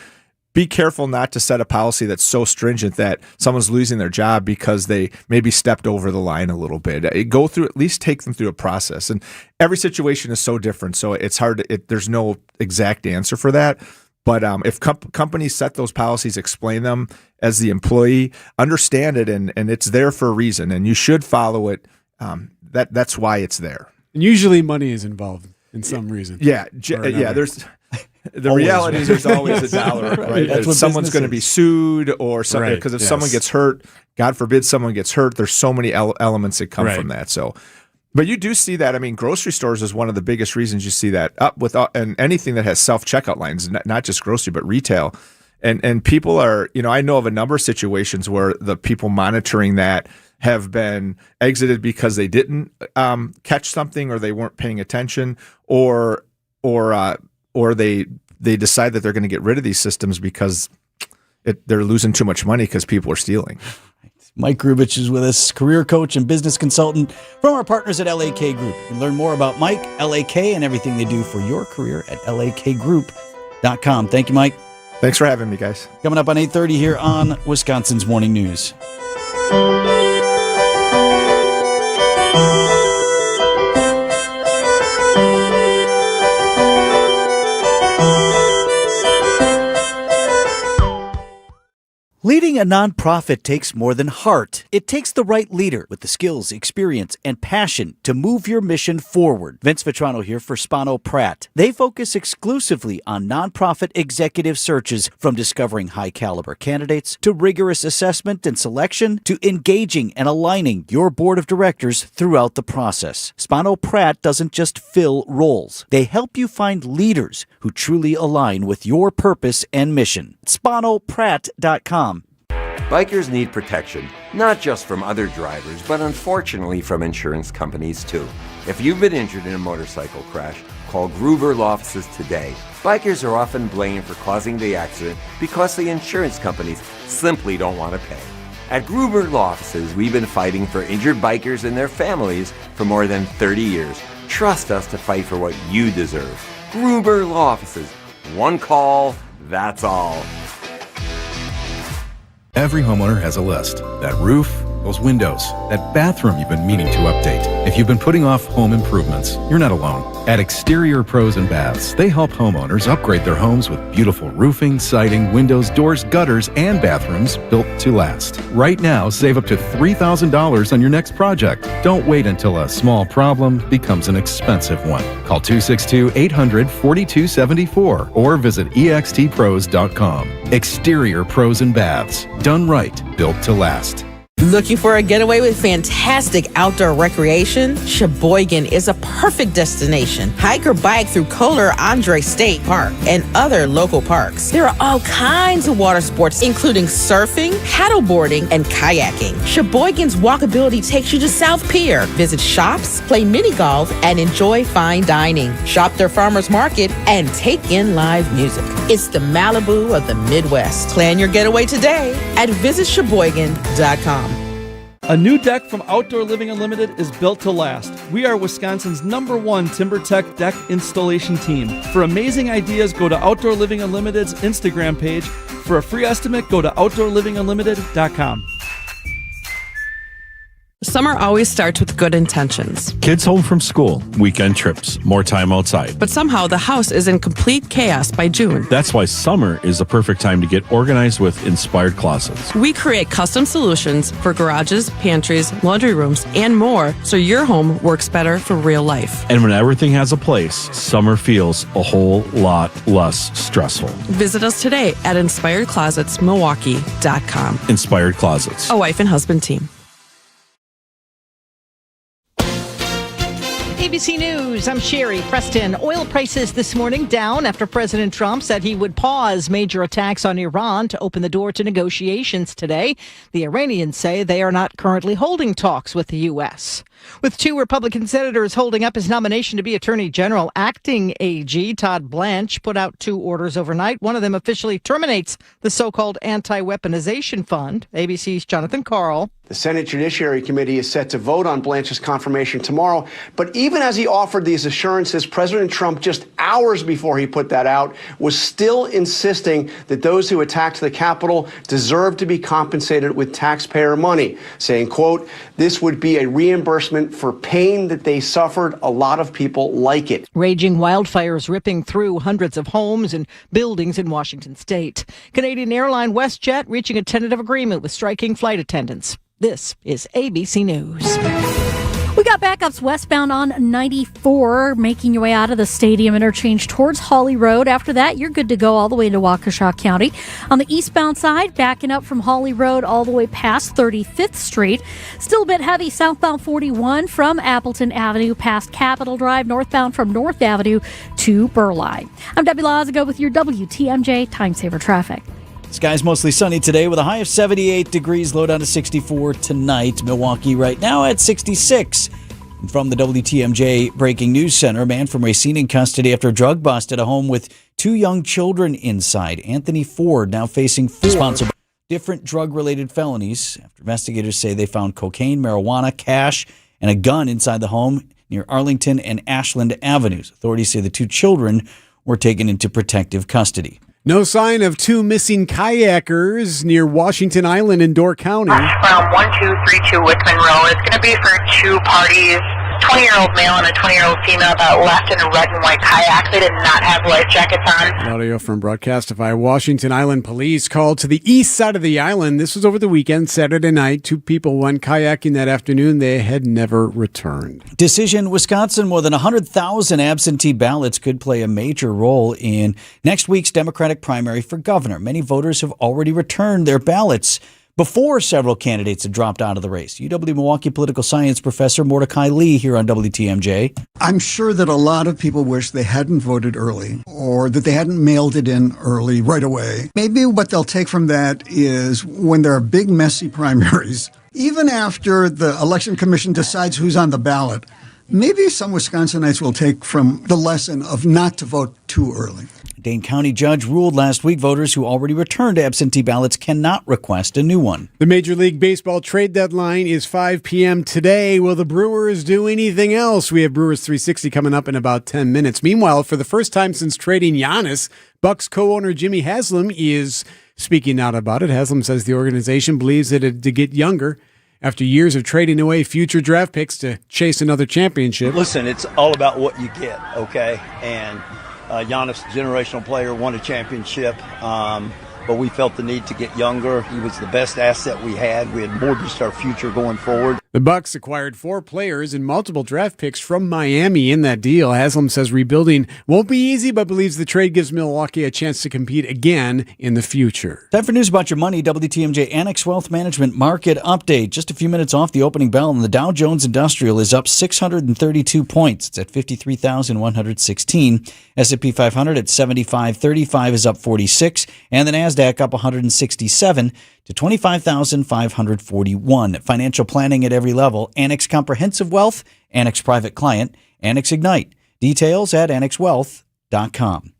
Be careful not to set a policy that's so stringent that someone's losing their job because they maybe stepped over the line a little bit. At least take them through a process. And every situation is so different, so it's hard. There's no exact answer for that. But if companies set those policies, explain them as the employee, understand it, and it's there for a reason, and you should follow it. That's why it's there. And usually money is involved in some reason. Yeah, there's the reality is there's always a dollar, right? That's what someone's going to be sued or something, because if someone gets hurt, God forbid someone gets hurt, there's so many elements that come from that. So, but you do see that. I mean, grocery stores is one of the biggest reasons you see that up with and anything that has self-checkout lines, not just grocery, but retail. And people are, I know of a number of situations where the people monitoring that have been exited because they didn't catch something, or they weren't paying attention, or they decide that they're going to get rid of these systems because they're losing too much money because people are stealing. Mike Grubich is with us, career coach and business consultant from our partners at LAK Group. You can learn more about Mike, LAK, and everything they do for your career at lakgroup.com. Thank you, Mike. Thanks for having me, guys. Coming up on 8:30 here on Wisconsin's Morning News. Leading a nonprofit takes more than heart. It takes the right leader with the skills, experience, and passion to move your mission forward. Vince Vitrano here for Spano Pratt. They focus exclusively on nonprofit executive searches, from discovering high-caliber candidates to rigorous assessment and selection to engaging and aligning your board of directors throughout the process. Spano Pratt doesn't just fill roles. They help you find leaders who truly align with your purpose and mission. SpanoPratt.com. Bikers need protection, not just from other drivers, but unfortunately from insurance companies too. If you've been injured in a motorcycle crash, call Gruber Law Offices today. Bikers are often blamed for causing the accident because the insurance companies simply don't want to pay. At Gruber Law Offices, we've been fighting for injured bikers and their families for more than 30 years. Trust us to fight for what you deserve. Gruber Law Offices. One call, that's all. Every homeowner has a list. That roof, those windows, that bathroom you've been meaning to update. If you've been putting off home improvements, you're not alone. At Exterior Pros and Baths, they help homeowners upgrade their homes with beautiful roofing, siding, windows, doors, gutters, and bathrooms built to last. Right now, save up to $3,000 on your next project. Don't wait until a small problem becomes an expensive one. Call 262-800-4274 or visit extpros.com. Exterior Pros and Baths. Done right, built to last. Looking for a getaway with fantastic outdoor recreation? Sheboygan is a perfect destination. Hike or bike through Kohler Andre State Park and other local parks. There are all kinds of water sports, including surfing, paddleboarding, and kayaking. Sheboygan's walkability takes you to South Pier. Visit shops, play mini golf, and enjoy fine dining. Shop their farmers market and take in live music. It's the Malibu of the Midwest. Plan your getaway today at visitsheboygan.com. A new deck from Outdoor Living Unlimited is built to last. We are Wisconsin's #1 TimberTech deck installation team. For amazing ideas, go to Outdoor Living Unlimited's Instagram page. For a free estimate, go to OutdoorLivingUnlimited.com. Summer always starts with good intentions. Kids home from school, weekend trips, more time outside. But somehow the house is in complete chaos by June. That's why summer is the perfect time to get organized with Inspired Closets. We create custom solutions for garages, pantries, laundry rooms, and more, so your home works better for real life. And when everything has a place, summer feels a whole lot less stressful. Visit us today at InspiredClosetsMilwaukee.com. Inspired Closets. A wife and husband team. ABC News, I'm Sherry Preston. Oil prices this morning down after President Trump said he would pause major attacks on Iran to open the door to negotiations today. The Iranians say they are not currently holding talks with the U.S. With 2 Republican senators holding up his nomination to be Attorney General, acting AG Todd Blanche put out 2 orders overnight. One of them officially terminates the so-called anti-weaponization fund. ABC's Jonathan Karl. The Senate Judiciary Committee is set to vote on Blanche's confirmation tomorrow, but even even as he offered these assurances, President Trump, just hours before he put that out, was still insisting that those who attacked the Capitol deserve to be compensated with taxpayer money, saying, quote, this would be a reimbursement for pain that they suffered. A lot of people like it. Raging wildfires ripping through hundreds of homes and buildings in Washington state. Canadian airline WestJet reaching a tentative agreement with striking flight attendants. This is ABC News. We got backups westbound on 94, making your way out of the stadium interchange towards Hawley Road. After that, you're good to go all the way to Waukesha County. On the eastbound side, backing up from Hawley Road all the way past 35th Street. Still a bit heavy southbound 41 from Appleton Avenue past Capitol Drive, northbound from North Avenue to Burleigh. I'm Debbie Lazago with your WTMJ Time Saver Traffic. Skies mostly sunny today with a high of 78 degrees, low down to 64 tonight. Milwaukee right now at 66. And from the WTMJ Breaking News Center, a man from Racine in custody after a drug bust at a home with 2 young children inside. Anthony Ford now facing 4 different drug-related felonies after investigators say they found cocaine, marijuana, cash, and a gun inside the home near Arlington and Ashland Avenues. Authorities say the 2 children were taken into protective custody. No sign of 2 missing kayakers near Washington Island in Door County. From 1232 Wickman Road. It's going to be for 2 parties. 20-year-old male and a 20-year-old female that left in a red and white kayak. They did not have life jackets on. Audio from Broadcastify. Washington Island police called to the east side of the island. This was over the weekend, Saturday night. 2 people went kayaking that afternoon. They had never returned. Decision, Wisconsin, more than 100,000 absentee ballots could play a major role in next week's Democratic primary for governor. Many voters have already returned their ballots before several candidates had dropped out of the race. UW-Milwaukee political science professor Mordecai Lee here on WTMJ. I'm sure that a lot of people wish they hadn't voted early or that they hadn't mailed it in early right away. Maybe what they'll take from that is when there are big, messy primaries, even after the election commission decides who's on the ballot, maybe some Wisconsinites will take from the lesson of not to vote too early. Dane County judge ruled last week voters who already returned absentee ballots cannot request a new one. The Major League Baseball trade deadline is 5 p.m. today. Will the Brewers do anything else? We have Brewers 360 coming up in about 10 minutes. Meanwhile, for the first time since trading Giannis, Bucks co-owner Jimmy Haslam is speaking out about it. Haslam says the organization believes that to get younger after years of trading away future draft picks to chase another championship. Listen, it's all about what you get, okay? And Giannis, generational player, won a championship, but we felt the need to get younger. He was the best asset we had. We had mortgaged our future going forward. The Bucks acquired 4 players and multiple draft picks from Miami in that deal. Haslam says rebuilding won't be easy, but believes the trade gives Milwaukee a chance to compete again in the future. Time for news about your money. WTMJ Annex Wealth Management Market Update. Just a few minutes off the opening bell, and the Dow Jones Industrial is up 632 points. It's at 53,116. S&P 500 at 7535 is up 46, and the NASDAQ up 167 to 25,541. Financial planning at every level. Annex Comprehensive Wealth, Annex Private Client, Annex Ignite. Details at annexwealth.com.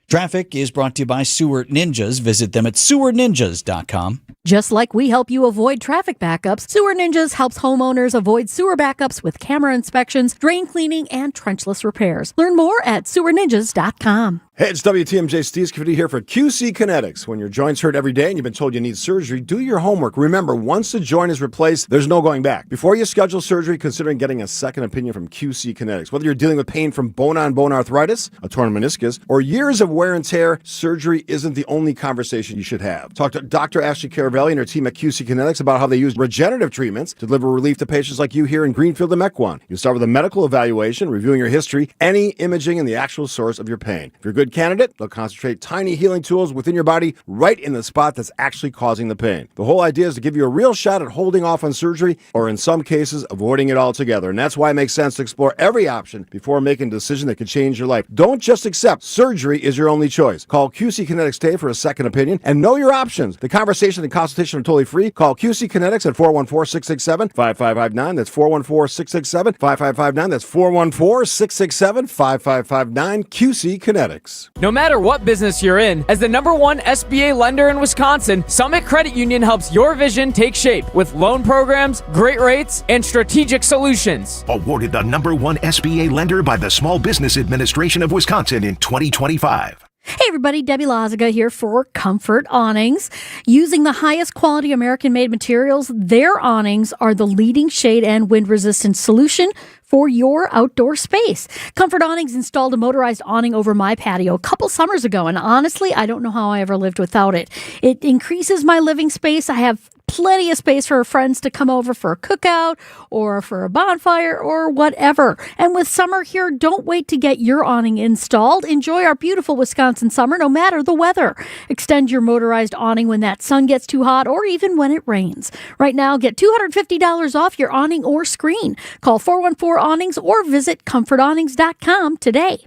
Traffic is brought to you by Sewer Ninjas. Visit them at sewerninjas.com. Just like we help you avoid traffic backups, Sewer Ninjas helps homeowners avoid sewer backups with camera inspections, drain cleaning, and trenchless repairs. Learn more at sewerninjas.com. Hey, it's WTMJ Steve Scafidi here for QC Kinetics. When your joints hurt every day and you've been told you need surgery, do your homework. Remember, once the joint is replaced, there's no going back. Before you schedule surgery, consider getting a second opinion from QC Kinetics. Whether you're dealing with pain from bone-on-bone arthritis, a torn meniscus, or years of wear and tear, surgery isn't the only conversation you should have. Talk to Dr. Ashley Caravelli and her team at QC Kinetics about how they use regenerative treatments to deliver relief to patients like you here in Greenfield and Mequon. You start with a medical evaluation, reviewing your history, any imaging, and the actual source of your pain. If you're a good candidate, they'll concentrate tiny healing tools within your body right in the spot that's actually causing the pain. The whole idea is to give you a real shot at holding off on surgery, or in some cases, avoiding it altogether. And that's why it makes sense to explore every option before making a decision that could change your life. Don't just accept surgery is your only choice. Call QC Kinetics today for a second opinion and know your options. The conversation and consultation are totally free. Call QC Kinetics at 414-667-5559. That's 414-667-5559. That's 414-667-5559. QC Kinetics. business. No matter what business you're in, as the #1 SBA lender in Wisconsin, Summit Credit Union helps your vision take shape with loan programs, great rates, and strategic solutions. Awarded the #1 SBA lender by the Small Business Administration of Wisconsin in 2025. Hey everybody, Debbie Lazaga here for Comfort Awnings. Using the highest quality American-made materials, their awnings are the leading shade and wind-resistant solution for your outdoor space. Comfort Awnings installed a motorized awning over my patio a couple summers ago, and honestly, I don't know how I ever lived without it. It increases my living space. I have plenty of space for friends to come over for a cookout or for a bonfire or whatever. And with summer here, don't wait to get your awning installed. Enjoy our beautiful Wisconsin summer no matter the weather. Extend your motorized awning when that sun gets too hot or even when it rains. Right now, get $250 off your awning or screen. Call 414-AWNINGS or visit comfortawnings.com today.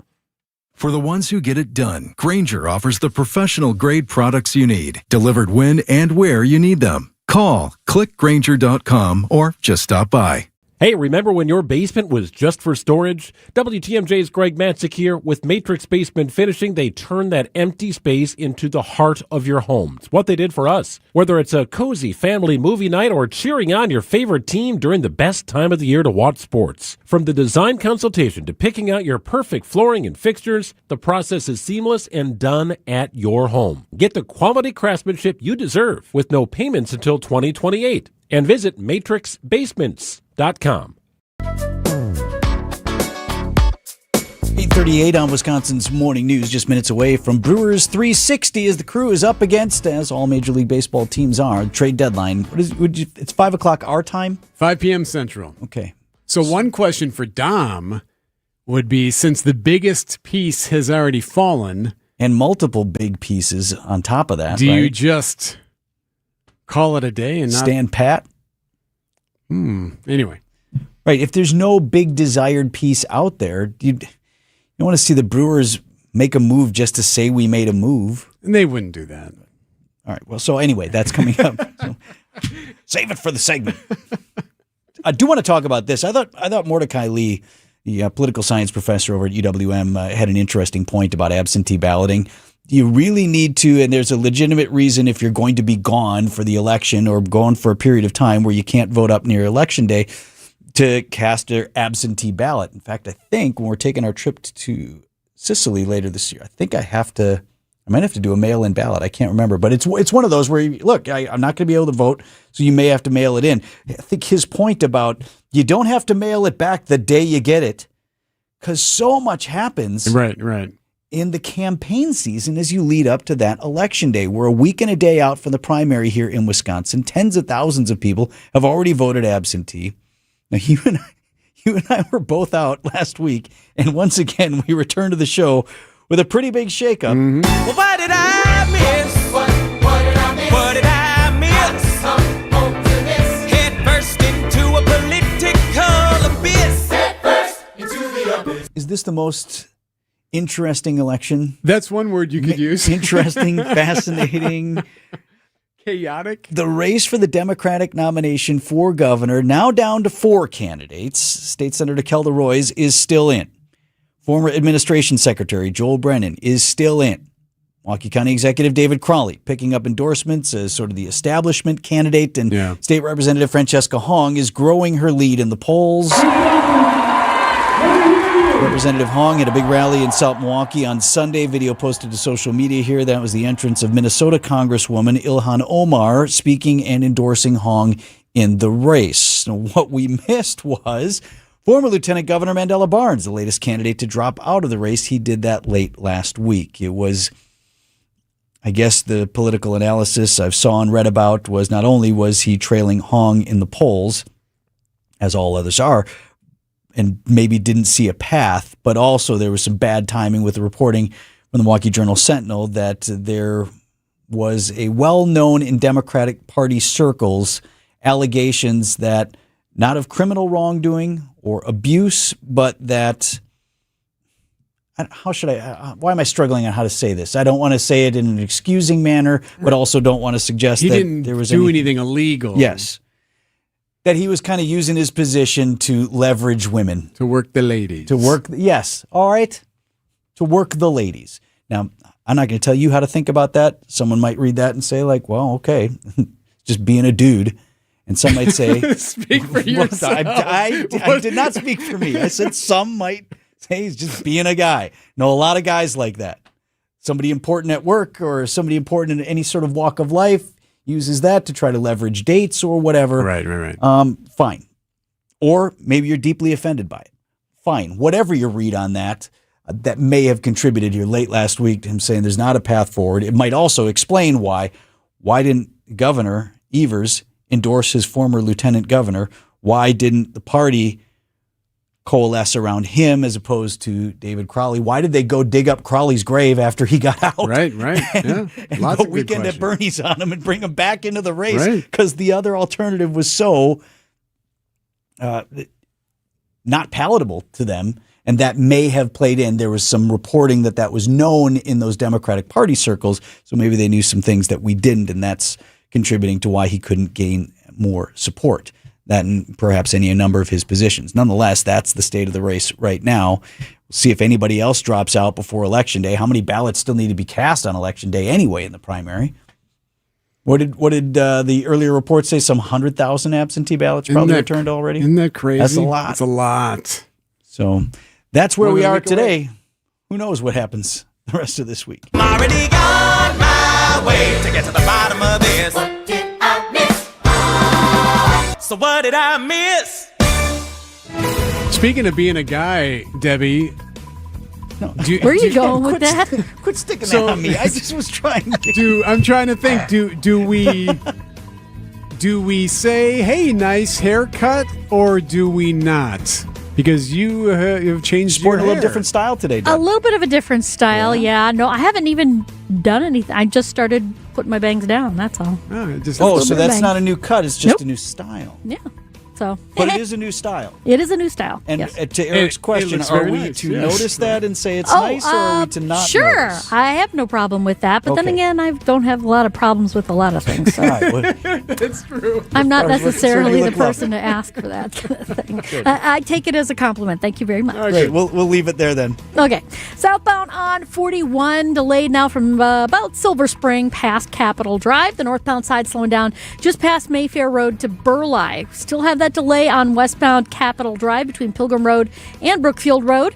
For the ones who get it done, Grainger offers the professional-grade products you need, delivered when and where you need them. Call, click Grainger.com, or just stop by. Hey, remember when your basement was just for storage? WTMJ's Greg Matzik here. With Matrix Basement Finishing, they turn that empty space into the heart of your home. It's what they did for us. Whether it's a cozy family movie night or cheering on your favorite team during the best time of the year to watch sports. From the design consultation to picking out your perfect flooring and fixtures, the process is seamless and done at your home. Get the quality craftsmanship you deserve with no payments until 2028. And visit matrixbasements.com. 8:38 on Wisconsin's Morning News, just minutes away from Brewers 360 as the Crew is up against, as all Major League Baseball teams are, trade deadline. It's 5 o'clock our time? 5 p.m. Central. Okay. So one question for Dom would be, since the biggest piece has already fallen. And multiple big pieces on top of that, Do right? you just call it a day and not stand pat? Anyway. Right. If there's no big desired piece out there, you want to see the Brewers make a move just to say we made a move. And they wouldn't do that. All right. Well, so anyway, that's coming up. So, save it for the segment. I do want to talk about this. I thought Mordecai Lee, the political science professor over at UWM, had an interesting point about absentee balloting. You really need to, and there's a legitimate reason if you're going to be gone for the election or gone for a period of time where you can't vote up near election day, to cast their absentee ballot. In fact, I think when we're taking our trip to Sicily later this year, I think I might have to do a mail-in ballot. I can't remember, but it's one of those where I'm not going to be able to vote, so you may have to mail it in. I think his point about you don't have to mail it back the day you get it, because so much happens. Right. In the campaign season as you lead up to that election day. We're a week and a day out from the primary here in Wisconsin. Tens of thousands of people have already voted absentee. Now, you and I were both out last week, and once again, we returned to the show with a pretty big shakeup. Well, what did I miss? What did I miss? What did I miss? Head first into a political abyss. Head first into the abyss. Is this the most interesting election? That's one word you could use. Interesting, fascinating, chaotic. The race for the Democratic nomination for governor, now down to 4 candidates. State Senator Kelda Roys is still in. Former Administration Secretary Joel Brennan is still in. Milwaukee County Executive David Crowley picking up endorsements as sort of the establishment candidate, and State Representative Francesca Hong is growing her lead in the polls. Representative Hong had a big rally in South Milwaukee on Sunday. Video posted to social media here. That was the entrance of Minnesota Congresswoman Ilhan Omar speaking and endorsing Hong in the race. Now, what we missed was former Lieutenant Governor Mandela Barnes, the latest candidate to drop out of the race. He did that late last week. It was, I guess, the political analysis I've saw and read about was not only was he trailing Hong in the polls, as all others are, and maybe didn't see a path, but also there was some bad timing with the reporting from the Milwaukee Journal-Sentinel that there was a well-known in Democratic Party circles allegations that not of criminal wrongdoing or abuse, but that, why am I struggling on how to say this? I don't want to say it in an excusing manner, but also don't want to suggest that there was anything illegal. Yes. That he was kind of using his position to leverage women. To work the ladies. Yes. All right. To work the ladies. Now, I'm not going to tell you how to think about that. Someone might read that and say, like, well, okay, just being a dude. And some might say, speak for yourself. I did not speak for me. I said some might say he's just being a guy. Know a lot of guys like that. Somebody important at work or somebody important in any sort of walk of life uses that to try to leverage dates or whatever. Right. Fine. Or maybe you're deeply offended by it. Fine. Whatever your read on that, that may have contributed here late last week to him saying there's not a path forward. It might also explain why didn't Governor Evers endorse his former lieutenant governor? Why didn't the party coalesce around him as opposed to David Crowley? Why did they go dig up Crowley's grave after he got out? Right. And Lots go of good weekend at questions. Bernie's on him and bring him back into the race because the other alternative was so not palatable to them. And that may have played in. There was some reporting that was known in those Democratic Party circles. So maybe they knew some things that we didn't. And that's contributing to why he couldn't gain more support than perhaps any number of his positions. Nonetheless, that's the state of the race right now. We'll see if anybody else drops out before Election Day. How many ballots still need to be cast on Election Day anyway in the primary? What did the earlier report say? Some 100,000 absentee ballots probably returned already? Isn't that crazy? That's a lot. That's a lot. So that's where We're we gonna are make a way. today. Who knows what happens the rest of this week? I'm already on my way to get to the bottom of this. What did I miss? So what did I miss? Speaking of being a guy, Debbie. Where are you going with that? Quit sticking that on me. I just was trying to. I'm trying to think. Do we say, hey, nice haircut, or do we not? Because you have changed your Sport a little hair. different style today, A Doug. little bit of a different style, yeah. No, I haven't even done anything. I just started putting my bangs down. That's all. So that's not a new cut. It's just a new style. Yeah. So, But it is a new style. It is a new style. And yes. to Eric's question, looks are very we nice, to yes. notice that and say it's nice, or are we to not Sure, notice? I have no problem with that. But then Okay. again, I don't have a lot of problems with a lot of things. So. All right, well, That's true. I'm not As far as necessarily the look lovely. person to ask for that kind of thing. I take it as a compliment. Thank you very much. Great. We'll leave it there then. Okay. Southbound on 41, delayed now from about Silver Spring past Capitol Drive. The northbound side slowing down just past Mayfair Road to Burleigh. Still have that delay on westbound Capitol Drive between Pilgrim Road and Brookfield Road.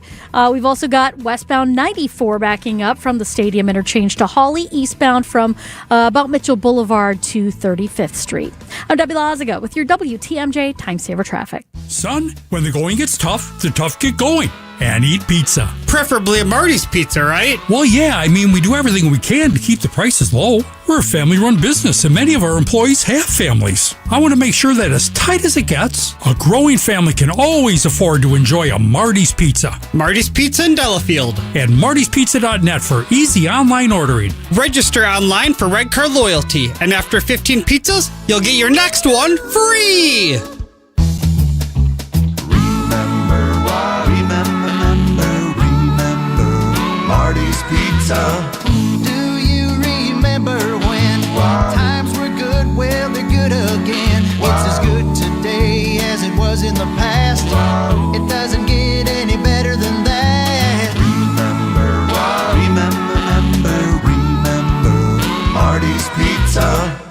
We've also got westbound 94 backing up from the Stadium Interchange to Hawley, eastbound from about Mitchell Boulevard to 35th Street. I'm Debbie Lazaga with your WTMJ Time Saver Traffic. Son, when the going gets tough, the tough get going. And eat pizza. Preferably a Marty's Pizza, right? Well, yeah, I mean, we do everything we can to keep the prices low. We're a family-run business, and many of our employees have families. I want to make sure that as tight as it gets, a growing family can always afford to enjoy a Marty's Pizza. Marty's Pizza in Delafield. And martyspizza.net for easy online ordering. Register online for Red Card Loyalty, and after 15 pizzas, you'll get your next one free! Marty's Pizza. Do you remember when times were good? Well, they're good again. It's as good today as it was in the past. It doesn't get any better than that. Remember Marty's Pizza.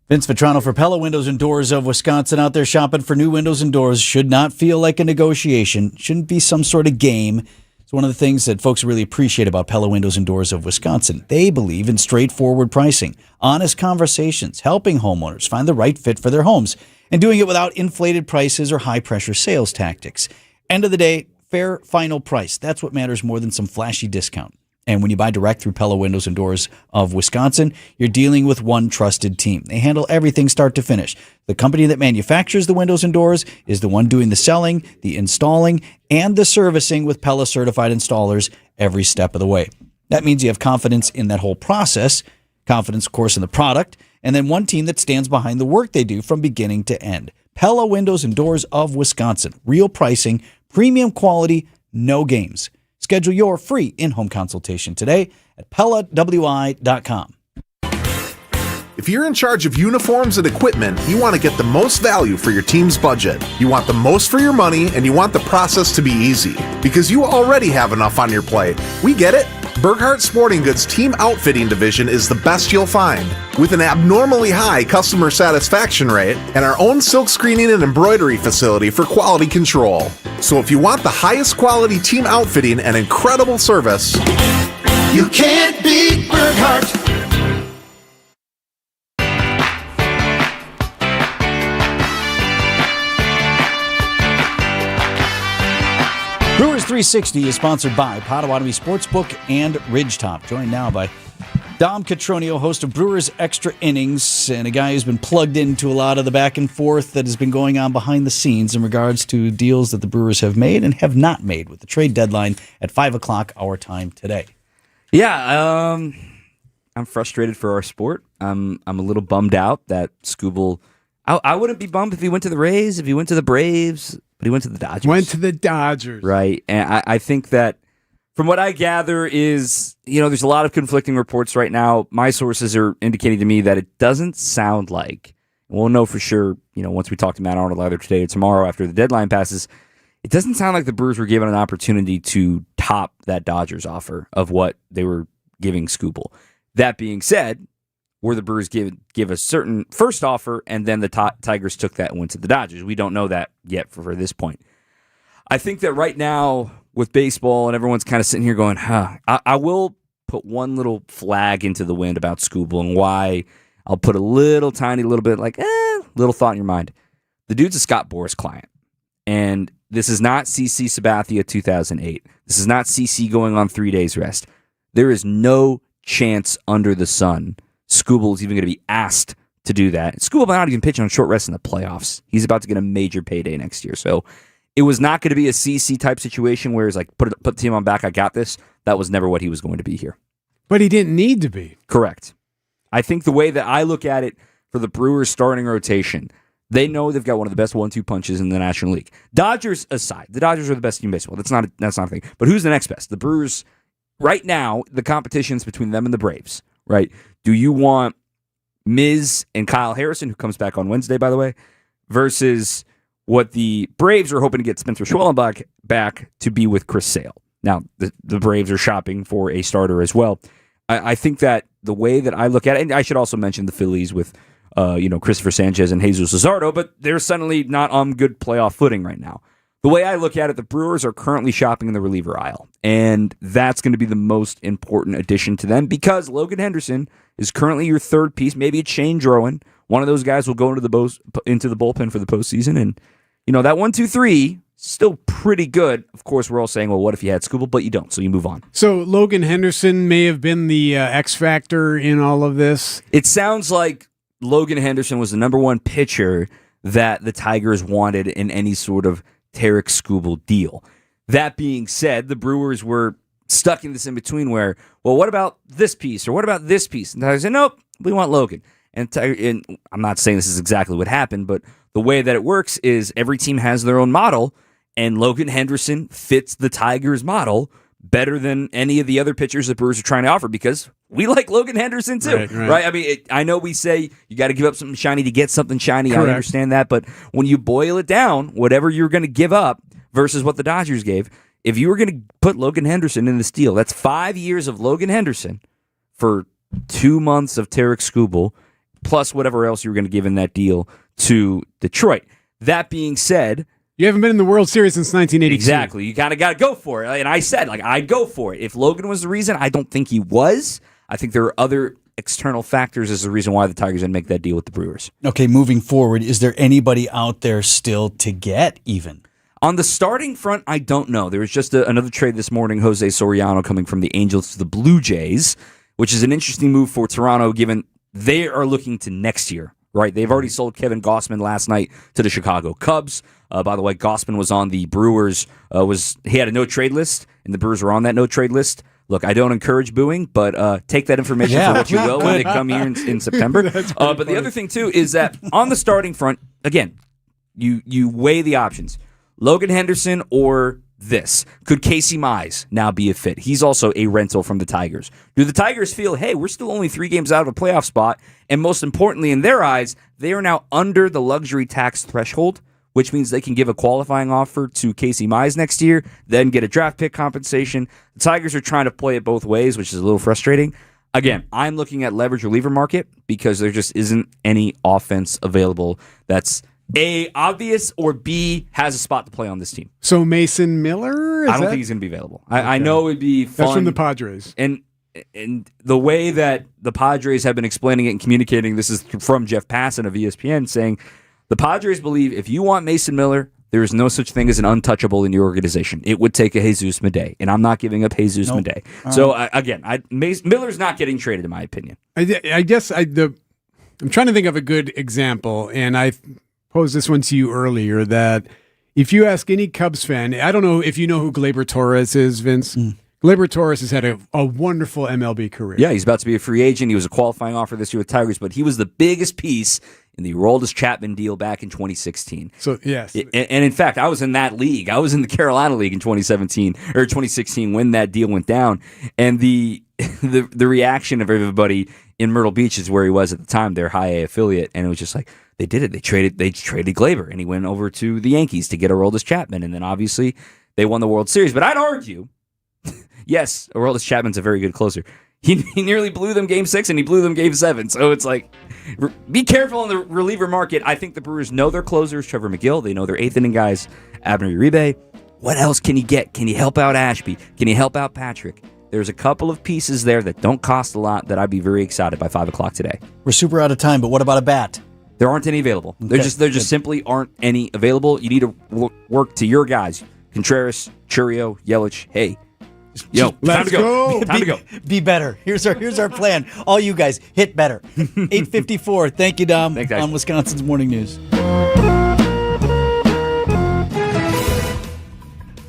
Vince Vitrano for Pella Windows and Doors of Wisconsin out there shopping for new windows and doors. Should not feel like a negotiation. Shouldn't be some sort of game. It's one of the things that folks really appreciate about Pella Windows and Doors of Wisconsin. They believe in straightforward pricing, honest conversations, helping homeowners find the right fit for their homes, and doing it without inflated prices or high-pressure sales tactics. End of the day, fair final price. That's what matters more than some flashy discount. And when you buy direct through Pella Windows and Doors of Wisconsin, you're dealing with one trusted team. They handle everything start to finish. The company that manufactures the windows and doors is the one doing the selling, the installing, and the servicing with Pella certified installers every step of the way. That means you have confidence in that whole process, confidence, of course, in the product, and then one team that stands behind the work they do from beginning to end. Pella Windows and Doors of Wisconsin. Real pricing, premium quality, no games. Schedule your free in-home consultation today at PellaWI.com. If you're in charge of uniforms and equipment, you want to get the most value for your team's budget. You want the most for your money, and you want the process to be easy. Because you already have enough on your plate. We get it. Burghardt Sporting Goods Team Outfitting Division is the best you'll find. With an abnormally high customer satisfaction rate and our own silk screening and embroidery facility for quality control. So if you want the highest quality team outfitting and incredible service, You can't beat Burghardt. Brewers 360 is sponsored by Potawatomi Sportsbook and Ridgetop. Joined now by Dom Catronio, host of Brewers Extra Innings, and a guy who's been plugged into a lot of the back and forth that has been going on behind the scenes in regards to deals that the Brewers have made and have not made with the trade deadline at 5 o'clock our time today. Yeah, I'm frustrated for our sport. I'm a little bummed out that Skubal. I wouldn't be bummed if he went to the Rays, if he went to the Braves, but he went to the Dodgers. Went to the Dodgers. Right. And I think that from what I gather is, there's a lot of conflicting reports right now. My sources are indicating to me that it doesn't sound like, and we'll know for sure, once we talk to Matt Arnold either today or tomorrow after the deadline passes, it doesn't sound like the Brewers were given an opportunity to top that Dodgers offer of what they were giving Skubal. That being said, were the Brewers give a certain first offer, and then the Tigers took that and went to the Dodgers? We don't know that yet for this point. I think that right now with baseball and everyone's kind of sitting here going, I will put one little flag into the wind about Skubal and why I'll put a tiny little bit little thought in your mind. The dude's a Scott Boras client. And this is not CC Sabathia 2008. This is not CC going on 3 days rest. There is no chance under the sun Skubal is even going to be asked to do that. Skubal might not even pitch on short rest in the playoffs. He's about to get a major payday next year. So it was not going to be a CC type situation where it's like, put the team on back, I got this. That was never what he was going to be here. But he didn't need to be. Correct. I think the way that I look at it for the Brewers starting rotation, they know they've got one of the best 1-2 punches in the National League. Dodgers aside, the Dodgers are the best team in baseball. That's not a thing. But who's the next best? The Brewers, right now, the competition's between them and the Braves, right? Do you want Miz and Kyle Harrison, who comes back on Wednesday, by the way, versus what the Braves are hoping to get Spencer Schwellenbach back to be with Chris Sale? Now, the Braves are shopping for a starter as well. I think that the way that I look at it, and I should also mention the Phillies with Christopher Sanchez and Jesus Luzardo, but they're suddenly not on good playoff footing right now. The way I look at it, the Brewers are currently shopping in the reliever aisle, and that's going to be the most important addition to them because Logan Henderson is currently your third piece. Maybe it's Shane Drowan. One of those guys will go into the bullpen for the postseason, and that 1-2-3 still pretty good. Of course, we're all saying, well, what if you had Skubal? But you don't, so you move on. So Logan Henderson may have been the X factor in all of this. It sounds like Logan Henderson was the number one pitcher that the Tigers wanted in any sort of Tarek Skubal deal. That being said, the Brewers were stuck in this in-between where, well, what about this piece or what about this piece? And the Tigers said, nope, we want Logan. And I'm not saying this is exactly what happened, but the way that it works is every team has their own model, and Logan Henderson fits the Tigers' model better than any of the other pitchers the Brewers are trying to offer because we like Logan Henderson too, right? I mean, I know we say you got to give up something shiny to get something shiny. Correct. I understand that, but when you boil it down, whatever you're going to give up versus what the Dodgers gave, if you were going to put Logan Henderson in this deal, that's 5 years of Logan Henderson for 2 months of Tarek Skubal, plus whatever else you were going to give in that deal to Detroit. That being said, you haven't been in the World Series since 1982. Exactly. You kind of got to go for it. And I said, I'd go for it. If Logan was the reason, I don't think he was. I think there are other external factors as the reason why the Tigers didn't make that deal with the Brewers. Okay, moving forward, is there anybody out there still to get even? On the starting front, I don't know. There was just another trade this morning, Jose Soriano coming from the Angels to the Blue Jays, which is an interesting move for Toronto given they are looking to next year. Right, they've already sold Kevin Gausman last night to the Chicago Cubs. By the way, Gausman was on the Brewers. He had a no-trade list, and the Brewers were on that no-trade list. Look, I don't encourage booing, but take that information for what you will when they come here in September. But the other thing, too, is that on the starting front, again, you weigh the options. Logan Henderson or this. Could Casey Mize now be a fit? He's also a rental from the Tigers. Do the Tigers feel, hey, we're still only 3 games out of a playoff spot, and most importantly, in their eyes, they are now under the luxury tax threshold, which means they can give a qualifying offer to Casey Mize next year, then get a draft pick compensation. The Tigers are trying to play it both ways, which is a little frustrating. Again, I'm looking at leverage reliever market because there just isn't any offense available that's A, obvious, or B, has a spot to play on this team. So Mason Miller? I don't think he's going to be available. I know it'd be fun. That's from the Padres. And the way that the Padres have been explaining it and communicating, this is from Jeff Passan of ESPN, saying the Padres believe if you want Mason Miller, there is no such thing as an untouchable in your organization. It would take a Jesus Madej, and I'm not giving up Jesus Madej. So, again, Miller's not getting traded, in my opinion. I guess I'm trying to think of a good example, and I posed this one to you earlier, that if you ask any Cubs fan, I don't know if you know who Gleyber Torres is, Vince. Gleyber Torres has had a wonderful MLB career. Yeah, he's about to be a free agent. He was a qualifying offer this year with Tigers, but he was the biggest piece in the Aroldis Chapman deal back in 2016. So, yes. And in fact, I was in that league. I was in the Carolina League in 2017 or 2016 when that deal went down. And the reaction of everybody in Myrtle Beach is where he was at the time, their high A affiliate, and it was just like, they did it. They traded Gleyber, and he went over to the Yankees to get Aroldis Chapman, and then obviously they won the World Series. But I'd argue, yes, Aroldis Chapman's a very good closer. He nearly blew them Game 6, and he blew them Game 7. So it's like, be careful in the reliever market. I think the Brewers know their closers, Trevor McGill. They know their 8th inning guys, Abner Uribe. What else can you get? Can you help out Ashby? Can you help out Patrick? There's a couple of pieces there that don't cost a lot that I'd be very excited by 5 o'clock today. We're super out of time, but what about a bat? There aren't any available. Okay. There just simply aren't any available. You need to work to your guys. Contreras, Churio, Yelich. Hey, time to go. Time to go. Be better. Here's our plan. All you guys, hit better. 8:54. Thank you, Dom. Thanks, guys. On Wisconsin's Morning News.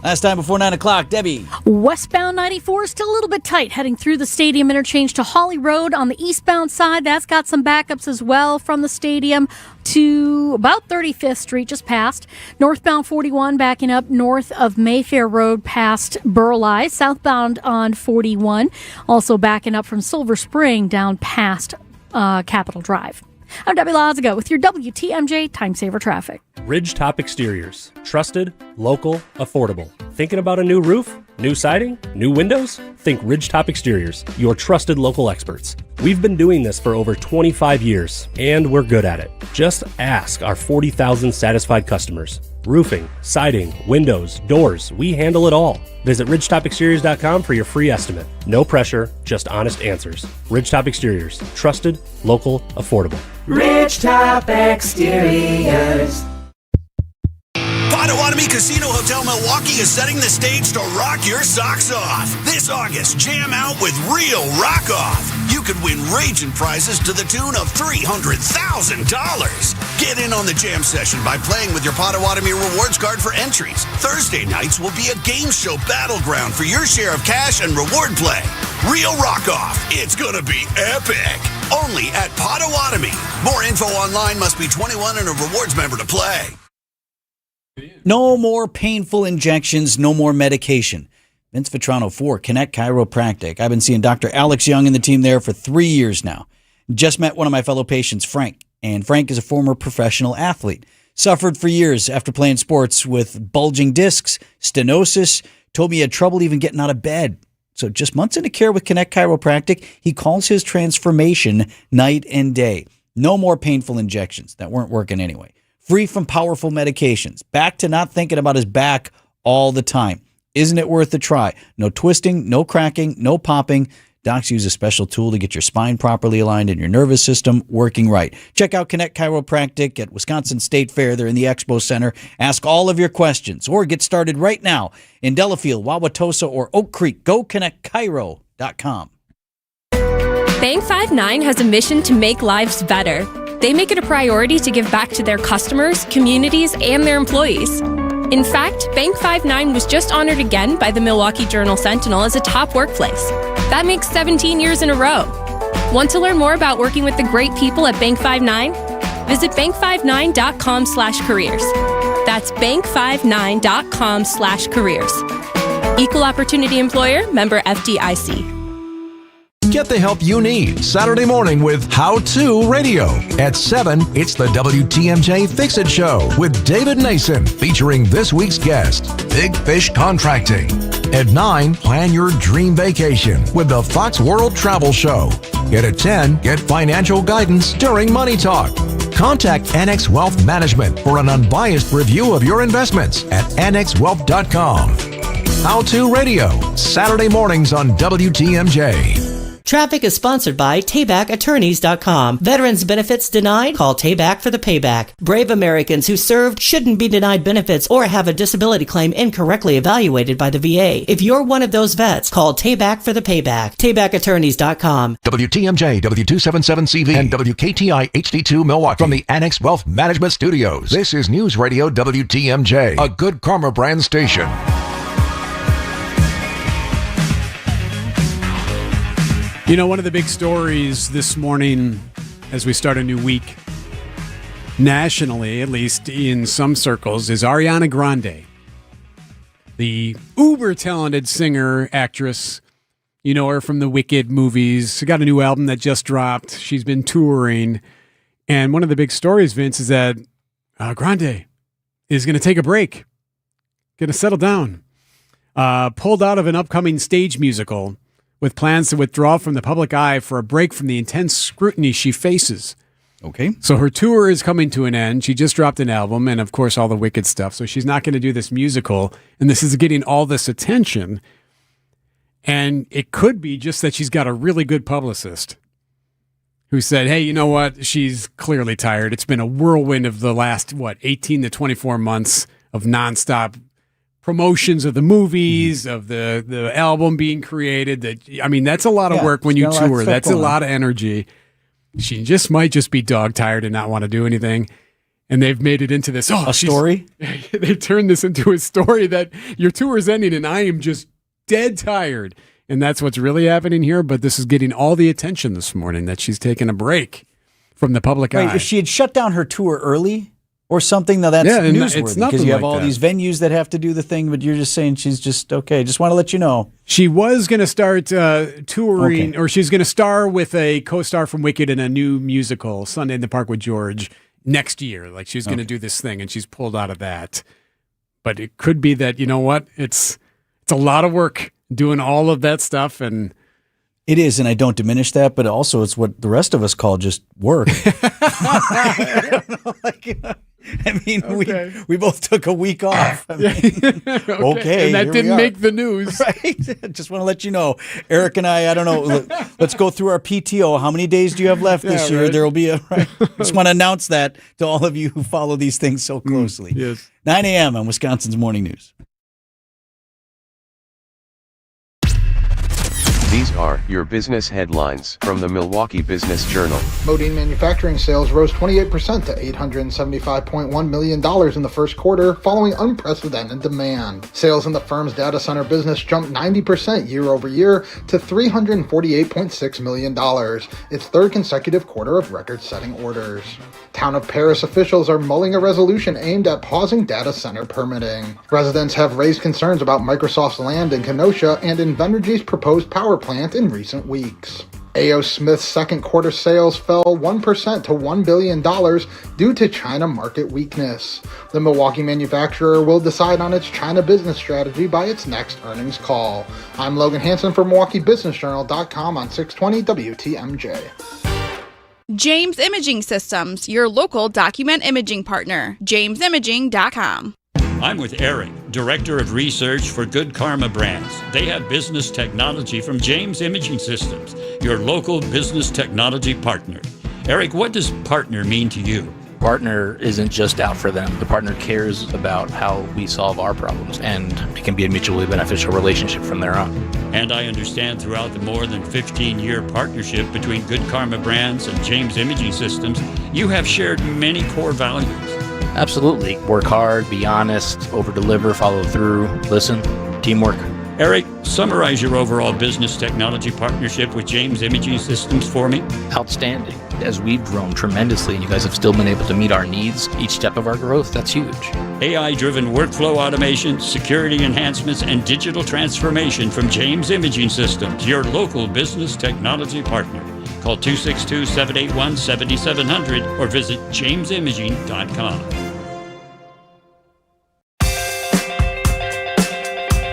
Last time before 9 o'clock, Debbie. Westbound 94 is still a little bit tight heading through the stadium interchange to Holly Road on the eastbound side. That's got some backups as well from the stadium to about 35th Street, just past. Northbound 41 backing up north of Mayfair Road past Burleigh. Southbound on 41 also backing up from Silver Spring down past Capitol Drive. I'm Debbie Lazago with your WTMJ Time Saver Traffic. Ridgetop Exteriors. Trusted, local, affordable. Thinking about a new roof? New siding? New windows? Think Ridgetop Exteriors, your trusted local experts. We've been doing this for over 25 years, and we're good at it. Just ask our 40,000 satisfied customers. Roofing, siding, windows, doors, we handle it all. Visit ridgetopexteriors.com for your free estimate. No pressure, just honest answers. Ridgetop Exteriors. Trusted, local, affordable. Ridgetop Exteriors. Potawatomi Casino Hotel Milwaukee is setting the stage to rock your socks off. This August, jam out with real rock off. You could win raging prizes to the tune of $300,000. Get in on the jam session by playing with your Potawatomi rewards card for entries. Thursday nights will be a game show battleground for your share of cash and reward play. Real rock off. It's gonna be epic. Only at Potawatomi. More info online. Must be 21 and a rewards member to play. No more painful injections, no more medication. Vince Vitrano for Connect Chiropractic. I've been seeing Dr. Alex Young and the team there for 3 years now. Just met one of my fellow patients, Frank. And Frank is a former professional athlete. Suffered for years after playing sports with bulging discs, stenosis, told me he had trouble even getting out of bed. So just months into care with Connect Chiropractic, he calls his transformation night and day. No more painful injections that weren't working anyway. Free from powerful medications. Back to not thinking about his back all the time. Isn't it worth a try? No twisting, no cracking, no popping. Docs use a special tool to get your spine properly aligned and your nervous system working right. Check out Connect Chiropractic at Wisconsin State Fair. They're in the Expo Center. Ask all of your questions or get started right now in Delafield, Wauwatosa, or Oak Creek. Go connectchiro.com. Bank 5-9 has a mission to make lives better. They make it a priority to give back to their customers, communities, and their employees. In fact, Bank 5-9 was just honored again by the Milwaukee Journal-Sentinel as a top workplace. That makes 17 years in a row. Want to learn more about working with the great people at Bank 5-9? Visit bank59.com/careers. That's bank59.com/careers. Equal Opportunity Employer, member FDIC. Get the help you need Saturday morning with How To Radio. At 7, it's the WTMJ Fix It Show with David Nason, featuring this week's guest, Big Fish Contracting. At 9, plan your dream vacation with the Fox World Travel Show. And at 10, get financial guidance during Money Talk. Contact Annex Wealth Management for an unbiased review of your investments at annexwealth.com. How To Radio, Saturday mornings on WTMJ. Traffic is sponsored by TaybackAttorneys.com. Veterans benefits denied? Call Tayback for the payback. Brave Americans who served shouldn't be denied benefits or have a disability claim incorrectly evaluated by the VA. If you're one of those vets, call Tayback for the payback. TaybackAttorneys.com. WTMJ, W277CV, and WKTI HD2 Milwaukee. From the Annex Wealth Management Studios, this is News Radio WTMJ, a Good Karma brand station. You know, one of the big stories this morning as we start a new week, nationally, at least in some circles, is Ariana Grande, the uber-talented singer, actress. You know her from the Wicked movies. She got a new album that just dropped. She's been touring. And one of the big stories, Vince, is that Grande is going to take a break, going to settle down, pulled out of an upcoming stage musical with plans to withdraw from the public eye for a break from the intense scrutiny she faces. Okay. So her tour is coming to an end. She just dropped an album and, of course, all the Wicked stuff. So she's not going to do this musical, and this is getting all this attention. And it could be just that she's got a really good publicist who said, hey, you know what? She's clearly tired. It's been a whirlwind of the last, 18 to 24 months of nonstop promotions of the movies, of the album being created. That's a lot of work when you tour. That's a lot of energy. She might just be dog tired and not want to do anything. And they've made it into this story. They've turned this into a story that your tour is ending and I am just dead tired. And that's what's really happening here. But this is getting all the attention this morning that she's taking a break from the public eye. If she had shut down her tour early or something, now that's newsworthy because you have all these venues that have to do the thing, but you're just saying she's just okay. Just want to let you know. She was going to start touring, or she's going to star with a co-star from Wicked in a new musical, Sunday in the Park with George, next year. Like she's going to do this thing, and she's pulled out of that. But it could be that, you know what? It's a lot of work doing all of that stuff, and it is, and I don't diminish that, but also it's what the rest of us call just work. We both took a week off. Okay. And that didn't make the news. Right? Just want to let you know. Eric and I don't know. Let's go through our PTO. How many days do you have left this year? Right. There will be just want to announce that to all of you who follow these things so closely. Yes. 9 a.m. on Wisconsin's Morning News. These are your business headlines from the Milwaukee Business Journal. Modine manufacturing sales rose 28% to $875.1 million in the first quarter, following unprecedented demand. Sales in the firm's data center business jumped 90% year over year to $348.6 million, its third consecutive quarter of record-setting orders. Town of Paris officials are mulling a resolution aimed at pausing data center permitting. Residents have raised concerns about Microsoft's land in Kenosha and Invenergy's proposed power plant in recent weeks. A.O. Smith's second quarter sales fell 1% to $1 billion due to China market weakness. The Milwaukee manufacturer will decide on its China business strategy by its next earnings call. I'm Logan Hansen for MilwaukeeBusinessJournal.com on 620 WTMJ. James Imaging Systems, your local document imaging partner. JamesImaging.com. I'm with Eric, Director of Research for Good Karma Brands. They have business technology from James Imaging Systems, your local business technology partner. Eric, what does partner mean to you? Partner isn't just out for them. The partner cares about how we solve our problems, and it can be a mutually beneficial relationship from there on. And I understand throughout the more than 15-year partnership between Good Karma Brands and James Imaging Systems, you have shared many core values. Absolutely. Work hard, be honest, over-deliver, follow through, listen, teamwork. Eric, summarize your overall business technology partnership with James Imaging Systems for me. Outstanding. As we've grown tremendously and you guys have still been able to meet our needs each step of our growth, that's huge. AI-driven workflow automation, security enhancements, and digital transformation from James Imaging Systems, your local business technology partner. Call 262-781-7700 or visit jamesimaging.com.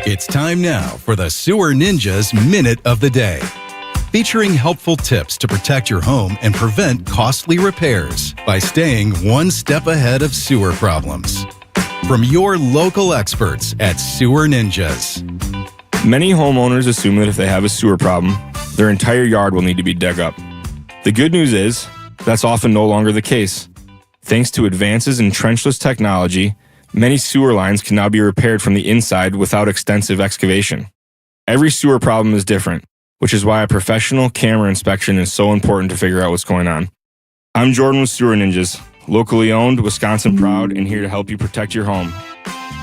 It's time now for the Sewer Ninjas Minute of the Day, featuring helpful tips to protect your home and prevent costly repairs by staying one step ahead of sewer problems. From your local experts at Sewer Ninjas. Many homeowners assume that if they have a sewer problem, their entire yard will need to be dug up. The good news is, that's often no longer the case. Thanks to advances in trenchless technology, many sewer lines can now be repaired from the inside without extensive excavation. Every sewer problem is different, which is why a professional camera inspection is so important to figure out what's going on. I'm Jordan with Sewer Ninjas, locally owned, Wisconsin proud, and here to help you protect your home.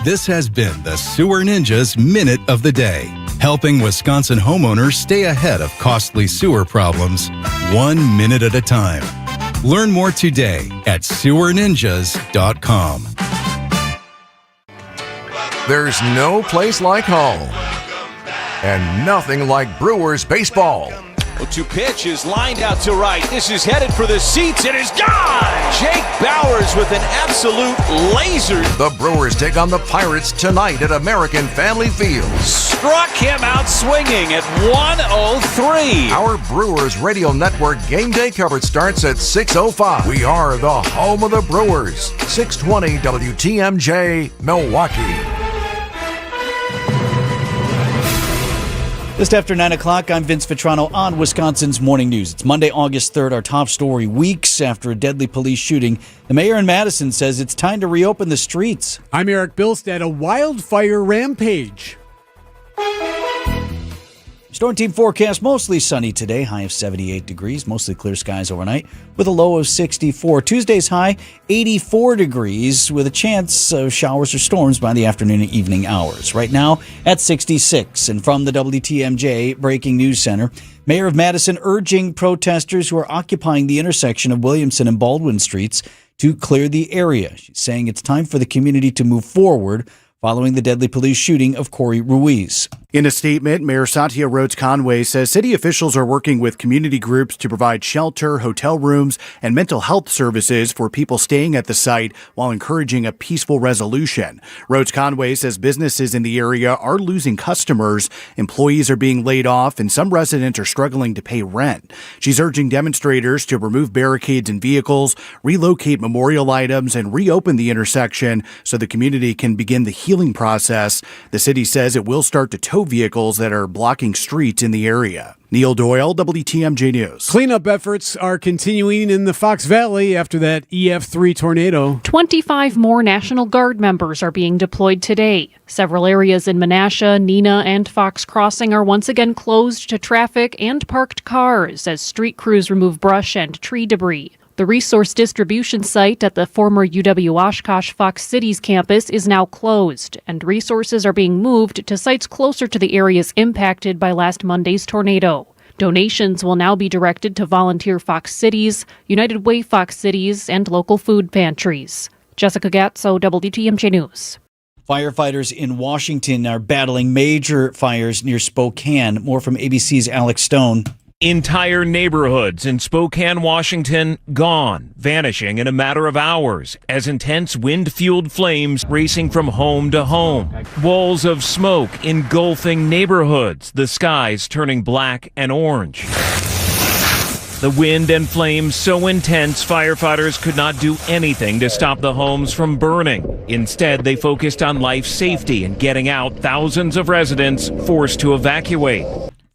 This has been the Sewer Ninjas Minute of the Day, helping Wisconsin homeowners stay ahead of costly sewer problems, 1 minute at a time. Learn more today at sewerninjas.com. There's no place like home, and nothing like Brewers baseball. 0-2 pitch is lined out to right. This is headed for the seats. It is gone! Jake Bowers with an absolute laser. The Brewers take on the Pirates tonight at American Family Field. Struck him out swinging at 1:03. Our Brewers Radio Network game day coverage starts at 6:05. We are the home of the Brewers. 620 WTMJ, Milwaukee. Just after 9 o'clock, I'm Vince Vitrano on Wisconsin's Morning News. It's Monday, August 3rd, our top story. Weeks after a deadly police shooting, the mayor in Madison says it's time to reopen the streets. I'm Eric Bilstead. A wildfire rampage. Storm team forecast, mostly sunny today, high of 78 degrees, mostly clear skies overnight, with a low of 64. Tuesday's high, 84 degrees, with a chance of showers or storms by the afternoon and evening hours. Right now, at 66. And from the WTMJ Breaking News Center, Mayor of Madison urging protesters who are occupying the intersection of Williamson and Baldwin Streets to clear the area. She's saying it's time for the community to move forward following the deadly police shooting of Corey Ruiz. In a statement, Mayor Satya Rhodes-Conway says city officials are working with community groups to provide shelter, hotel rooms, and mental health services for people staying at the site while encouraging a peaceful resolution. Rhodes-Conway says businesses in the area are losing customers, employees are being laid off, and some residents are struggling to pay rent. She's urging demonstrators to remove barricades and vehicles, relocate memorial items, and reopen the intersection so the community can begin the healing process. The city says it will start to tow vehicles that are blocking streets in the area. Neil Doyle, WTMJ News. Cleanup efforts are continuing in the Fox Valley after that EF3 tornado. 25 more National Guard members are being deployed today. Several areas in Menasha, Neenah, and Fox Crossing are once again closed to traffic and parked cars as street crews remove brush and tree debris. The resource distribution site at the former UW-Oshkosh Fox Cities campus is now closed, and resources are being moved to sites closer to the areas impacted by last Monday's tornado. Donations will now be directed to volunteer Fox Cities, United Way Fox Cities, and local food pantries. Jessica Gatso, WTMJ News. Firefighters in Washington are battling major fires near Spokane. More from ABC's Alex Stone. Entire neighborhoods in Spokane, Washington, gone, vanishing in a matter of hours as intense wind-fueled flames racing from home to home. Walls of smoke engulfing neighborhoods, the skies turning black and orange. The wind and flames so intense, firefighters could not do anything to stop the homes from burning. Instead, they focused on life safety and getting out thousands of residents forced to evacuate.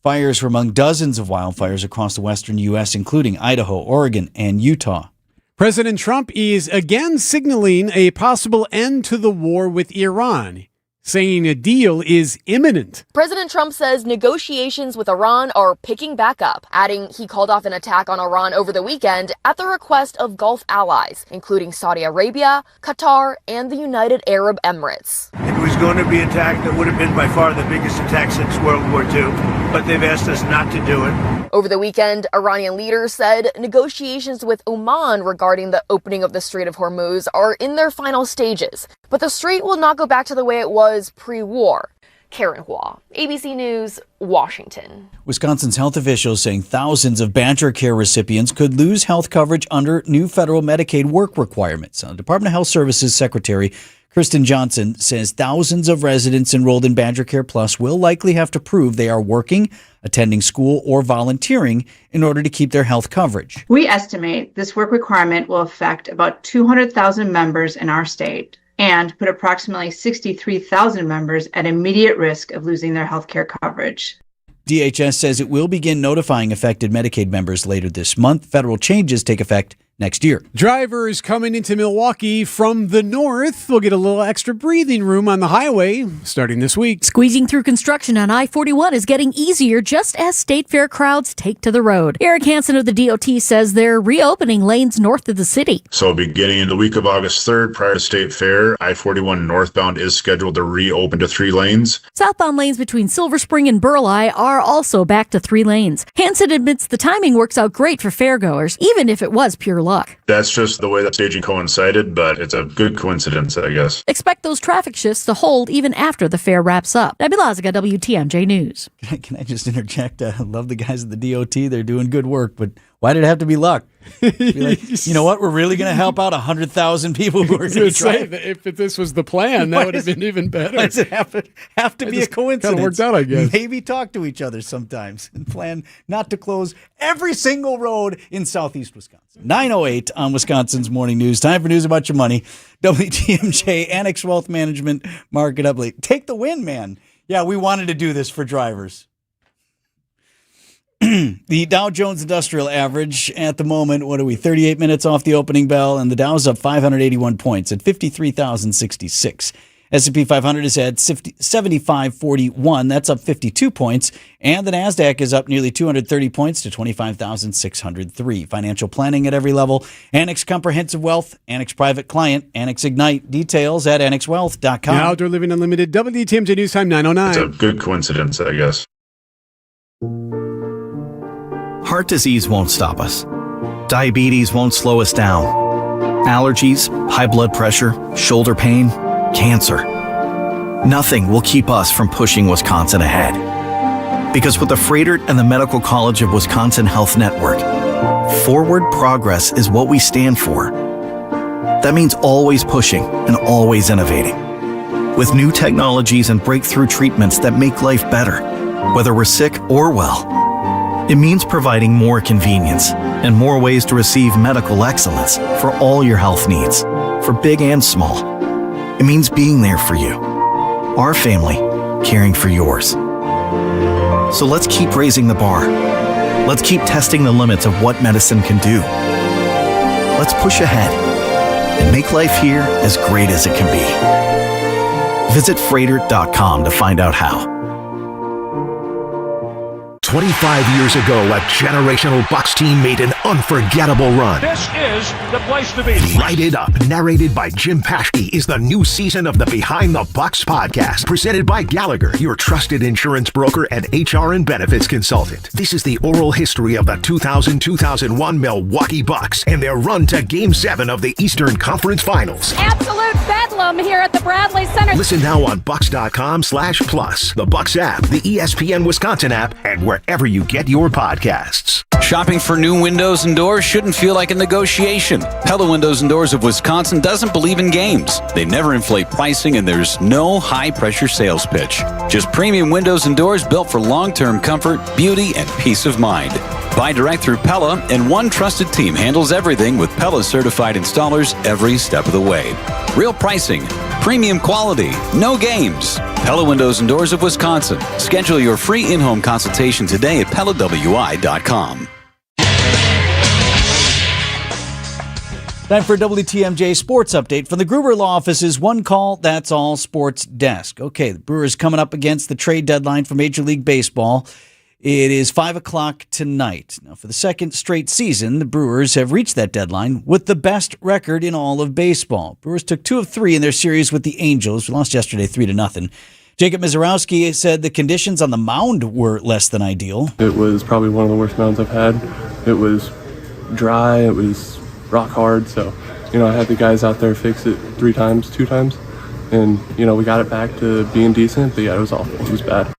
Fires were among dozens of wildfires across the western U.S., including Idaho, Oregon, and Utah. President Trump is again signaling a possible end to the war with Iran, saying a deal is imminent. President Trump says negotiations with Iran are picking back up, adding he called off an attack on Iran over the weekend at the request of Gulf allies, including Saudi Arabia, Qatar, and the United Arab Emirates. was going to be an attack that would have been by far the biggest attack since World War II, but they've asked us not to do it. Over the weekend, Iranian leaders said negotiations with Oman regarding the opening of the Strait of Hormuz are in their final stages, but the strait will not go back to the way it was pre-war. Karen Hua, ABC News, Washington. Wisconsin's health officials saying thousands of Badger Care recipients could lose health coverage under new federal Medicaid work requirements. Department of Health Services Secretary Kristen Johnson says thousands of residents enrolled in Badger Care Plus will likely have to prove they are working, attending school, or volunteering in order to keep their health coverage. We estimate this work requirement will affect about 200,000 members in our state and put approximately 63,000 members at immediate risk of losing their health care coverage. DHS says it will begin notifying affected Medicaid members later this month. Federal changes take effect next year. Drivers coming into Milwaukee from the north will get a little extra breathing room on the highway starting this week. Squeezing through construction on I-41 is getting easier just as state fair crowds take to the road. Eric Hansen of the DOT says they're reopening lanes north of the city. So beginning in the week of August 3rd, prior to state fair, I-41 northbound is scheduled to reopen to 3 lanes. Southbound lanes between Silver Spring and Burleigh are also back to 3 lanes. Hansen admits the timing works out great for fairgoers, even if it was pure luck. That's just the way that staging coincided, but it's a good coincidence, I guess. Expect those traffic shifts to hold even after the fair wraps up. Debbie Lazica, WTMJ News. Can I just interject? I love the guys at the DOT. They're doing good work, but why did it have to be luck? Be like, you know what? We're really going to help out 100,000 people who are going to drive. If this was the plan, that would have been even better. Why does it have to be a coincidence? Kind of worked out, I guess. Maybe talk to each other sometimes and plan not to close every single road in southeast Wisconsin. 9:08 on Wisconsin's Morning News. Time for news about your money. WTMJ, Annex Wealth Management, Market Update. Take the win, man. Yeah, we wanted to do this for drivers. The Dow Jones Industrial Average at the moment, 38 minutes off the opening bell, and the Dow's up 581 points at 53,066. S&P 500 is at 7541. That's up 52 points. And the NASDAQ is up nearly 230 points to 25,603. Financial planning at every level. Annex Comprehensive Wealth, Annex Private Client, Annex Ignite. Details at annexwealth.com. Outdoor Living Unlimited, WTMJ News Time 9:09. It's a good coincidence, I guess. Heart disease won't stop us. Diabetes won't slow us down. Allergies, high blood pressure, shoulder pain, cancer. Nothing will keep us from pushing Wisconsin ahead. Because with the Freighter and the Medical College of Wisconsin Health Network, forward progress is what we stand for. That means always pushing and always innovating. With new technologies and breakthrough treatments that make life better, whether we're sick or well. It means providing more convenience and more ways to receive medical excellence for all your health needs, for big and small. It means being there for you, our family, caring for yours. So let's keep raising the bar. Let's keep testing the limits of what medicine can do. Let's push ahead and make life here as great as it can be. Visit Freighter.com to find out how. 25 years ago, a generational Bucks team made an unforgettable run. This is the place to be. Light It Up, narrated by Jim Paschke, is the new season of the Behind the Bucks podcast, presented by Gallagher, your trusted insurance broker and HR and benefits consultant. This is the oral history of the 2000-2001 Milwaukee Bucks and their run to Game 7 of the Eastern Conference Finals. Absolute bedlam here at the Bradley Center. Listen now on Bucks.com/plus, the Bucks app, the ESPN Wisconsin app, and wherever you get your podcasts. Shopping for new windows and doors shouldn't feel like a negotiation. Pella Windows and Doors of Wisconsin doesn't believe in games. They never inflate pricing, and there's no high-pressure sales pitch. Just premium windows and doors built for long-term comfort, beauty, and peace of mind. Buy direct through Pella, and one trusted team handles everything with Pella-certified installers every step of the way. Real pricing, premium quality, no games. Pella Windows and Doors of Wisconsin. Schedule your free in-home consultation today at PellaWI.com. Time for a WTMJ Sports Update from the Gruber Law Office's One Call, That's All Sports Desk. Okay, the Brewers coming up against the trade deadline for Major League Baseball. It is 5 o'clock tonight. Now, for the second straight season, the Brewers have reached that deadline with the best record in all of baseball. Brewers took 2 of 3 in their series with the Angels. We lost yesterday 3-0. Jacob Mizorowski said the conditions on the mound were less than ideal. It was probably one of the worst mounds I've had. It was dry. It was rock hard. So, I had the guys out there fix it 2 times. And, we got it back to being decent. But, yeah, it was awful. It was bad.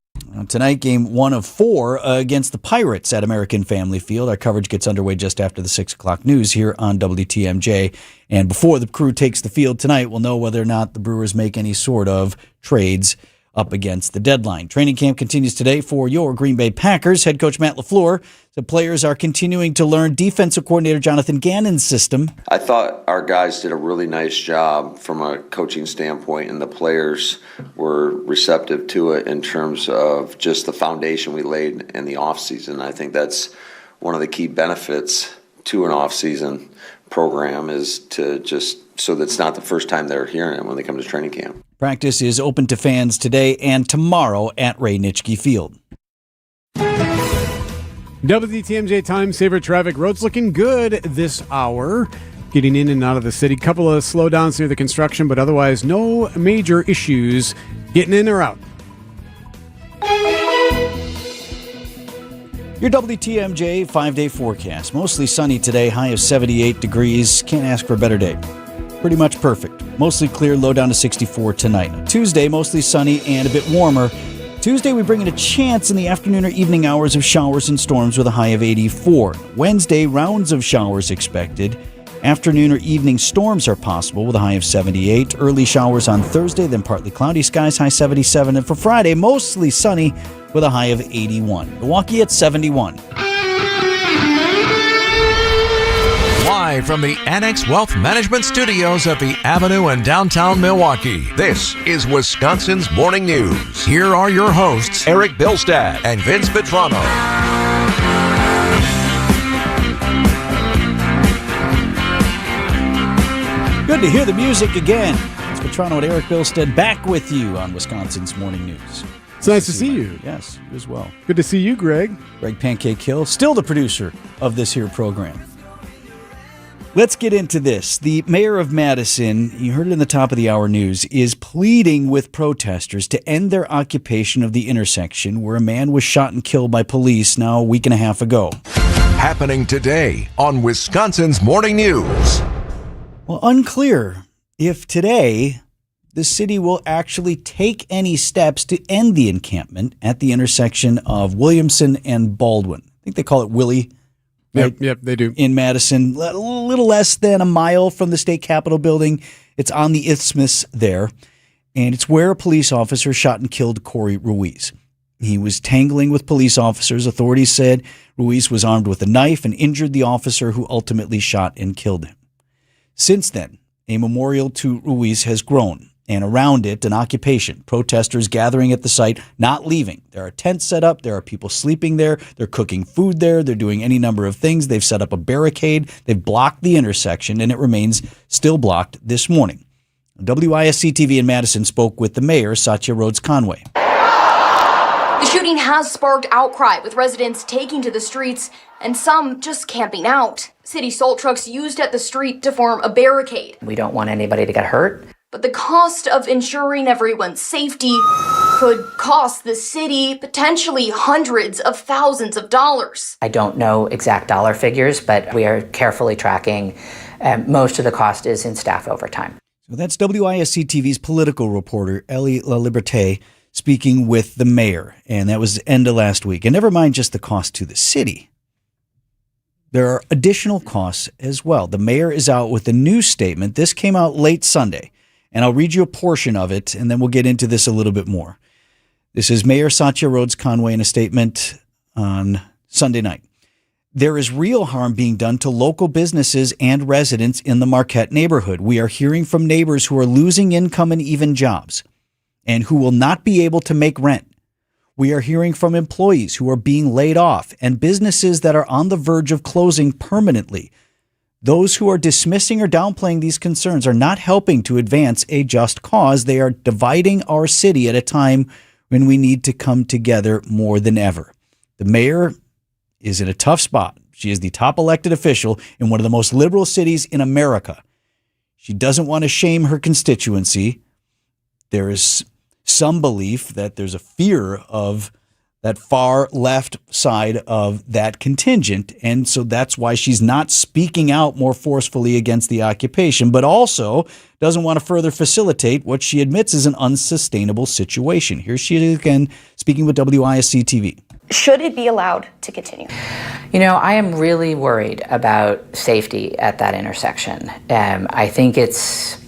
Tonight, game 1 of 4 against the Pirates at American Family Field. Our coverage gets underway just after the 6 o'clock news here on WTMJ. And before the crew takes the field tonight, we'll know whether or not the Brewers make any sort of trades up against the deadline. Training camp continues today for your Green Bay Packers. Head coach Matt LaFleur. The players are continuing to learn defensive coordinator Jonathan Gannon's system. I thought our guys did a really nice job from a coaching standpoint, and the players were receptive to it in terms of just the foundation we laid in the offseason. I think that's one of the key benefits to an offseason program, is to just so that's not the first time they're hearing it when they come to training camp. Practice is open to fans today and tomorrow at Ray Nitschke Field. WTMJ Time Saver Traffic. Roads looking good this hour. Getting in and out of the city. Couple of slowdowns near the construction, but otherwise no major issues getting in or out. Your WTMJ 5-day forecast. Mostly sunny today, high of 78 degrees. Can't ask for a better day. Pretty much perfect. Mostly clear, low down to 64 tonight. Tuesday, mostly sunny and a bit warmer. Tuesday, we bring in a chance in the afternoon or evening hours of showers and storms with a high of 84. Wednesday, rounds of showers expected. Afternoon or evening storms are possible with a high of 78. Early showers on Thursday, then partly cloudy skies, high 77. And for Friday, mostly sunny with a high of 81. Milwaukee at 71. Live from the Annex Wealth Management Studios at the Avenue in downtown Milwaukee, this is Wisconsin's Morning News. Here are your hosts, Eric Bilstad and Vince Vitrano. Good to hear the music again. It's Vitrano and Eric Bilstad back with you on Wisconsin's Morning News. It's nice to see you. Yes, you as well. Good to see you, Greg. Greg Pancake Hill, still the producer of this here program. Let's get into this. The mayor of Madison, you heard it in the top of the hour news, is pleading with protesters to end their occupation of the intersection where a man was shot and killed by police now a week and a half ago. Happening today on Wisconsin's Morning News. Well, unclear if today the city will actually take any steps to end the encampment at the intersection of Williamson and Baldwin. I think they call it Willie. Right? Yep, they do. In Madison, a little less than a mile from the state capitol building. It's on the isthmus there, and it's where a police officer shot and killed Corey Ruiz. He was tangling with police officers. Authorities said Ruiz was armed with a knife and injured the officer who ultimately shot and killed him. Since then, a memorial to Ruiz has grown, and around it, an occupation. Protesters gathering at the site, not leaving. There are tents set up. There are people sleeping there. They're cooking food there. They're doing any number of things. They've set up a barricade. They've blocked the intersection, and it remains still blocked this morning. WISC-TV in Madison spoke with the mayor, Satya Rhodes Conway. The shooting has sparked outcry, with residents taking to the streets and some just camping out. City salt trucks used at the street to form a barricade. We don't want anybody to get hurt. But the cost of ensuring everyone's safety could cost the city potentially hundreds of thousands of dollars. I don't know exact dollar figures, but we are carefully tracking. Most of the cost is in staff overtime. So that's WISC-TV's political reporter, Ellie LaLiberte, speaking with the mayor. And that was the end of last week. And never mind just the cost to the city. There are additional costs as well. The mayor is out with a new statement. This came out late Sunday. And I'll read you a portion of it, and then we'll get into this a little bit more. This is Mayor Satya Rhodes Conway in a statement on Sunday night. There is real harm being done to local businesses and residents in the Marquette neighborhood. We are hearing from neighbors who are losing income and even jobs, and who will not be able to make rent. We are hearing from employees who are being laid off and businesses that are on the verge of closing permanently. Those who are dismissing or downplaying these concerns are not helping to advance a just cause. They are dividing our city at a time when we need to come together more than ever. The The mayor is in a tough spot. She is the top elected official in one of the most liberal cities in America. She doesn't want to shame her constituency. There is some belief that there's a fear of that far left side of that contingent. And so that's why she's not speaking out more forcefully against the occupation, but also doesn't want to further facilitate what she admits is an unsustainable situation. Here she is again speaking with WISC TV. Should it be allowed to continue? You know, I am really worried about safety at that intersection. I think it's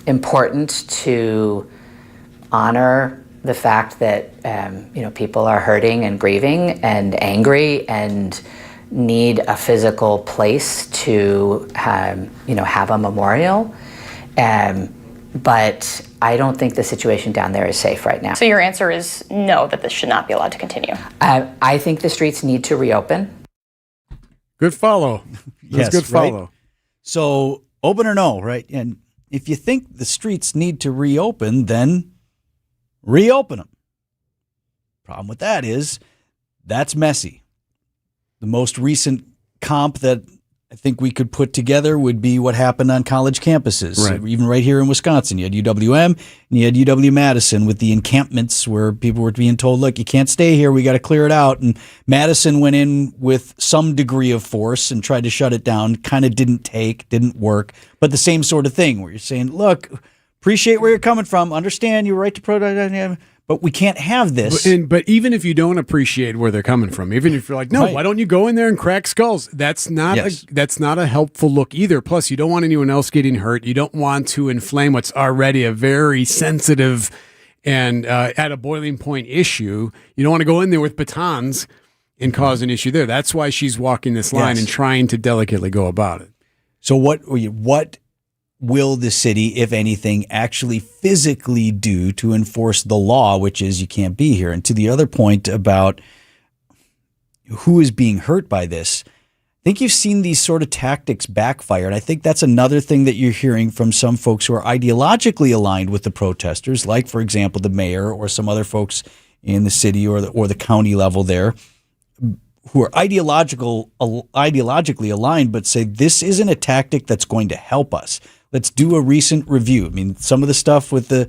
important to honor the fact that people are hurting and grieving and angry and need a physical place to have a memorial. But I don't think the situation down there is safe right now. So your answer is no, that this should not be allowed to continue. I think the streets need to reopen. Good follow. Yes, good follow. Right? So open or no, right? And if you think the streets need to reopen, then reopen them. Problem with that is that's messy. The most recent comp that I think we could put together would be what happened on college campuses. Right. So even right here in Wisconsin, you had UWM and you had UW-Madison with the encampments where people were being told, look, you can't stay here. We got to clear it out. And Madison went in with some degree of force and tried to shut it down. Kind of didn't work. But the same sort of thing where you're saying, look, appreciate where you're coming from. Understand your right to protest, but we can't have this. But even if you don't appreciate where they're coming from, even if you're like, no, Right. why don't you go in there and crack skulls? That's not that's not a helpful look either. Plus, you don't want anyone else getting hurt. You don't want to inflame what's already a very sensitive and at a boiling point issue. You don't want to go in there with batons and cause an issue there. That's why she's walking this line and trying to delicately go about it. So what will the city, if anything, actually physically do to enforce the law, which is you can't be here? And to the other point about who is being hurt by this, I think you've seen these sort of tactics backfire. And I think that's another thing that you're hearing from some folks who are ideologically aligned with the protesters, like, for example, the mayor or some other folks in the city or the county level there, who are ideologically aligned, but say this isn't a tactic that's going to help us. Let's do a recent review. I mean, some of the stuff with the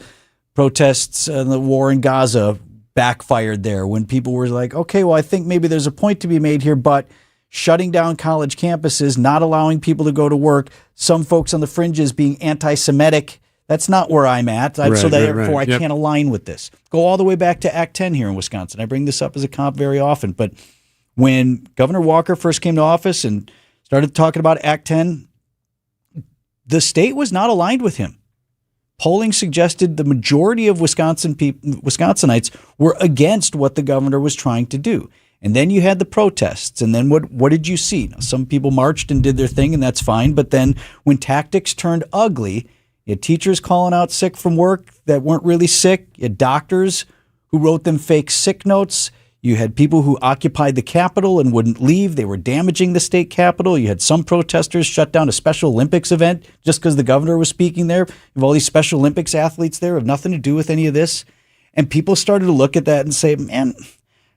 protests and the war in Gaza backfired there when people were like, okay, well, I think maybe there's a point to be made here, but shutting down college campuses, not allowing people to go to work, some folks on the fringes being anti-Semitic, that's not where I'm at. So therefore, I can't align with this. Go all the way back to Act 10 here in Wisconsin. I bring this up as a comp very often, but when Governor Walker first came to office and started talking about Act 10, the state was not aligned with him. Polling suggested the majority of Wisconsinites were against what the governor was trying to do. And then you had the protests. And then what did you see? Now, some people marched and did their thing, and that's fine. But then when tactics turned ugly, you had teachers calling out sick from work that weren't really sick. You had doctors who wrote them fake sick notes. You had people who occupied the Capitol and wouldn't leave. They were damaging the state Capitol. You had some protesters shut down a Special Olympics event just because the governor was speaking there. You have all these Special Olympics athletes there who have nothing to do with any of this. And people started to look at that and say, man,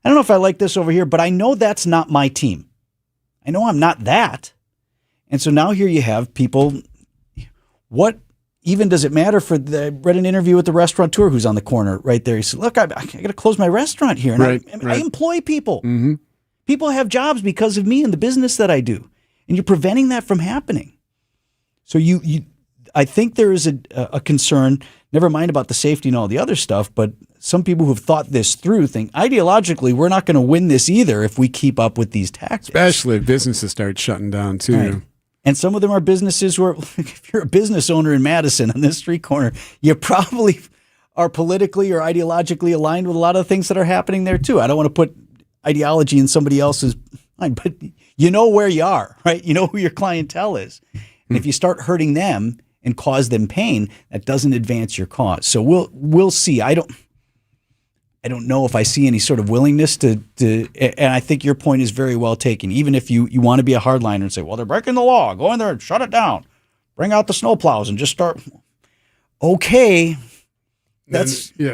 I don't know if I like this over here, but I know that's not my team. I know I'm not that. And so now here you have people, what even does it matter for I read an interview with the restaurateur who's on the corner right there. He said, look, I got to close my restaurant here. And I employ people. Mm-hmm. People have jobs because of me and the business that I do. And you're preventing that from happening. So I think there is a concern, never mind about the safety and all the other stuff, but some people who have thought this through think ideologically, we're not going to win this either if we keep up with these tactics. Especially if businesses start shutting down too. Right. And some of them are businesses who are, if you're a business owner in Madison on this street corner, you probably are politically or ideologically aligned with a lot of the things that are happening there too. I don't want to put ideology in somebody else's mind, but you know where you are, right? You know who your clientele is. And if you start hurting them and cause them pain, that doesn't advance your cause. So we'll see. I don't know if I see any sort of willingness to, and I think your point is very well taken. Even if you want to be a hardliner and say, well, they're breaking the law, go in there and shut it down, bring out the snowplows and just start. Okay.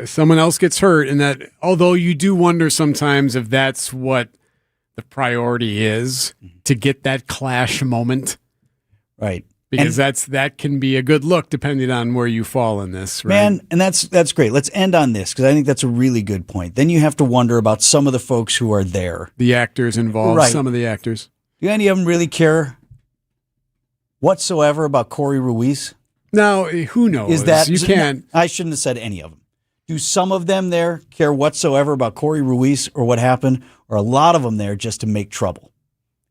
Someone else gets hurt. And that, although you do wonder sometimes if that's what the priority is to get that clash moment. Right. Because that can be a good look depending on where you fall in this, right? Man, and that's great. Let's end on this because I think that's a really good point. Then you have to wonder about some of the folks who are there. The actors involved, right. Some of the actors. Do any of them really care whatsoever about Corey Ruiz? Now, who knows? You can't. I shouldn't have said any of them. Do some of them there care whatsoever about Corey Ruiz or what happened, or a lot of them there just to make trouble?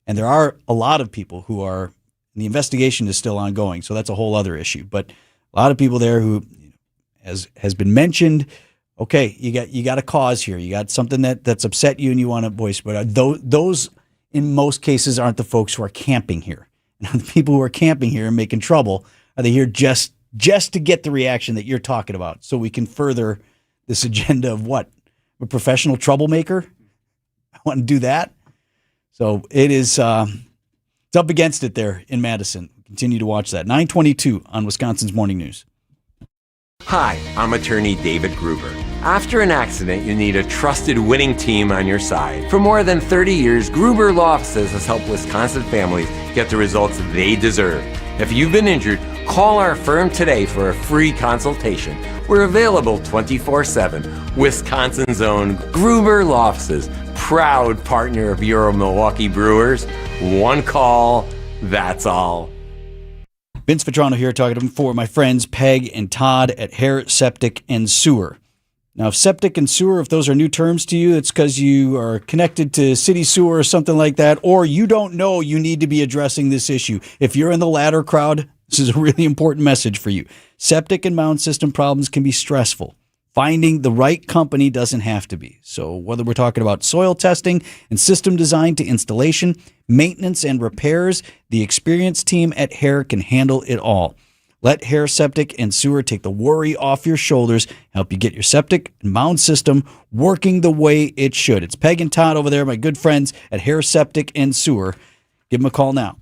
And there are a lot of people who are. The investigation is still ongoing, so that's a whole other issue. But a lot of people there who, as has been mentioned, okay, you got a cause here. You got something that's upset you and you want to voice. But those, in most cases, aren't the folks who are camping here. And the people who are camping here and making trouble, are they here just to get the reaction that you're talking about so we can further this agenda of what? A professional troublemaker? I want to do that. So it is... It's up against it there in Madison. Continue to watch that. 9:22 on Wisconsin's Morning News. Hi, I'm attorney David Gruber. After an accident, you need a trusted winning team on your side. For more than 30 years, Gruber Law Offices has helped Wisconsin families get the results they deserve. If you've been injured, call our firm today for a free consultation. We're available 24/7. Wisconsin's own Gruber Law Offices, proud partner of your Milwaukee Brewers. One call, that's all. Vince Vetrano here talking for my friends Peg and Todd at Hair, Septic, and Sewer. Now, if septic and sewer, if those are new terms to you, it's because you are connected to city sewer or something like that, or you don't know you need to be addressing this issue. If you're in the latter crowd, this is a really important message for you. Septic and mound system problems can be stressful. Finding the right company doesn't have to be. So whether we're talking about soil testing and system design to installation, maintenance and repairs, the experienced team at Hair can handle it all. Let Hair, Septic, and Sewer take the worry off your shoulders, help you get your septic and mound system working the way it should. It's Peg and Todd over there, my good friends at Hair, Septic, and Sewer. Give them a call now.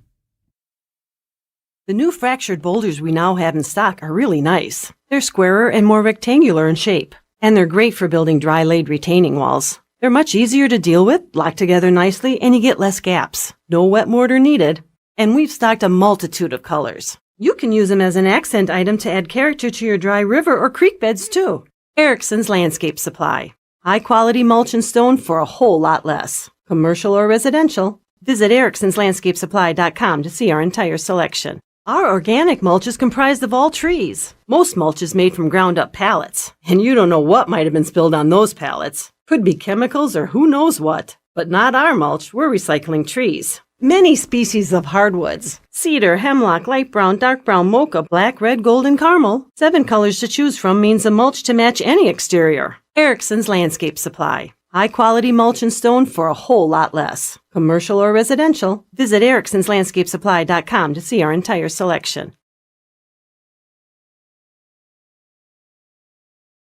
The new fractured boulders we now have in stock are really nice. They're squarer and more rectangular in shape, and they're great for building dry-laid retaining walls. They're much easier to deal with, lock together nicely, and you get less gaps. No wet mortar needed. And we've stocked a multitude of colors. You can use them as an accent item to add character to your dry river or creek beds, too. Erickson's Landscape Supply. High-quality mulch and stone for a whole lot less. Commercial or residential, visit ericksonslandscapesupply.com to see our entire selection. Our organic mulch is comprised of all trees. Most mulch is made from ground-up pallets, and you don't know what might have been spilled on those pallets. Could be chemicals or who knows what. But not our mulch, we're recycling trees. Many species of hardwoods. Cedar, hemlock, light brown, dark brown, mocha, black, red, gold, and caramel. 7 colors to choose from means a mulch to match any exterior. Erickson's Landscape Supply. High-quality mulch and stone for a whole lot less. Commercial or residential, visit ericksonslandscapesupply.com to see our entire selection.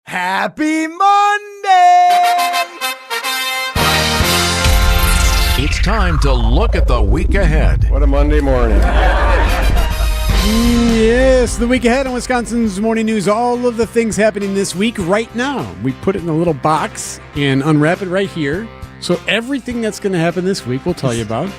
Happy Monday! It's time to look at the week ahead. What a Monday morning. Yes, the week ahead on Wisconsin's Morning News. All of the things happening this week right now. We put it in a little box and unwrap it right here. So everything that's going to happen this week we'll tell you about.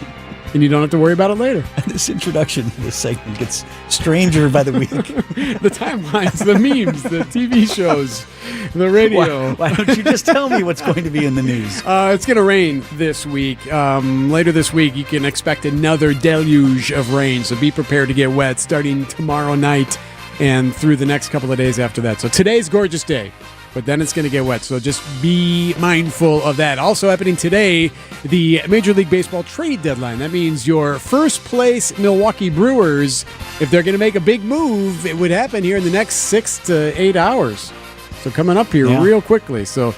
And you don't have to worry about it later. This introduction to this segment gets stranger by the week. The timelines, the memes, the TV shows, the radio. Why don't you just tell me what's going to be in the news? It's going to rain this week. Later this week, you can expect another deluge of rain. So be prepared to get wet starting tomorrow night and through the next couple of days after that. So today's a gorgeous day, but then it's going to get wet. So just be mindful of that. Also happening today, the Major League Baseball trade deadline. That means your first place Milwaukee Brewers, if they're going to make a big move, it would happen here in the next 6 to 8 hours. So coming up here real quickly. So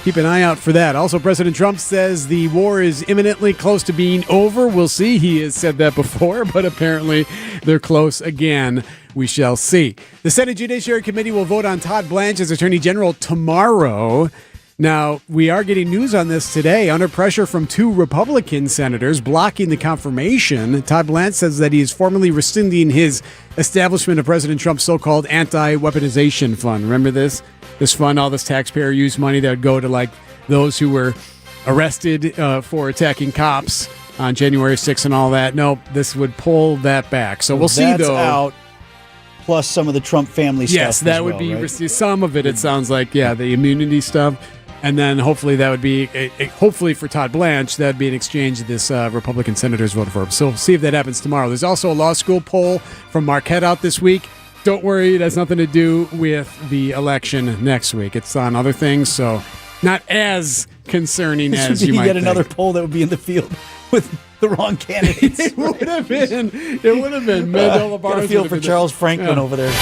keep an eye out for that. Also, President Trump says the war is imminently close to being over. We'll see. He has said that before, but apparently they're close again. We shall see. The Senate Judiciary Committee will vote on Todd Blanche as Attorney General tomorrow. Now, we are getting news on this today. Under pressure from 2 Republican senators blocking the confirmation, Todd Blanche says that he is formally rescinding his establishment of President Trump's so-called anti-weaponization fund. Remember this? This fund, all this taxpayer-used money that would go to, like, those who were arrested for attacking cops on January 6th and all that. Nope, this would pull that back. So we'll see, that's though. Out, plus some of the Trump family stuff. Yes, that would be some of it. It sounds like, the immunity stuff. And then hopefully that would be, hopefully for Todd Blanche, that would be an exchange this Republican senators voted for him. So we'll see if that happens tomorrow. There's also a law school poll from Marquette out this week. Don't worry, it has nothing to do with the election next week. It's on other things, so not as concerning as you might get think. another poll that would be in the field with the wrong candidates. It would have been. Got a feel for Charles Franklin over there.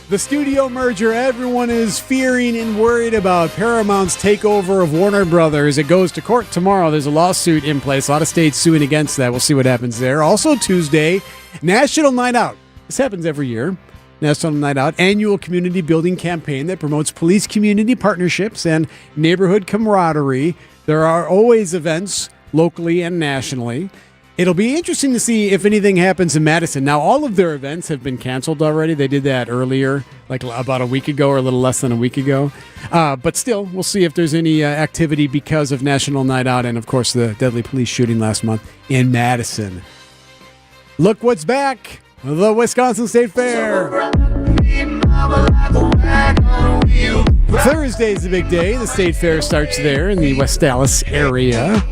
The studio merger everyone is fearing and worried about. Paramount's takeover of Warner Brothers. It goes to court tomorrow. There's a lawsuit in place. A lot of states suing against that. We'll see what happens there. Also Tuesday, National Night Out. This happens every year. National Night Out, annual community building campaign that promotes police community partnerships and neighborhood camaraderie. There are always events locally and nationally. It'll be interesting to see if anything happens in Madison. Now, all of their events have been canceled already. They did that earlier, like about a week ago or a little less than a week ago. But still, we'll see if there's any activity because of National Night Out and, of course, the deadly police shooting last month in Madison. Look what's back. The Wisconsin State Fair. Thursday's the big day. The State Fair starts there in the West Dallas area.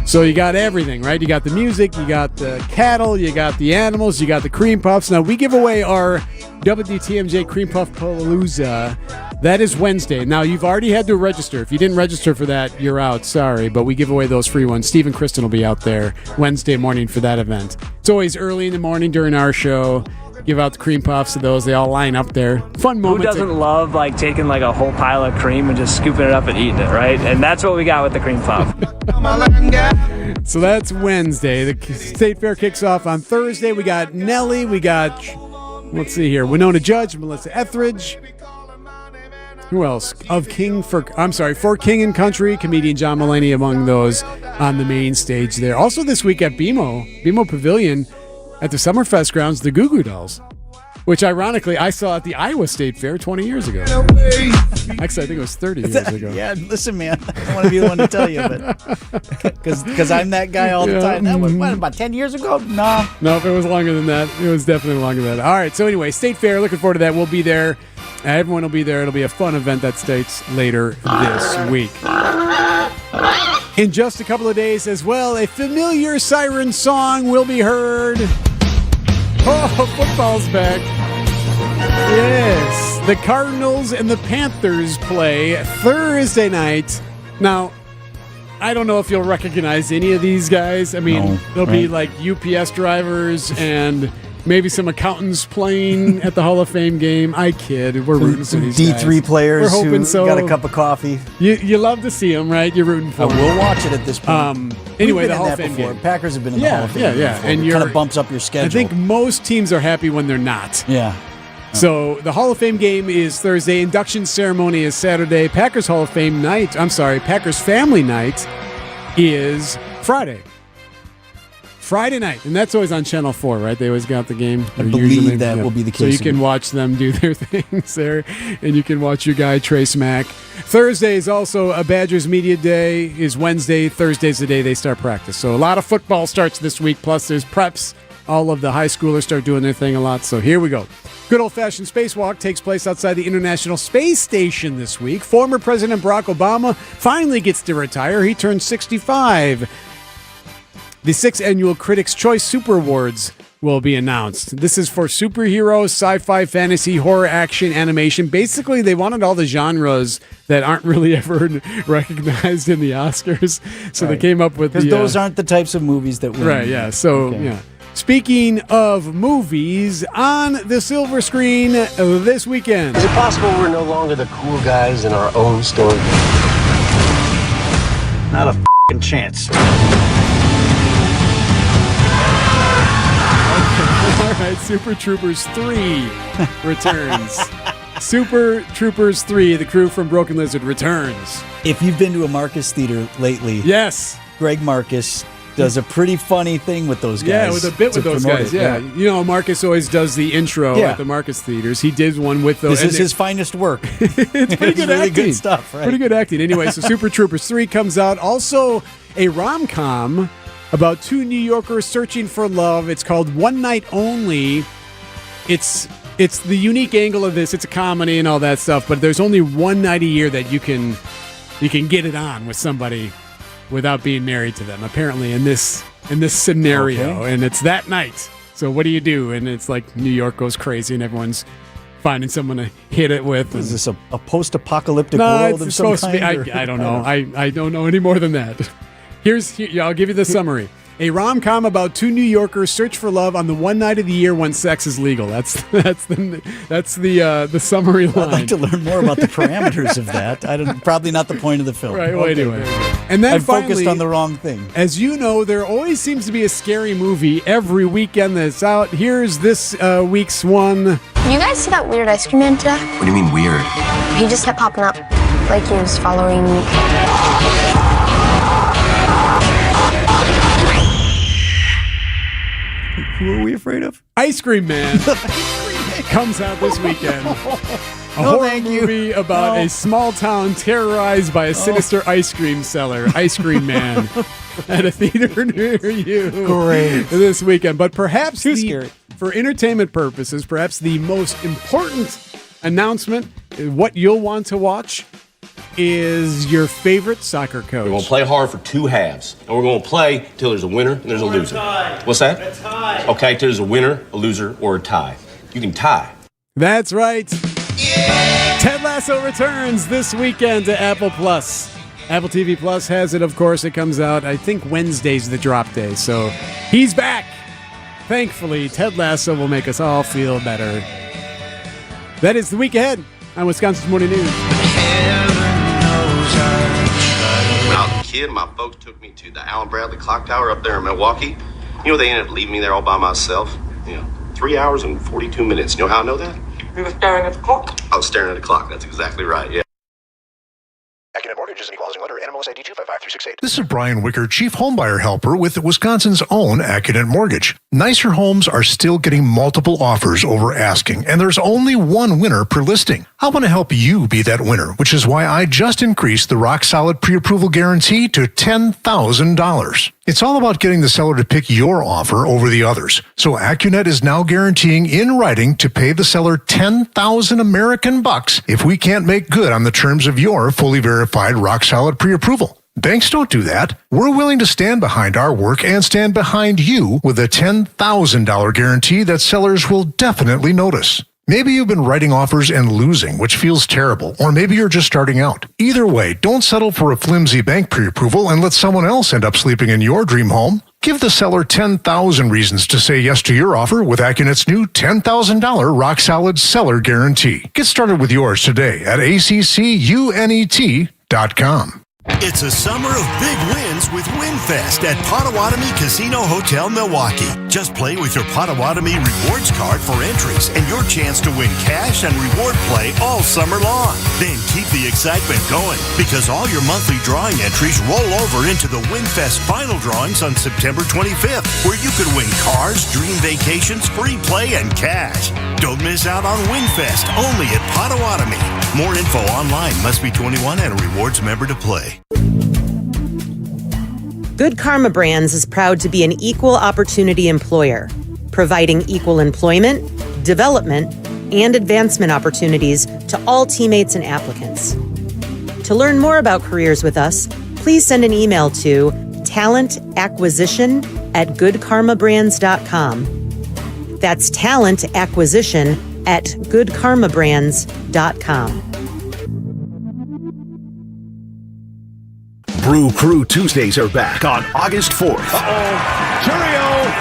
So you got everything, right? You got the music, you got the cattle, you got the animals, you got the cream puffs. Now, we give away our WTMJ Cream Puff Palooza. That is Wednesday. Now, you've already had to register. If you didn't register for that, you're out. Sorry, but we give away those free ones. Steve and Kristen will be out there Wednesday morning for that event. It's always early in the morning during our show. Give out the cream puffs to those. They all line up there. Fun moment. Who doesn't love taking a whole pile of cream and just scooping it up and eating it, right? And that's what we got with the cream puff. So that's Wednesday. The State Fair kicks off on Thursday. We got Nelly. We got, let's see here, Winona Judge, Melissa Etheridge. Who else? For King and Country, comedian John Mulaney among those on the main stage there. Also this week at BMO Pavilion, at the Summerfest grounds, the Goo Goo Dolls, which ironically I saw at the Iowa State Fair 20 years ago. Actually, I think it was 30 years ago. Yeah, listen, man, I don't want to be the one to tell you, but because I'm that guy all the time. That was about 10 years ago? No, it was longer than that. It was definitely longer than that. All right, so anyway, State Fair, looking forward to that. We'll be there. Everyone will be there. It'll be a fun event that starts later this week. In just a couple of days as well, a familiar siren song will be heard. Oh, football's back. Yes, the Cardinals and the Panthers play Thursday night. Now, I don't know if you'll recognize any of these guys. I mean, they'll be like UPS drivers and maybe some accountants playing at the Hall of Fame game. I kid. We're rooting for these D3 guys. players We're hoping who so. got a cup of coffee. You love to see them, right? You're rooting for them. We'll watch it at this point. Anyway, the We've been Hall in of that Fame before. game. Packers have been in the Hall of Fame Yeah. before. And it kind of bumps up your schedule. I think most teams are happy when they're not. Yeah. So the Hall of Fame game is Thursday. Induction ceremony is Saturday. Packers Family Night is Friday. Friday night, and that's always on Channel 4, right? They always got the game. I believe that will be the case. So you can watch them do their things there, and you can watch your guy, Trace Mack. Thursday is also a Badgers Media Day, is Wednesday. Thursday's the day they start practice. So a lot of football starts this week, plus there's preps. All of the high schoolers start doing their thing a lot, so here we go. Good old-fashioned spacewalk takes place outside the International Space Station this week. Former President Barack Obama finally gets to retire. He turns 65. The 6th annual Critics' Choice Super Awards will be announced. This is for superheroes, sci-fi, fantasy, horror, action, animation. Basically, they wanted all the genres that aren't really ever recognized in the Oscars. So they came up with because those aren't the types of movies that win. Right, yeah. So, yeah. Speaking of movies, on the silver screen this weekend. Is it possible we're no longer the cool guys in our own story? Not a f***ing chance. All right, Super Troopers 3 returns. Super Troopers 3, the crew from Broken Lizard returns. If you've been to a Marcus theater lately, yes, Greg Marcus does a pretty funny thing with those guys. Yeah, with a bit with those guys. Yeah. You know, Marcus always does the intro at the Marcus Theaters. He did one with those. This is his finest work. It's pretty good really acting. good stuff, right? Pretty good acting. Anyway, so Super Troopers 3 comes out. Also, a rom-com about two New Yorkers searching for love. It's called One Night Only. It's the unique angle of this. It's a comedy and all that stuff, but there's only one night a year that you can get it on with somebody without being married to them, apparently in this scenario. Okay. And it's that night. So what do you do? And it's like New York goes crazy and everyone's finding someone to hit it with. Is this a post-apocalyptic No, world of it's some supposed kind? to be. I don't know. I don't know any more than that. I'll give you the summary. A rom-com about two New Yorkers search for love on the one night of the year when sex is legal. That's the summary line. I'd like to learn more about the parameters of that. Probably not the point of the film. Right. Well, anyway, and then I finally, focused on the wrong thing. As you know, there always seems to be a scary movie every weekend that's out. Here's this week's one. You guys see that weird ice cream man today? What do you mean weird? He just kept popping up, like he was following me. Who are we afraid of? Ice Cream Man comes out this weekend. A horror movie about a small town terrorized by a sinister ice cream seller, Ice Cream Man, at a theater near you. Great. This weekend. But perhaps scary. For entertainment purposes, perhaps the most important announcement, what you'll want to watch, is your favorite soccer coach. We're going to play hard for 2 halves, and we're going to play till there's a winner and there's a loser. What's that? A tie. Okay, till there's a winner, a loser, or a tie. You can tie. That's right. Yeah! Ted Lasso returns this weekend to Apple Plus. Apple TV Plus has it, of course. It comes out, I think Wednesday's the drop day, so he's back. Thankfully, Ted Lasso will make us all feel better. That is the week ahead on Wisconsin's Morning News. When I was a kid, my folks took me to the Allen Bradley Clock Tower up there in Milwaukee. You know, they ended up leaving me there all by myself. 3 hours and 42 minutes. You know how I know that? You were staring at the clock. I was staring at the clock. That's exactly right, yeah. Accident Mortgages and Equality Letter, NMLS ID 255368. This is Brian Wicker, Chief Homebuyer Helper with Wisconsin's own Accident Mortgage. Nicer homes are still getting multiple offers over asking, and there's only one winner per listing. I want to help you be that winner, which is why I just increased the rock-solid pre-approval guarantee to $10,000. It's all about getting the seller to pick your offer over the others. So AccuNet is now guaranteeing in writing to pay the seller 10,000 American bucks if we can't make good on the terms of your fully verified rock-solid pre-approval. Banks don't do that. We're willing to stand behind our work and stand behind you with a $10,000 guarantee that sellers will definitely notice. Maybe you've been writing offers and losing, which feels terrible, or maybe you're just starting out. Either way, don't settle for a flimsy bank pre-approval and let someone else end up sleeping in your dream home. Give the seller 10,000 reasons to say yes to your offer with AccuNet's new $10,000 rock-solid seller guarantee. Get started with yours today at accunet.com. It's a summer of big wins with WinFest at Potawatomi Casino Hotel, Milwaukee. Just play with your Potawatomi Rewards card for entries and your chance to win cash and reward play all summer long. Then keep the excitement going because all your monthly drawing entries roll over into the WinFest final drawings on September 25th, where you could win cars, dream vacations, free play, and cash. Don't miss out on WinFest only at Potawatomi. More info online. Must be 21 and a rewards member to play. Good Karma Brands is proud to be an equal opportunity employer, providing equal employment, development, and advancement opportunities to all teammates and applicants. To learn more about careers with us, please send an email to talentacquisition@goodkarmabrands.com. That's talentacquisition@goodkarmabrands.com. Brew Crew Tuesdays are back on August 4th. Churio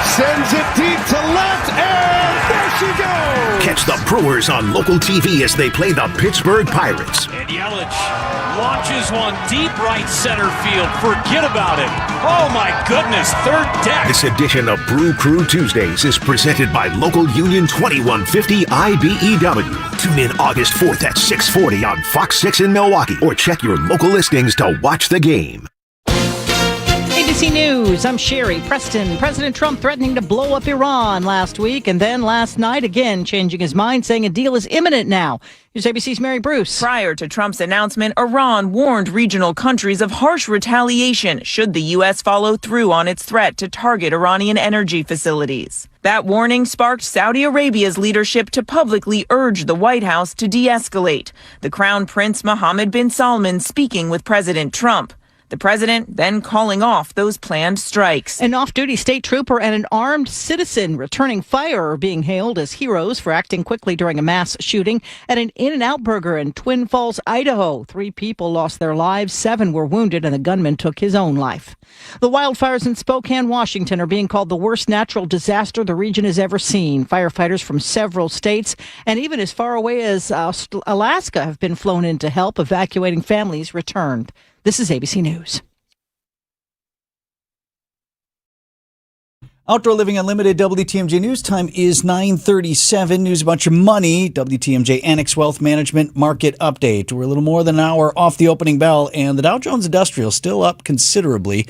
sends it deep to left, and there she goes! Catch the Brewers on local TV as they play the Pittsburgh Pirates. And Yelich launches one deep right center field. Forget about it. Oh my goodness, third deck. This edition of Brew Crew Tuesdays is presented by Local Union 2150 IBEW. Tune in August 4th at 6:40 on Fox 6 in Milwaukee or check your local listings to watch the game. Hey, ABC News, I'm Sherry Preston. President Trump threatening to blow up Iran last week and then last night again changing his mind, saying a deal is imminent now. Here's ABC's Mary Bruce. Prior to Trump's announcement, Iran warned regional countries of harsh retaliation should the U.S. follow through on its threat to target Iranian energy facilities. That warning sparked Saudi Arabia's leadership to publicly urge the White House to de-escalate. The Crown Prince Mohammed bin Salman speaking with President Trump. The president then calling off those planned strikes. An off-duty state trooper and an armed citizen returning fire are being hailed as heroes for acting quickly during a mass shooting at an In-N-Out Burger in Twin Falls, Idaho. 3 people lost their lives, 7 were wounded, and the gunman took his own life. The wildfires in Spokane, Washington are being called the worst natural disaster the region has ever seen. Firefighters from several states and even as far away as Alaska have been flown in to help. Evacuating families returned. This is ABC News. Outdoor Living Unlimited WTMJ News time is 9:37. News about your money. WTMJ Annex Wealth Management Market Update. We're a little more than an hour off the opening bell, and the Dow Jones Industrial still up considerably.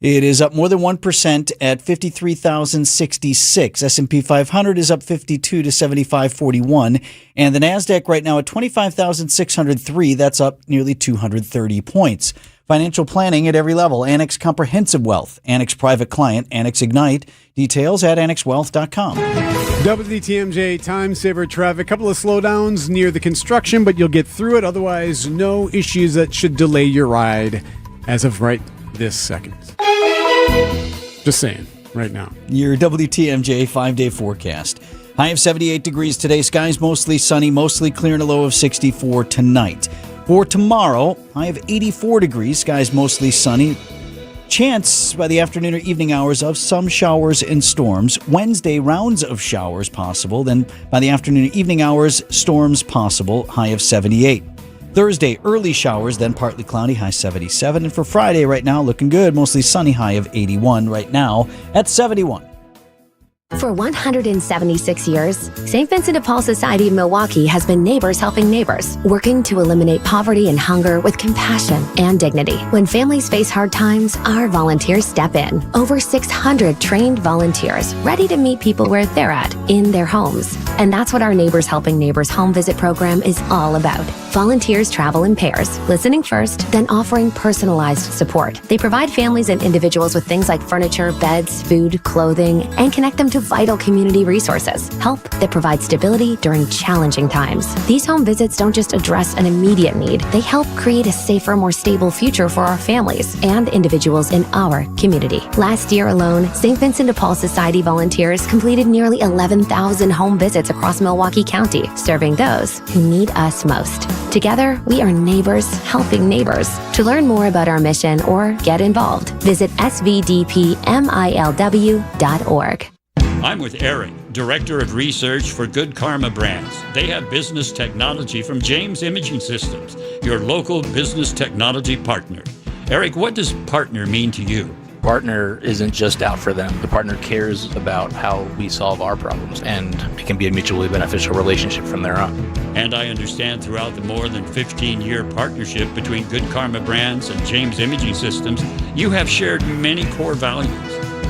It is up more than 1% at 53,066. S&P 500 is up 52 to 7541. And the NASDAQ right now at 25,603. That's up nearly 230 points. Financial planning at every level. Annex Comprehensive Wealth, Annex Private Client, Annex Ignite. Details at annexwealth.com. WTMJ time saver traffic. Couple of slowdowns near the construction, but you'll get through it. Otherwise, no issues that should delay your ride as of right this second. Just saying, right now. Your WTMJ 5-day forecast. High of 78 degrees today. Skies mostly sunny, mostly clear, and a low of 64 tonight. For tomorrow, high of 84 degrees. Skies mostly sunny. Chance by the afternoon or evening hours of some showers and storms. Wednesday, rounds of showers possible. Then by the afternoon or evening hours, storms possible. High of 78. Thursday, early showers, then partly cloudy, high 77. And for Friday, right now, looking good, mostly sunny, high of 81 right now at 71. For 176 years, St. Vincent de Paul Society of Milwaukee has been neighbors helping neighbors, working to eliminate poverty and hunger with compassion and dignity. When families face hard times, our volunteers step in. Over 600 trained volunteers ready to meet people where they're at, in their homes. And that's what our Neighbors Helping Neighbors home visit program is all about. Volunteers travel in pairs, listening first, then offering personalized support. They provide families and individuals with things like furniture, beds, food, clothing, and connect them to vital community resources. Help that provides stability during challenging times. These home visits don't just address an immediate need, they help create a safer, more stable future for our families and individuals in our community. Last year alone, St. Vincent de Paul Society volunteers completed nearly 11,000 home visits across Milwaukee County, serving those who need us most. Together, we are neighbors helping neighbors. To learn more about our mission or get involved, visit svdpmilw.org. I'm with Eric, Director of Research for Good Karma Brands. They have business technology from James Imaging Systems, your local business technology partner. Eric, what does partner mean to you? Partner isn't just out for them. The partner cares about how we solve our problems, and it can be a mutually beneficial relationship from there on. And I understand throughout the more than 15-year partnership between Good Karma Brands and James Imaging Systems, you have shared many core values.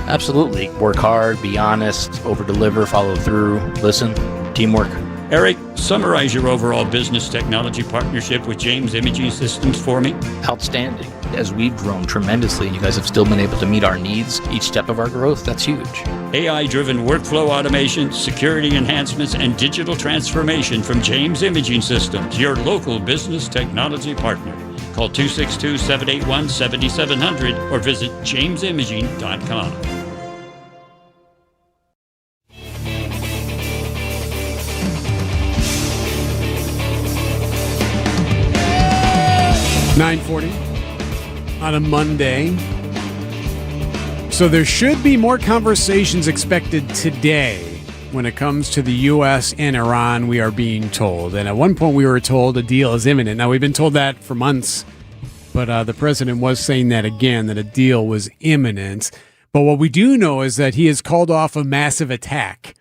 Absolutely. Work hard, be honest, over-deliver, follow through, listen, teamwork. Eric, summarize your overall business technology partnership with James Imaging Systems for me. Outstanding. As we've grown tremendously and you guys have still been able to meet our needs each step of our growth, that's huge. AI-driven workflow automation, security enhancements, and digital transformation from James Imaging Systems, your local business technology partner. Call 262-781-7700 or visit jamesimaging.com. $9:40 on a Monday. So there should be more conversations expected today when it comes to the U.S. and Iran, we are being told. And at one point we were told a deal is imminent. Now, we've been told that for months, but the president was saying that again, that a deal was imminent. But what we do know is that he has called off a massive attack.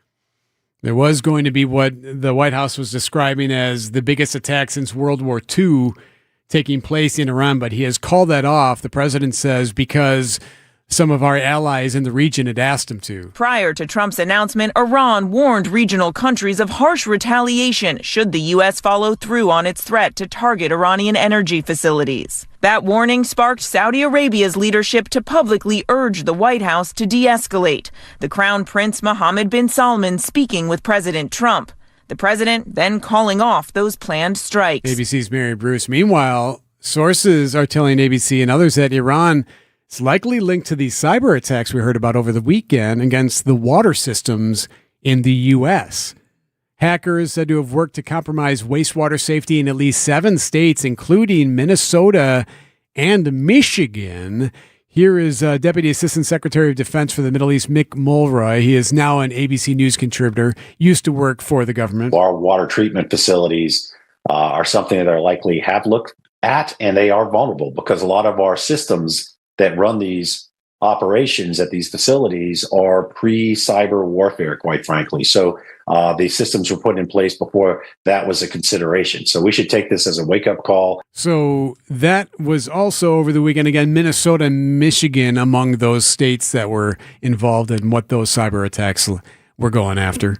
There was going to be what the White House was describing as the biggest attack since World War II taking place in Iran, but he has called that off, the president says, because some of our allies in the region had asked him to. Prior to Trump's announcement, Iran warned regional countries of harsh retaliation should the U.S. follow through on its threat to target Iranian energy facilities. That warning sparked Saudi Arabia's leadership to publicly urge the White House to de-escalate, the Crown Prince Mohammed bin Salman speaking with President Trump. The president then calling off those planned strikes. ABC's Mary Bruce. Meanwhile, sources are telling ABC and others that Iran is likely linked to these cyber attacks we heard about over the weekend against the water systems in the U.S. Hackers said to have worked to compromise wastewater safety in at least 7 states, including Minnesota and Michigan. Here is Deputy Assistant Secretary of Defense for the Middle East, Mick Mulroy. He is now an ABC News contributor, used to work for the government. Our water treatment facilities are something that are likely have looked at, and they are vulnerable because a lot of our systems that run these operations at these facilities are pre-cyber warfare, quite frankly. So the systems were put in place before that was a consideration. So we should take this as a wake-up call. So that was also over the weekend. Again, Minnesota and Michigan among those states that were involved in what those cyber attacks were going after.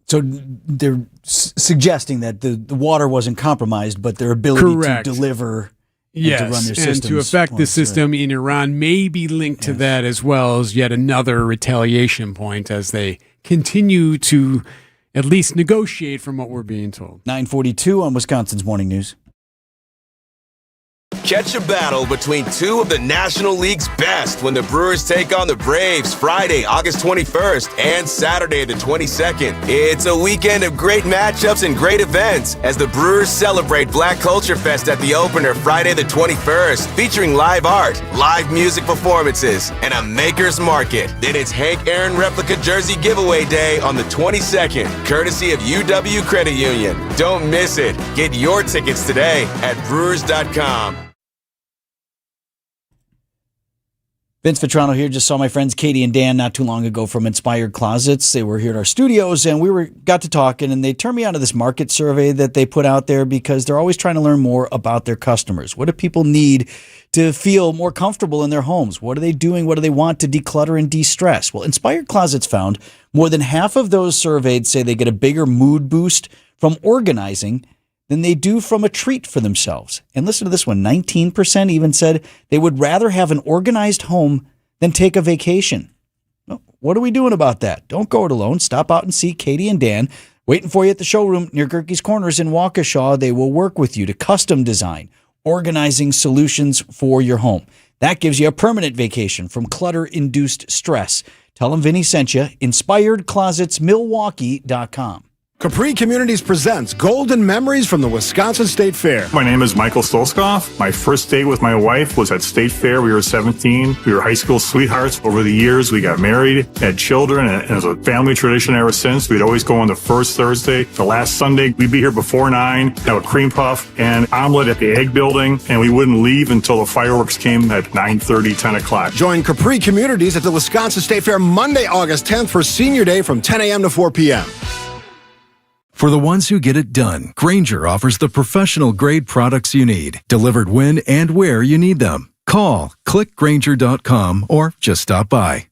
So they're suggesting that the water wasn't compromised, but their ability to deliver and to run their systems. And to affect the system in Iran may be linked to that as well as yet another retaliation point as they continue to at least negotiate from what we're being told. 9:42 on Wisconsin's Morning News. Catch a battle between two of the National League's best when the Brewers take on the Braves Friday, August 21st and Saturday the 22nd. It's a weekend of great matchups and great events as the Brewers celebrate Black Culture Fest at the opener Friday the 21st, featuring live art, live music performances, and a maker's market. Then it's Hank Aaron replica jersey giveaway day on the 22nd, courtesy of UW Credit Union. Don't miss it. Get your tickets today at brewers.com. Vince Vitrano here. Just saw my friends Katie and Dan not too long ago from Inspired Closets. They were here at our studios, and we got to talking, and they turned me on to this market survey that they put out there because they're always trying to learn more about their customers. What do people need to feel more comfortable in their homes? What are they doing? What do they want to declutter and de-stress? Well, Inspired Closets found more than half of those surveyed say they get a bigger mood boost from organizing than they do from a treat for themselves. And listen to this one, 19% even said they would rather have an organized home than take a vacation. Well, what are we doing about that? Don't go it alone. Stop out and see Katie and Dan waiting for you at the showroom near Gerke's Corners in Waukesha. They will work with you to custom design organizing solutions for your home. That gives you a permanent vacation from clutter-induced stress. Tell them Vinny sent you. InspiredClosetsMilwaukee.com. Capri Communities presents Golden Memories from the Wisconsin State Fair. My name is Michael Stolskoff. My first date with my wife was at State Fair. We were 17. We were high school sweethearts. Over the years, we got married, had children, and it was a family tradition ever since. We'd always go on the first Thursday. The last Sunday, we'd be here before 9, have a cream puff and omelet at the egg building, and we wouldn't leave until the fireworks came at 9:30, 10 o'clock. Join Capri Communities at the Wisconsin State Fair Monday, August 10th for Senior Day from 10 a.m. to 4 p.m. For the ones who get it done, Grainger offers the professional-grade products you need, delivered when and where you need them. Call, click Grainger.com, or just stop by.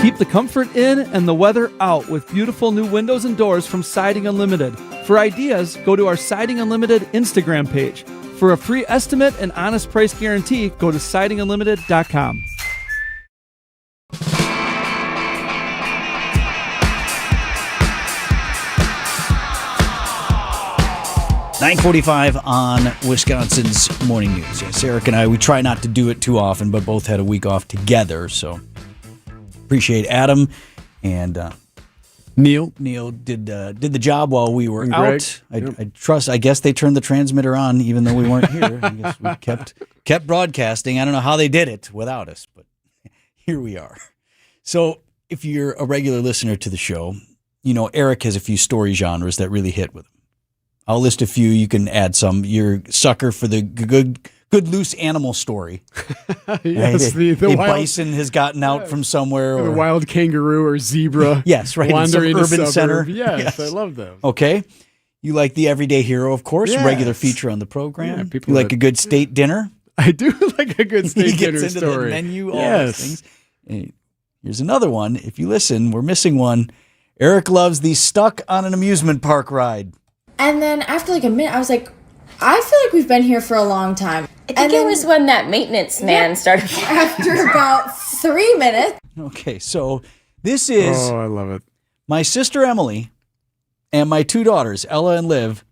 Keep the comfort in and the weather out with beautiful new windows and doors from Siding Unlimited. For ideas, go to our Siding Unlimited Instagram page. For a free estimate and honest price guarantee, go to sidingunlimited.com. 9:45 on Wisconsin's Morning News. Yes, Eric and I, we try not to do it too often, but both had a week off together, so appreciate Adam and Neil. Neil did the job while we were and out. I trust. I guess they turned the transmitter on even though we weren't here. I guess we kept broadcasting. I don't know how they did it without us, but here we are. So if you're a regular listener to the show, you know Eric has a few story genres that really hit with him. I'll list a few. You can add some. You're a sucker for the good loose animal story. Yes, right? the wild, bison has gotten out from somewhere. Or a wild kangaroo or zebra. Yes, right. Wandering in some urban center. Yes, I love those. Okay. You like the everyday hero, of course. Yes. Regular feature on the program. Yeah, you like a good state dinner. I do like a good steak He gets dinner into story. the menu, all those things. And here's another one. If you listen, we're missing one. Eric loves the stuck on an amusement park ride. And then after like a minute, I was like, I feel like we've been here for a long time. I think it was when that maintenance man started. After about 3 minutes. Okay, so this is Oh, I love it. my sister Emily and my two daughters, Ella and Liv,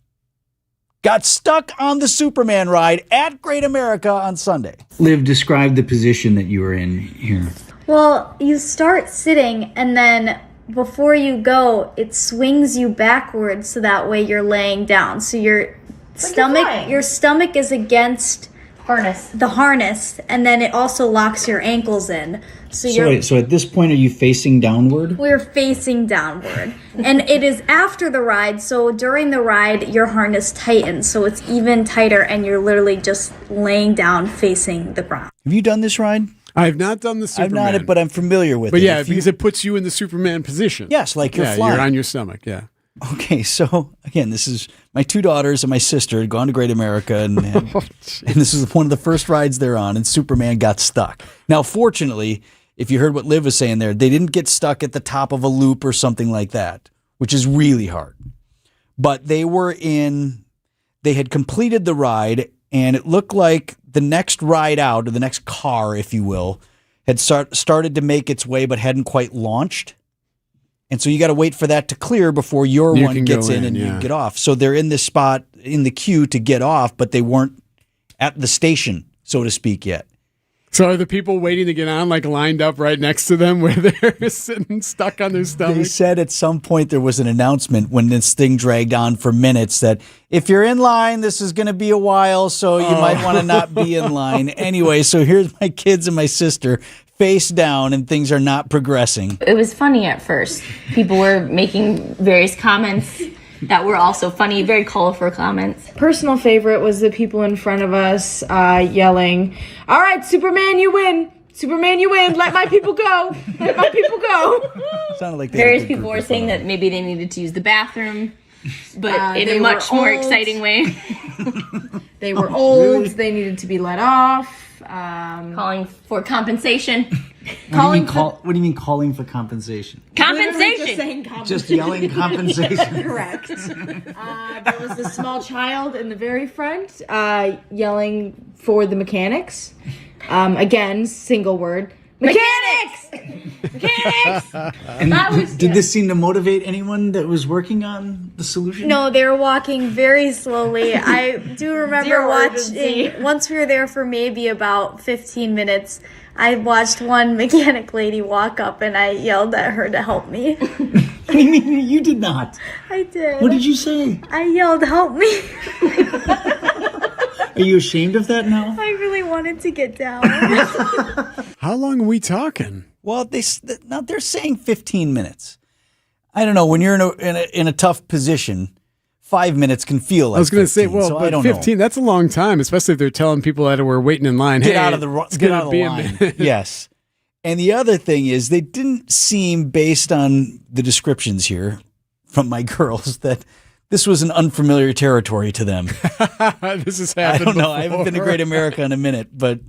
got stuck on the Superman ride at Great America on Sunday. Liv, describe the position that you were in here. Well, you start sitting, and then before you go, it swings you backwards so that way you're laying down. So your stomach is against the harness, and then it also locks your ankles in. So at this point, are you facing downward? We're facing downward. And it is after the ride, so during the ride, your harness tightens, so it's even tighter, and you're literally just laying down facing the ground. Have you done this ride? I have not done the Superman. I've not, but I'm familiar with it. But yeah, because it puts you in the Superman position. Yes, like you're flying. You're on your stomach, yeah. Okay, so again, this is my two daughters and my sister had gone to Great America, and this is one of the first rides they're on, and Superman got stuck. Now, fortunately, if you heard what Liv was saying there, they didn't get stuck at the top of a loop or something like that, which is really hard. But they had completed the ride, and it looked like the next ride out, or the next car, if you will, had started to make its way but hadn't quite launched. And so you got to wait for that to clear before your one gets in and you get off. So they're in this spot in the queue to get off, but they weren't at the station, so to speak, yet. So are the people waiting to get on like lined up right next to them where they're sitting stuck on their stomach? They said at some point there was an announcement when this thing dragged on for minutes that if you're in line, this is going to be a while, so you might want to not be in line. Anyway, so here's my kids and my sister face down, and things are not progressing. It was funny at first. People were making various comments that were also funny, very colorful comments. Personal favorite was the people in front of us yelling, "All right, Superman, you win! Superman, you win! Let my people go! Let my people go!" Sounded like various people were saying that maybe they needed to use the bathroom, but in a much more exciting way. They were old. They needed to be let off. Calling for compensation. What do you mean calling for compensation? Compensation. Just yelling compensation. Correct. There was a small child in the very front yelling for the mechanics. Again, single word. Mechanics! Mechanics! And did this seem to motivate anyone that was working on the solution? No, they were walking very slowly. I do remember watching, once we were there for maybe about 15 minutes, I watched one mechanic lady walk up and I yelled at her to help me. You did not. I did. What did you say? I yelled, "Help me." Are you ashamed of that now? I really wanted to get down. How long are we talking? Well, they're saying 15 minutes. I don't know. When you're in a tough position, 5 minutes can feel like 15. I was going to say, well, so but 15, that's a long time, especially if they're telling people that were waiting in line, get out of the line. Yes. And the other thing is they didn't seem, based on the descriptions here from my girls, that this was an unfamiliar territory to them. This has happened I don't know. before. I haven't been to Great America in a minute, but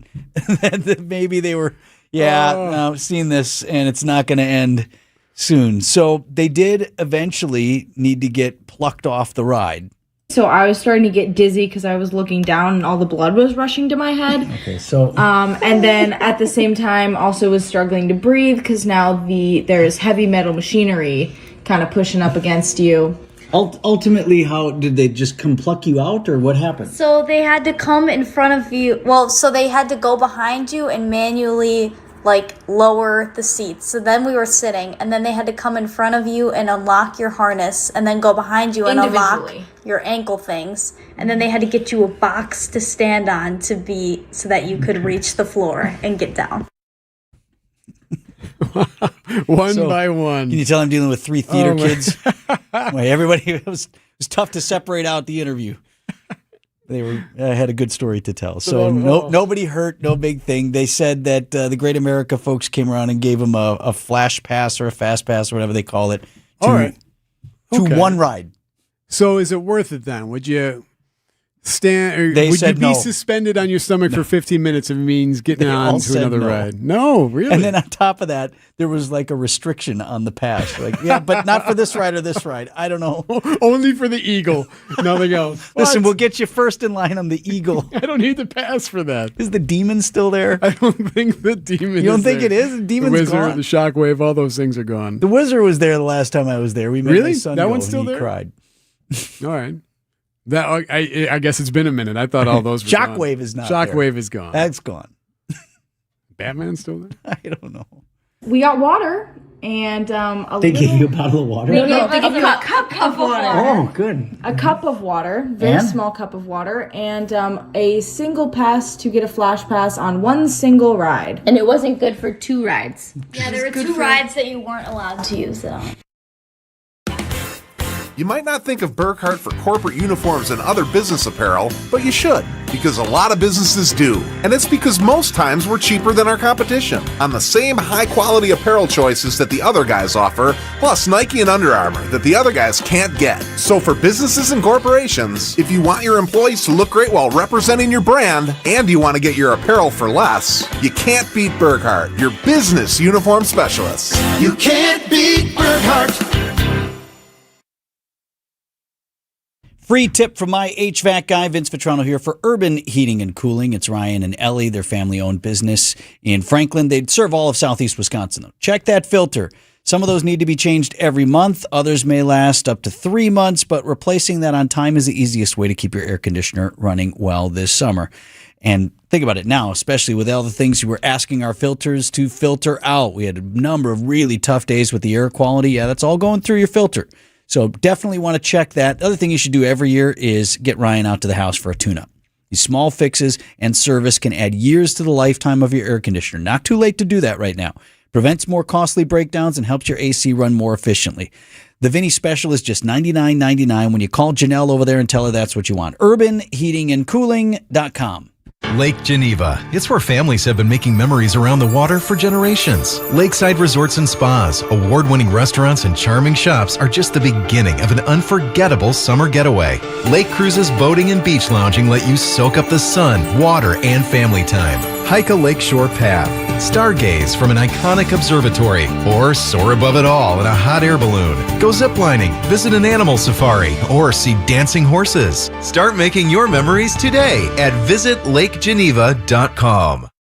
maybe they were, seeing this, and it's not going to end soon. So they did eventually need to get plucked off the ride. So I was starting to get dizzy because I was looking down and all the blood was rushing to my head. Okay, so and then at the same time also was struggling to breathe because now there's heavy metal machinery kind of pushing up against you. Ultimately, how did they just come pluck you out, or what happened? So they had to come in front of you. Well, so they had to go behind you and manually lower the seats. So then we were sitting, and then they had to come in front of you and unlock your harness, and then go behind you and unlock your ankle things. And then they had to get you a box to stand on so that you could reach the floor and get down. One by one. Can you tell I'm dealing with 3 theater kids? Everybody, it was tough to separate out the interview. They had a good story to tell. So nobody hurt, no big thing. They said that the Great America folks came around and gave them a flash pass or a fast pass or whatever they call it to one ride. So is it worth it then? Would you would you said be no. suspended on your stomach for 15 minutes if it means getting They all on to said another no. ride? No, really. And then on top of that, there was like a restriction on the pass. Like, yeah, but not for this ride or this ride. I don't know. Only for the Eagle, nothing else. Listen, What? we'll get you first in line on the Eagle. I don't need the pass for that. Is the Demon still there? I don't think the Demon is You don't think there. it is? The Demon's The Wizard, gone. the Shockwave, all those things are gone. The Wizard was there the last time I was there. We made Really? my son That go, one's and still he there? cried. All right. That I guess it's been a minute. I thought all those were gone. Shockwave is not Shockwave there. is gone. That's gone. Batman's still there? I don't know. We got water and They gave you a bottle of water? No, they gave you a cup of water. Oh, good. A cup of water, very And? small cup of water, and a single pass to get a flash pass on one single ride. And it wasn't good for 2 rides. Yeah, there were 2 rides that you weren't allowed to use though. You might not think of Burkhart for corporate uniforms and other business apparel, but you should, because a lot of businesses do. And it's because most times we're cheaper than our competition on the same high-quality apparel choices that the other guys offer, plus Nike and Under Armour that the other guys can't get. So for businesses and corporations, if you want your employees to look great while representing your brand, and you want to get your apparel for less, you can't beat Burkhart, your business uniform specialists. You can't beat Burkhart. Free tip from my HVAC guy, Vince Vitrano here for Urban Heating and Cooling. It's Ryan and Ellie, their family-owned business in Franklin. They serve all of southeast Wisconsin, though. Check that filter. Some of those need to be changed every month. Others may last up to 3 months, but replacing that on time is the easiest way to keep your air conditioner running well this summer. And think about it now, especially with all the things you were asking our filters to filter out. We had a number of really tough days with the air quality. Yeah, that's all going through your filter. So definitely want to check that. The other thing you should do every year is get Ryan out to the house for a tune-up. These small fixes and service can add years to the lifetime of your air conditioner. Not too late to do that right now. Prevents more costly breakdowns and helps your AC run more efficiently. The Vinny special is just $99.99 when you call Janelle over there and tell her that's what you want. UrbanHeatingandCooling.com. Lake Geneva. It's where families have been making memories around the water for generations. Lakeside resorts and spas, award-winning restaurants, and charming shops are just the beginning of an unforgettable summer getaway. Lake cruises, boating, and beach lounging let you soak up the sun, water, and family time. Hike a lakeshore path, stargaze from an iconic observatory, or soar above it all in a hot air balloon. Go ziplining, visit an animal safari, or see dancing horses. Start making your memories today at visitlakegeneva.com.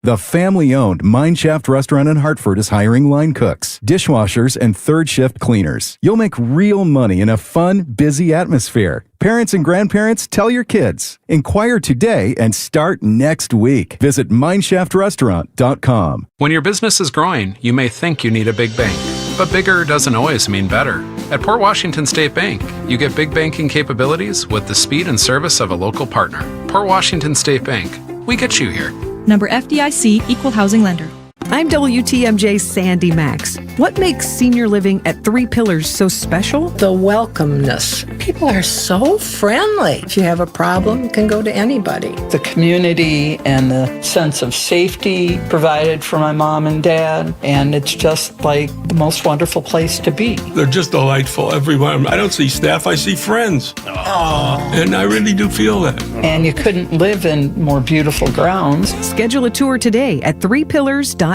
The family-owned Mineshaft restaurant in Hartford is hiring line cooks, dishwashers, and third-shift cleaners. You'll make real money in a fun, busy atmosphere. Parents and grandparents, tell your kids. Inquire today and start next week. Visit mineshaftrestaurant.com. When your business is growing, you may think you need a big bank, but bigger doesn't always mean better. At Port Washington State Bank, you get big banking capabilities with the speed and service of a local partner. Port Washington State Bank. We get you here. Number FDIC, Equal Housing Lender. I'm WTMJ's Sandy Max. What makes senior living at Three Pillars so special? The welcomeness. People are so friendly. If you have a problem, you can go to anybody. The community and the sense of safety provided for my mom and dad, and it's just like the most wonderful place to be. They're just delightful everywhere. I don't see staff, I see friends. Aww. And I really do feel that. And you couldn't live in more beautiful grounds. Schedule a tour today at threepillars.org.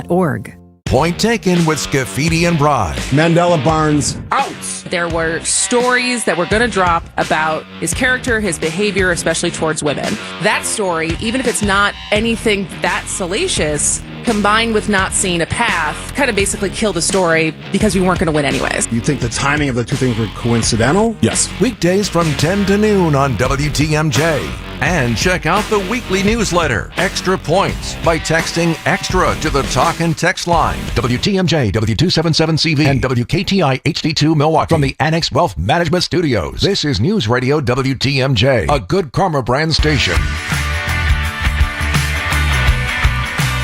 Point taken with Scafidi and Bride. Mandela Barnes out. There were stories that were going to drop about his character, his behavior, especially towards women. That story, even if it's not anything that salacious, combined with not seeing a path, kind of basically killed the story because we weren't going to win anyways. You think the timing of the two things were coincidental? Yes. Weekdays from 10 to noon on WTMJ. And check out the weekly newsletter, Extra Points, by texting EXTRA to the talk and text line. WTMJ, W277CV, and WKTI HD2 Milwaukee. From the Annex Wealth Management Studios, this is News Radio WTMJ, a Good Karma brand station.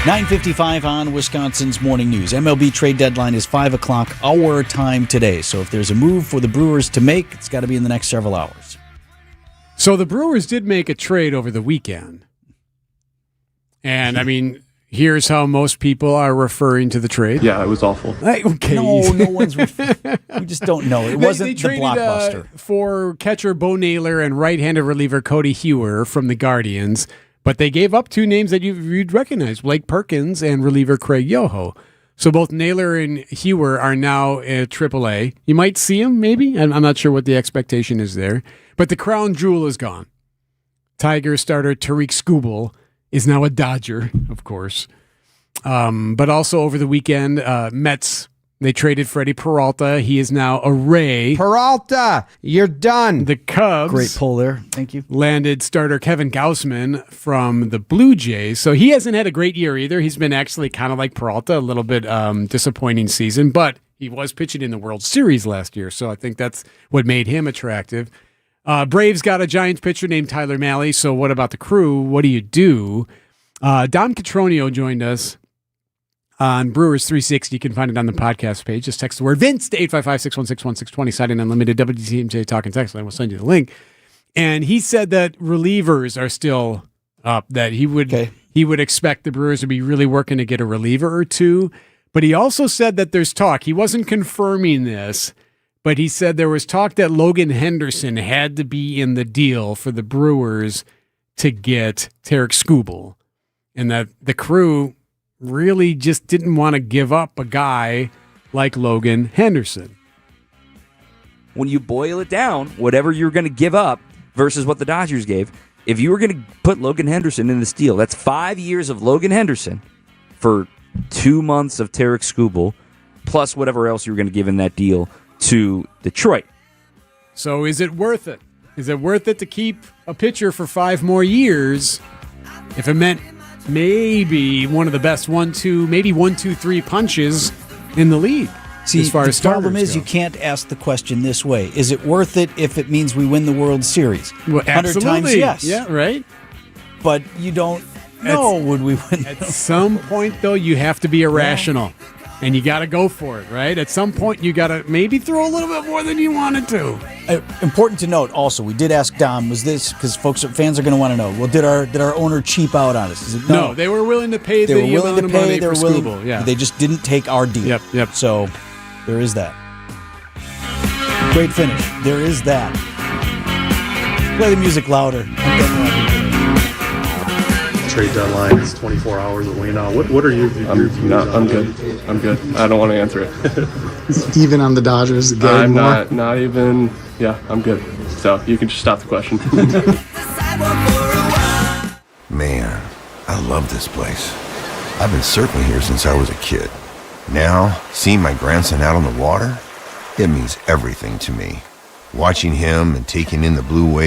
9:55 on Wisconsin's Morning News. MLB trade deadline is 5 o'clock our time today. So if there's a move for the Brewers to make, it's got to be in the next several hours. So the Brewers did make a trade over the weekend. And, I mean, Here's how most people are referring to the trade. Yeah, it was awful. Okay. No one's. We just don't know. It wasn't they the traded, blockbuster. For catcher Bo Naylor and right-handed reliever Cody Hewer from the Guardians, but they gave up two names that you'd recognize, Blake Perkins and reliever Craig Yoho. So both Naylor and Hewer are now at AAA. You might see them, maybe. I'm not sure what the expectation is there. But the crown jewel is gone. Tiger starter Tariq Skubal is now a Dodger, of course. But also over the weekend, Mets, they traded Freddie Peralta. He is now a Ray. Peralta, you're done. The Cubs. Great pull there. Thank you. Landed starter Kevin Gausman from the Blue Jays. So he hasn't had a great year either. He's been actually kind of like Peralta, a little bit disappointing season, but he was pitching in the World Series last year. So I think that's what made him attractive. Braves got a Giants pitcher named Tyler Mahle. So what about the Crew? What do you do? Dom Catronio joined us on Brewers 360. You can find it on the podcast page. Just text the word Vince to 855-616-1620, citing unlimited WTMJ talk and text line. We'll send you the link. And he said that relievers are still up, that he would expect the Brewers to be really working to get a reliever or two. But he also said that there's talk. He wasn't confirming this, but he said there was talk that Logan Henderson had to be in the deal for the Brewers to get Tariq Skubal, and that the Crew really just didn't want to give up a guy like Logan Henderson. When you boil it down, whatever you're going to give up versus what the Dodgers gave, if you were going to put Logan Henderson in this deal, that's 5 years of Logan Henderson for 2 months of Tariq Skubal, plus whatever else you were going to give in that deal to Detroit. So is it worth it? Is it worth it to keep a pitcher for 5 more years if it meant maybe one of the best 1-2-3 punches in the league? See, as far as the problem is go. you can't ask the question this way. Is it worth it if it means we win the World Series? 100 times yes. Yeah, right. But you don't know would we win. At some point, though, you have to be irrational. Yeah. And you got to go for it, right? At some point, you got to maybe throw a little bit more than you wanted to. Important to note, also, we did ask Dom, was this, because fans are going to want to know, well, did our owner cheap out on us? No, they were willing to pay the amount of money for Skubal. Yeah. They just didn't take our deal. Yep. So there is that. Great finish. There is that. Play the music louder. Trade deadline is 24 hours away now. What are your views? I'm good. I'm good. I don't want to answer it. Even on the Dodgers? I'm not even. Yeah, I'm good. So you can just stop the question. Man, I love this place. I've been surfing here since I was a kid. Now, seeing my grandson out on the water, it means everything to me. Watching him and taking in the blue wave.